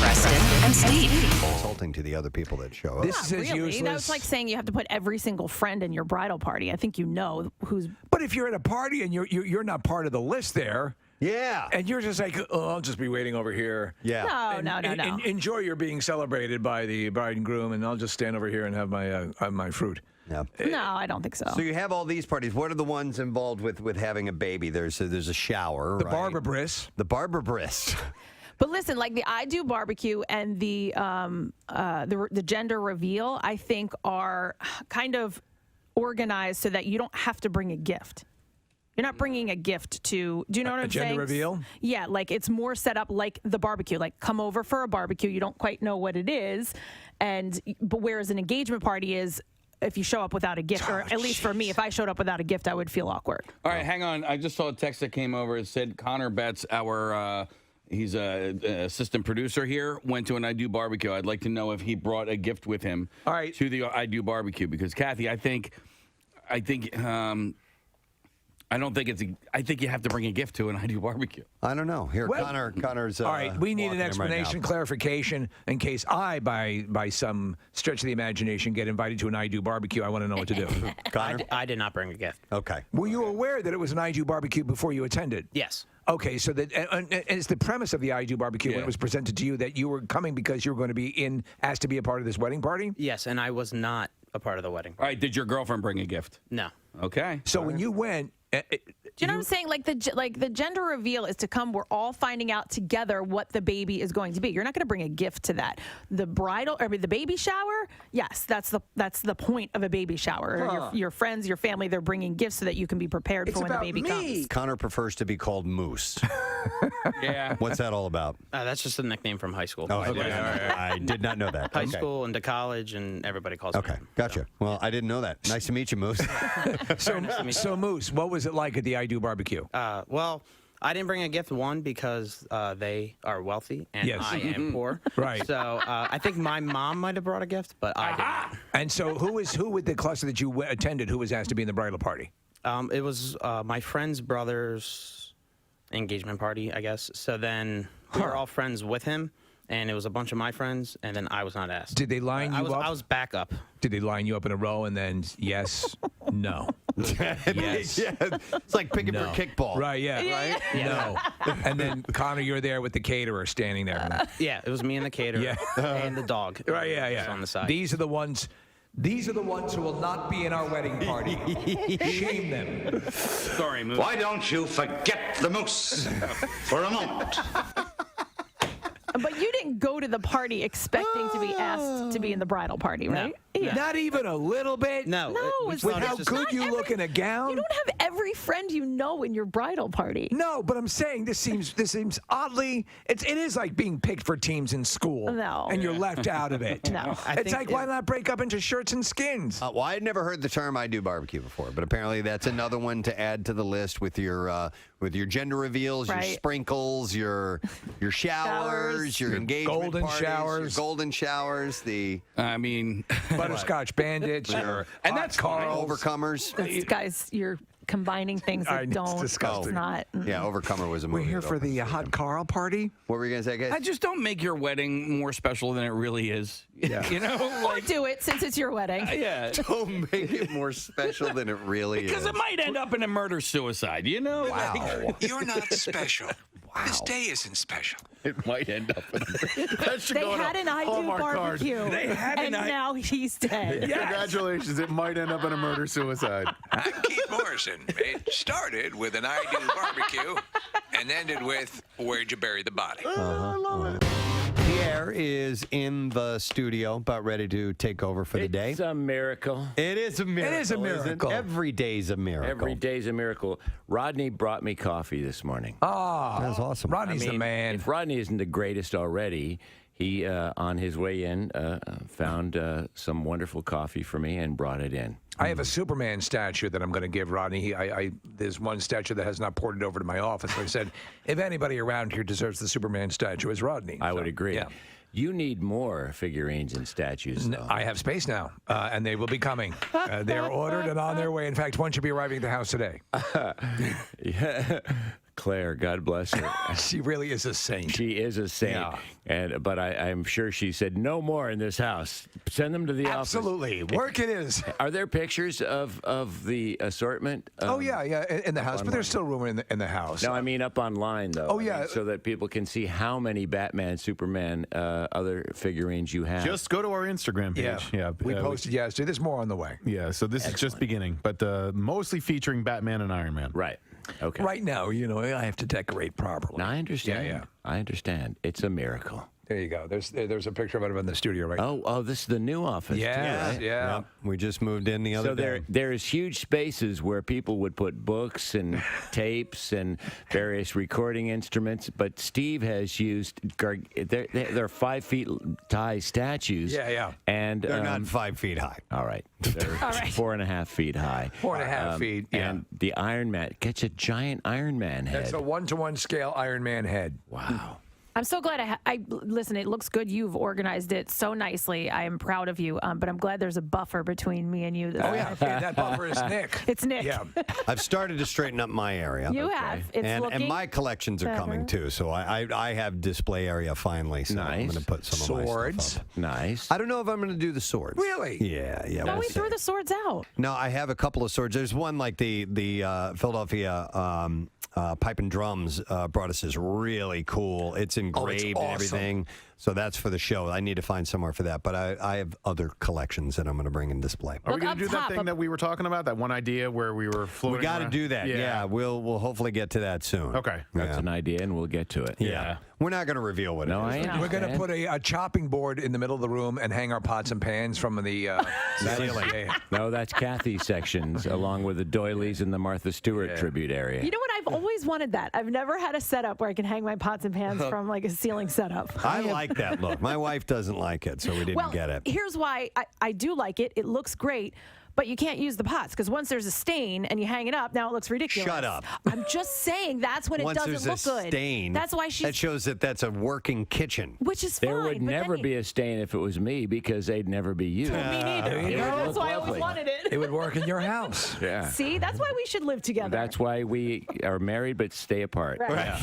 Preston and Steve. Insulting to the other people that show up. Not really. That's like saying you have to put every single friend in your bridal party. I think you know who's. But if you're at a party and you're not part of the list there. Yeah. And you're just like, I'll just be waiting over here. Yeah. No. Enjoy your being celebrated by the bride and groom, and I'll just stand over here and have my fruit. Yeah. No, I don't think so. So you have all these parties. What are the ones involved with having a baby? There's a shower. The right? Barbara Briss. The Barbara Briss. But listen, like the I Do barbecue and the gender reveal, I think are kind of organized so that you don't have to bring a gift. You're not bringing a gift to. Do you know what I'm saying? A gender reveal? Yeah, like it's more set up like the barbecue. Like come over for a barbecue. You don't quite know what it is, but whereas an engagement party is. If you show up without a gift, or at least for me, if I showed up without a gift, I would feel awkward. All right, hang on. I just saw a text that came over. It said Connor Betts, he's an assistant producer here, went to an I Do barbecue. I'd like to know if he brought a gift with him to the I Do barbecue. Because, Kathy, I think I think you have to bring a gift to an I Do barbecue. I don't know. Here, Connor's. All right, we need an walking him explanation, right now. clarification, in case I, by some stretch of the imagination, get invited to an I Do barbecue. I want to know what to do. Connor? I did not bring a gift. Okay. Were you aware that it was an I Do barbecue before you attended? Yes. Okay, so that and it's the premise of the I Do barbecue when it was presented to you that you were coming because you were going to be asked to be a part of this wedding party? Yes, and I was not a part of the wedding. All right, did your girlfriend bring a gift? No. Okay. So when you went... Do you know what I'm saying? Like the gender reveal is to come. We're all finding out together what the baby is going to be. You're not going to bring a gift to that. The the baby shower. Yes, that's the point of a baby shower. Your friends, your family, they're bringing gifts so that you can be prepared for when the baby comes. Connor prefers to be called Moose. Yeah. What's that all about? That's just a nickname from high school. Oh, I did not know that. High school into college, and everybody calls me. Okay, gotcha. Well, I didn't know that. Nice to meet you, Moose. So Moose, what was it like at the I Do barbecue? Well, I didn't bring a gift, one, because they are wealthy and I am poor. Right. So I think my mom might have brought a gift, but I did not. And so who with the cluster that you attended, who was asked to be in the bridal party? It was my friend's brother's engagement party, I guess. So then we were all friends with him. And it was a bunch of my friends, and then I was not asked. Did they line you up? I was back up. Did they line you up in a row and then yes, no? Yes. Yeah, it's like picking for kickball. Right, yeah. Right? Yeah. No. And then, Connor, you're there with the caterer standing there. Yeah, it was me and the caterer and the dog. Right, yeah. On the side. These are the ones who will not be in our wedding party. Shame them. Sorry, Moose. Why don't you forget the moose for a moment? But you didn't go to the party expecting to be asked to be in the bridal party, right? No. Not even a little bit? No. it's With not- how it's good not you every- look in a gown? You don't have every friend you know in your bridal party. No, but I'm saying this seems oddly. It is like being picked for teams in school. No. And you're left out of it. No. It's like, why not break up into shirts and skins? Well, I had never heard the term "I do barbecue" before, but apparently that's another one to add to the list with your gender reveals, your Right. sprinkles, your showers, your engagement golden parties, showers. your golden showers, the I mean, Butterscotch bandits, your and that's Carl overcomers. Guys, you're combining things that It's don't. disgusting. It's not. Yeah, Overcomer was a We're movie. here that for opens the it. hot Carl party. What were you gonna say, guys? I just don't make your wedding more special than it really is. Yeah. You know, Or like do it since it's your wedding. yeah. Don't make it more special than it really is. Because it might end up in a murder-suicide, you know? Wow. You're not special. This day isn't special. It might end up in that should They go on had a an I do Hallmark card. barbecue. They had and an I- now he's dead. Congratulations. It might end up in a murder-suicide. I'm Keith Morrison. It started with an I do barbecue and ended with where'd you bury the body? Pierre is in the studio, about ready to take over for the day. It's a miracle. It is a miracle. It is a isn't it? miracle. Every day's a miracle. Every day's a miracle. Rodney brought me coffee this morning. That's awesome. Rodney's the man. If Rodney isn't the greatest already, he, on his way in, found some wonderful coffee for me and brought it in. I have a Superman statue that I'm going to give Rodney. There's one statue that has not ported over to my office. So I said, if anybody around here deserves the Superman statue, it's Rodney. I would agree. Yeah. You need more figurines and statues, though. I have space now, and they will be coming. They're ordered and on their way. In fact, one should be arriving at the house today. Yeah. Claire, God bless her. She really is a saint. She is a saint. Yeah. But I'm sure she said, no more in this house. Send them to the office. Absolutely. Work it is. Are there pictures of the assortment? Yeah, in the house, but there's still room in the house. No, I mean up online, though. Oh, I yeah. mean, so that people can see how many Batman, Superman, other figurines you have. Just go to our Instagram page. Yeah. We posted yesterday. There's more on the way. Yeah, so this is just beginning, but mostly featuring Batman and Iron Man. Right. Okay. Right now, I have to decorate properly. Now, I understand. Yeah. I understand. It's a miracle. There you go. There's a picture of it in the studio right now. Oh, this is the new office. Yeah, too, right? yeah. Yep. We just moved in the other So day. there's huge spaces where people would put books and tapes and various recording instruments, but Steve has used they're 5 feet high statues. Yeah. And They're not 5 feet high. All right, they're 4.5 feet high. 4.5 feet. Yeah. And the Iron Man gets a giant Iron Man head. That's a 1-to-1 scale Iron Man head. Wow. I'm so glad I listen. It looks good. You've organized it so nicely. I am proud of you. But I'm glad there's a buffer between me and you. Oh yeah, that buffer is Nick. It's Nick. Yeah. I've started to straighten up my area. You have. It's and looking my collections are coming better. too. So I have display area finally. So I'm Nice. going to put some of my Swords. stuff up. Nice. I don't know if I'm going to do the swords. Really? Yeah. No, we'll we see. threw the swords out. No, I have a couple of swords. There's one like the Philadelphia Pipe and Drums brought us this really cool. It's engraved awesome. and everything. So that's for the show. I need to find somewhere for that. But I have other collections that I'm going to bring and display. Are we Look going up to do that top, thing that we were talking about? That one idea where we were floating We got to around? do that. Yeah, we'll hopefully get to that soon. Okay. That's an idea, and we'll get to it. Yeah. We're not going to reveal what No, it I is. understand. We're going to put a chopping board in the middle of the room and hang our pots and pans from the ceiling. Yeah. No, that's Kathy's sections, along with the doilies and the Martha Stewart tribute area. You know what? I've always wanted that. I've never had a setup where I can hang my pots and pans from like a ceiling setup. I like that look. My wife doesn't like it, so we didn't get it. Here's why I do like it. It looks great. But you can't use the pots because once there's a stain and you hang it up, now it looks ridiculous. Shut up. I'm just saying that's when Once it doesn't there's look a good. stain, That's why that shows that that's a working kitchen. Which is There fine. would but then never you- be a stain if it was me because they'd never be used. Me neither. It would That's look why I always lovely. wanted it. It would work in your house. Yeah. See, that's why we should live together. That's why we are married but stay apart. Right.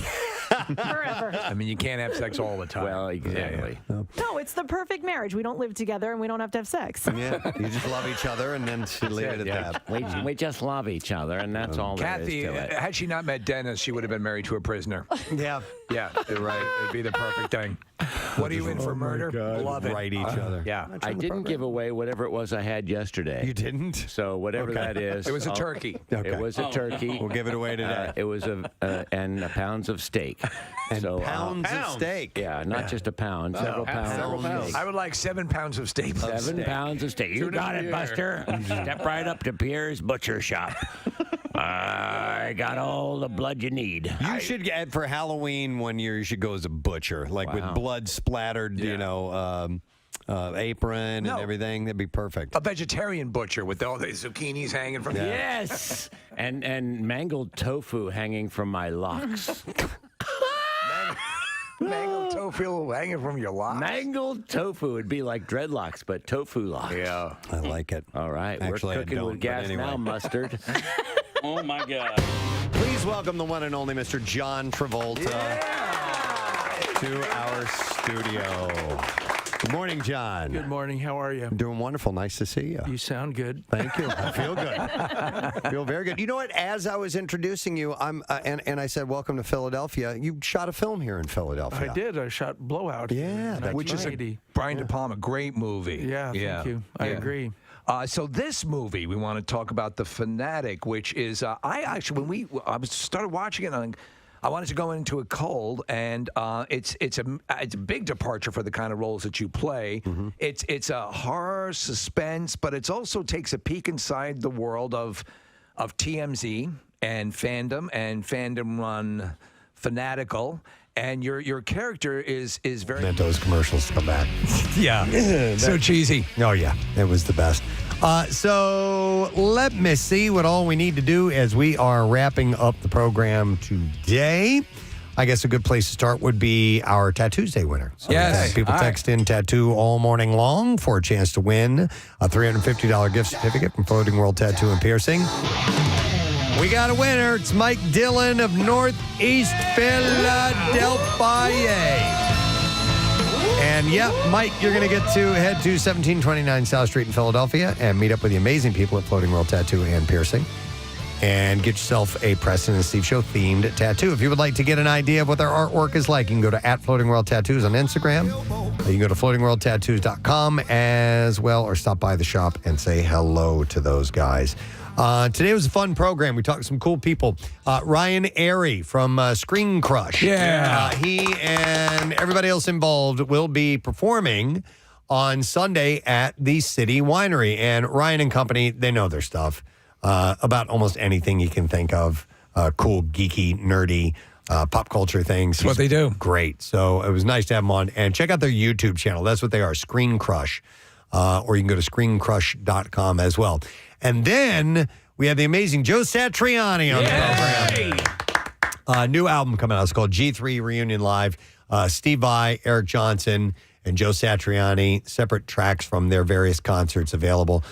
Forever. I mean, you can't have sex all the time. Well, exactly. No, it's the perfect marriage. We don't live together and we don't have to have sex. Yeah, you just love each other and then leave it at that. We just love each other, and that's all there Kathy, is to it. had she not met Dennis, she would have been married to a prisoner. Yeah. Yeah, you're right. It'd be the perfect thing. What are you in for murder? Love it. Right each other. Yeah, I didn't give away whatever it was I had yesterday. You didn't? So whatever that is. It was a turkey. It was a turkey. We'll give it away today. It was and pounds of steak. And so, pounds of steak. Yeah, not just a pound. Several pounds of steak. I would like 7 pounds of steak. 7 pounds of steak. You got it, Buster. Step right up to Pierre's Butcher Shop. I got all the blood you need. You should get for Halloween one year. You should go as a butcher, like with blood splattered, apron and everything. That'd be perfect. A vegetarian butcher with all the zucchinis hanging from. Yes, and mangled tofu hanging from my locks. Mangled tofu hanging from your locks? Mangled tofu would be like dreadlocks, but tofu locks. Yeah. I like it. All right. Actually, I we're cooking don't, with but gas anyway. now, mustard. Oh, my God. Please welcome the one and only Mr. John Travolta to our studio. Good morning, John. Good morning. How are you? I'm doing wonderful. Nice to see you. You sound good. Thank you. I feel good. I feel very good. You know what? As I was introducing you, and I said, welcome to Philadelphia. You shot a film here in Philadelphia. I did. I shot Blowout. Yeah. Which is a Brian De Palma great movie. Yeah, thank you. I agree. So this movie, we want to talk about The Fanatic, which is I started watching it, I wanted to go into it cold, and it's a big departure for the kind of roles that you play. Mm-hmm. It's a horror suspense, but it also takes a peek inside the world of TMZ and fandom run Fanatical. And your character is very. Meant those commercials to come back. Yeah. So cheesy. Oh, yeah. It was the best. So let me see what all we need to do as we are wrapping up the program today. I guess a good place to start would be our Tattoos Day winner. So Yes. People All text in tattoo all morning long for a chance to win a $350 gift certificate from Floating World Tattoo and Piercing. We got a winner. It's Mike Dillon of Northeast Philadelphia. And Mike, you're going to get to head to 1729 South Street in Philadelphia and meet up with the amazing people at Floating World Tattoo and Piercing and get yourself a Preston and Steve Show themed tattoo. If you would like to get an idea of what their artwork is like, you can go to Floating World Tattoos on Instagram. You can go to floatingworldtattoos.com as well, or stop by the shop and say hello to those guys. Today was a fun program. We talked to some cool people. Ryan Arery from Screen Crush. Yeah. He and everybody else involved will be performing on Sunday at the City Winery. And Ryan and company, they know their stuff about almost anything you can think of. Cool, geeky, nerdy, pop culture things. That's what they do. Great. So it was nice to have them on. And check out their YouTube channel. That's what they are, Screen Crush. Or you can go to screencrush.com as well. And then we have the amazing Joe Satriani on the program. New album coming out. It's called G3 Reunion Live. Steve Vai, Eric Johnson, and Joe Satriani. Separate tracks from their various concerts available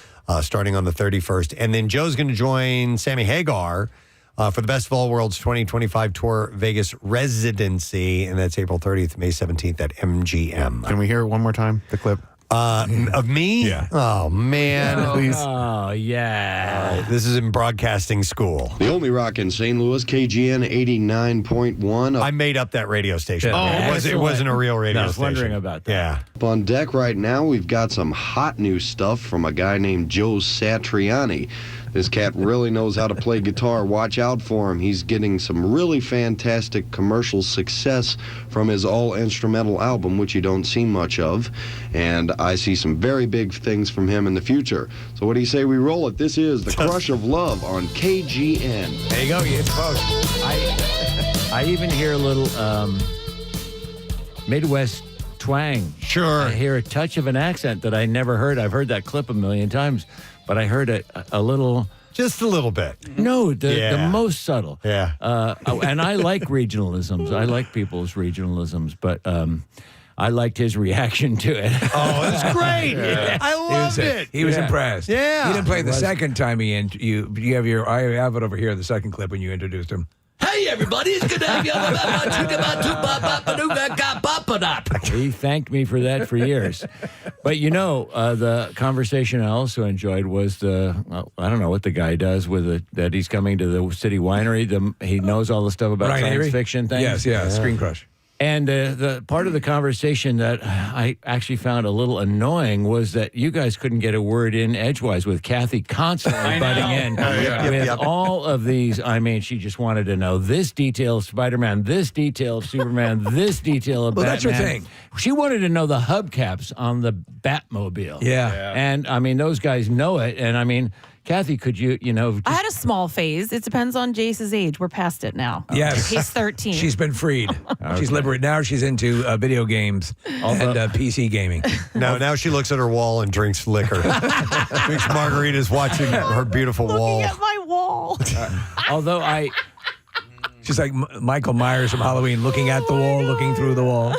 starting on the 31st. And then Joe's going to join Sammy Hagar for the Best of All Worlds 2025 Tour Vegas residency. And that's April 30th, May 17th at MGM. Can we hear it one more time, the clip? Of me? Yeah. Oh, man. Please. Oh, yeah. This is in broadcasting school. The only rock in St. Louis, KGN 89.1. I made up that radio station. Oh, it wasn't a real radio I was station. wondering about that. Yeah. Up on deck right now, we've got some hot new stuff from a guy named Joe Satriani. This cat really knows how to play guitar. Watch out for him. He's getting some really fantastic commercial success from his all-instrumental album, which you don't see much of. And I see some very big things from him in the future. So what do you say we roll it? This is The Crush of Love on KGN. There you go. You hit the post. I even hear a little Midwest twang. Sure. I hear a touch of an accent that I never heard. I've heard that clip a million times, but I heard a little. Just a little bit. No, the most subtle. Yeah. And I like regionalisms. I like people's regionalisms, but I liked his reaction to it. Oh, it was great. Yeah. I loved it. He was impressed. Yeah. He didn't play the second time I have it over here, the second clip when you introduced him. Hey, everybody, it's good to have you. He thanked me for that for years. But, the conversation I also enjoyed was I don't know what the guy does with that he's coming to the City Winery. He knows all the stuff about Ryan science Arery? fiction things. Yes, Screen Crush. And the part of the conversation that I actually found a little annoying was that you guys couldn't get a word in edgewise with Kathy constantly butting in with all of these. I mean, she just wanted to know this detail of Spider-Man, this detail of Superman, this detail of Batman. That's your thing. She wanted to know the hubcaps on the Batmobile. Yeah. And, I mean, those guys know it. And, I mean, Kathy, could you, I had a small phase. It depends on Jace's age. We're past it now. Yes. He's 13. She's been freed. She's liberated. Now she's into video games and PC gaming. Now she looks at her wall and drinks liquor. Drinks margaritas watching her beautiful wall. Looking at my wall. Although She's like Michael Myers from Halloween, looking at the wall, looking through the wall.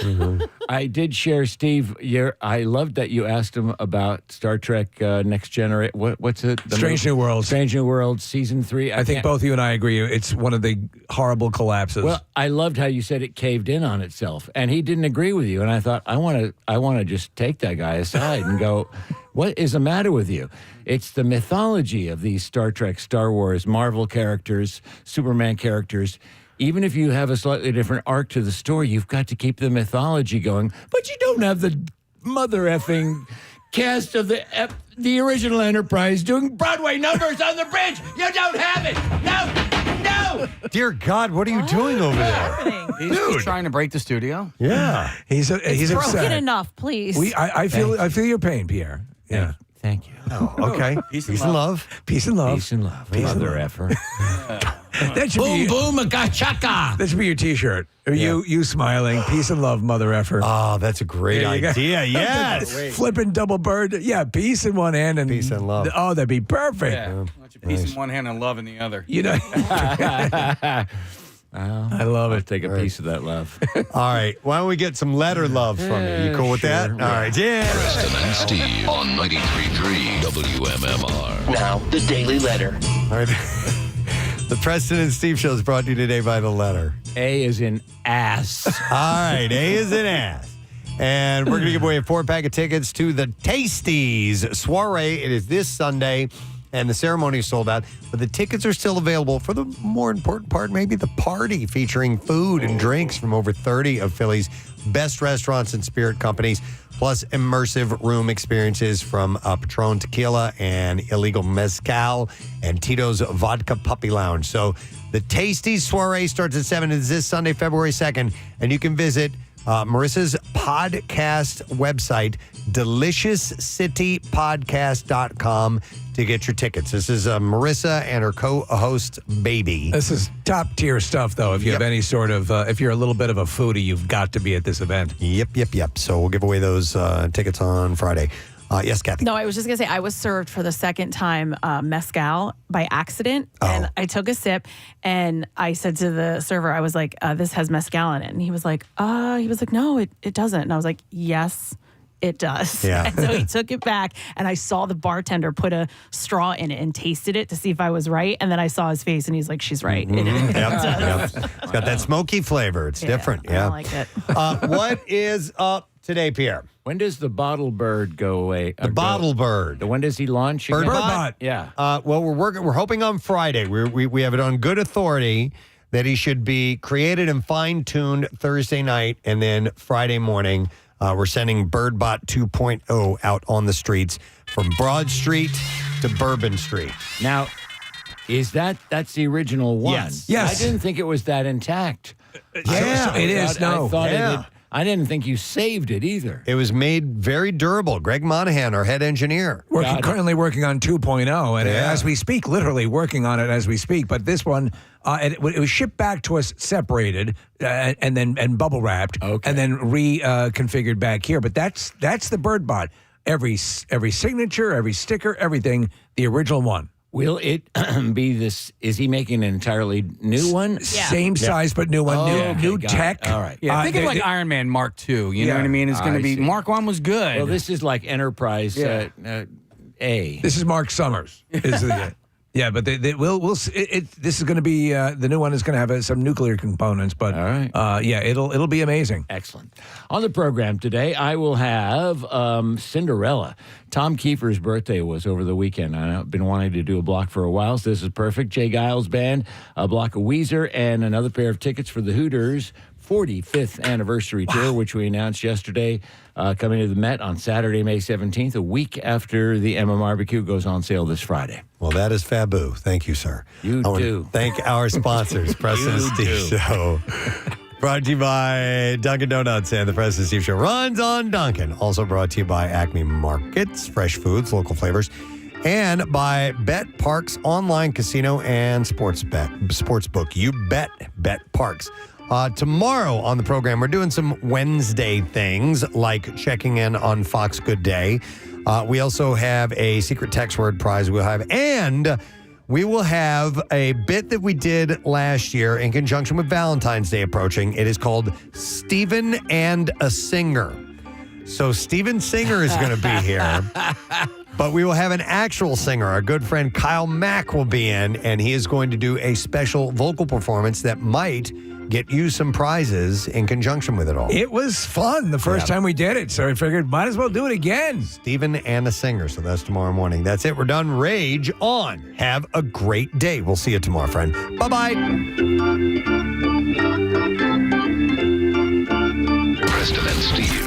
I did share, Steve. I loved that you asked him about Star Trek Next Generation. What's it? Strange New Worlds. Strange New Worlds, season 3. I think both you and I agree. It's one of the horrible collapses. Well, I loved how you said it caved in on itself, and he didn't agree with you. And I thought, I want to just take that guy aside and go, what is the matter with you? It's the mythology of these Star Trek, Star Wars, Marvel characters, Superman characters. Even if you have a slightly different arc to the story, you've got to keep the mythology going. But you don't have the mother effing cast of the original Enterprise doing Broadway numbers on the bridge. You don't have it. No. Dear God, what are you doing over there? He's trying to break the studio. Yeah. He's Broken upset. enough, please. I feel your pain, Pierre. Yeah. Thank you. Oh, okay. Peace and love. Peace and love. Peace and love. Mother effer. That should Boom, be, boom, a gachaka. That should be your T-shirt. Or you smiling. Peace and love, mother effer. Oh, that's a great There you go. idea. Yes. Flipping double bird. Yeah, peace in one hand and peace and love. Oh, that'd be perfect. Yeah. Peace in one hand and love in the other. You know. I love it. Take a piece of that love. All right. Why don't we get some letter love from you? You cool with that? All right. Yeah. Preston and Steve on 93.3 WMMR. Now, the Daily Letter. All right. The Preston and Steve show is brought to you today by the letter. A is in ass. All right. A is in ass. And we're going to give away a 4-pack of tickets to the Tasties Soiree. It is this Sunday. And the ceremony is sold out, but the tickets are still available for the more important part, maybe the party, featuring food and drinks from over 30 of Philly's best restaurants and spirit companies, plus immersive room experiences from Patron Tequila and Illegal Mezcal and Tito's Vodka Puppy Lounge. So the Tasty Soiree starts at 7. It's this Sunday, February 2nd, and you can visit Marissa's podcast website, deliciouscitypodcast.com, to get your tickets. This is Marissa and her co-host, Baby. This is top tier stuff, though. If you have any sort of, if you're a little bit of a foodie, you've got to be at this event. Yep. So we'll give away those tickets on Friday. Yes, Kathy. No, I was just going to say, I was served for the second time mezcal by accident. And I took a sip and I said to the server, I was like, this has mezcal in it. And he was like, no, it doesn't. And I was like, yes, it does. Yeah. And so he took it back and I saw the bartender put a straw in it and tasted it to see if I was right. And then I saw his face and he's like, she's right. It does. It's got that smoky flavor. It's different. Yeah. I like it. What is up today, Pierre? When does the bottle bird go away? The bottle bird. When does he launch? Birdbot. Yeah. Well, we're hoping on Friday. We have it on good authority that he should be created and fine-tuned Thursday night, and then Friday morning we're sending Birdbot 2.0 out on the streets from Broad Street to Bourbon Street. Now, that's the original one? Yes. Yes. I didn't think it was that intact. Yeah, it is. No. I thought Yeah. I didn't think you saved it either. It was made very durable. Greg Monahan, our head engineer. Currently working on 2.0, and as we speak, literally working on it as we speak. But this one, it was shipped back to us separated and bubble wrapped, and then reconfigured back here. But that's the Birdbot. Every signature, every sticker, everything, the original one. Will it be this? Is he making an entirely new one? Same size, but new one. New tech. All right. Yeah, think of like Iron Man Mark II. You know what I mean? It's going to be see. Mark I was good. Well, this is like Enterprise A. This is Mark Summers. Yeah, but we'll this is going to be the new one is going to have some nuclear components, but all right. It'll be amazing. Excellent. On the program today, I will have Cinderella. Tom Kiefer's birthday was over the weekend. I've been wanting to do a block for a while, so this is perfect. Jay Giles Band, a block of Weezer, and another pair of tickets for the Hooters 45th anniversary tour, which we announced yesterday, coming to the Met on Saturday, May 17th, a week after the MMRBQ goes on sale this Friday. Well, that is Fabu. Thank you, sir. You I want do. to thank our sponsors, Preston and You Steve do. Show. Brought to you by Dunkin' Donuts and the Preston and Steve Show runs on Dunkin'. Also brought to you by Acme Markets, fresh foods, local flavors, and by Bet Parks Online Casino and Sportsbook. You bet Parks. Tomorrow on the program, we're doing some Wednesday things like checking in on Fox Good Day. We also have a secret text word prize we will have a bit that we did last year in conjunction with Valentine's Day approaching. It is called Steven and a Singer. So Steven Singer is going to be here. But we will have an actual singer. Our good friend Kyle Mack will be in, and he is going to do a special vocal performance that might get you some prizes in conjunction with it all. It was fun the first time we did it, so I figured might as well do it again. Steven and a Singer. So that's tomorrow morning. That's it. We're done. Rage on. Have a great day. We'll see you tomorrow, friend. Bye-bye. Preston and Steve.